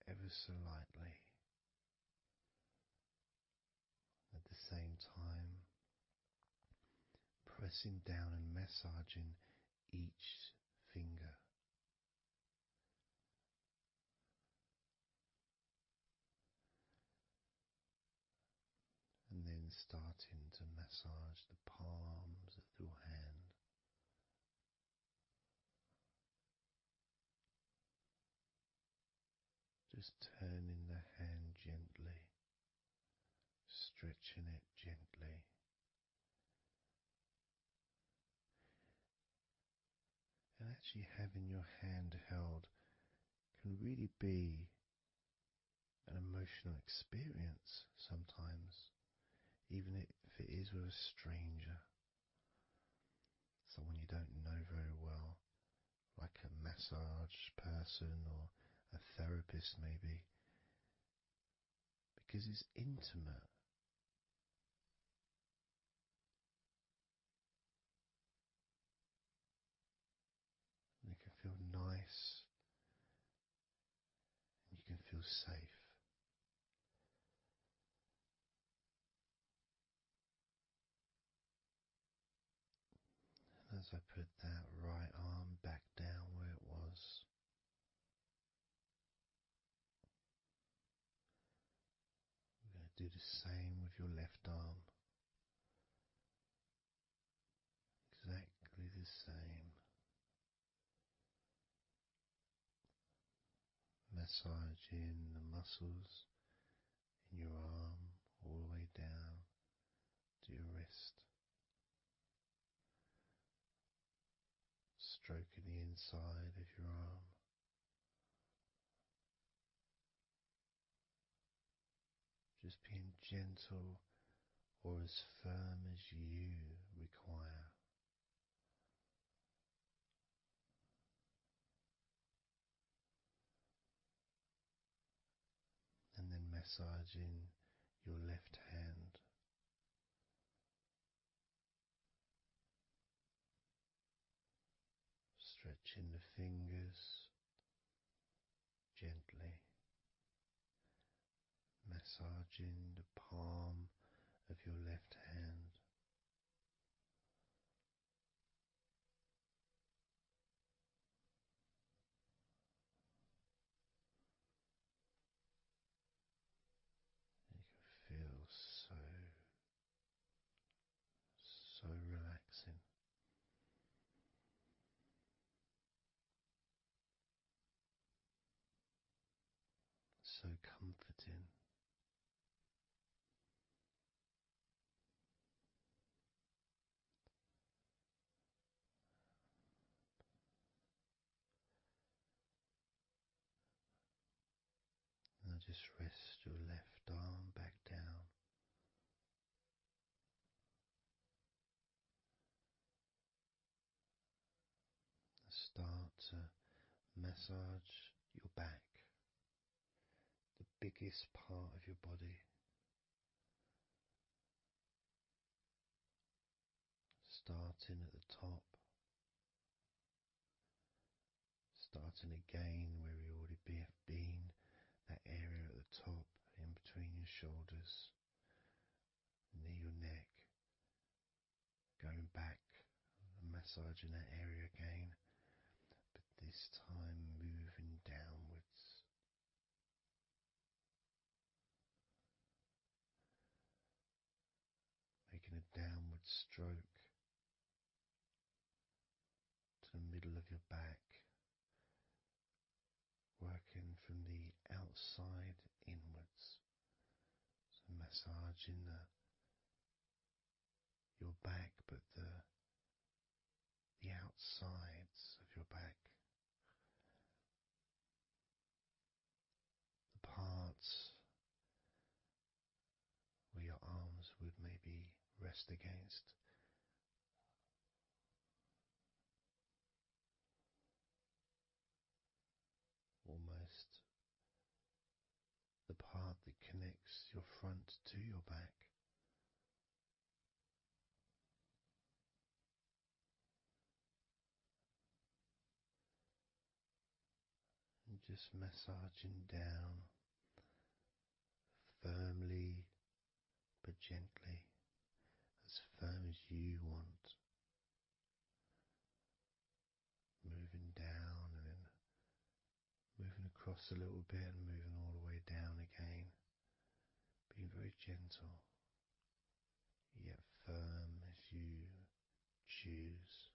ever so lightly. At the same time, pressing down and massaging each finger. And then starting to massage the palms of your hand. Just turning the hand gently, stretching it gently. And actually having your hand held can really be an emotional experience sometimes, even if it is with a stranger, someone you don't know very well, like a massage person or a therapist maybe, because it's intimate. And it can feel nice and you can feel safe. And as I put that right arm back down where it was, we're going to do the same with your left arm. Exactly the same. massaging the muscles in your arm all the way down to your wrist, stroking the inside of your arm. Just being gentle or as firm as you require. And then massaging your left hand, stretching the fingers gently, massaging the palm of your left hand. You can feel so relaxing. So comforting. Now just rest your left arm back down. Start to massage your back, the biggest part of your body. Starting at the top, starting again where we already have been, that area at the top in between your shoulders, near your neck, going back and massaging that area again, but this time moving downwards. Making a downward stroke to the middle of your back, working from the outside inwards. So massaging your back, but the outsides of your back, the parts where your arms would maybe rest against. Almost the part that connects your front to your back. And just massaging down firmly but gently, as firm as you want. Moving down and then moving across a little bit and moving all the way down again. Being very gentle, yet firm as you choose.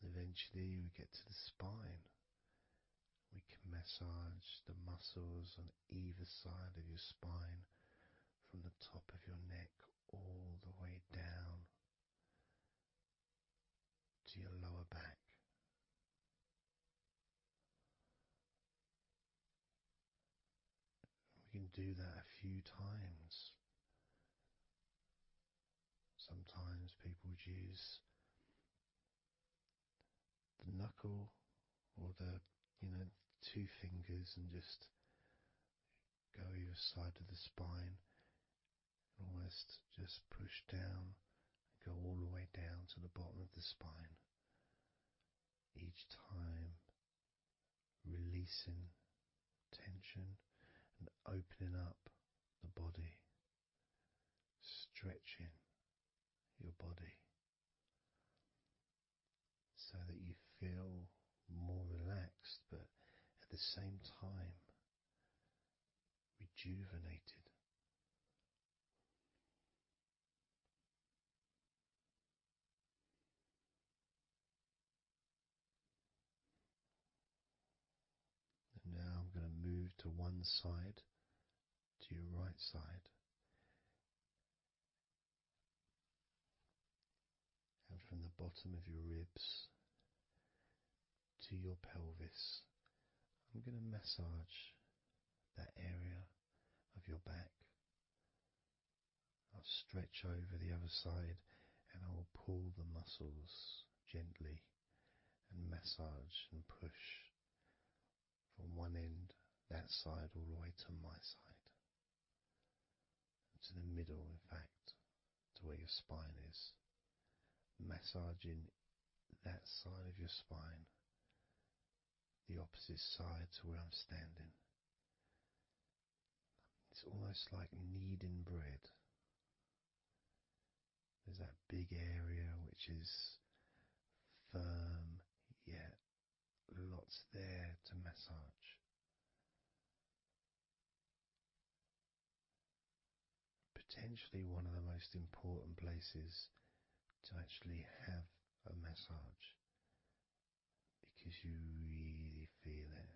Eventually we get to the spine. We can massage the muscles on either side of your spine, from the top of your neck all the way down to your lower back. We can do that a few times. Sometimes people would use the knuckle or the two fingers and just go either side of the spine and almost just push down and go all the way down to the bottom of the spine. Each time releasing tension and opening up the body, stretching your body so that you feel more relaxed, but at the same time rejuvenated. to one side, to your right side, and from the bottom of your ribs to your pelvis. I'm going to massage that area of your back. I'll stretch over the other side and I will pull the muscles gently and massage and push from one end, that side, all the way to my side, to the middle, in fact, to where your spine is. Massaging that side of your spine, the opposite side to where I'm standing. It's almost like kneading bread. There's that big area which is firm, yet lots there to massage. Potentially one of the most important places to actually have a massage, because you really feel it.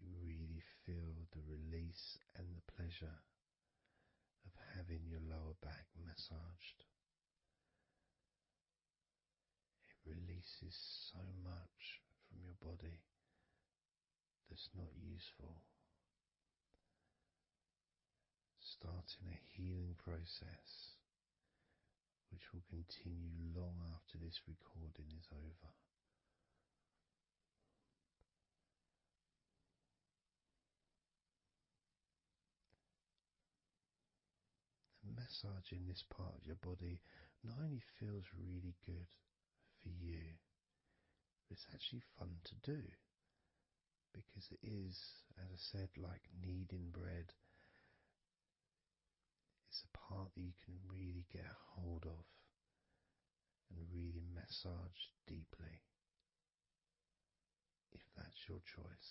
You really feel the release and the pleasure of having your lower back massaged. It releases so much from your body that's not useful, starting a healing process which will continue long after this recording is over. And massaging this part of your body not only feels really good for you, but it's actually fun to do, because it is, as I said, like kneading bread. It's a part that you can really get a hold of and really massage deeply, if that's your choice.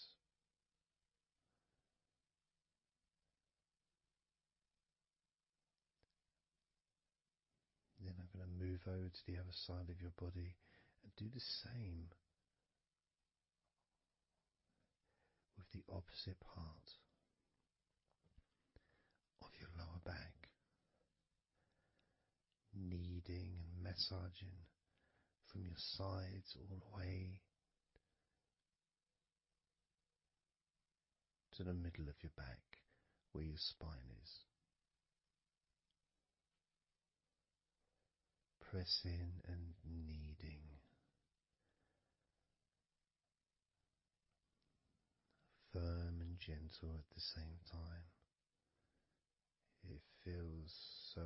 Then I'm going to move over to the other side of your body and do the same with the opposite part of your lower back, kneading and massaging from your sides all the way to the middle of your back, where your spine is. Pressing and kneading, firm and gentle at the same time. It feels so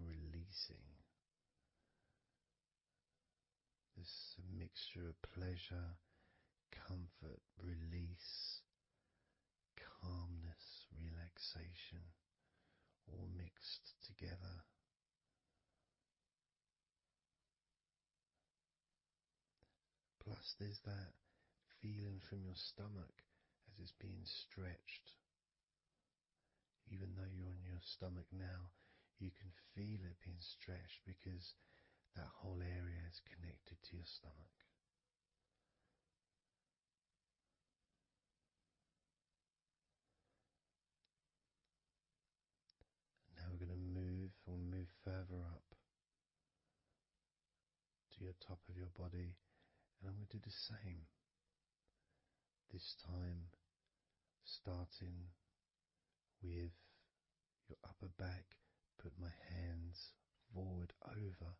releasing. This a mixture of pleasure, comfort, release, calmness, relaxation, all mixed together. Plus there's that feeling from your stomach as it's being stretched. Even though you're on your stomach now, you can feel it being stretched because that whole area is connected to your stomach. Now we're going to move further up to your top of your body, and I'm going to do the same. This time starting with your upper back, put my hands forward over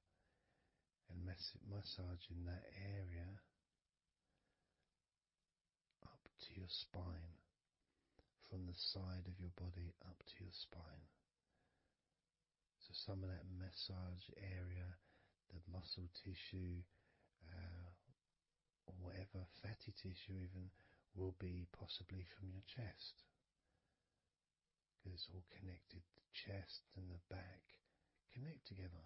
and massaging that area up to your spine, from the side of your body up to your spine. So some of that massage area, the muscle tissue, or whatever, fatty tissue even, will be possibly from your chest, because it's all connected. The chest and the back connect together.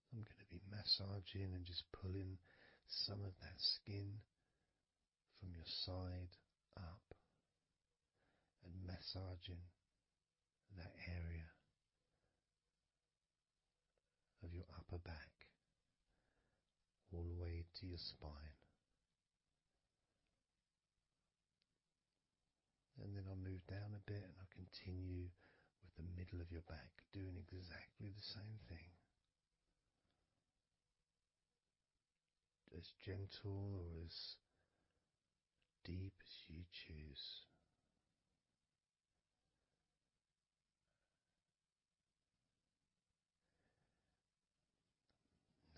I'm going to be massaging and just pulling some of that skin from your side up and massaging that area of your upper back all the way to your spine. move down a bit and I'll continue with the middle of your back, doing exactly the same thing. As gentle or as deep as you choose.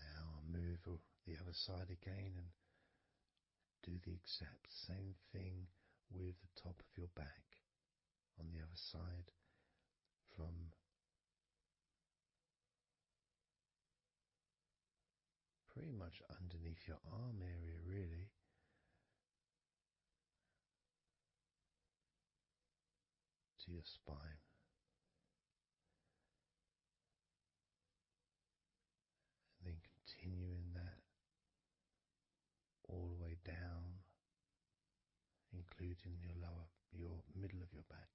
Now I'll move the other side again and do the exact same thing with the top of your back on the other side, from pretty much underneath your arm area, really, to your spine. And then continuing that all the way down, including your middle of your back.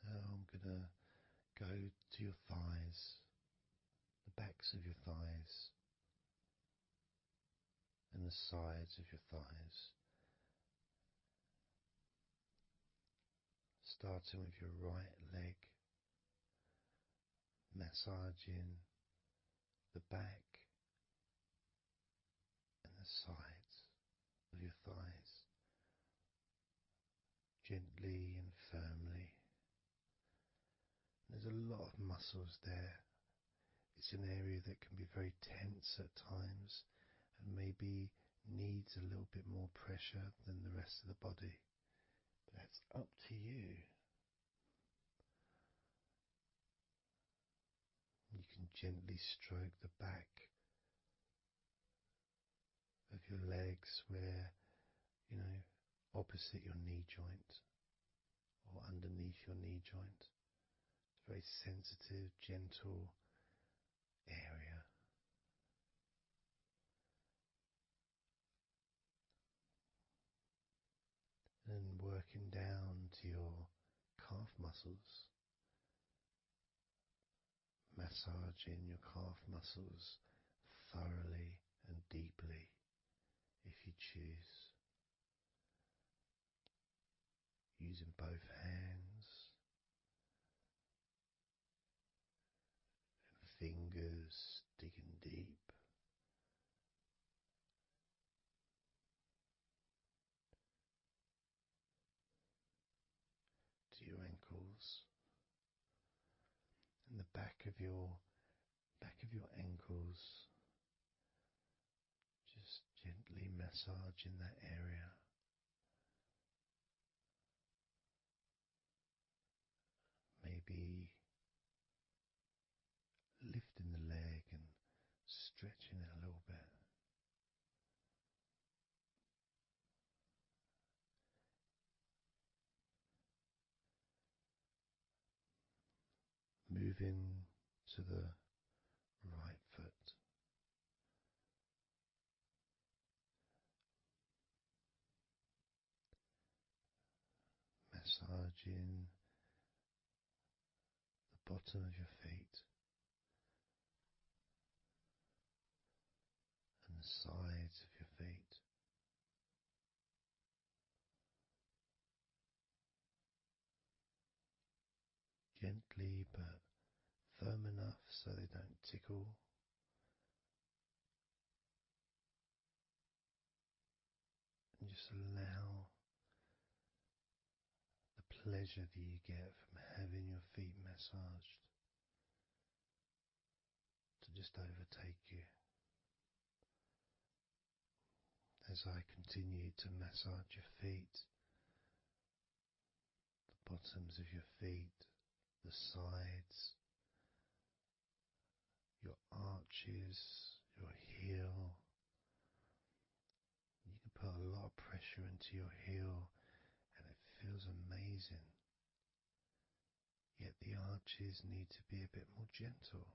Now I'm gonna go to your thighs, the backs of your thighs, and the sides of your thighs. Starting with your right leg, massaging the back and the sides of your thighs, gently and firmly. There's a lot of muscles there. It's an area that can be very tense at times and maybe needs a little bit more pressure than the rest of the body. But that's up to you. You can gently stroke the back of your legs where, opposite your knee joint or underneath your knee joint. It's a very sensitive, gentle area. And working down to your calf muscles, massaging your calf muscles thoroughly and deeply if you choose, using both hands and fingers, digging deep. To your ankles and the back of your ankles, just gently massaging that area. Maybe lifting the leg and stretching it a little bit. Moving to the right foot. Massaging the bottom of your feet and the sides of your feet. Gently but firm enough so they don't tickle. And just allow the pleasure that you get from having your feet massaged to just overtake you. As I continue to massage your feet, the bottoms of your feet, the sides, your arches, your heel. You can put a lot of pressure into your heel and it feels amazing. Yet the arches need to be a bit more gentle.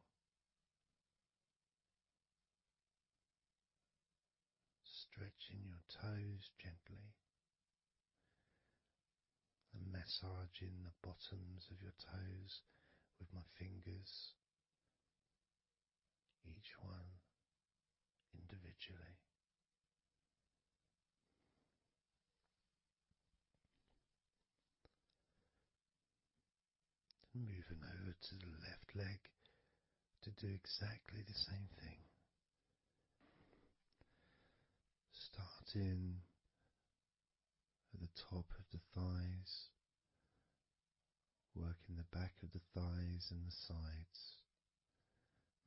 Stretching your toes gently and massaging the bottoms of your toes with my fingers, each one individually. And moving over to the left leg to do exactly the same thing. Starting at the top of the thighs, working the back of the thighs and the sides,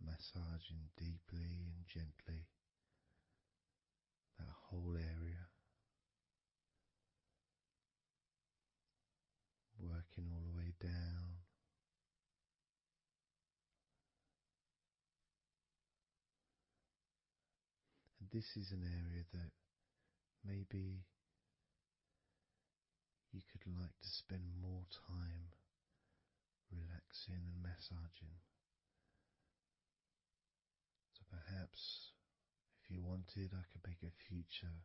massaging deeply and gently that whole area, working all the way down. And this is an area that maybe you could like to spend more time relaxing and massaging. So perhaps if you wanted, I could make a future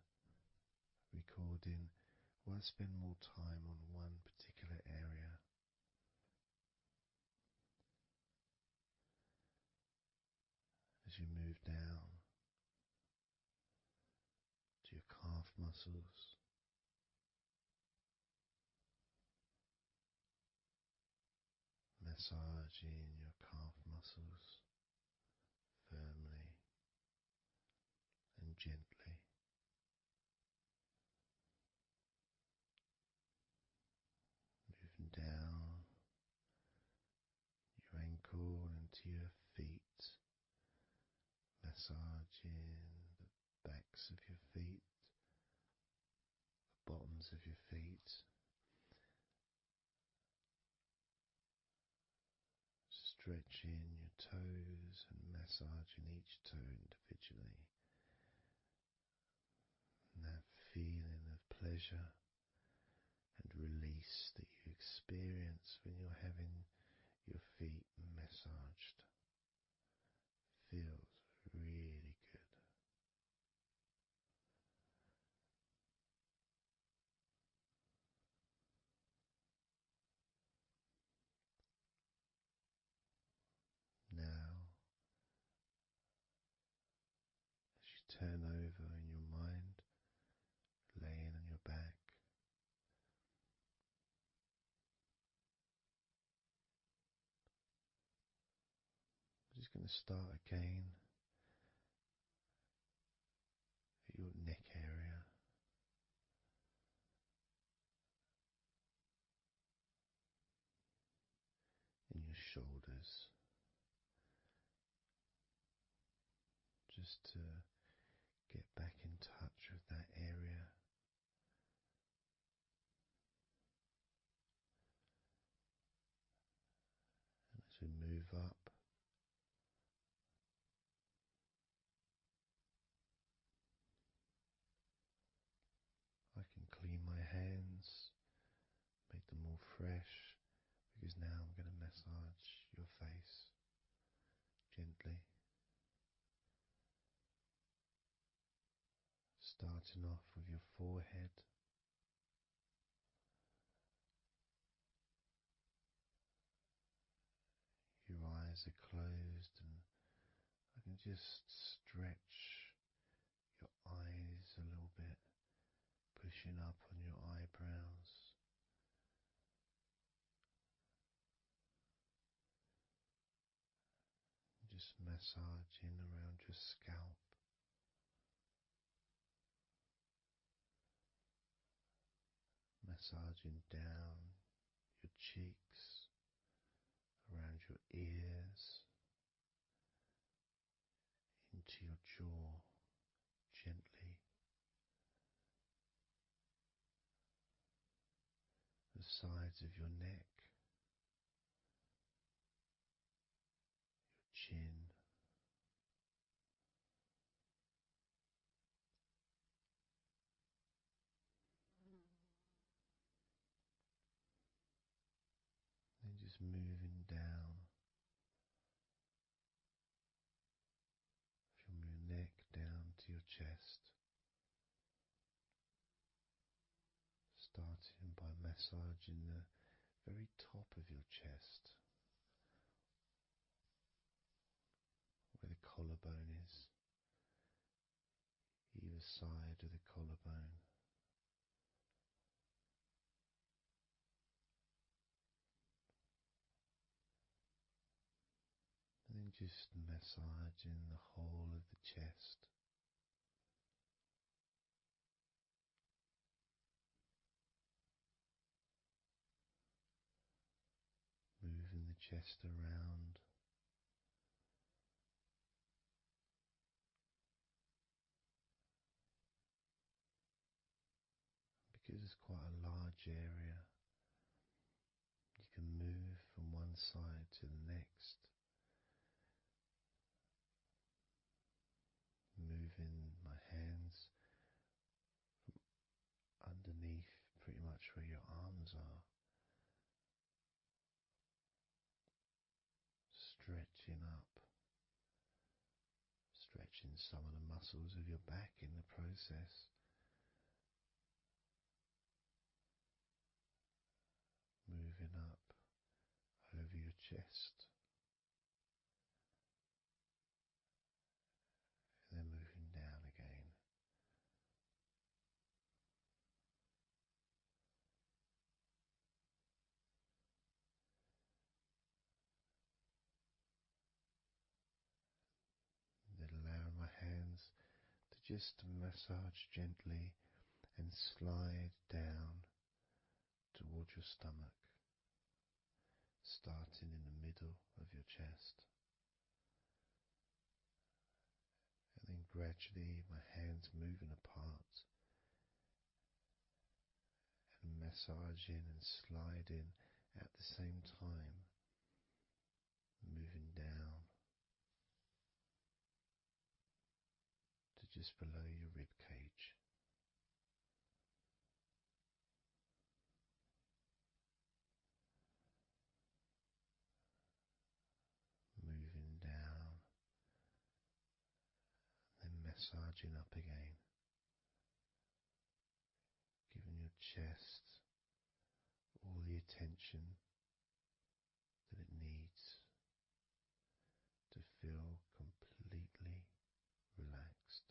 recording where I spend more time on one particular area. As you move down to your calf muscles, massaging your calf muscles firmly and gently. Moving down your ankle into your feet, massaging the backs of your feet, the bottoms of your feet, stretching your toes and massaging each toe individually. And that feeling of pleasure and release that you experience when you're having your feet massaged feels really good. Now, as you turn over in your mind, laying on your back, I'm just going to start again at your neck area. In your shoulders, just to get back in touch with that area. And as we move up, I can clean my hands, make them all fresh, because now I'm going to massage your face gently. Starting off with your forehead, your eyes are closed, and I can just stretch your eyes a little bit, pushing up on your eyebrows. Just massaging around your scalp. Massaging down your cheeks, around your ears, into your jaw, gently. The sides of your neck, your chin, then just moving down from your neck down to your chest, starting by massaging the very top of your chest, collarbone is, either side of the collarbone. And then just massaging the whole of the chest. Moving the chest around. Because it's quite a large area, you can move from one side to the next, moving my hands from underneath pretty much where your arms are, stretching up, stretching some of the muscles of your back in the process. Moving up over your chest, and then moving down again. Then allowing my hands to just massage gently and slide down towards your stomach, starting in the middle of your chest. And then gradually my hands moving apart and massaging and sliding at the same time, moving down to just below your rib cage. Moving down, then massaging up again, giving your chest all the attention that it needs to feel completely relaxed.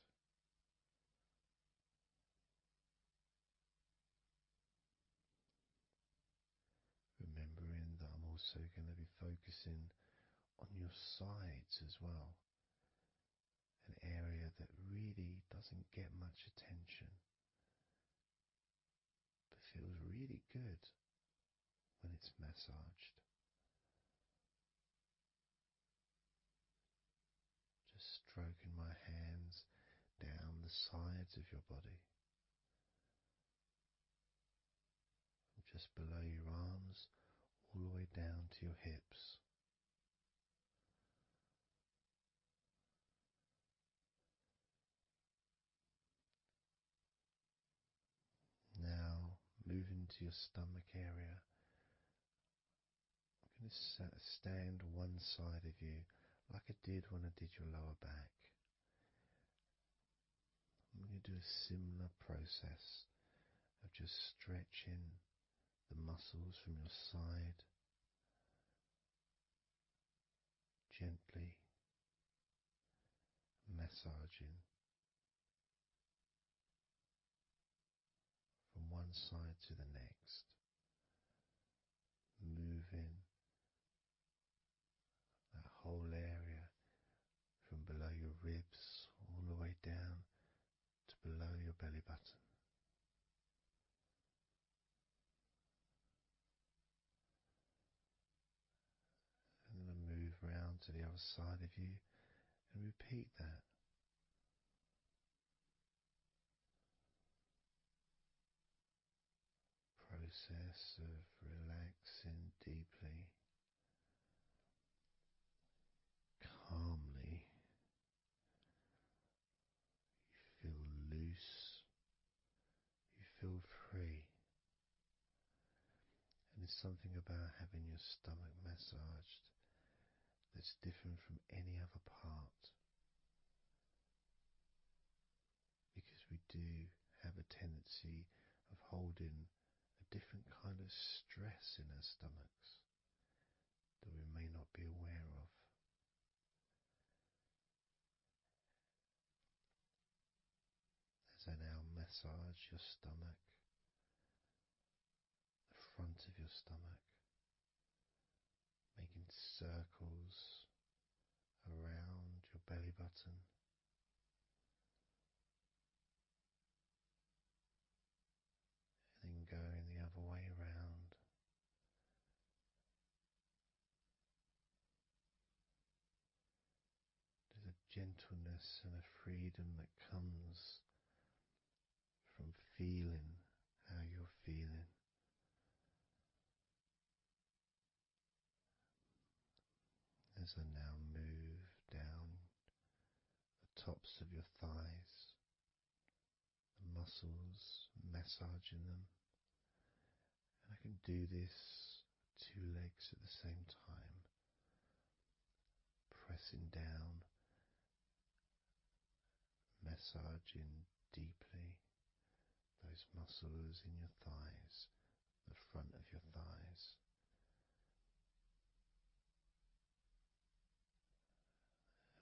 Remembering that I'm also going to be focusing on your sides as well, an area that really doesn't get much attention but feels really good when it's massaged. Just stroking my hands down the sides of your body, from just below your arms all the way down to your hips. Now moving to your stomach area, I'm going to stand one side of you like I did when I did your lower back. I'm going to do a similar process of just stretching the muscles from your side, gently massaging from one side to the next, moving that whole area from below your ribs all the way down to below your belly button. And then move round to the other side of you and repeat that. Process of relaxing deeply, calmly. You feel loose, you feel free. And there's something about having your stomach massaged that's different from any other part, because we do have a tendency of holding a different kind of stress in our stomachs that we may not be aware of. massage your stomach, the front of your stomach, making circles around your belly button. And then going the other way around. There's a gentleness and a freedom that comes from feeling how you're feeling. As I now move down the tops of your thighs, the muscles, massaging them. And I can do this two legs at the same time, pressing down, massaging deeply those muscles in your thighs, the front of your thighs.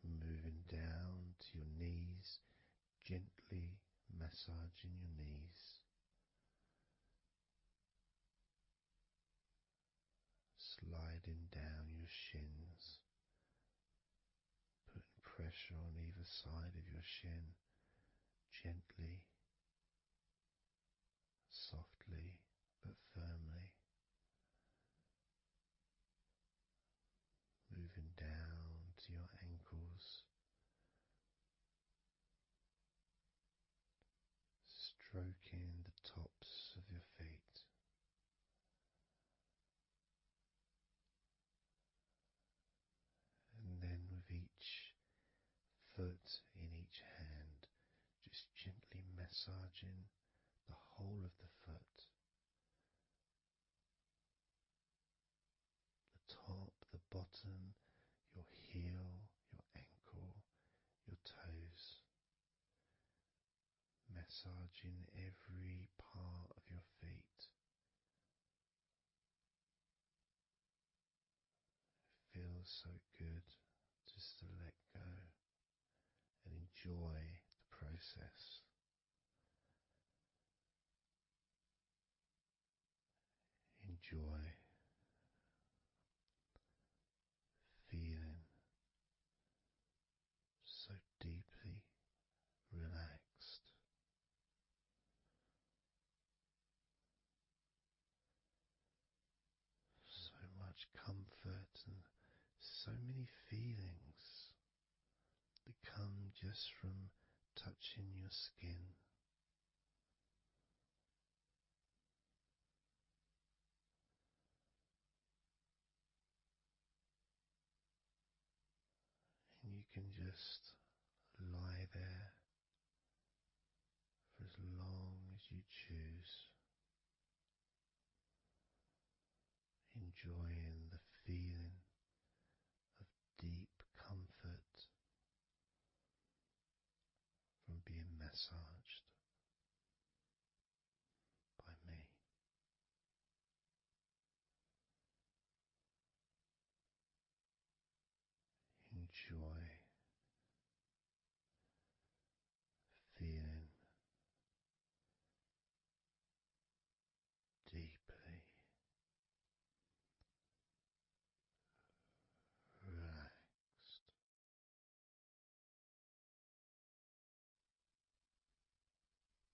And moving down to your knees, gently massaging your knees. Sliding down your shins, putting pressure on either side of your shin, gently, softly but firmly. Moving down to your ankles, stroking the tops of your feet. And then with each foot in each hand, just gently massaging the whole of the foot. The top, the bottom, your heel, your ankle, your toes. Massaging every part of your feet. It feels so good just to let go and enjoy the process. Enjoy feeling so deeply relaxed. So much comfort and so many feelings that come just from touching your skin. And you can just lie there for as long as you choose, enjoying the feeling of deep comfort from being massaged by me. Enjoy feeling deeply relaxed.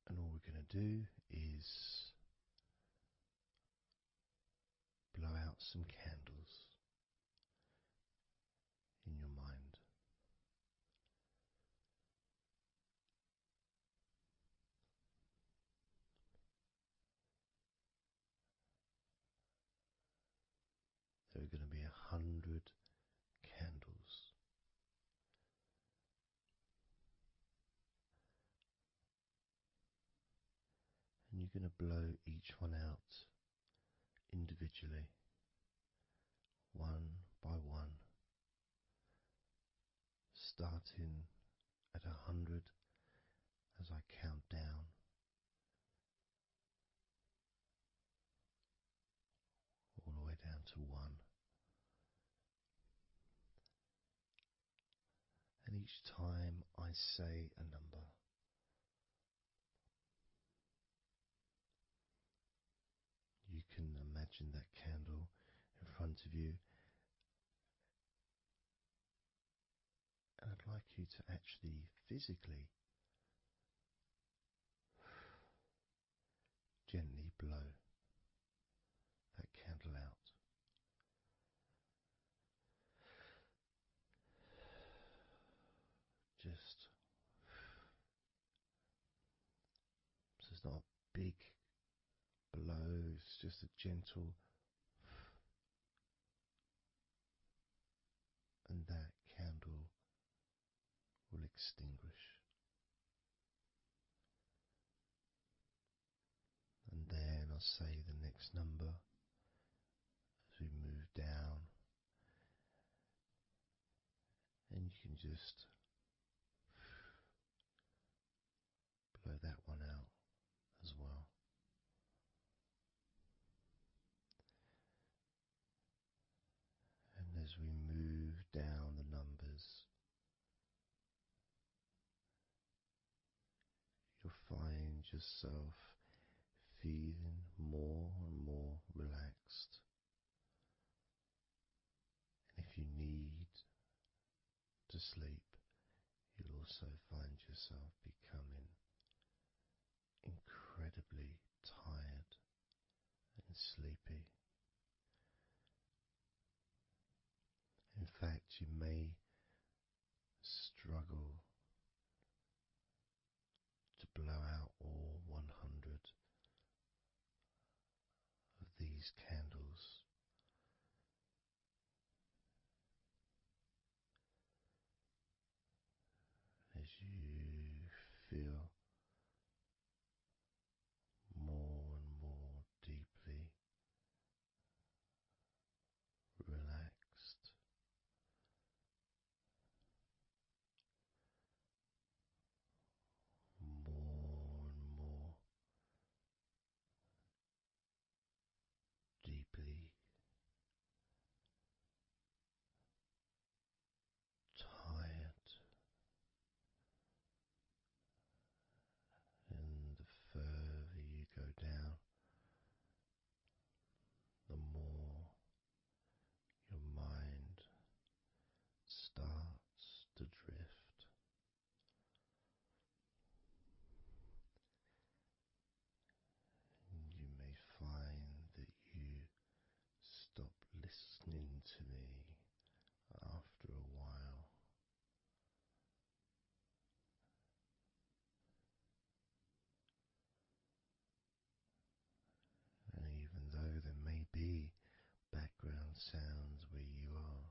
And all we're going to do is blow out some candles in your mind. There are going to be 100 candles. And you're going to blow each one out individually, one by one, starting at 100 as I count down. All the way down to 1. And each time I say a number, imagine that candle in front of you, and I'd like you to actually physically gently blow that candle out. Just so it's not a big blow, it's just a gentle, and that candle will extinguish. And then I'll say the next number as we move down, and you can just blow that one out as well. And as we move down the numbers, you'll find yourself feeling more and more relaxed. And if you need to sleep, you'll also find yourself becoming incredibly tired and sleepy. In fact, you may struggle to blow out all 100 of these candles. As you feel more and more deeply relaxed, more and more deeply tired, and the further you go down, the more your mind starts to drift. And you may find that you stop listening to me after a while. And even though there may be background sounds where you are,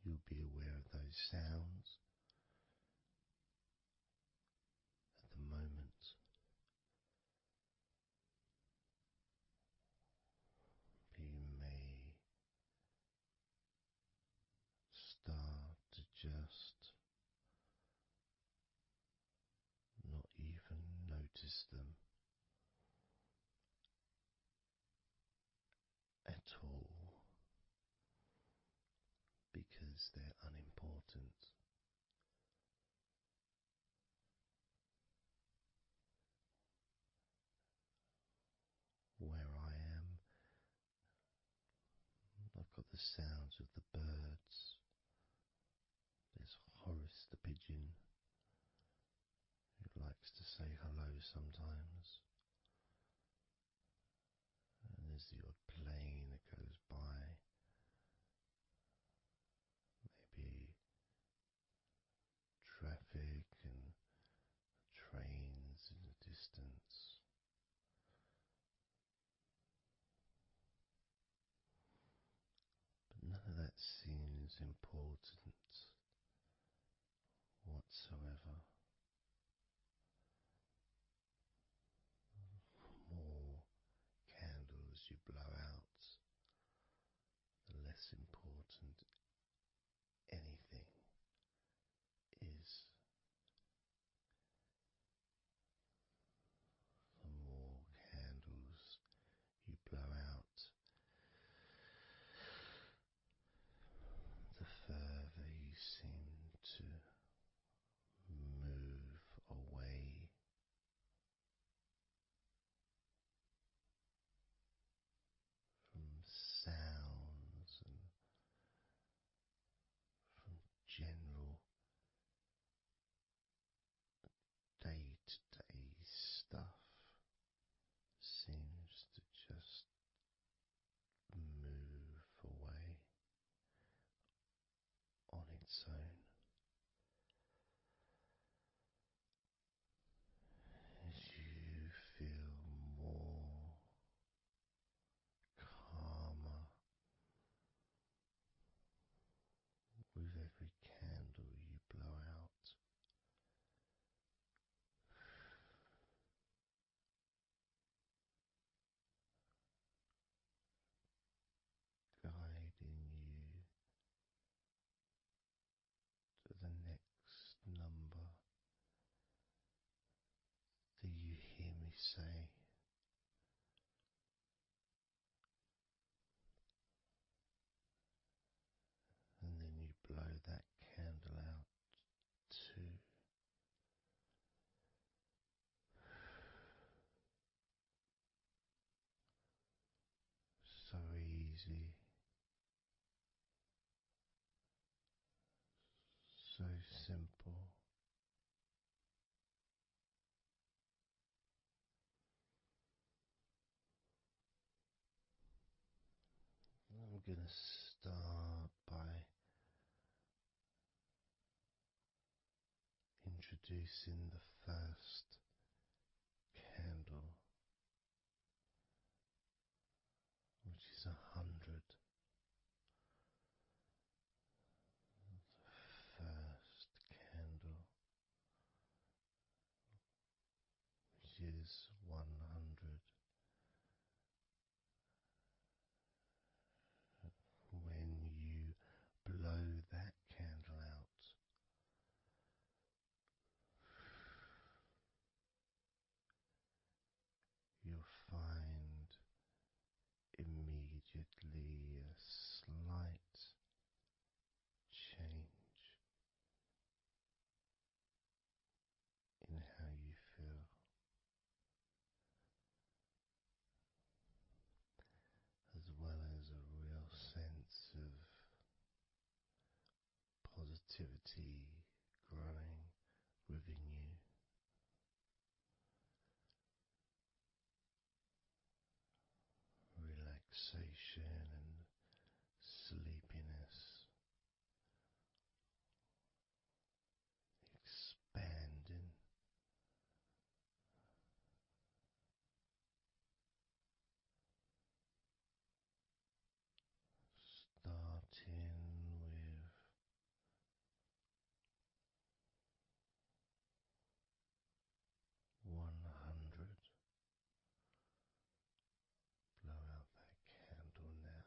you'll be aware of those sounds at the moment. You may start to just not even notice them at all because they're unimportant. Where I am, I've got the sounds of the birds. There's Horace the pigeon, who likes to say hello sometimes. And there's the odd plane that goes by, maybe traffic and trains in the distance. But none of that seems important whatsoever. The more candles you blow out, the less important anything is. The more candles you blow out, the further you seem to move say. And then you blow that candle out too. So easy, so simple. I'm going to start by introducing the first candle, which is 100. First candle, which is 100. When you blow that candle out, you'll find immediately a slight change in how you feel, as well as a real sense of positivity growing within you. Relaxation and sleepiness expanding, starting with 100. Blow out that candle now.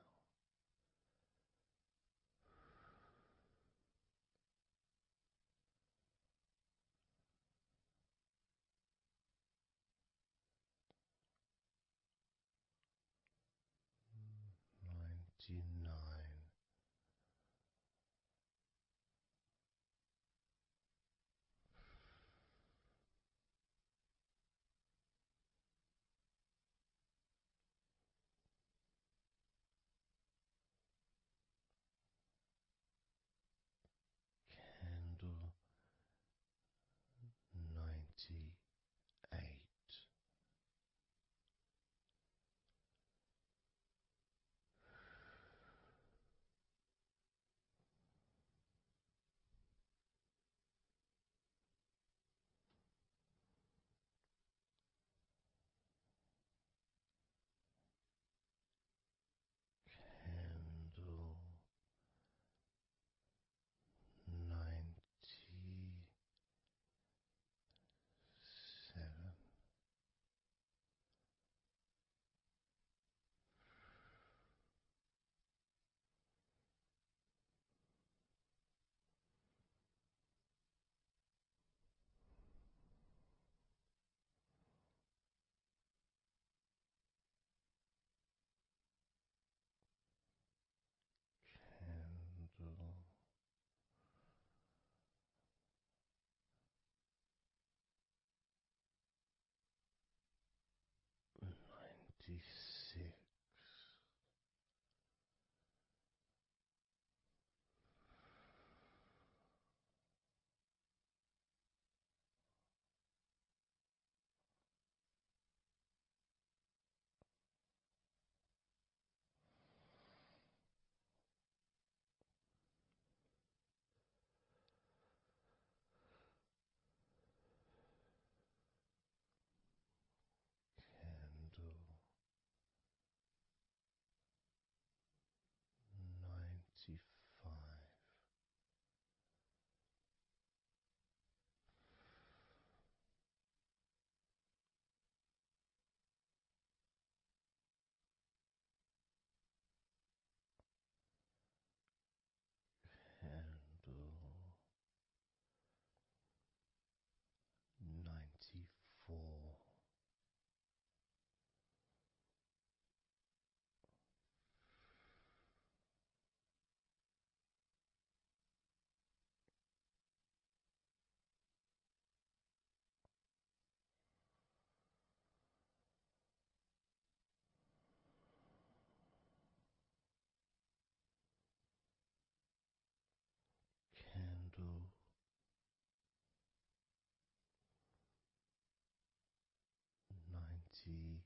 23.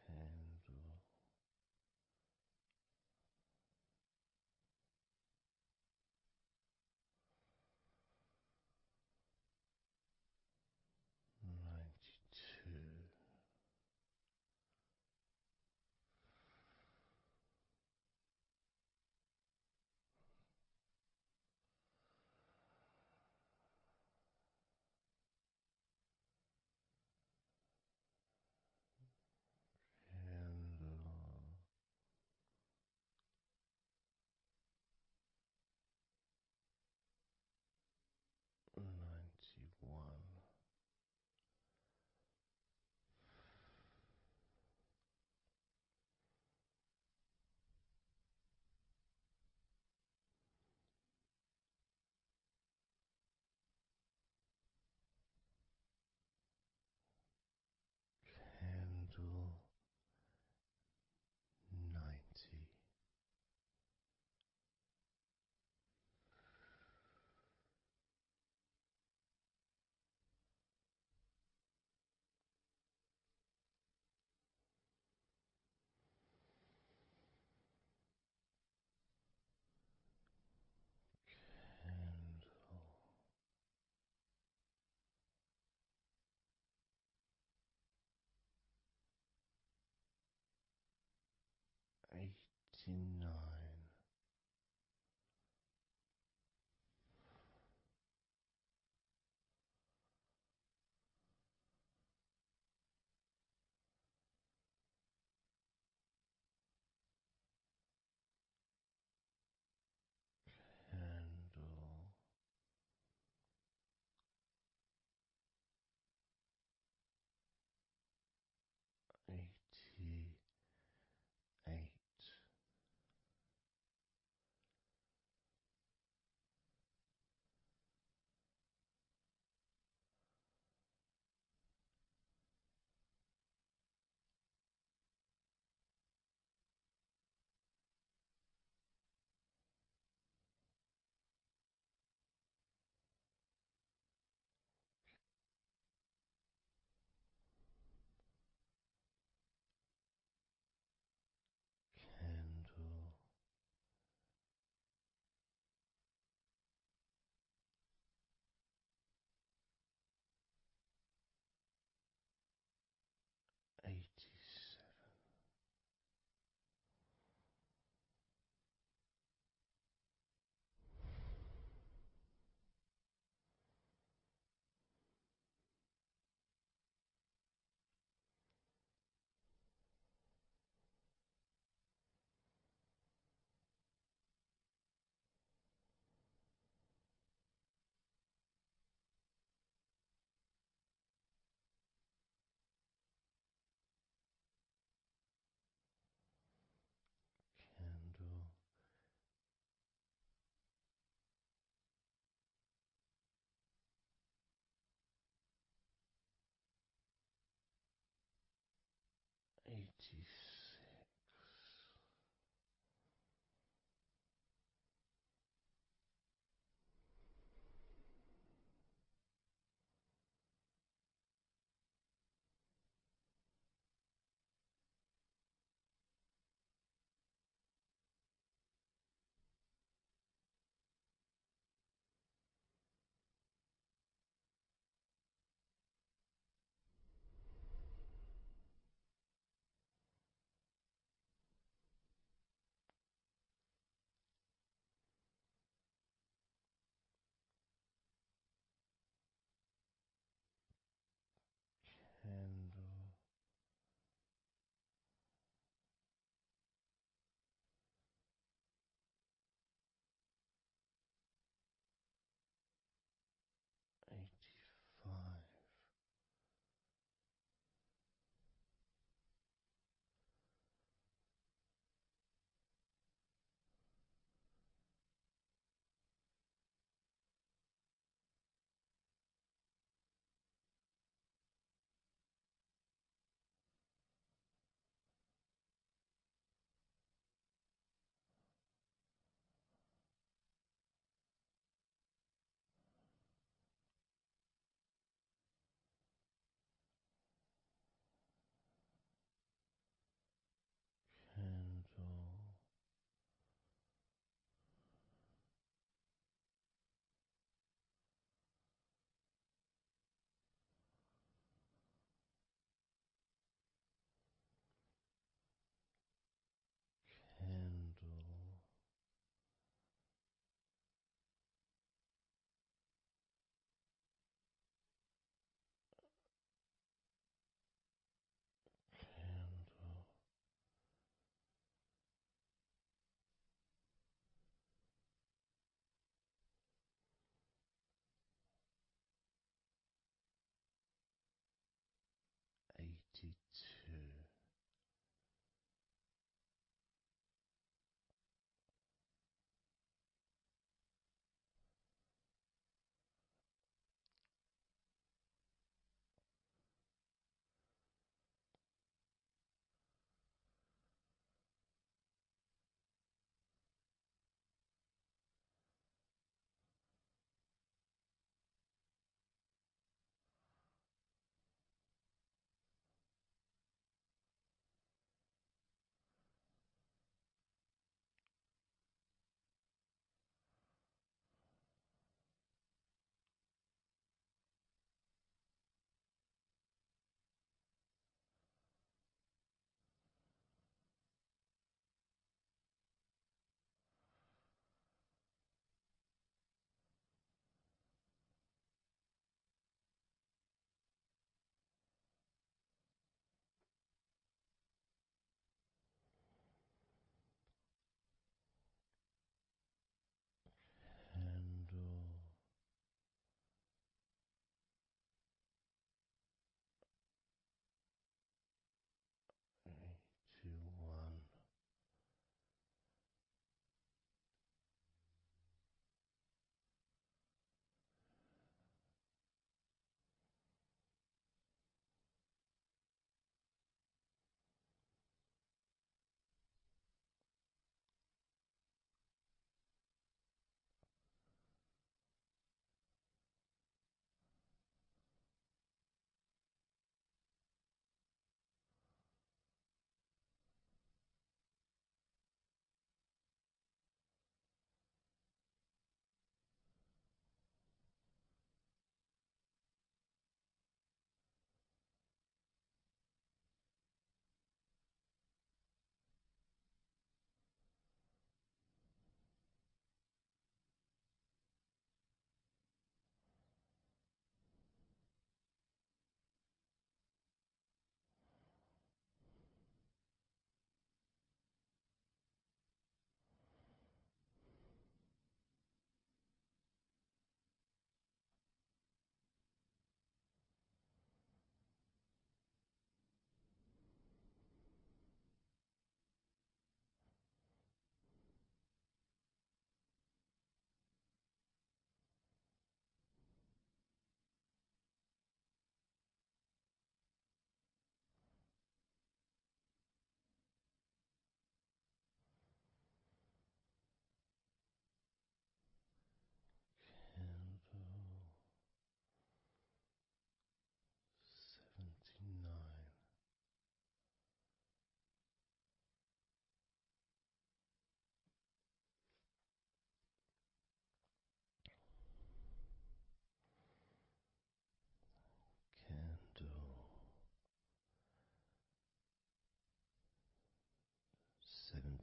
Candle.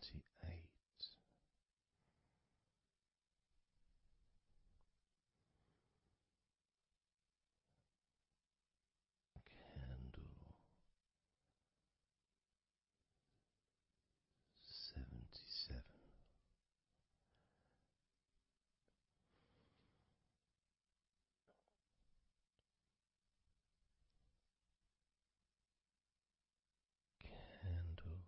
78. Candle 77. Candle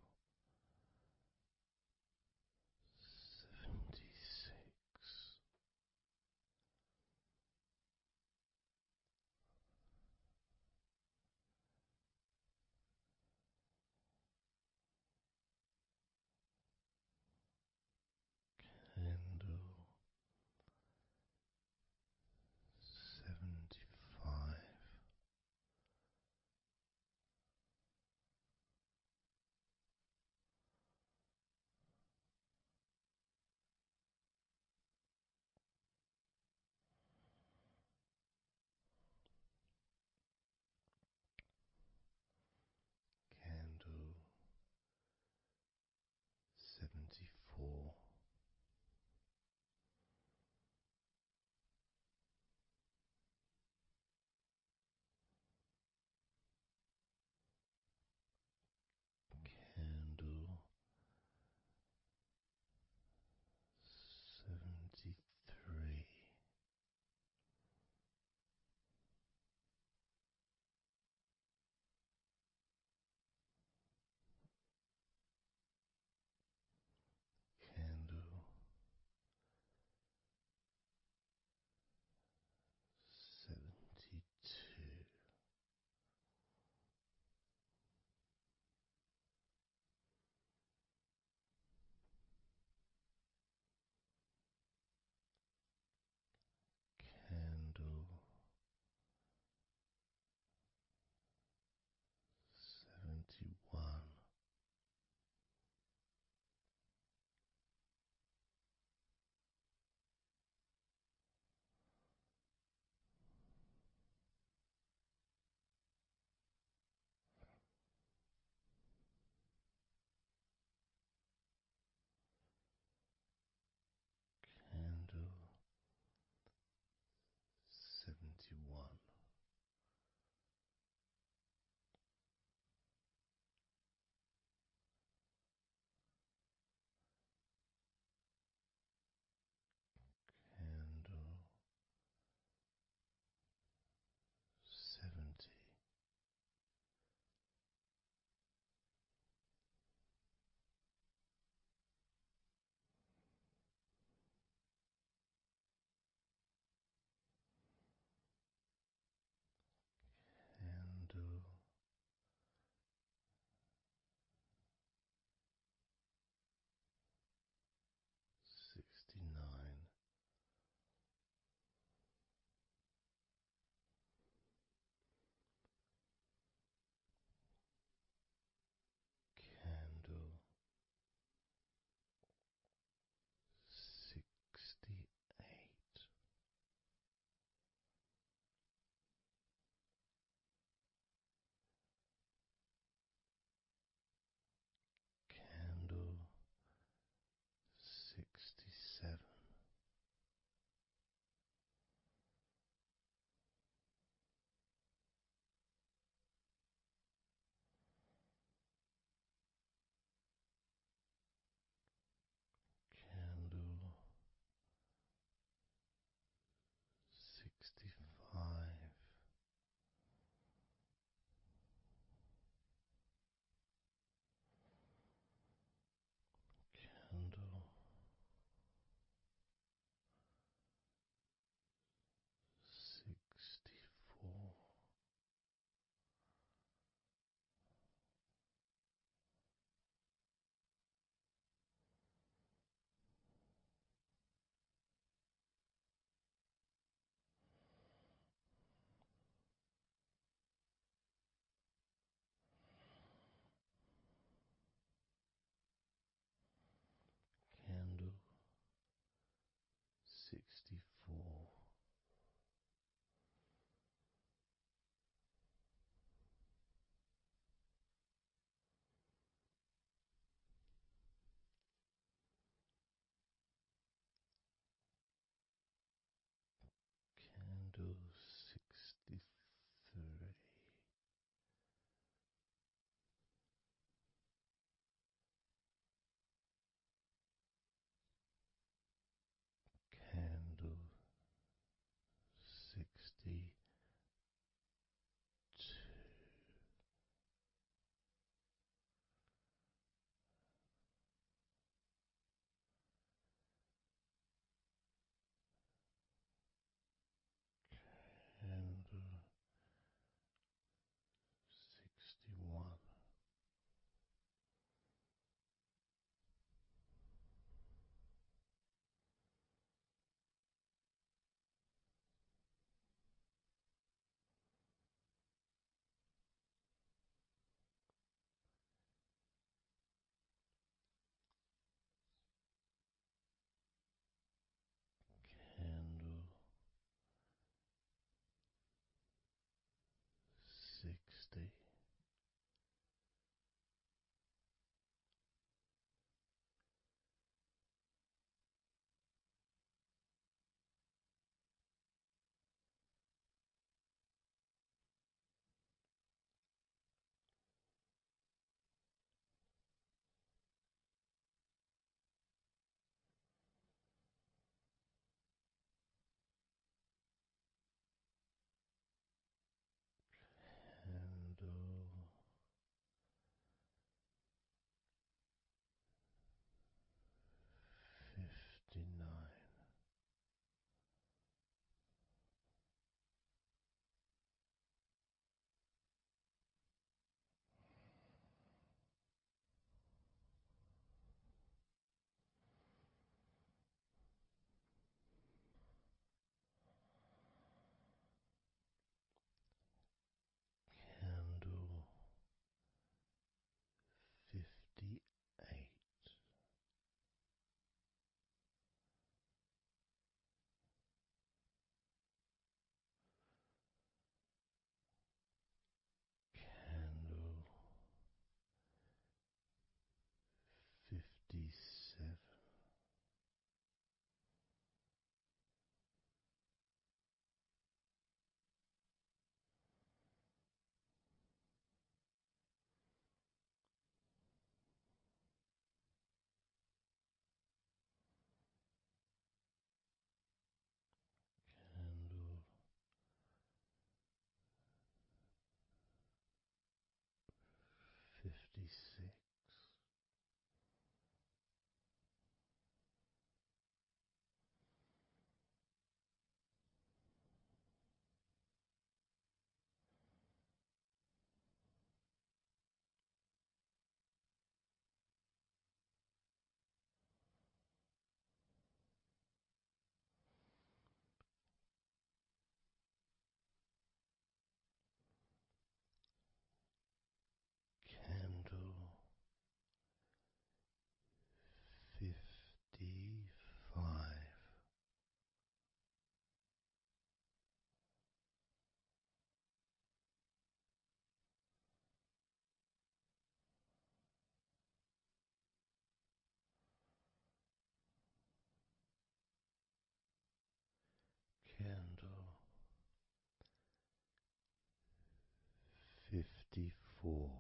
4.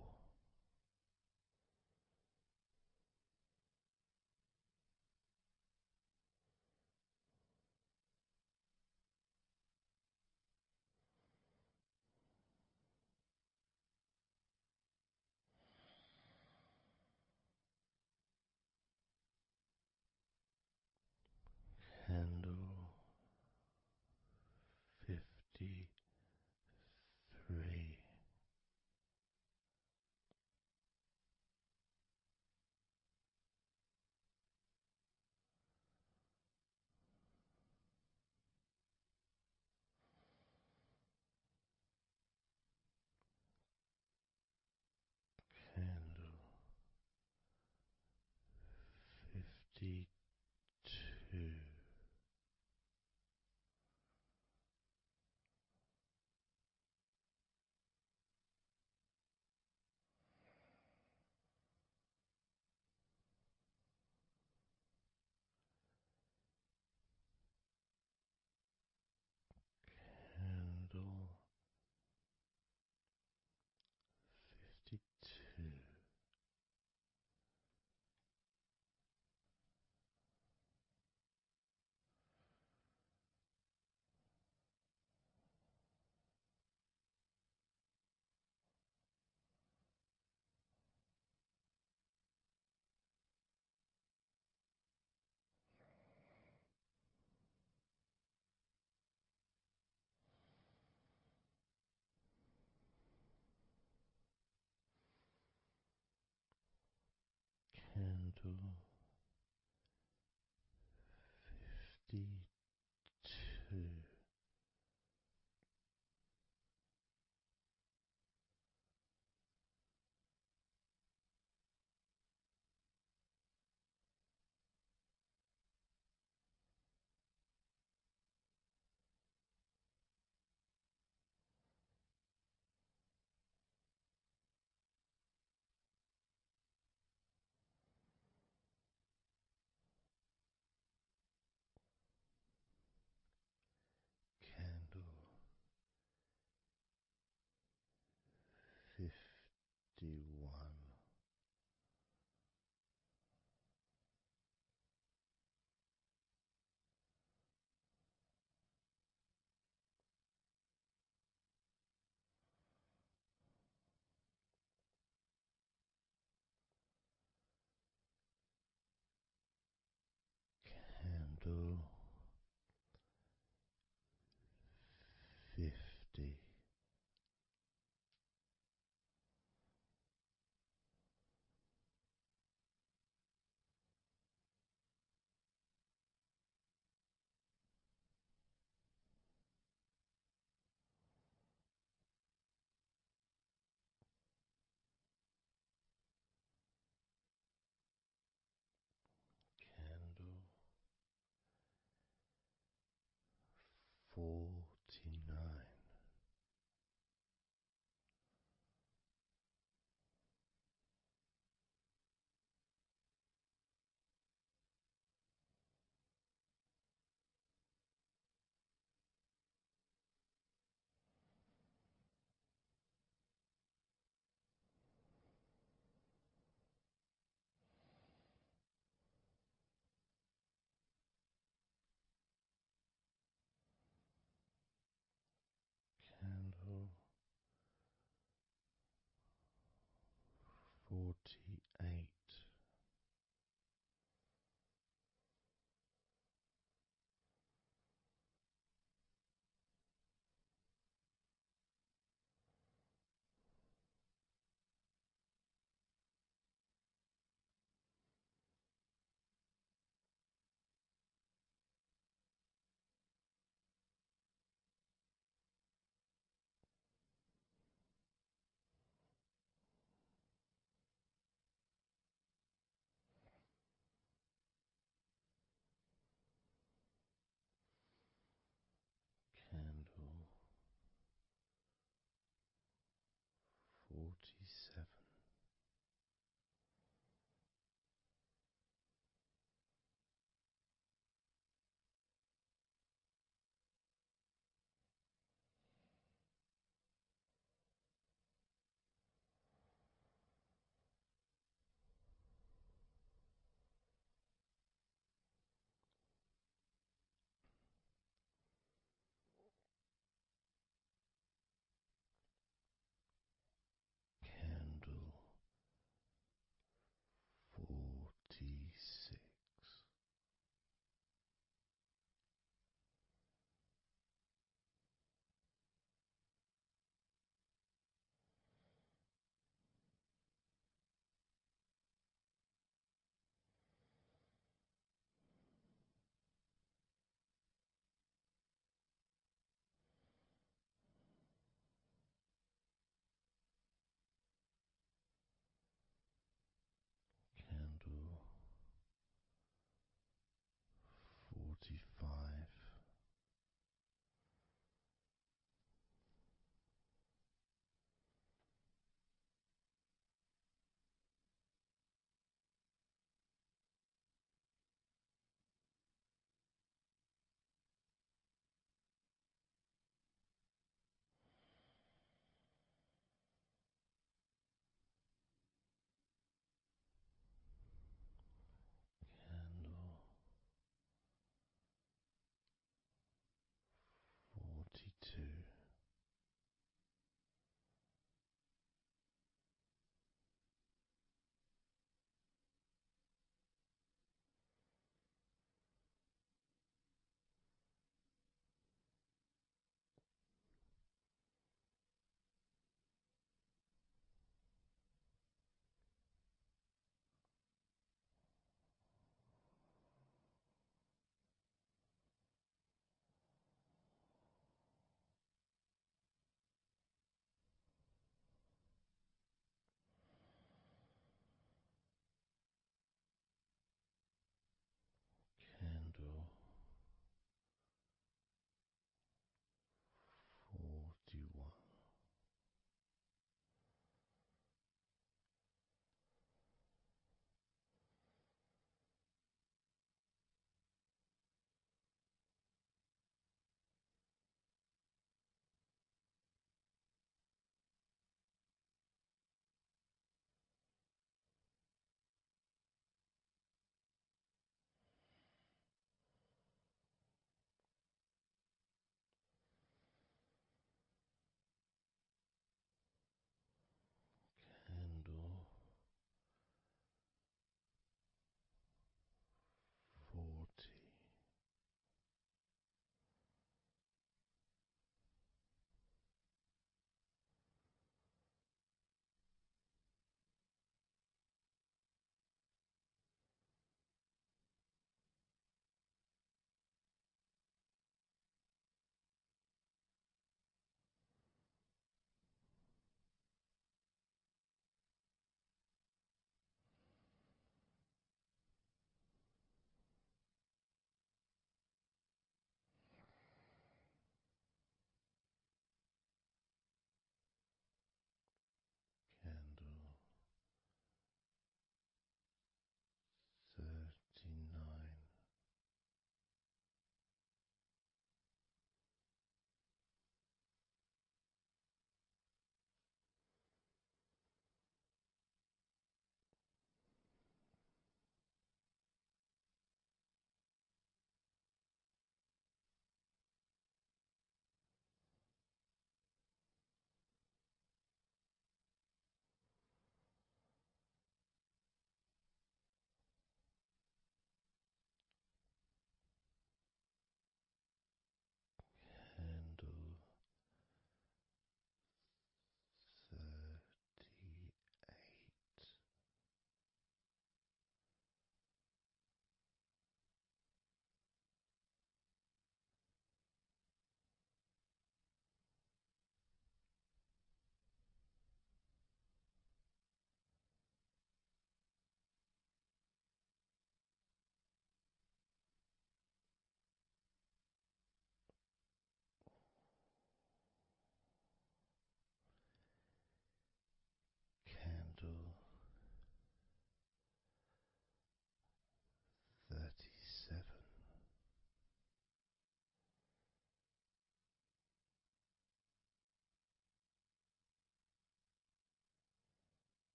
Candle 53. Candle 52. Candle 52. Candle 52. Candle 51. Candle 50. Candle 49.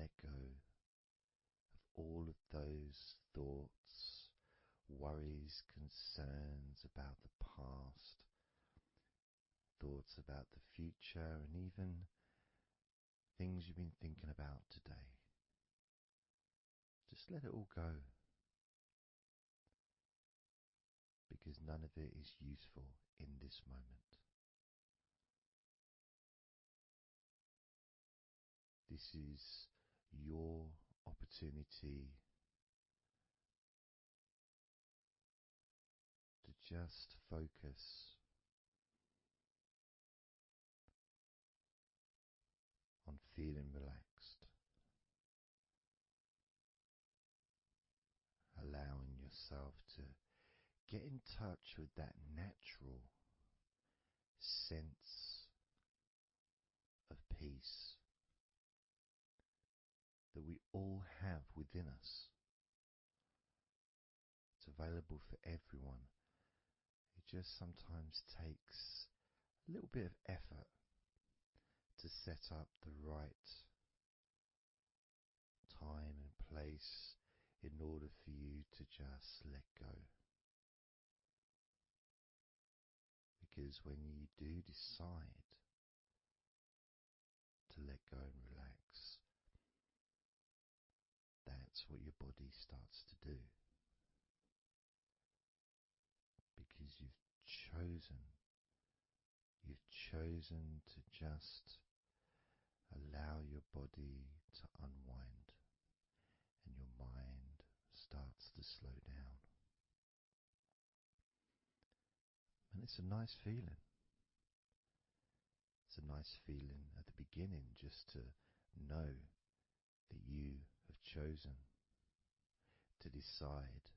let go of all of those thoughts, worries, concerns about the past, thoughts about the future, and even things you've been thinking about today. Just let it all go, because none of it is useful in this moment. This is your opportunity to just focus on feeling relaxed, allowing yourself to get in touch with that natural sense of peace that we all have within us. It's available for everyone. It just sometimes takes a little bit of effort to set up the right time and place in order for you to just let go. Because when you do decide to let go and relax, that's what your body starts to do. Because you've chosen to just allow your body to unwind, and your mind starts to slow down. And it's a nice feeling. It's a nice feeling at the beginning just to know that you have chosen to decide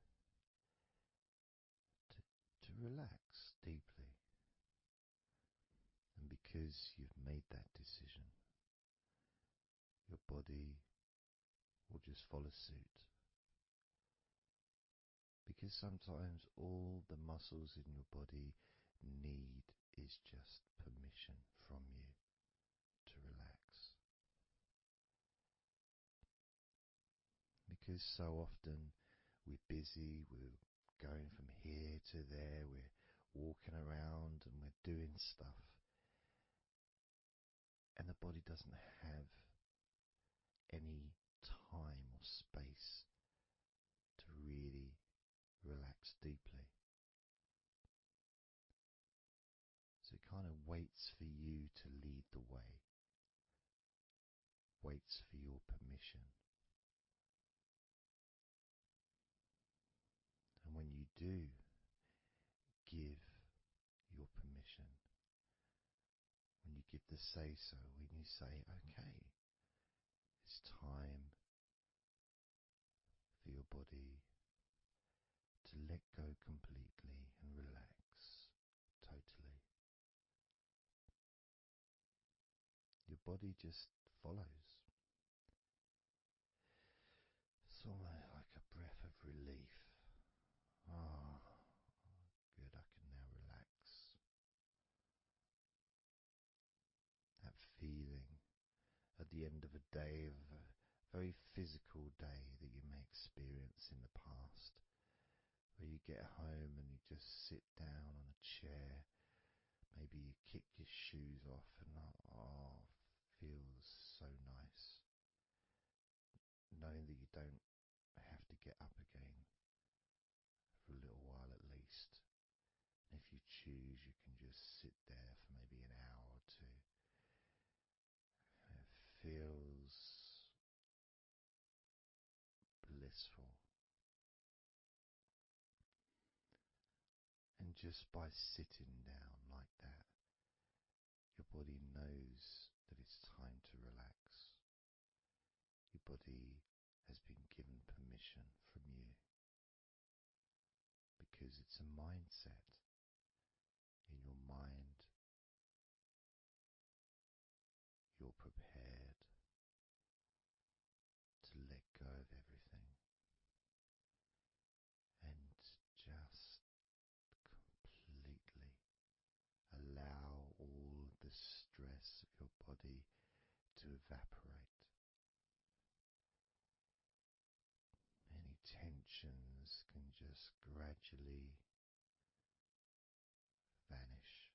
to relax deeply. And because you've made that decision, your body will just follow suit. Because sometimes all the muscles in your body need is just permission from you to relax. Because so often we're busy, we're going from here to there, we're walking around and we're doing stuff, and the body doesn't have any time or space to really relax deeply. So it kind of waits for you to lead the way, waits for your permission. And when you do give your permission, when you give the say-so, when you say, okay, it's time for your body to let go completely and relax totally, your body just follows. It's almost like a breath of relief. Ah, good, I can now relax. That feeling at the end of a day, of a very physical day that you may experience in the past, where you get home and you just sit down on a chair, maybe you kick your shoes off, and feels so nice, knowing that you don't have to get up again for a little while at least. And if you choose, you can just sit there for maybe an hour or two. It feels blissful. And just by sitting down like that, your body knows that it's time to relax. Your body has been given permission from you, because it's a mindset. In your mind, you're prepared to let go of everything and just completely allow all the stress of your body to evaporate, gradually vanish.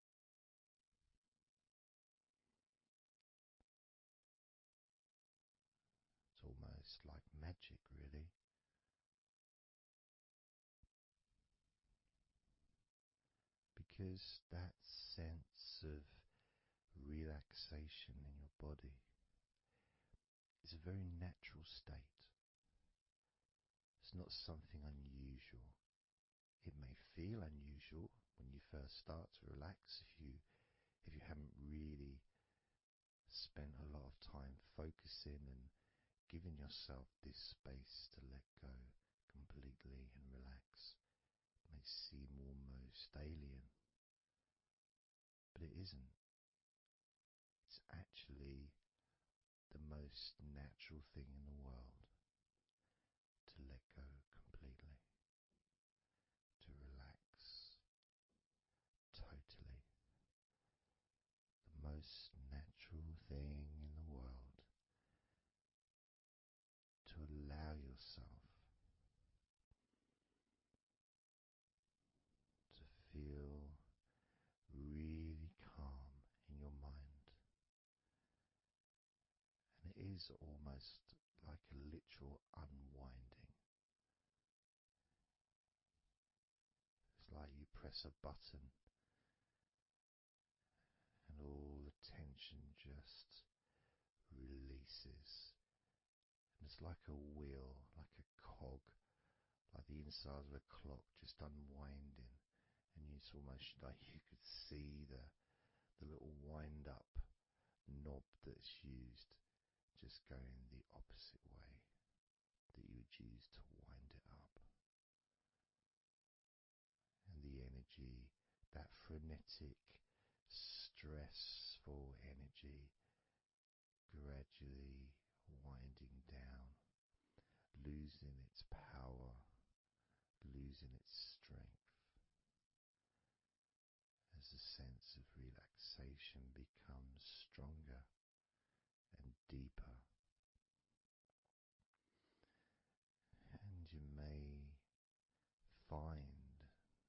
It's almost like magic, really, because that sense of relaxation in your body is a very natural state. It's not something unusual. It may feel unusual when you first start to relax if you haven't really spent a lot of time focusing and giving yourself this space to let go completely and relax. It may seem almost alien, but it isn't. It's actually the most natural thing in the world to let go completely, to relax totally. The most natural thing in the world to allow yourself to feel really calm in your mind. And it is almost like a literal unwinding. It's like you press a button and all the tension just releases. And it's like a wheel, like a cog, like the inside of a clock just unwinding. And it's almost like you could see the little wind up knob that's used just going the opposite way that you would use to wind it up. And the energy, that frenetic, stressful energy, gradually winding down, losing its power, losing its strength, as the sense of relaxation becomes stronger and deeper. And you may find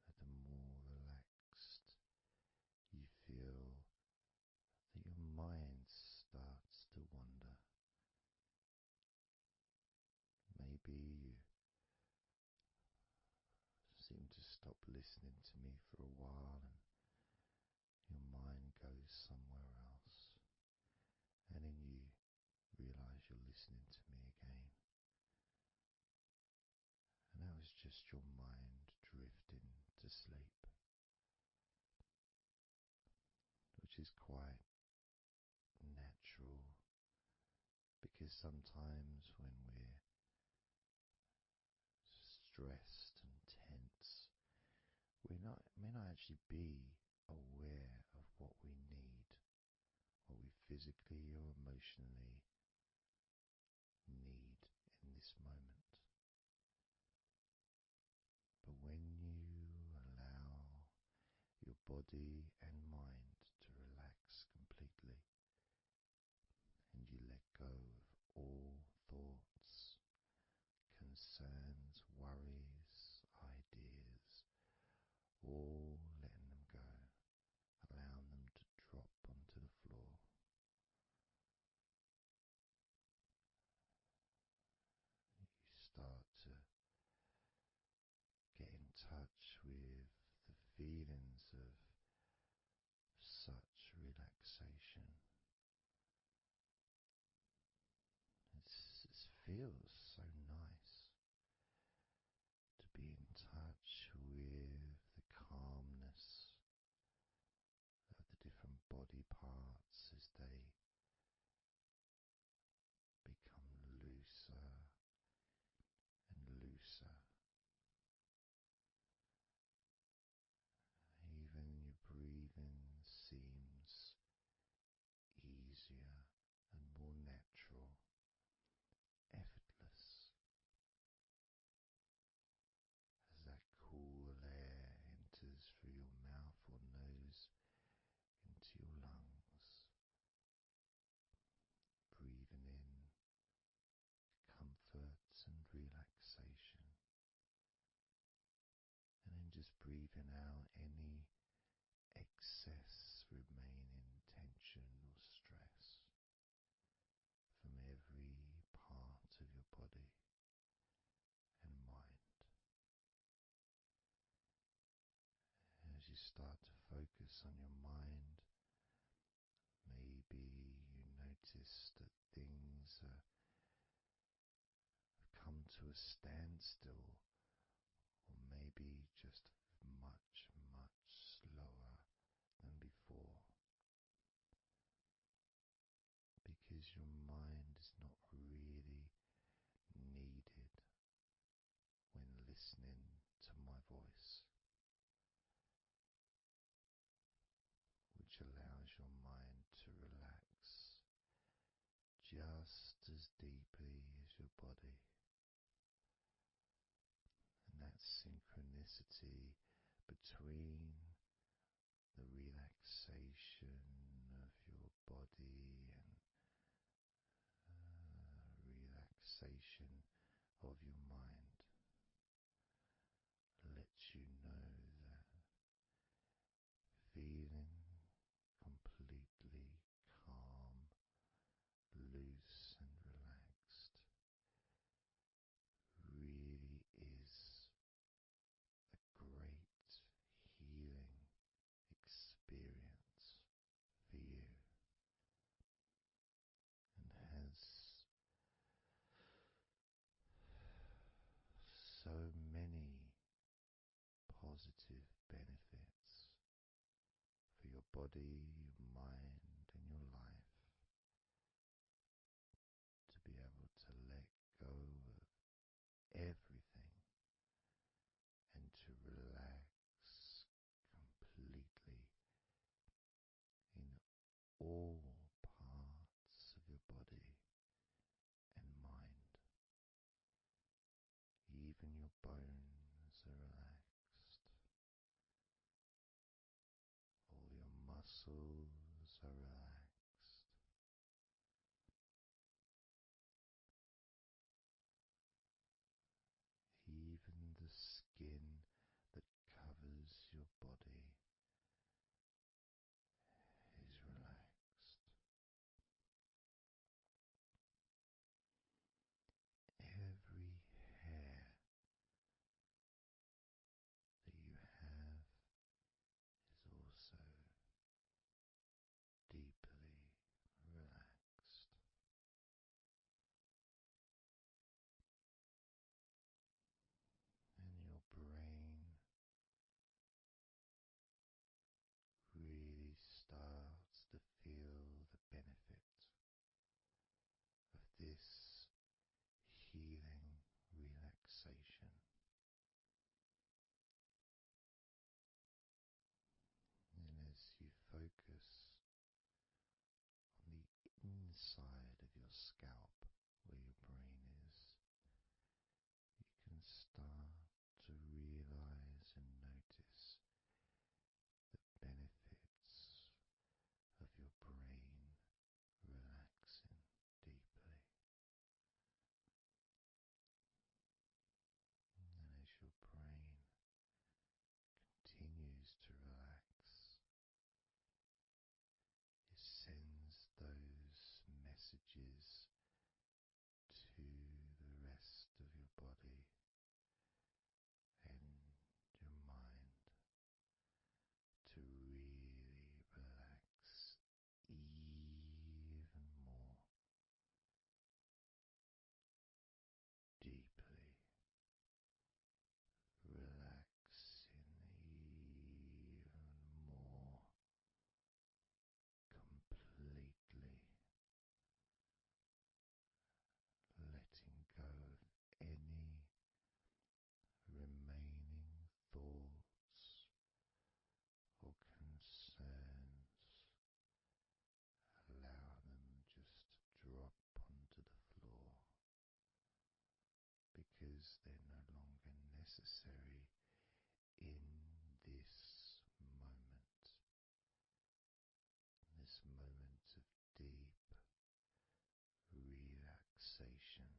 that the more relaxed you feel, that your mind starts to wander. Maybe you seem to stop listening to me for a while and your mind goes somewhere else, and then you realize you're listening to me again. And that was just your mind drifting to sleep, which is quite natural, because sometimes when we're stressed and tense, we may not actually be aware of what we need, what we physically or emotionally need in this moment. But when you allow your body and mind to relax completely, and you let go of all thoughts, concerns, worries, ideas, all letting them go, allowing them to drop onto the floor. You start to get in touch with the feelings of such relaxation. It feels so nice. moving out any excess remaining tension or stress from every part of your body and mind. As you start to focus on your mind, maybe you notice that things have come to a standstill, or maybe just much, much slower than before, because your mind is not really needed when listening to my voice, which allows your mind to relax just as deeply as your body. And that synchronicity between the relaxation of your body and relaxation of your mind lets you know that feeling completely calm, loose and relaxed really is a great healing experience for you, and has so many positive benefits for your body, your mind, and your life, to be able to let go of everything and to relax completely in all parts of your body and mind. Even your bones are relaxed. All your muscles are relaxed. Even the skin that covers your body is relaxed. Every hair that you have is also deeply relaxed. And your brain really starts to feel the benefit of this healing relaxation. And as you focus on the inside of your scalp, where your brain is, you can start to realize and notice the benefits of your brain relaxing deeply. And as your brain continues to relax, it sends those messages to the rest of your body and your mind to really relax even more deeply, relaxing even more completely, letting go of any remaining thoughts or concerns. Allow them just to drop onto the floor, because they're no longer necessary in this moment, this moment of deep relaxation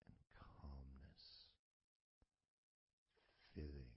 and calmness, filling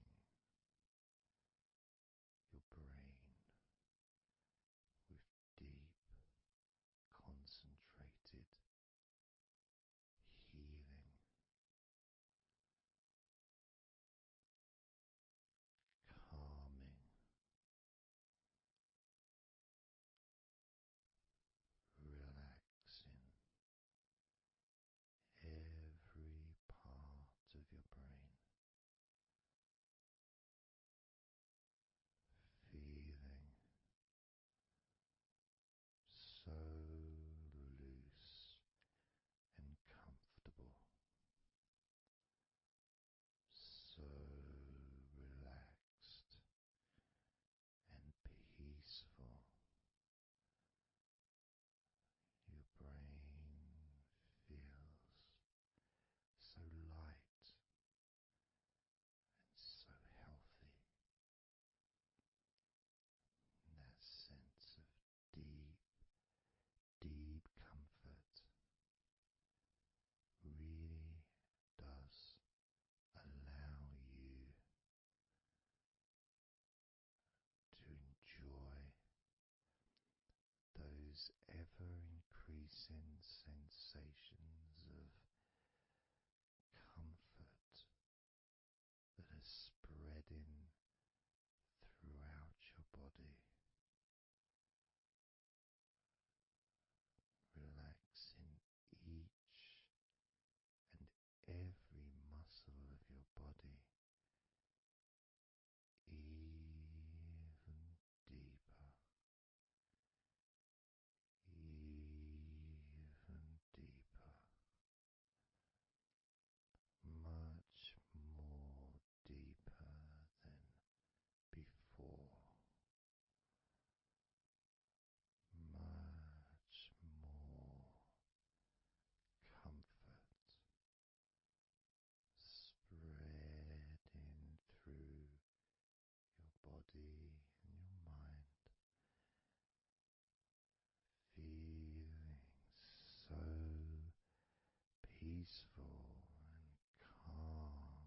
peaceful and calm,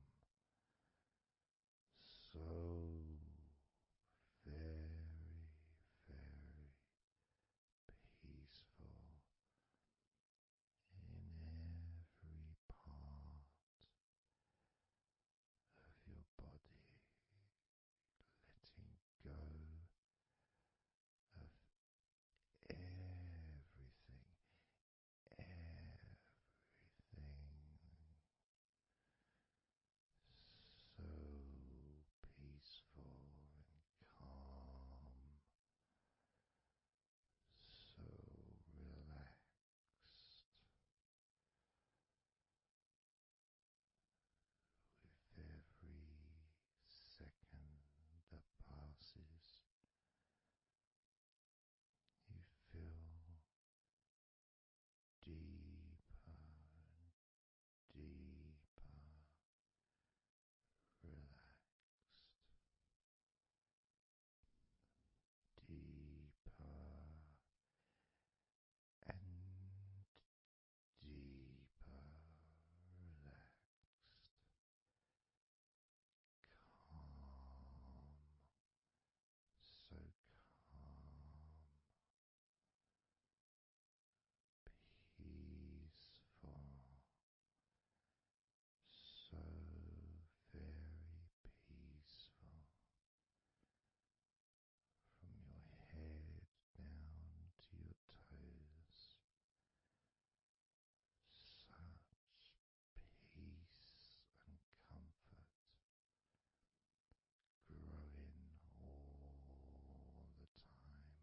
so very, very peaceful in every part of your body, letting go of everything, so peaceful and calm, so relaxed with every second that passes. You feel deeper and deeper relaxed, deeper and deeper relaxed, calm, so calm, peaceful, so very peaceful from your head down to your toes. Such peace and comfort growing all the time.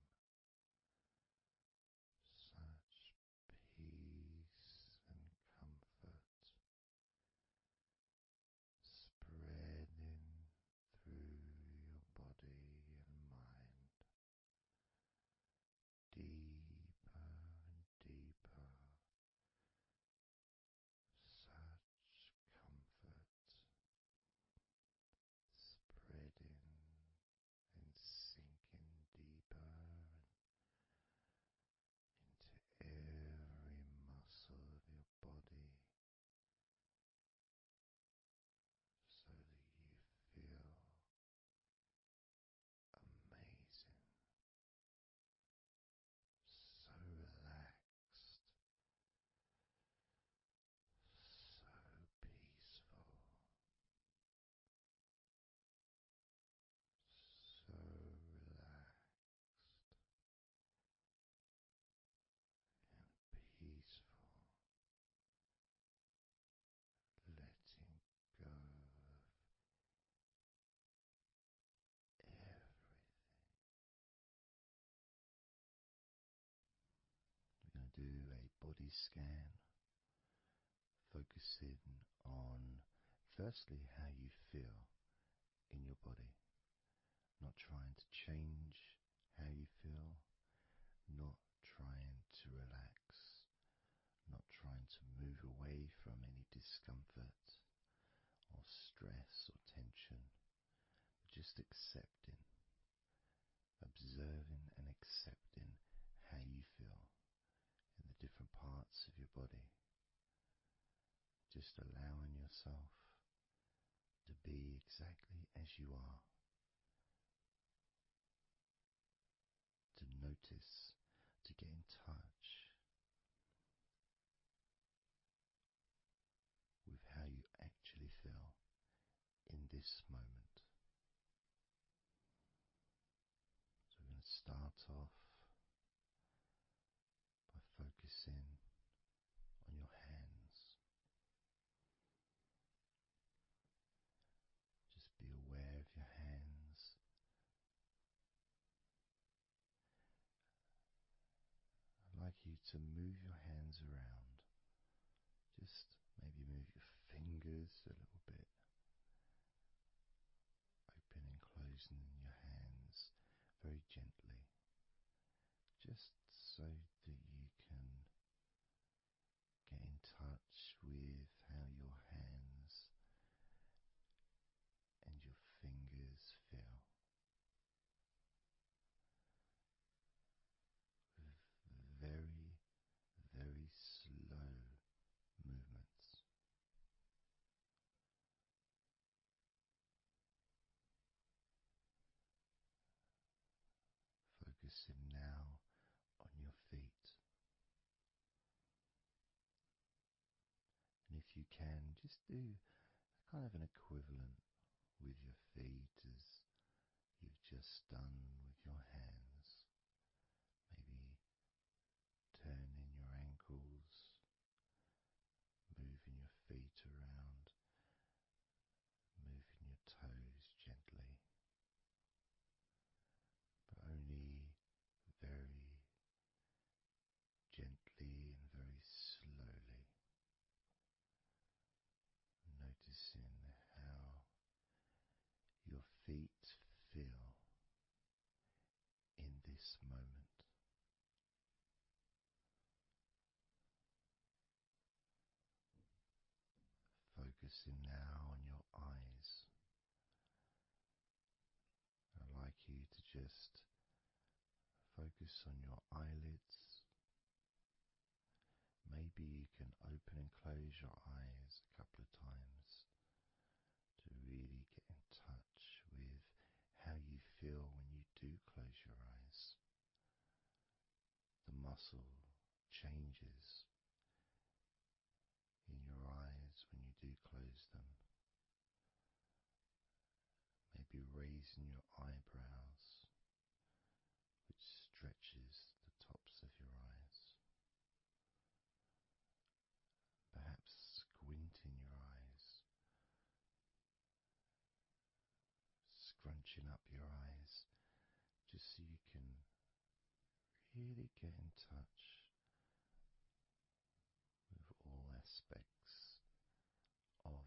Such peace and comfort spreading through your body and mind, deeper and deeper. Such comfort spreading and sinking deeper into every muscle of your body, so that you feel amazing, so relaxed, so peaceful, so relaxed and peaceful, letting go of everything. We're going to do a body scan, focusing on firstly how you feel in your body, not trying to change how you feel, not trying to relax, not trying to move away from any discomfort or stress or tension, but just accepting, observing and accepting how you feel in the different parts of your body. Just allowing yourself to be exactly as you are, to notice, to get in touch with how you actually feel in this moment. So we're going to start off by focusing on your hands. Just be aware of your hands. I'd like you to move your hands around. Just maybe move your fingers a little bit, opening and closing your hands very gently, just so that you can get in touch with how your hands and your fingers feel, with very, very slow movements. if you can, just do kind of an equivalent with your feet as you've just done with your hands. Maybe turning your ankles, moving your feet around, moving your toes gently, but only very gently and very slowly, noticing how your feet feel in this moment. Focusing now on your eyes. I'd like you to just focus on your eyelids. Maybe you can open and close your eyes a couple of times to really get in touch with how you feel when you do close your eyes. The muscle changes in your eyes when you do close them. Maybe raising your eyebrows, which stretches the tops of your eyes. Perhaps squinting your eyes, scrunching up your eyes, just so you can really get in touch with all aspects of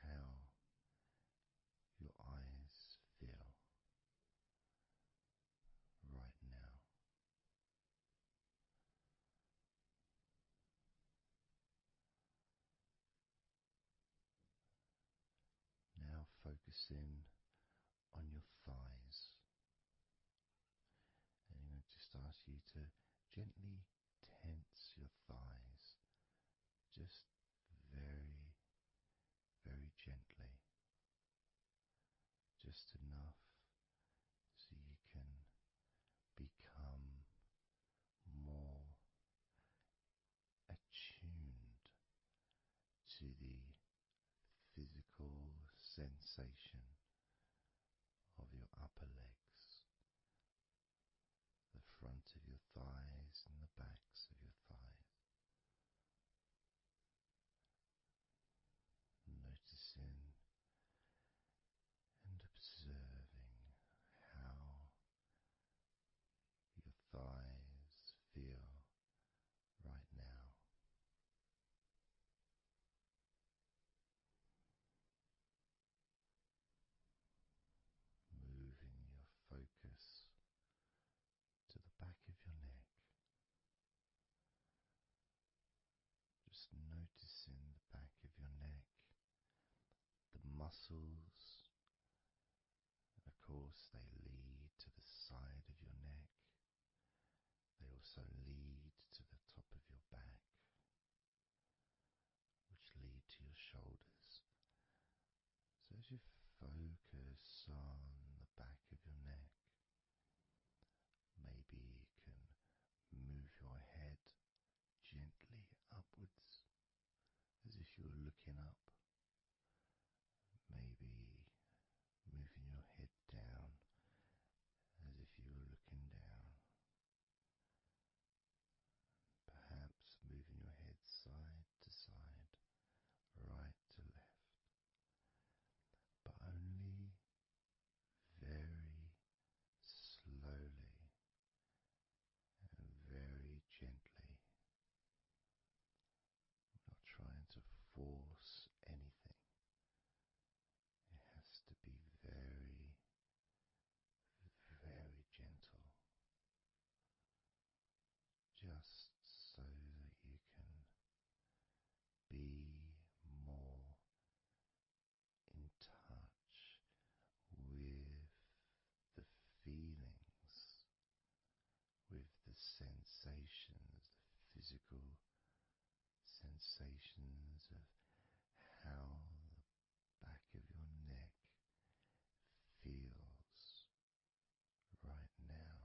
how your eyes feel right now. Now focusing on your thighs, and I'm going to just ask you to gently tense your thighs, just very, very gently, just enough so you can become more attuned to the physical sensation of your upper legs, the front of your thighs and the backs of your thighs. Noticing and observing how your thighs feel right now. Moving your focus to the back of your neck, just noticing the back of your neck, the muscles, and of course they lead to the side of your neck. They also lead to the top of your back, which lead to your shoulders. So as you focus on the back of your neck, maybe you can move your head gently upwards as if you were looking up. Maybe moving your head down as if you were looking down. Perhaps moving your head side to side, right to left, but only very slowly and very gently, not trying to force anything. It has to be very, very gentle, just so that you can be more in touch with the feelings, with the sensations, the physical sensations of how the back of your neck feels right now.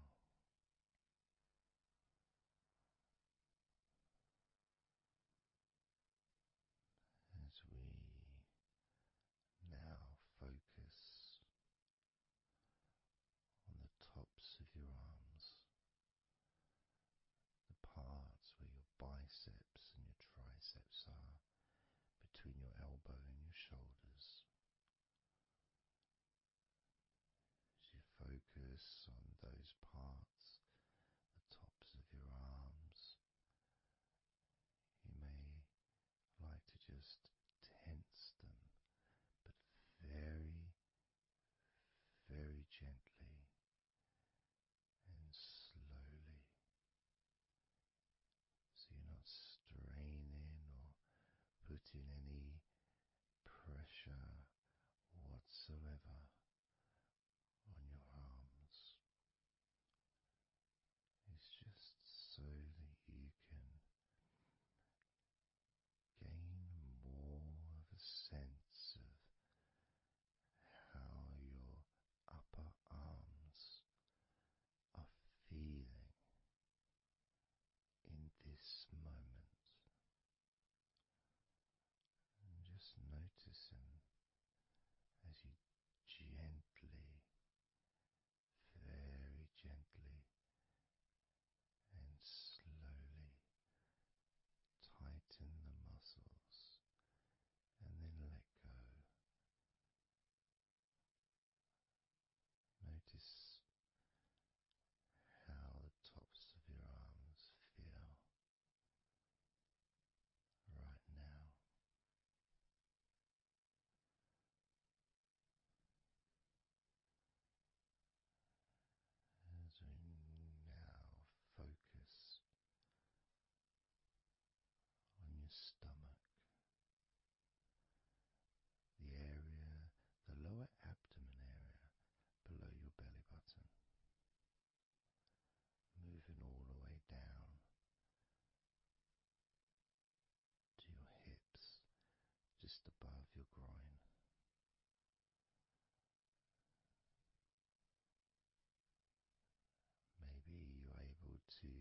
focus on those parts, the tops of your arms. You may like to just tense them, but very, very gently and slowly, so you're not straining or putting any pressure whatsoever on your arms. It's just so that you can gain more of a sense of how your upper arms are feeling in this moment, and just noticing as you gently, very gently and slowly tighten the muscles and then let go. Notice how the tops of your arms feel right now. As we now focus on your stomach, the area, the lower abdomen area below your belly button, moving all the way down to your hips, just above your groin. Maybe you're able to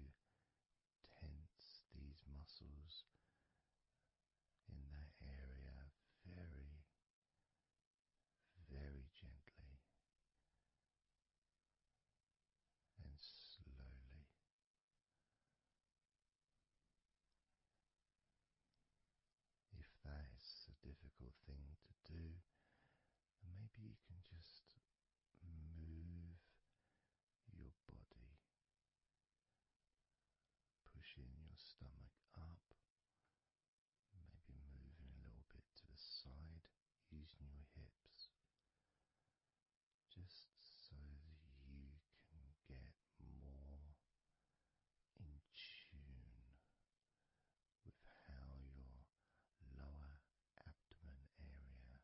tense these muscles in that area very, very gently and slowly. If that's a difficult thing to do, then maybe you can just move your body, pushing your stomach up, maybe moving a little bit to the side, using your hips, just so that you can get more in tune with how your lower abdomen area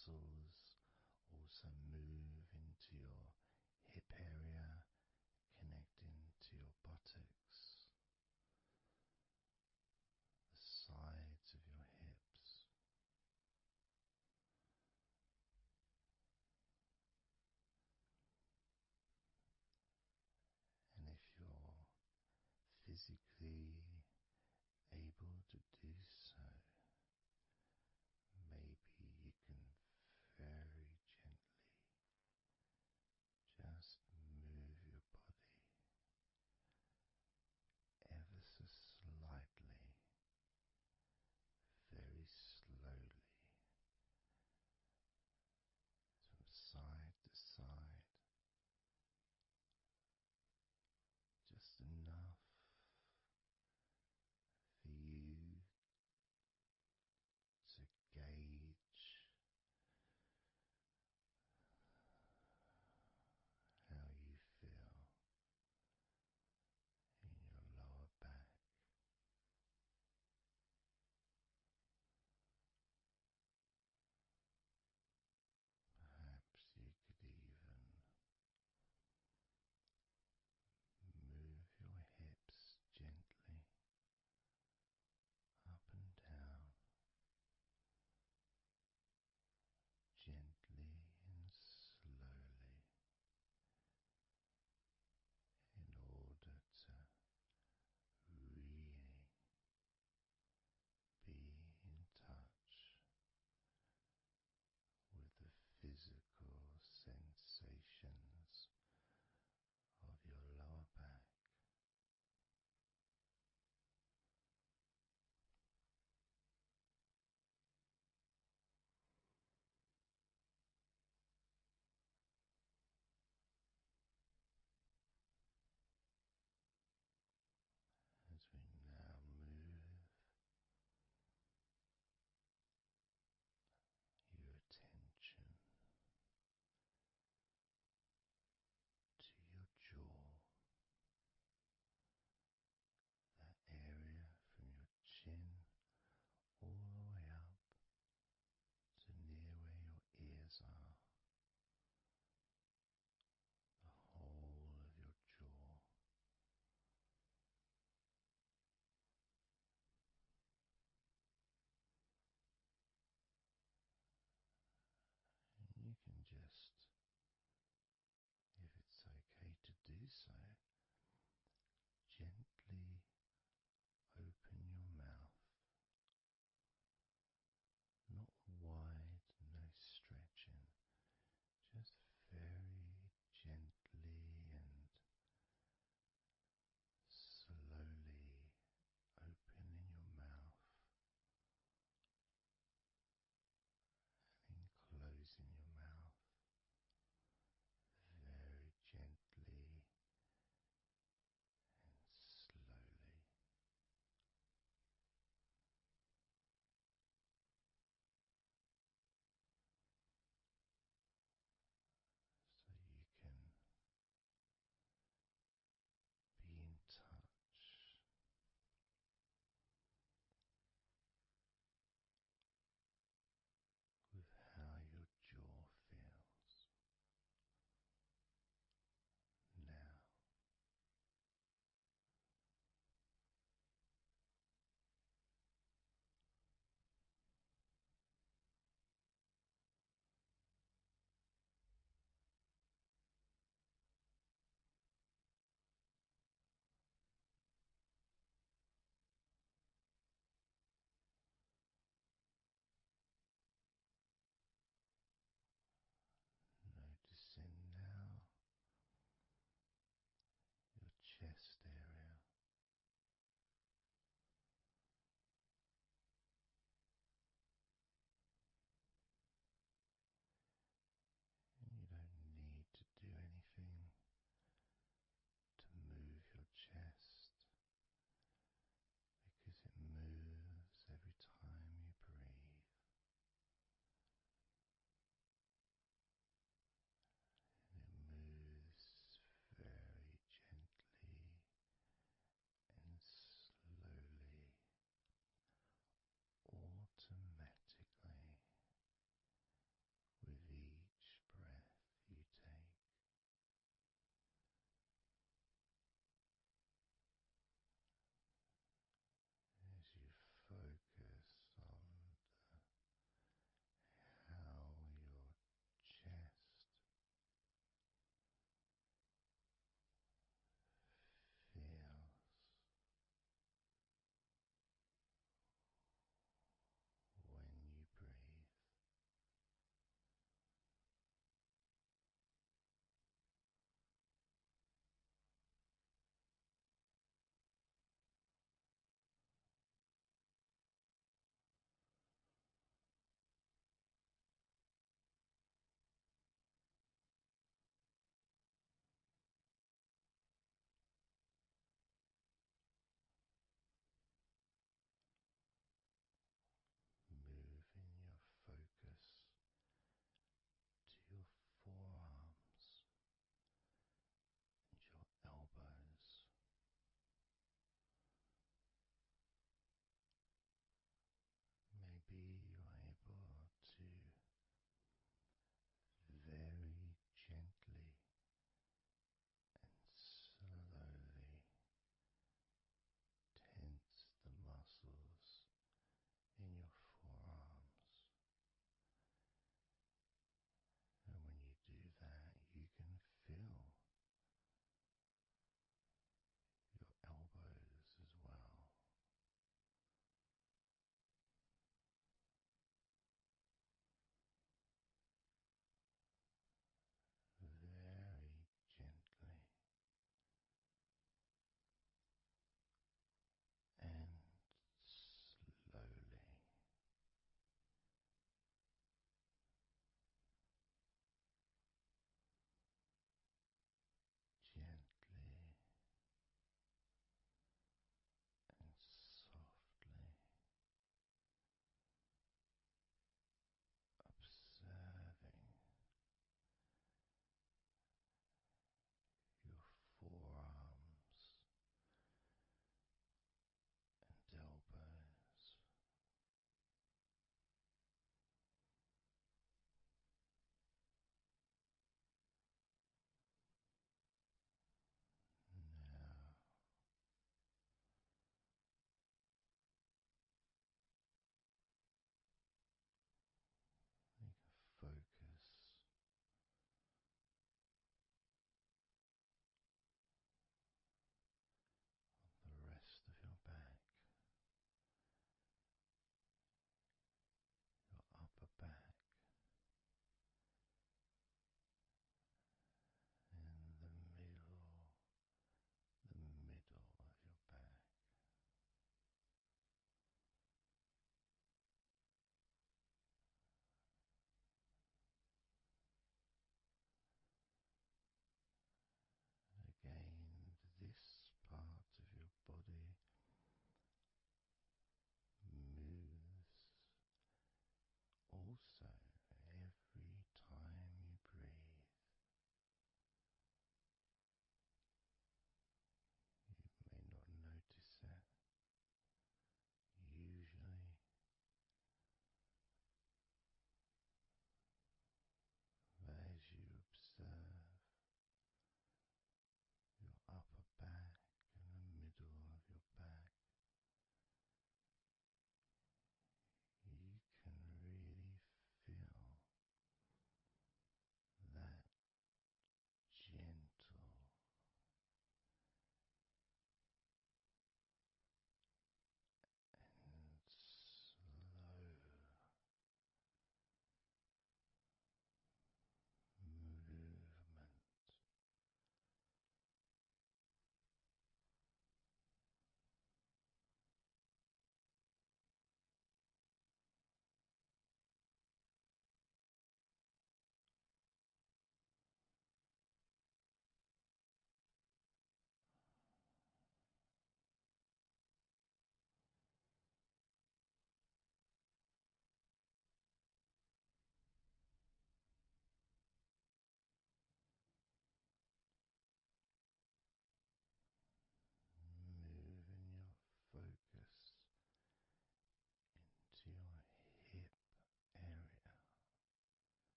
muscles also move into your hip area, connecting to your buttocks, the sides of your hips. And if you're physically able to do so, maybe you can very gently just move your body ever so slightly, very slowly, from side to side, just enough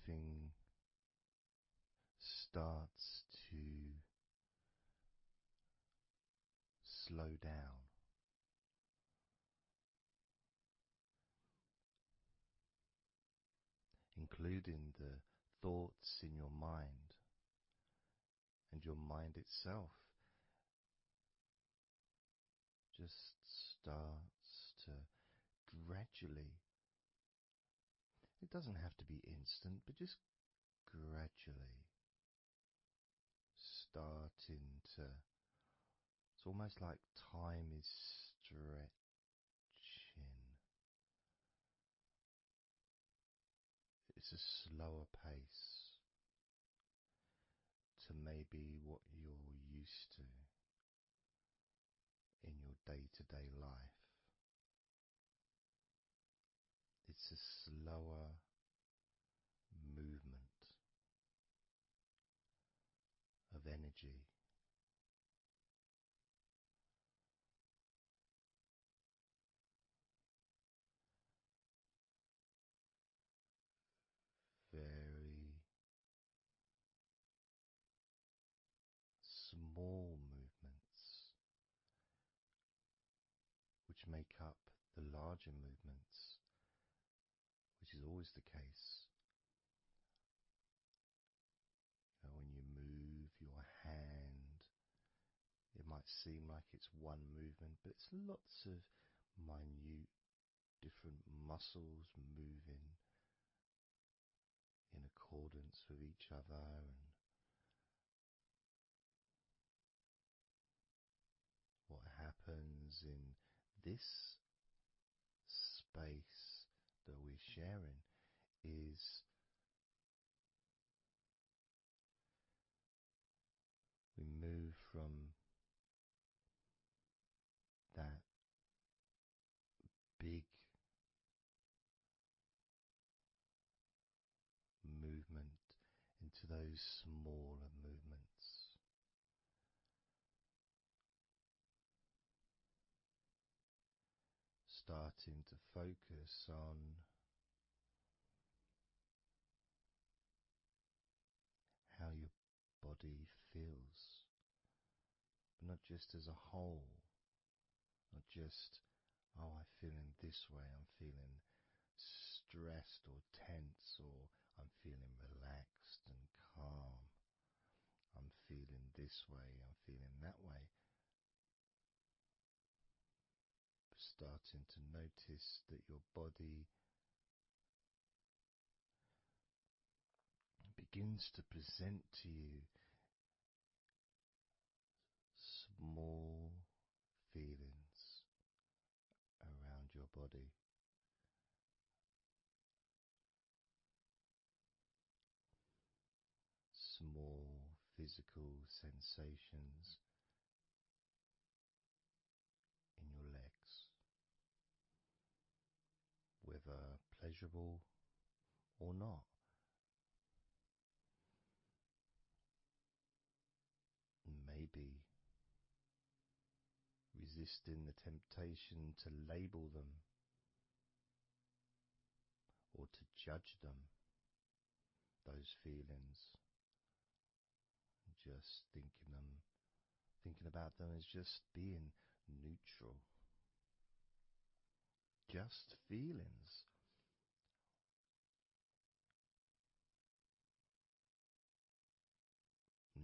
everything starts to slow down, including the thoughts in your mind and your mind itself just starts to gradually, it doesn't have to be instant, but just gradually starting to, it's almost like time is stretching. It's a slower pace to maybe what you're used to in your day-to-day life. It's a slower movement of energy. Very small movements which make up the larger movements, which is always the case. You know, when you move your hand, it might seem like it's one movement, but it's lots of minute different muscles moving in accordance with each other, and what happens in this space that we're sharing is we move from that big movement into those smaller movements. Starting to focus on how your body feels, but not just as a whole, not just, oh, I'm feeling this way, I'm feeling stressed or tense, or I'm feeling relaxed and calm, I'm feeling this way, I'm feeling that way. Starting to notice that your body begins to present to you small feelings around your body. Small physical sensations in your legs, whether pleasurable or not. Maybe resisting the temptation to label them or to judge them, those feelings, just thinking about them as just being neutral, just feelings.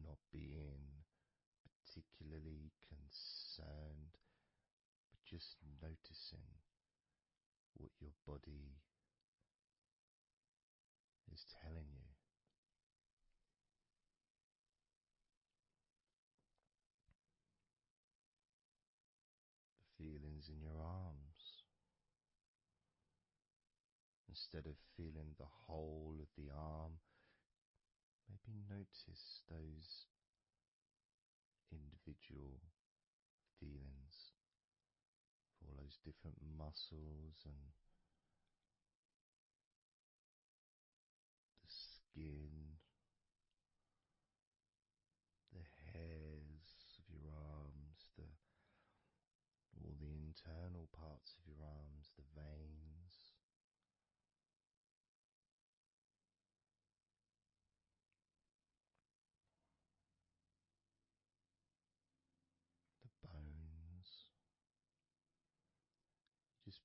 Not being particularly concerned, but just noticing what your body is telling you. The feelings in your arms. Instead of feeling the whole of the arm, maybe notice those individual feelings of all those different muscles and the skin, the hairs of your arms, all the internal parts of your arms, the veins,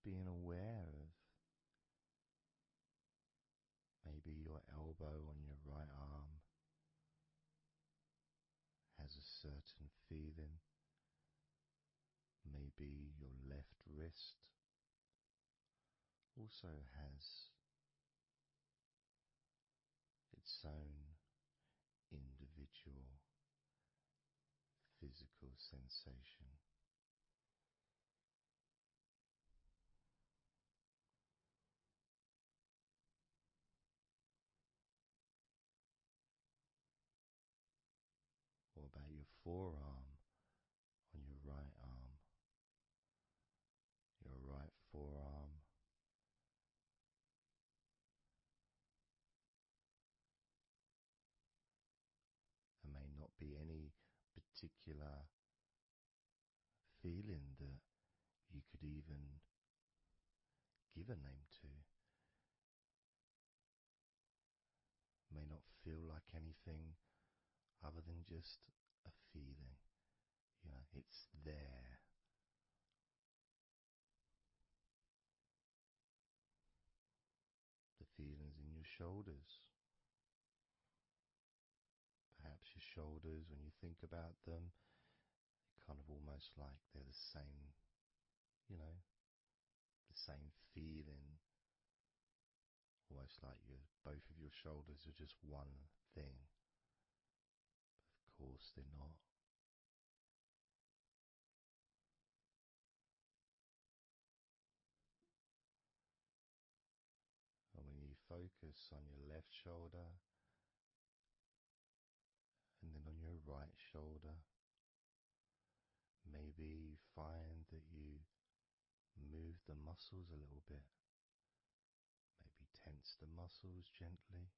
being aware of maybe your elbow on your right arm has a certain feeling. Maybe your left wrist also has its own individual physical sensation. What about your forearm on your right arm? Your right forearm. There may not be any particular feeling that you could even give a name to. May not feel like anything other than just a feeling. You know, it's there. The feelings in your shoulders. Perhaps your shoulders, when you think about them, kind of almost like they're the same, you know, the same feeling. Almost like both of your shoulders are just one thing. Of course they're not. And when you focus on your left shoulder and then on your right shoulder, maybe you find that you move the muscles a little bit. Maybe tense the muscles gently.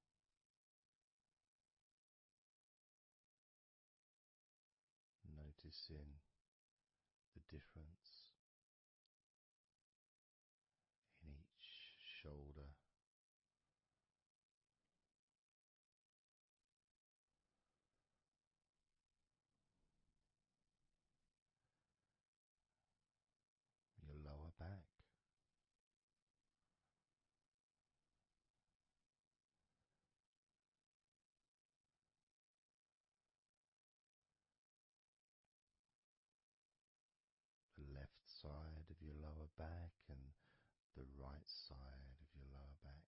Noticing the difference in each shoulder. Your lower back. The left side of your lower back and the right side of your lower back.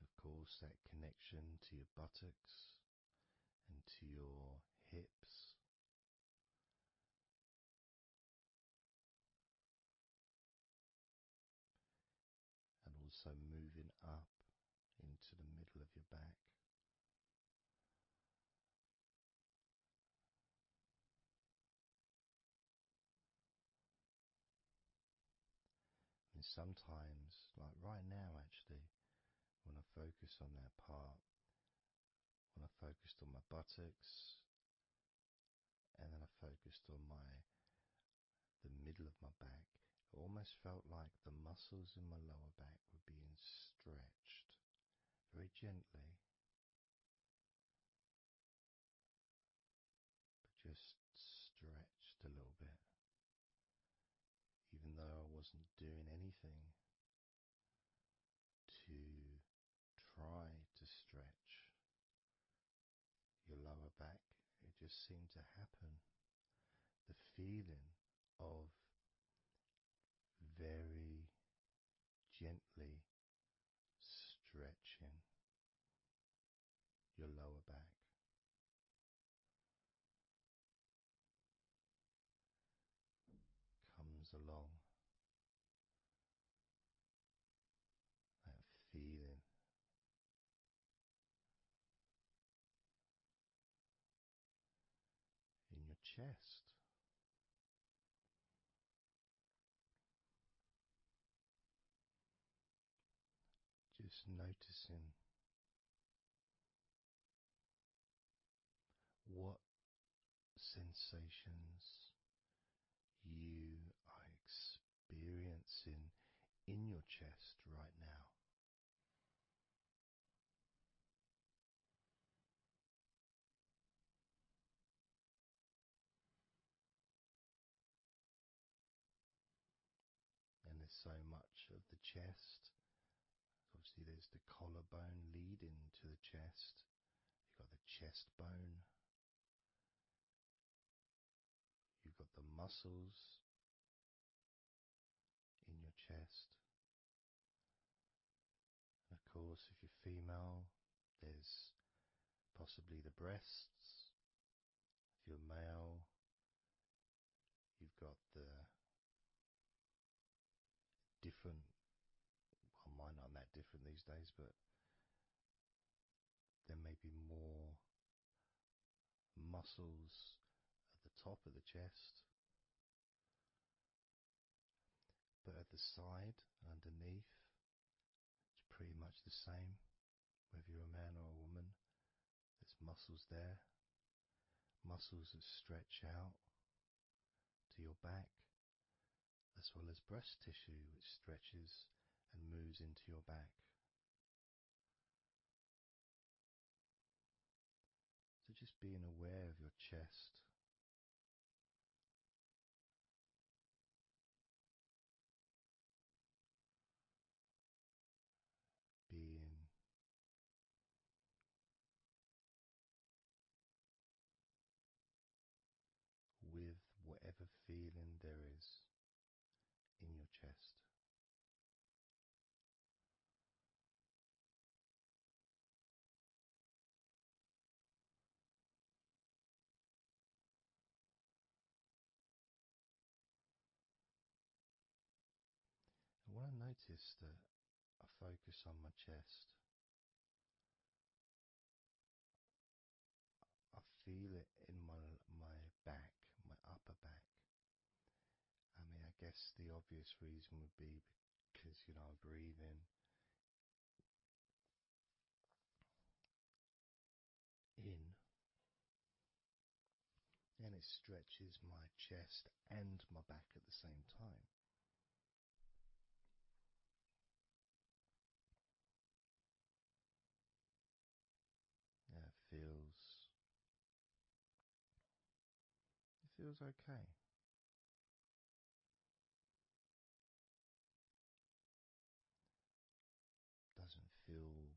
Of course, that connection to your buttocks and to your hips. And also moving up into the middle of your back. And sometimes, like right now actually, when I focus on that part, when I focused on my buttocks, and then I focused on the middle of my back, it almost felt like the muscles in my lower back were being stretched very gently, but just stretched a little bit, even though I wasn't doing anything to try to stretch your lower back. It just seemed to happen. The feeling of very gently stretching your lower back. Comes along, that feeling in your chest. Just noticing what sensations you are experiencing in your chest right now. so much of the chest. Obviously there's the collarbone leading to the chest. You've got the chest bone. You've got the muscles in your chest. And of course, if you're female, there's possibly the breasts. If you're male, you've got the different, well, mine aren't that different these days, but there may be more muscles at the top of the chest, but at the side, underneath, it's pretty much the same. Whether you're a man or a woman, there's muscles there, muscles that stretch out to your back, as well as breast tissue which stretches and moves into your back. So just being aware of your chest, being with whatever feeling there is in your chest. And when I notice that I focus on my chest, I feel it in my back, my upper back. I mean, I guess the obvious reason would be because, I breathe in, and it stretches my chest and my back at the same time. Yeah, it feels okay. Doesn't feel.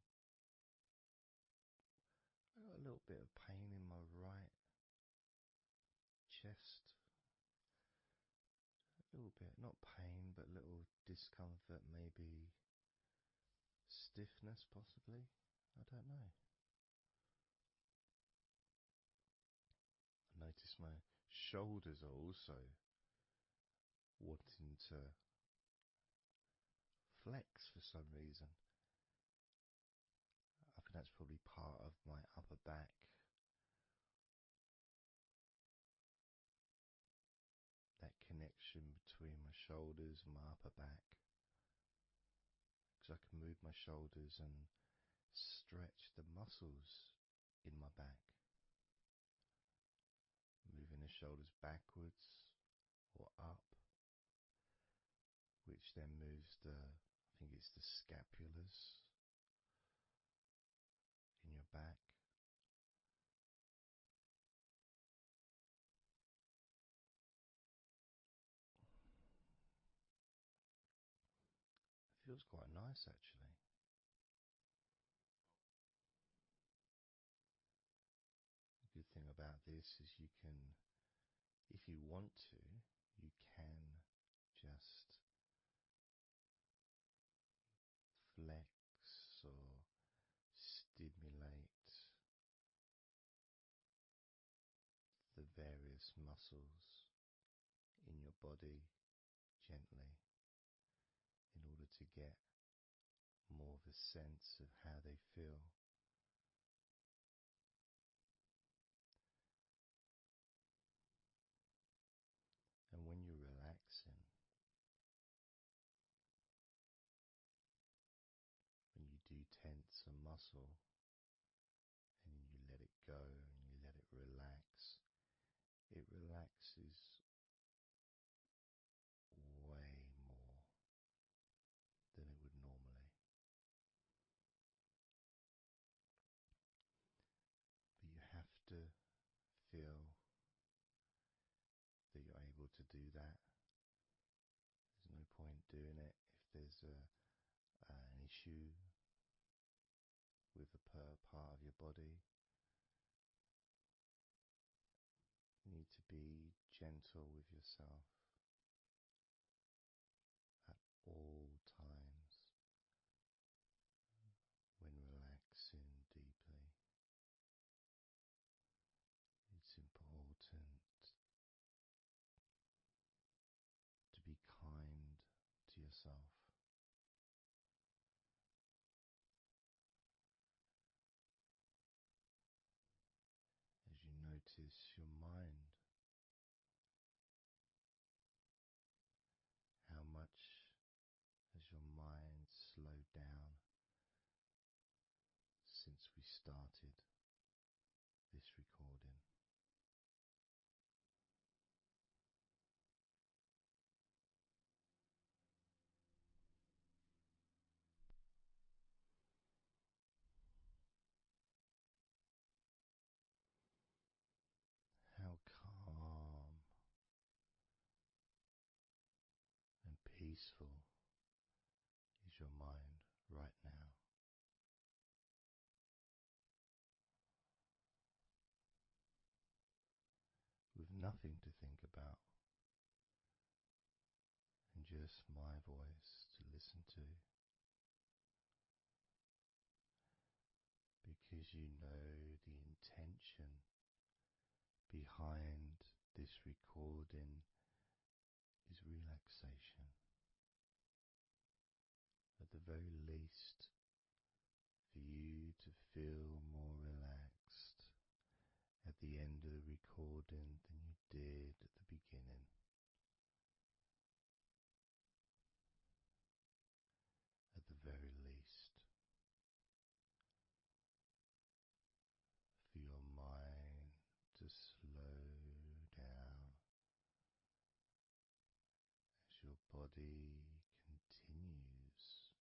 I got a little bit of pain in my right chest. A little bit, not pain, but little discomfort, maybe stiffness, possibly. I don't know. I notice my shoulders are also wanting to flex for some reason. I think that's probably part of my upper back. That connection between my shoulders and my upper back. Because I can move my shoulders and stretch the muscles in my back. Moving the shoulders backwards or up, which then moves I think it's the scapulars in your back. It feels quite nice actually. The good thing about this is you can, if you want to, you can just flex or stimulate the various muscles in your body gently in order to get more of a sense of how they feel. And when you're relaxing, when you do tense a muscle and you let it go and you let it relax, it relaxes way more than it would normally. But you have to feel that you're able to do that. There's no point doing it there's an issue with a part of your body, you need to be gentle with yourself at all times when relaxing deeply. It's important to be kind to yourself. As you notice your mind, how much has your mind slowed down since we started this recording? How calm and peaceful is your mind right now? With nothing to think about and just my voice to listen to, because you know the intention behind this recording is relaxation. At the very least, for you to feel more relaxed at the end of the recording than you did at the beginning. At the very least, for your mind to slow down as your body continues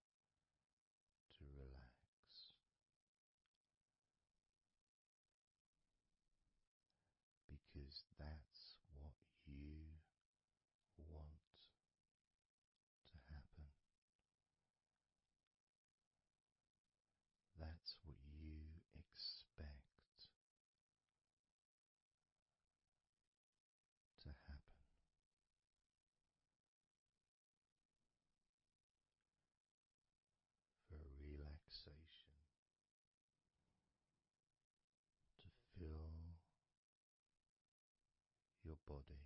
to relax, because that's what you want to happen. That's what you expect to happen. For relaxation to fill your body,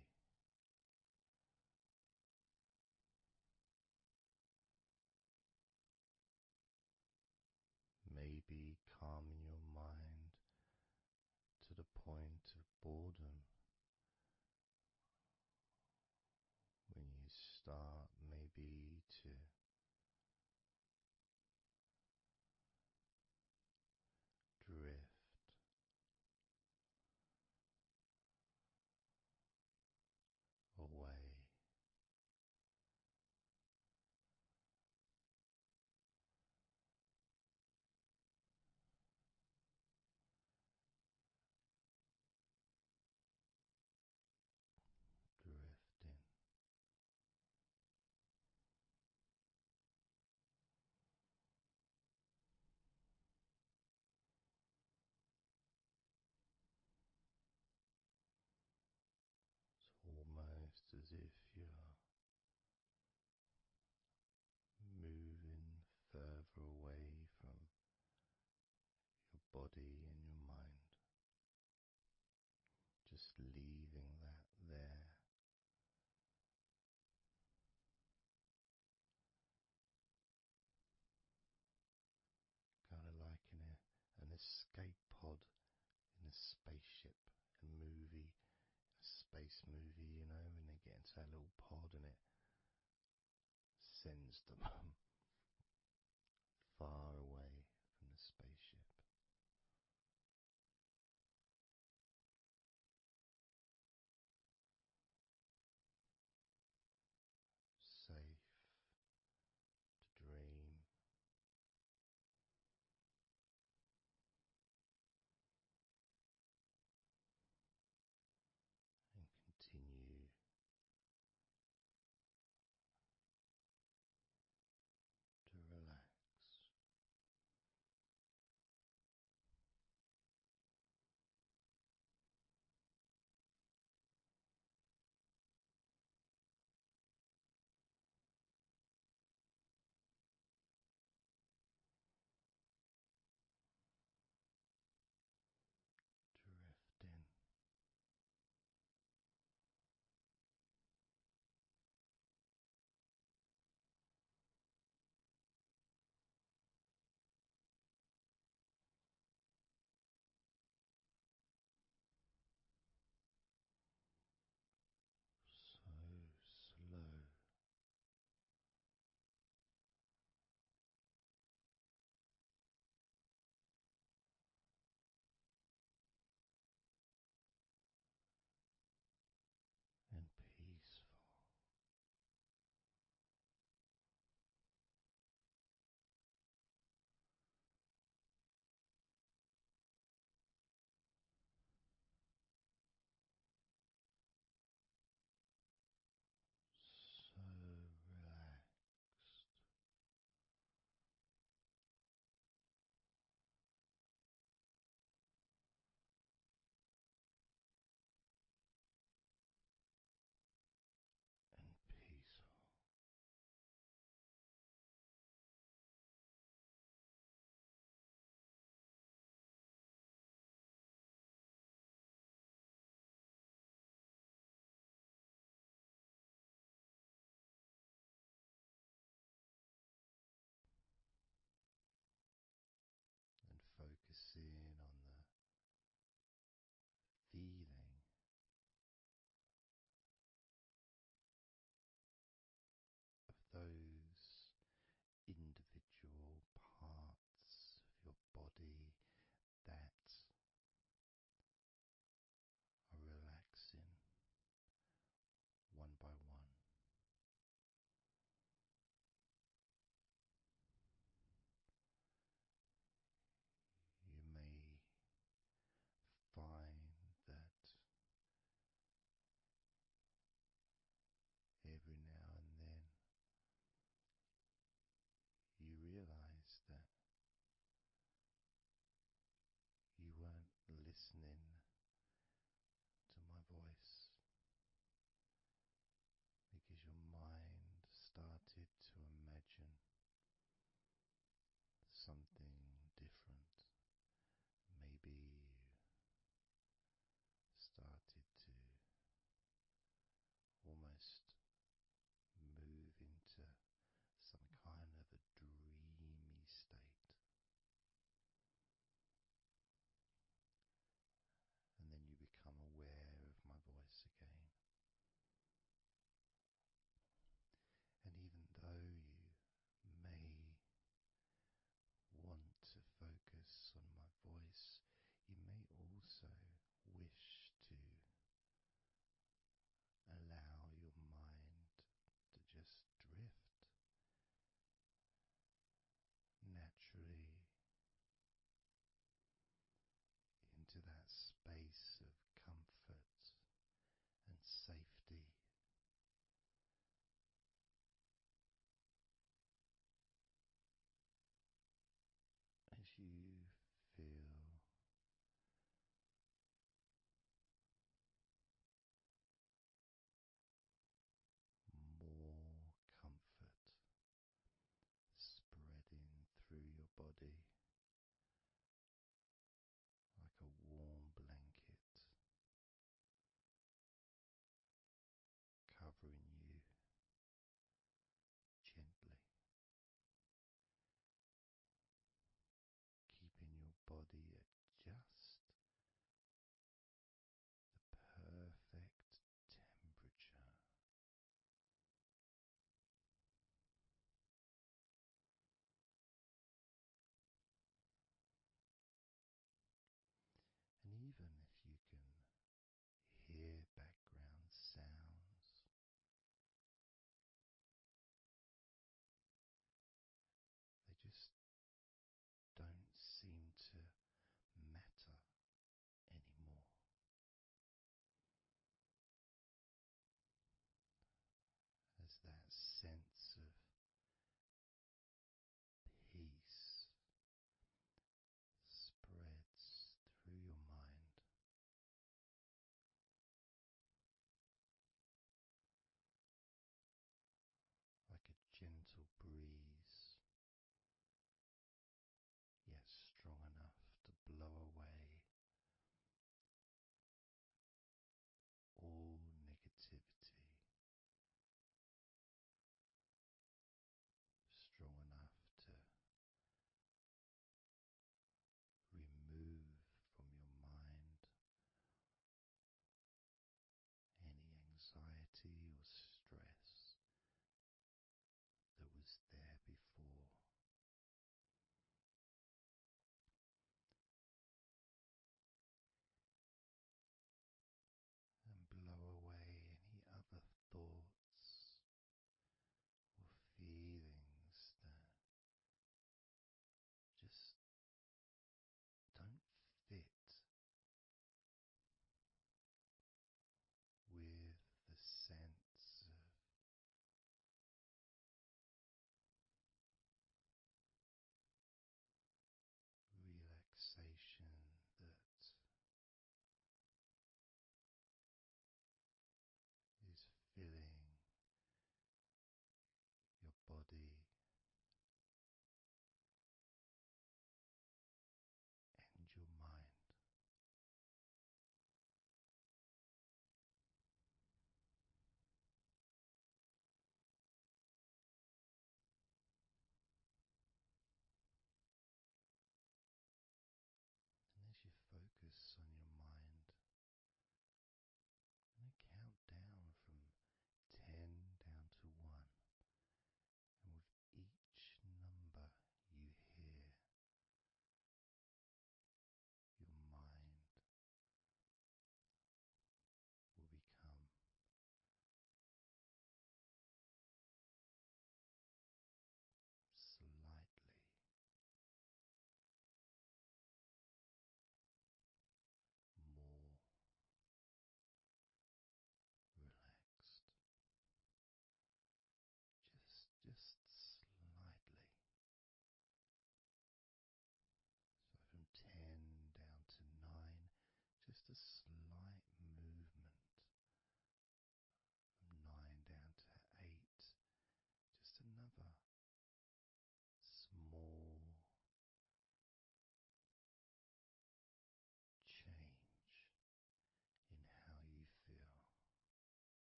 maybe calming your mind to the point of boredom when you start maybe to drift away. Drifting. It's almost as if you're moving further away from your body and your mind, just leaving that there. Kind of like in an escape pod in a spaceship, a movie, a space movie, you know, when they get into that little pod and it sends them far away from the spaceship. Safe to dream and continue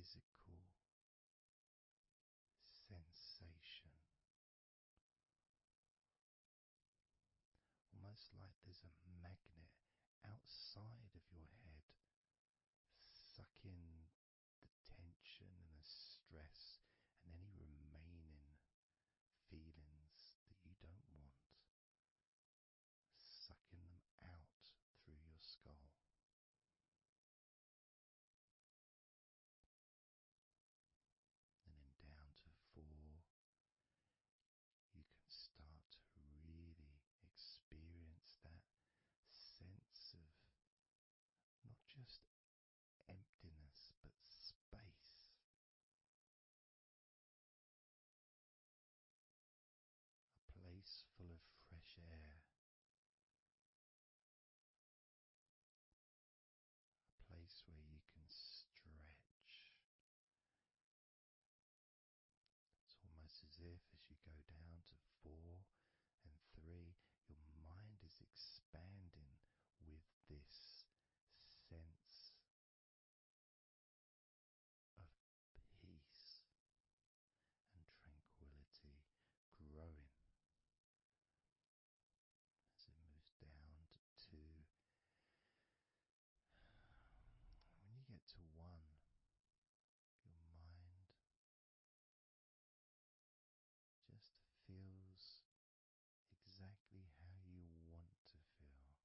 physical sensation, almost like there's a magnet outside of your head, sucking the tension and the stress and any remaining feelings that you don't want, sucking them out through your skull. And then down to 4, you can start to really experience that sense of not just emptiness but space, a place full of fresh air, a place where you can stretch. It's almost as if as you go down to 4 and 3, your mind is expanding with this sense of peace and tranquility growing as it moves down to 2. When you get to 1, your mind just feels exactly how you want to feel.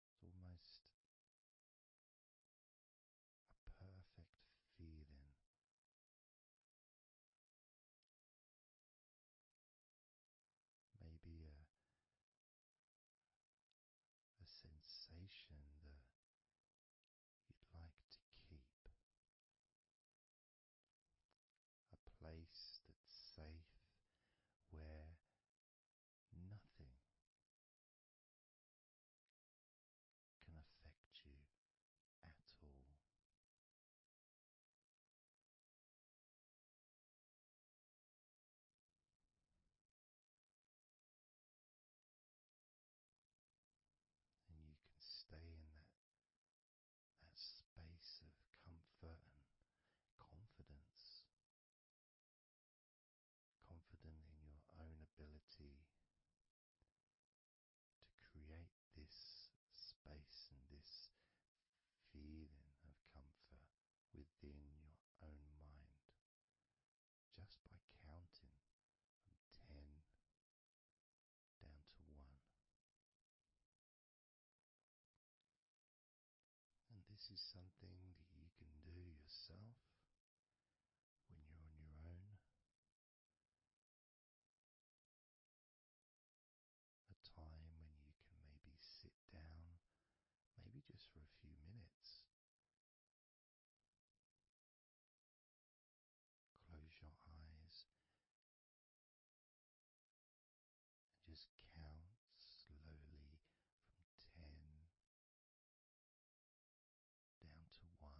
It's almost a perfect feeling. Maybe a sensation that you'd like to keep. A place that's safe where nothing can affect you at all. And you can stay in that space of comfort and confidence. Confident in your own ability to create this space and this feeling of comfort within your own mind, just by counting from 10 down to 1. And this is something that you can do yourself when you're on your own. A time when you can maybe sit down, maybe just for a few minutes. Close your eyes and just count slowly from 10 down to 1.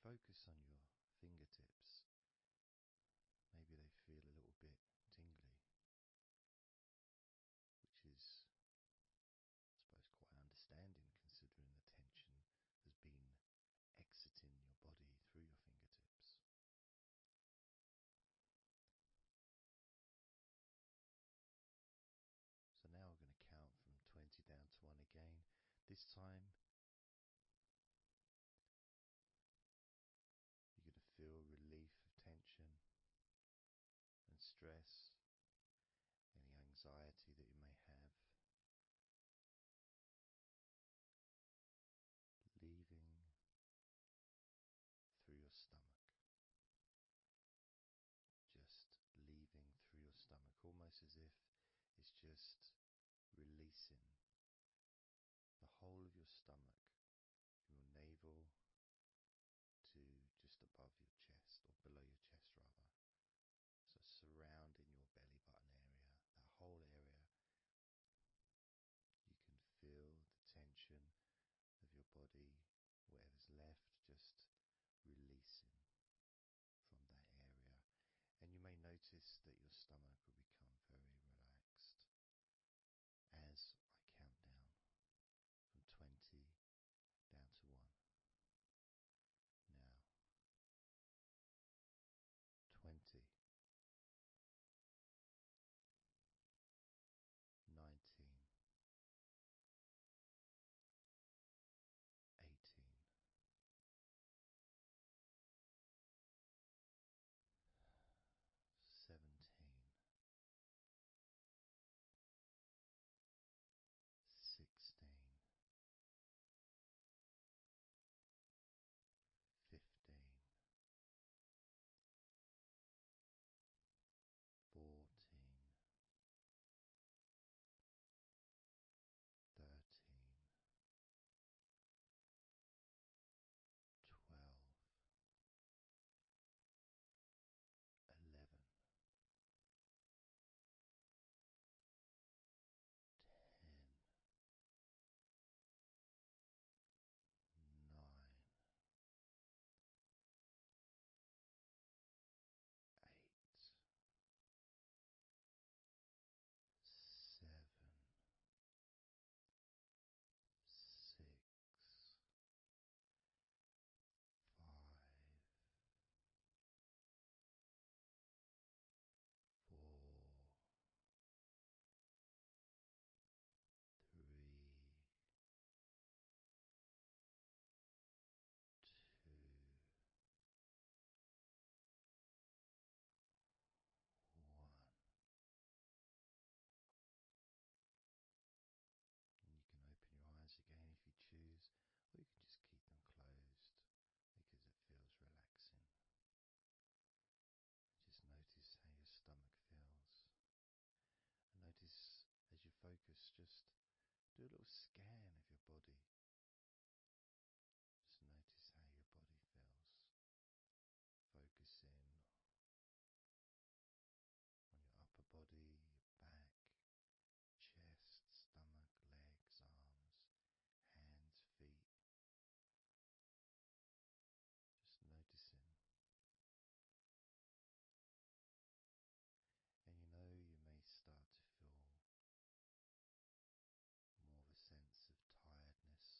focus on your fingertips, maybe they feel a little bit tingly, which is, I suppose, quite understanding considering the tension has been exiting your body through your fingertips. So now we're going to count from 20 down to 1 again. This time you're going to feel relief of tension and stress, any anxiety that you may have, leaving through your stomach. Just leaving through your stomach, almost as if it's just releasing the whole of your stomach, from your navel to just above your chest, or below your chest rather. So surrounding your belly button area, that whole area, you can feel the tension of your body, whatever's left, just releasing from that area. And you may notice that your stomach will become very relaxed as I count down from 20 down to 1. Now, 20, 19, 18, 17, 16, 15, 14, 13, 12, 11, 10, 9, 8, 7, 6, 5, 4, 3, 2, 1. And you can open your eyes again if you choose, or you can just keep them closed because it feels relaxing. Just notice how your stomach feels. And notice as you focus, just do a little scan of your body. Just notice how your body feels. Focus in on your upper body, your back, chest, stomach, legs, arms, hands, feet. Just noticing. And you may start to feel more of a sense of tiredness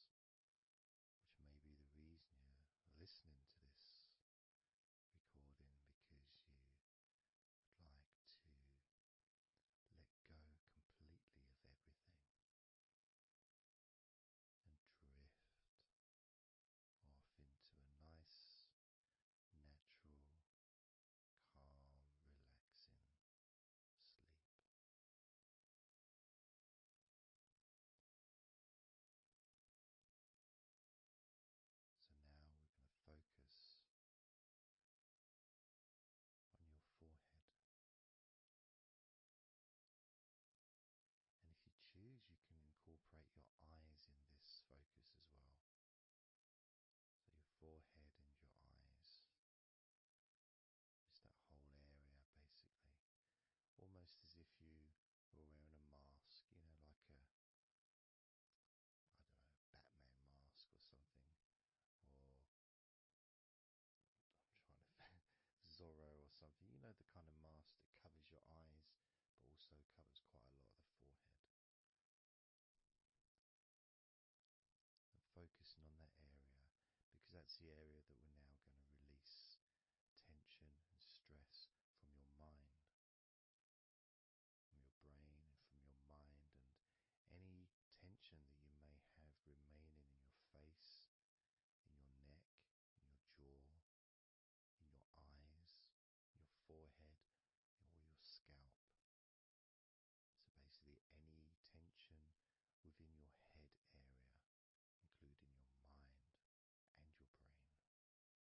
something, you know, the kind of mask that covers your eyes but also covers quite a lot of the forehead. And focusing on that area, because that's the area that we're now going to release tension and stress from your mind, from your brain and from your mind, and any tension that you may have remaining in your face, in your neck, in your jaw, in your eyes, your forehead, or your scalp. So basically any tension within your head area, including your mind and your brain.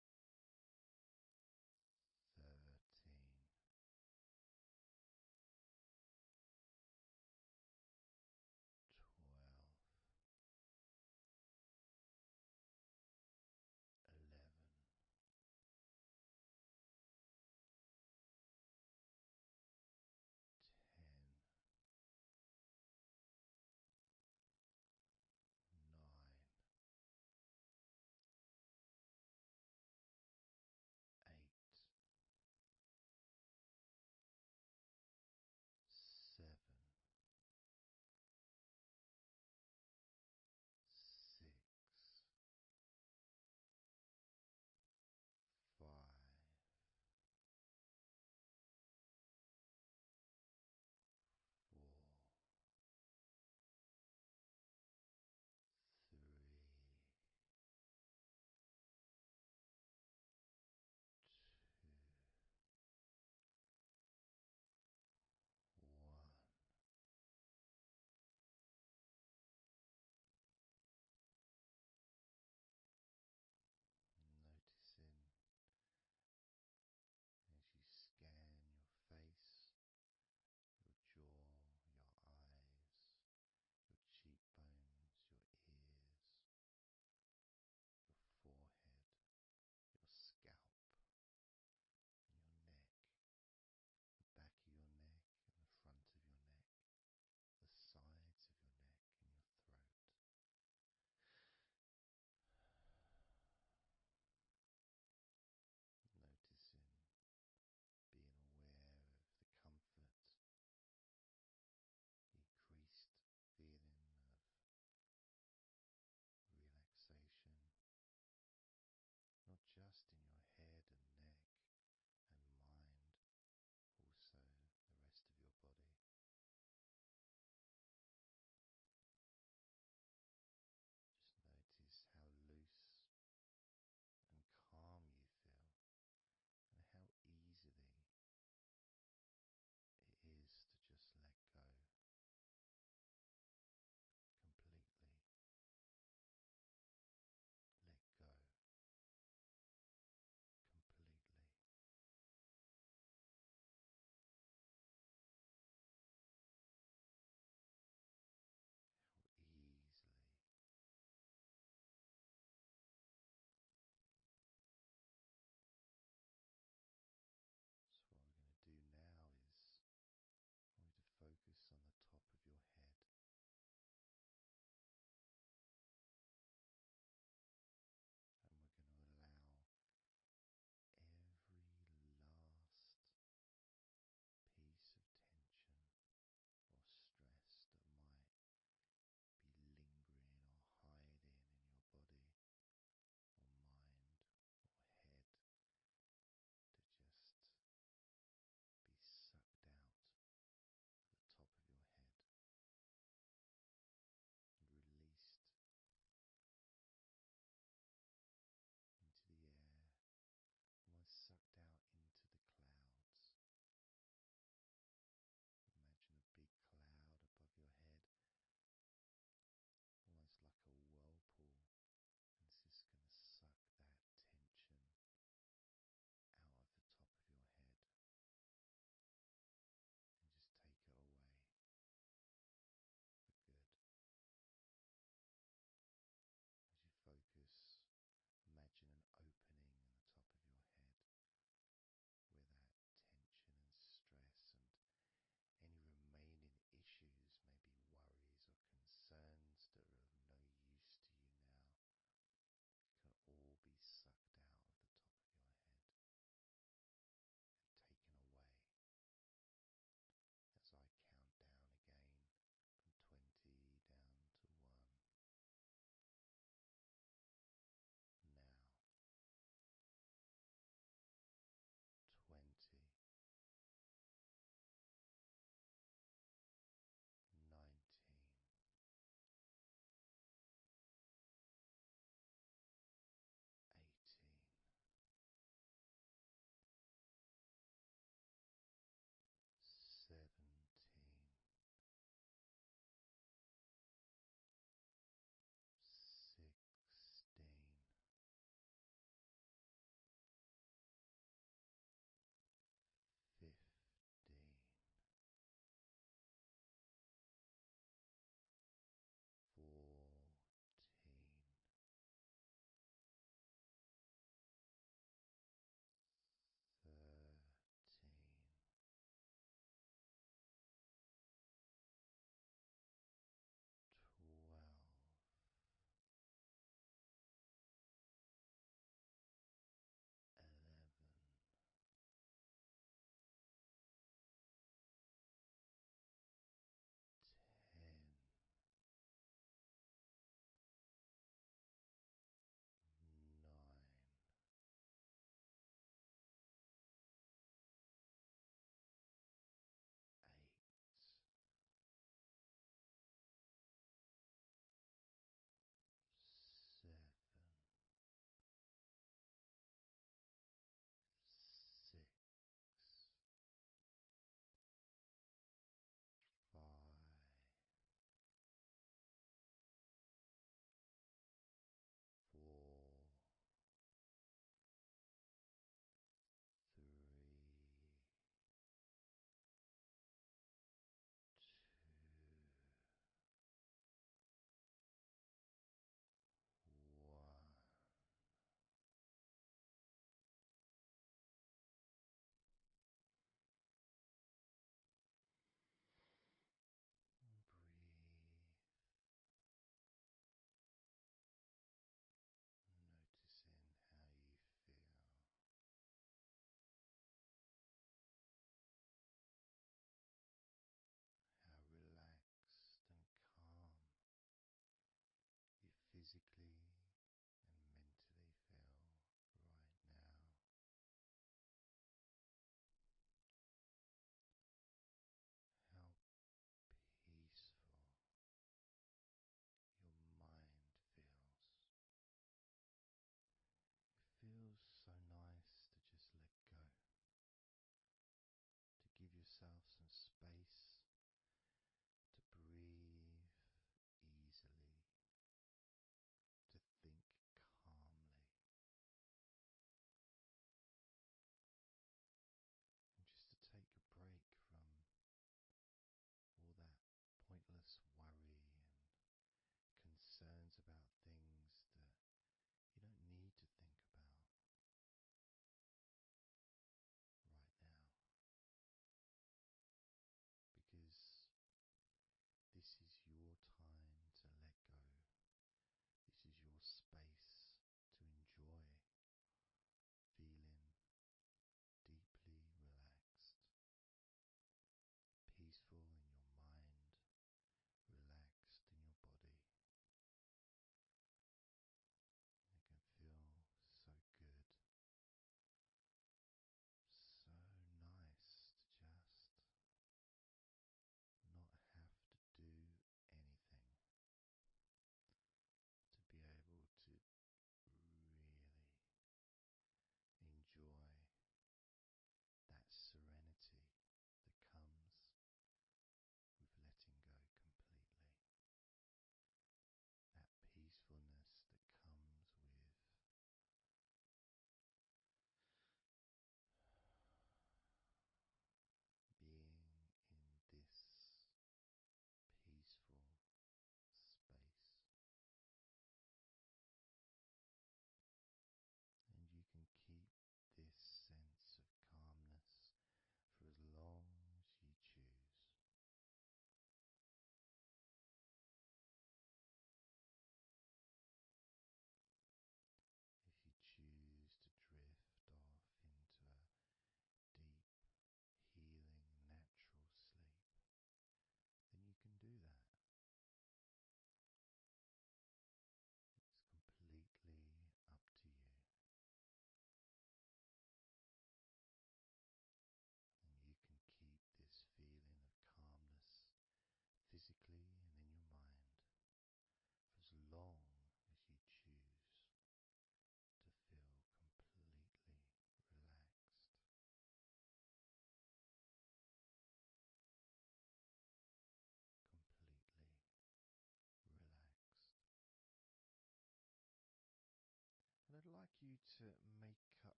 you to make up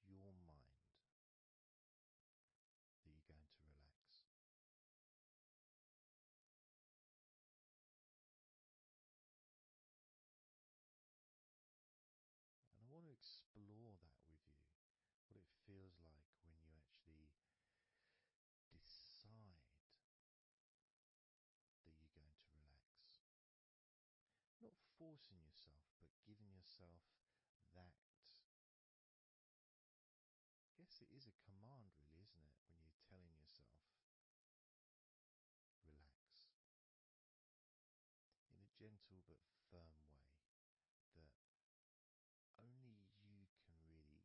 your mind that you're going to relax. And I want to explore that with you, what it feels like when you actually decide that you're going to relax. Not forcing yourself, but giving yourself that. I guess it is a command, really, isn't it? When you're telling yourself, relax. In a gentle but firm way that only you can really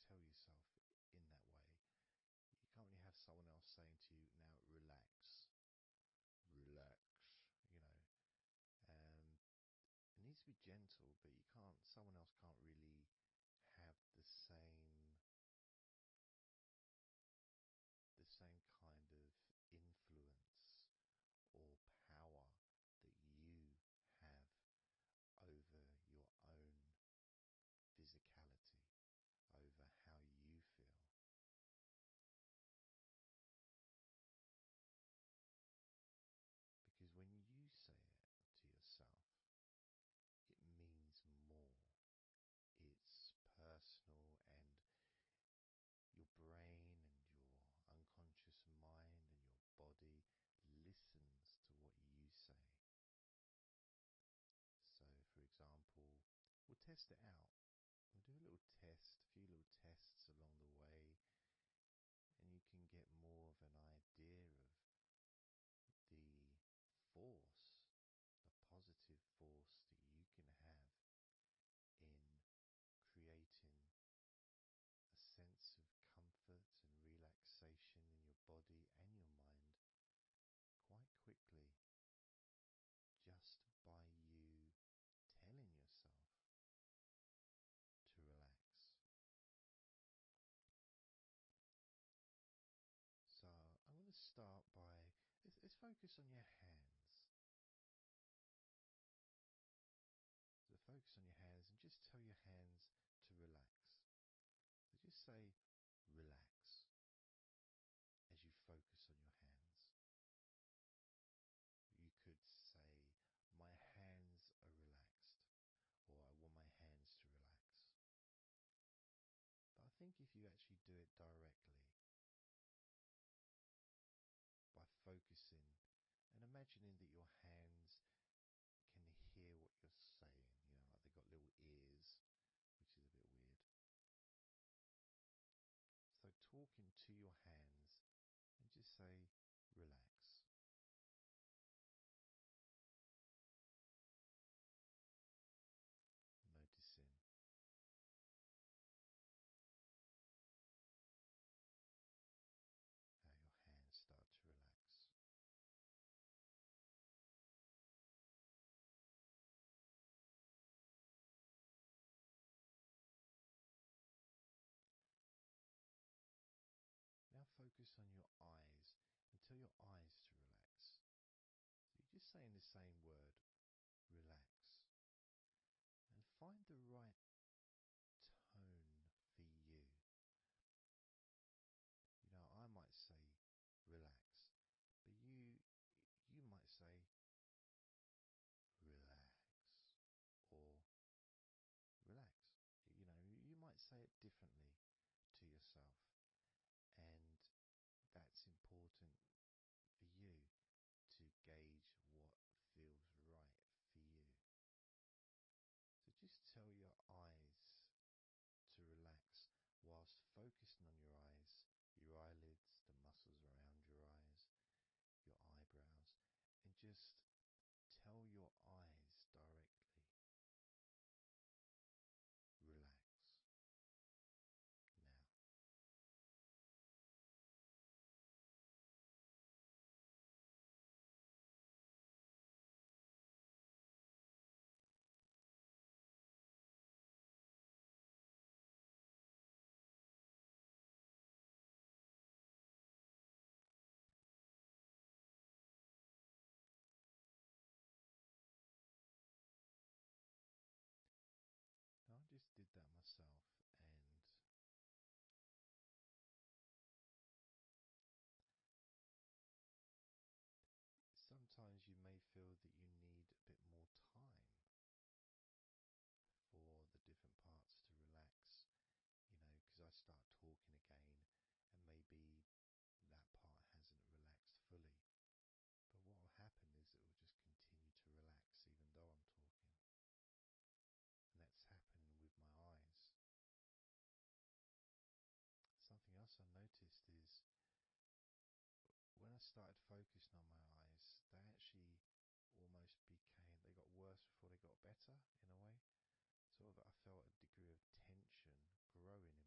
tell yourself in that way. You can't really have someone else saying to you, now relax, relax, you know. It needs to be gentle, but someone else can't really have the same kind of influence or power that you have over your own physicality, over how you feel. Because when you say it to yourself, it means more. It's personal, and your brain and your unconscious mind and your body listens to what you say. So, for example, we'll test it out. We'll do a little test, a few little tests along the way, and you can get more of an idea of the force, the positive force that you can have in creating a sense of comfort and relaxation in your body and your mind quite quickly, just by you telling yourself to relax. So I'm going to start by, let's focus on your hands. So focus on your hands and just tell your hands to relax. So just say relax as you focus on your hands. You could say, my hands are relaxed, or I want my hands to relax. But I think if you actually do it directly, by focusing and imagining that your hands can hear what you're saying, you know, like they've got little ears, which is a bit weird. So talking to your hands and just say, relax. Noticing how your hands start to relax. Now focus on your eyes and tell your eyes to relax. So you're just saying the same word, relax. And find the right tone for you. You know, I might say relax, but you might say relax or relax. You know, you might say it differently to yourself, and that's important for you to gauge what feels right for you. So just tell your eyes to relax whilst focusing on your eyes, your eyelids, the muscles around your eyes, your eyebrows, and just tell your eyes directly, relax. started focusing on my eyes, they actually almost became, they got worse before they got better in a way. Sort of, I felt a degree of tension growing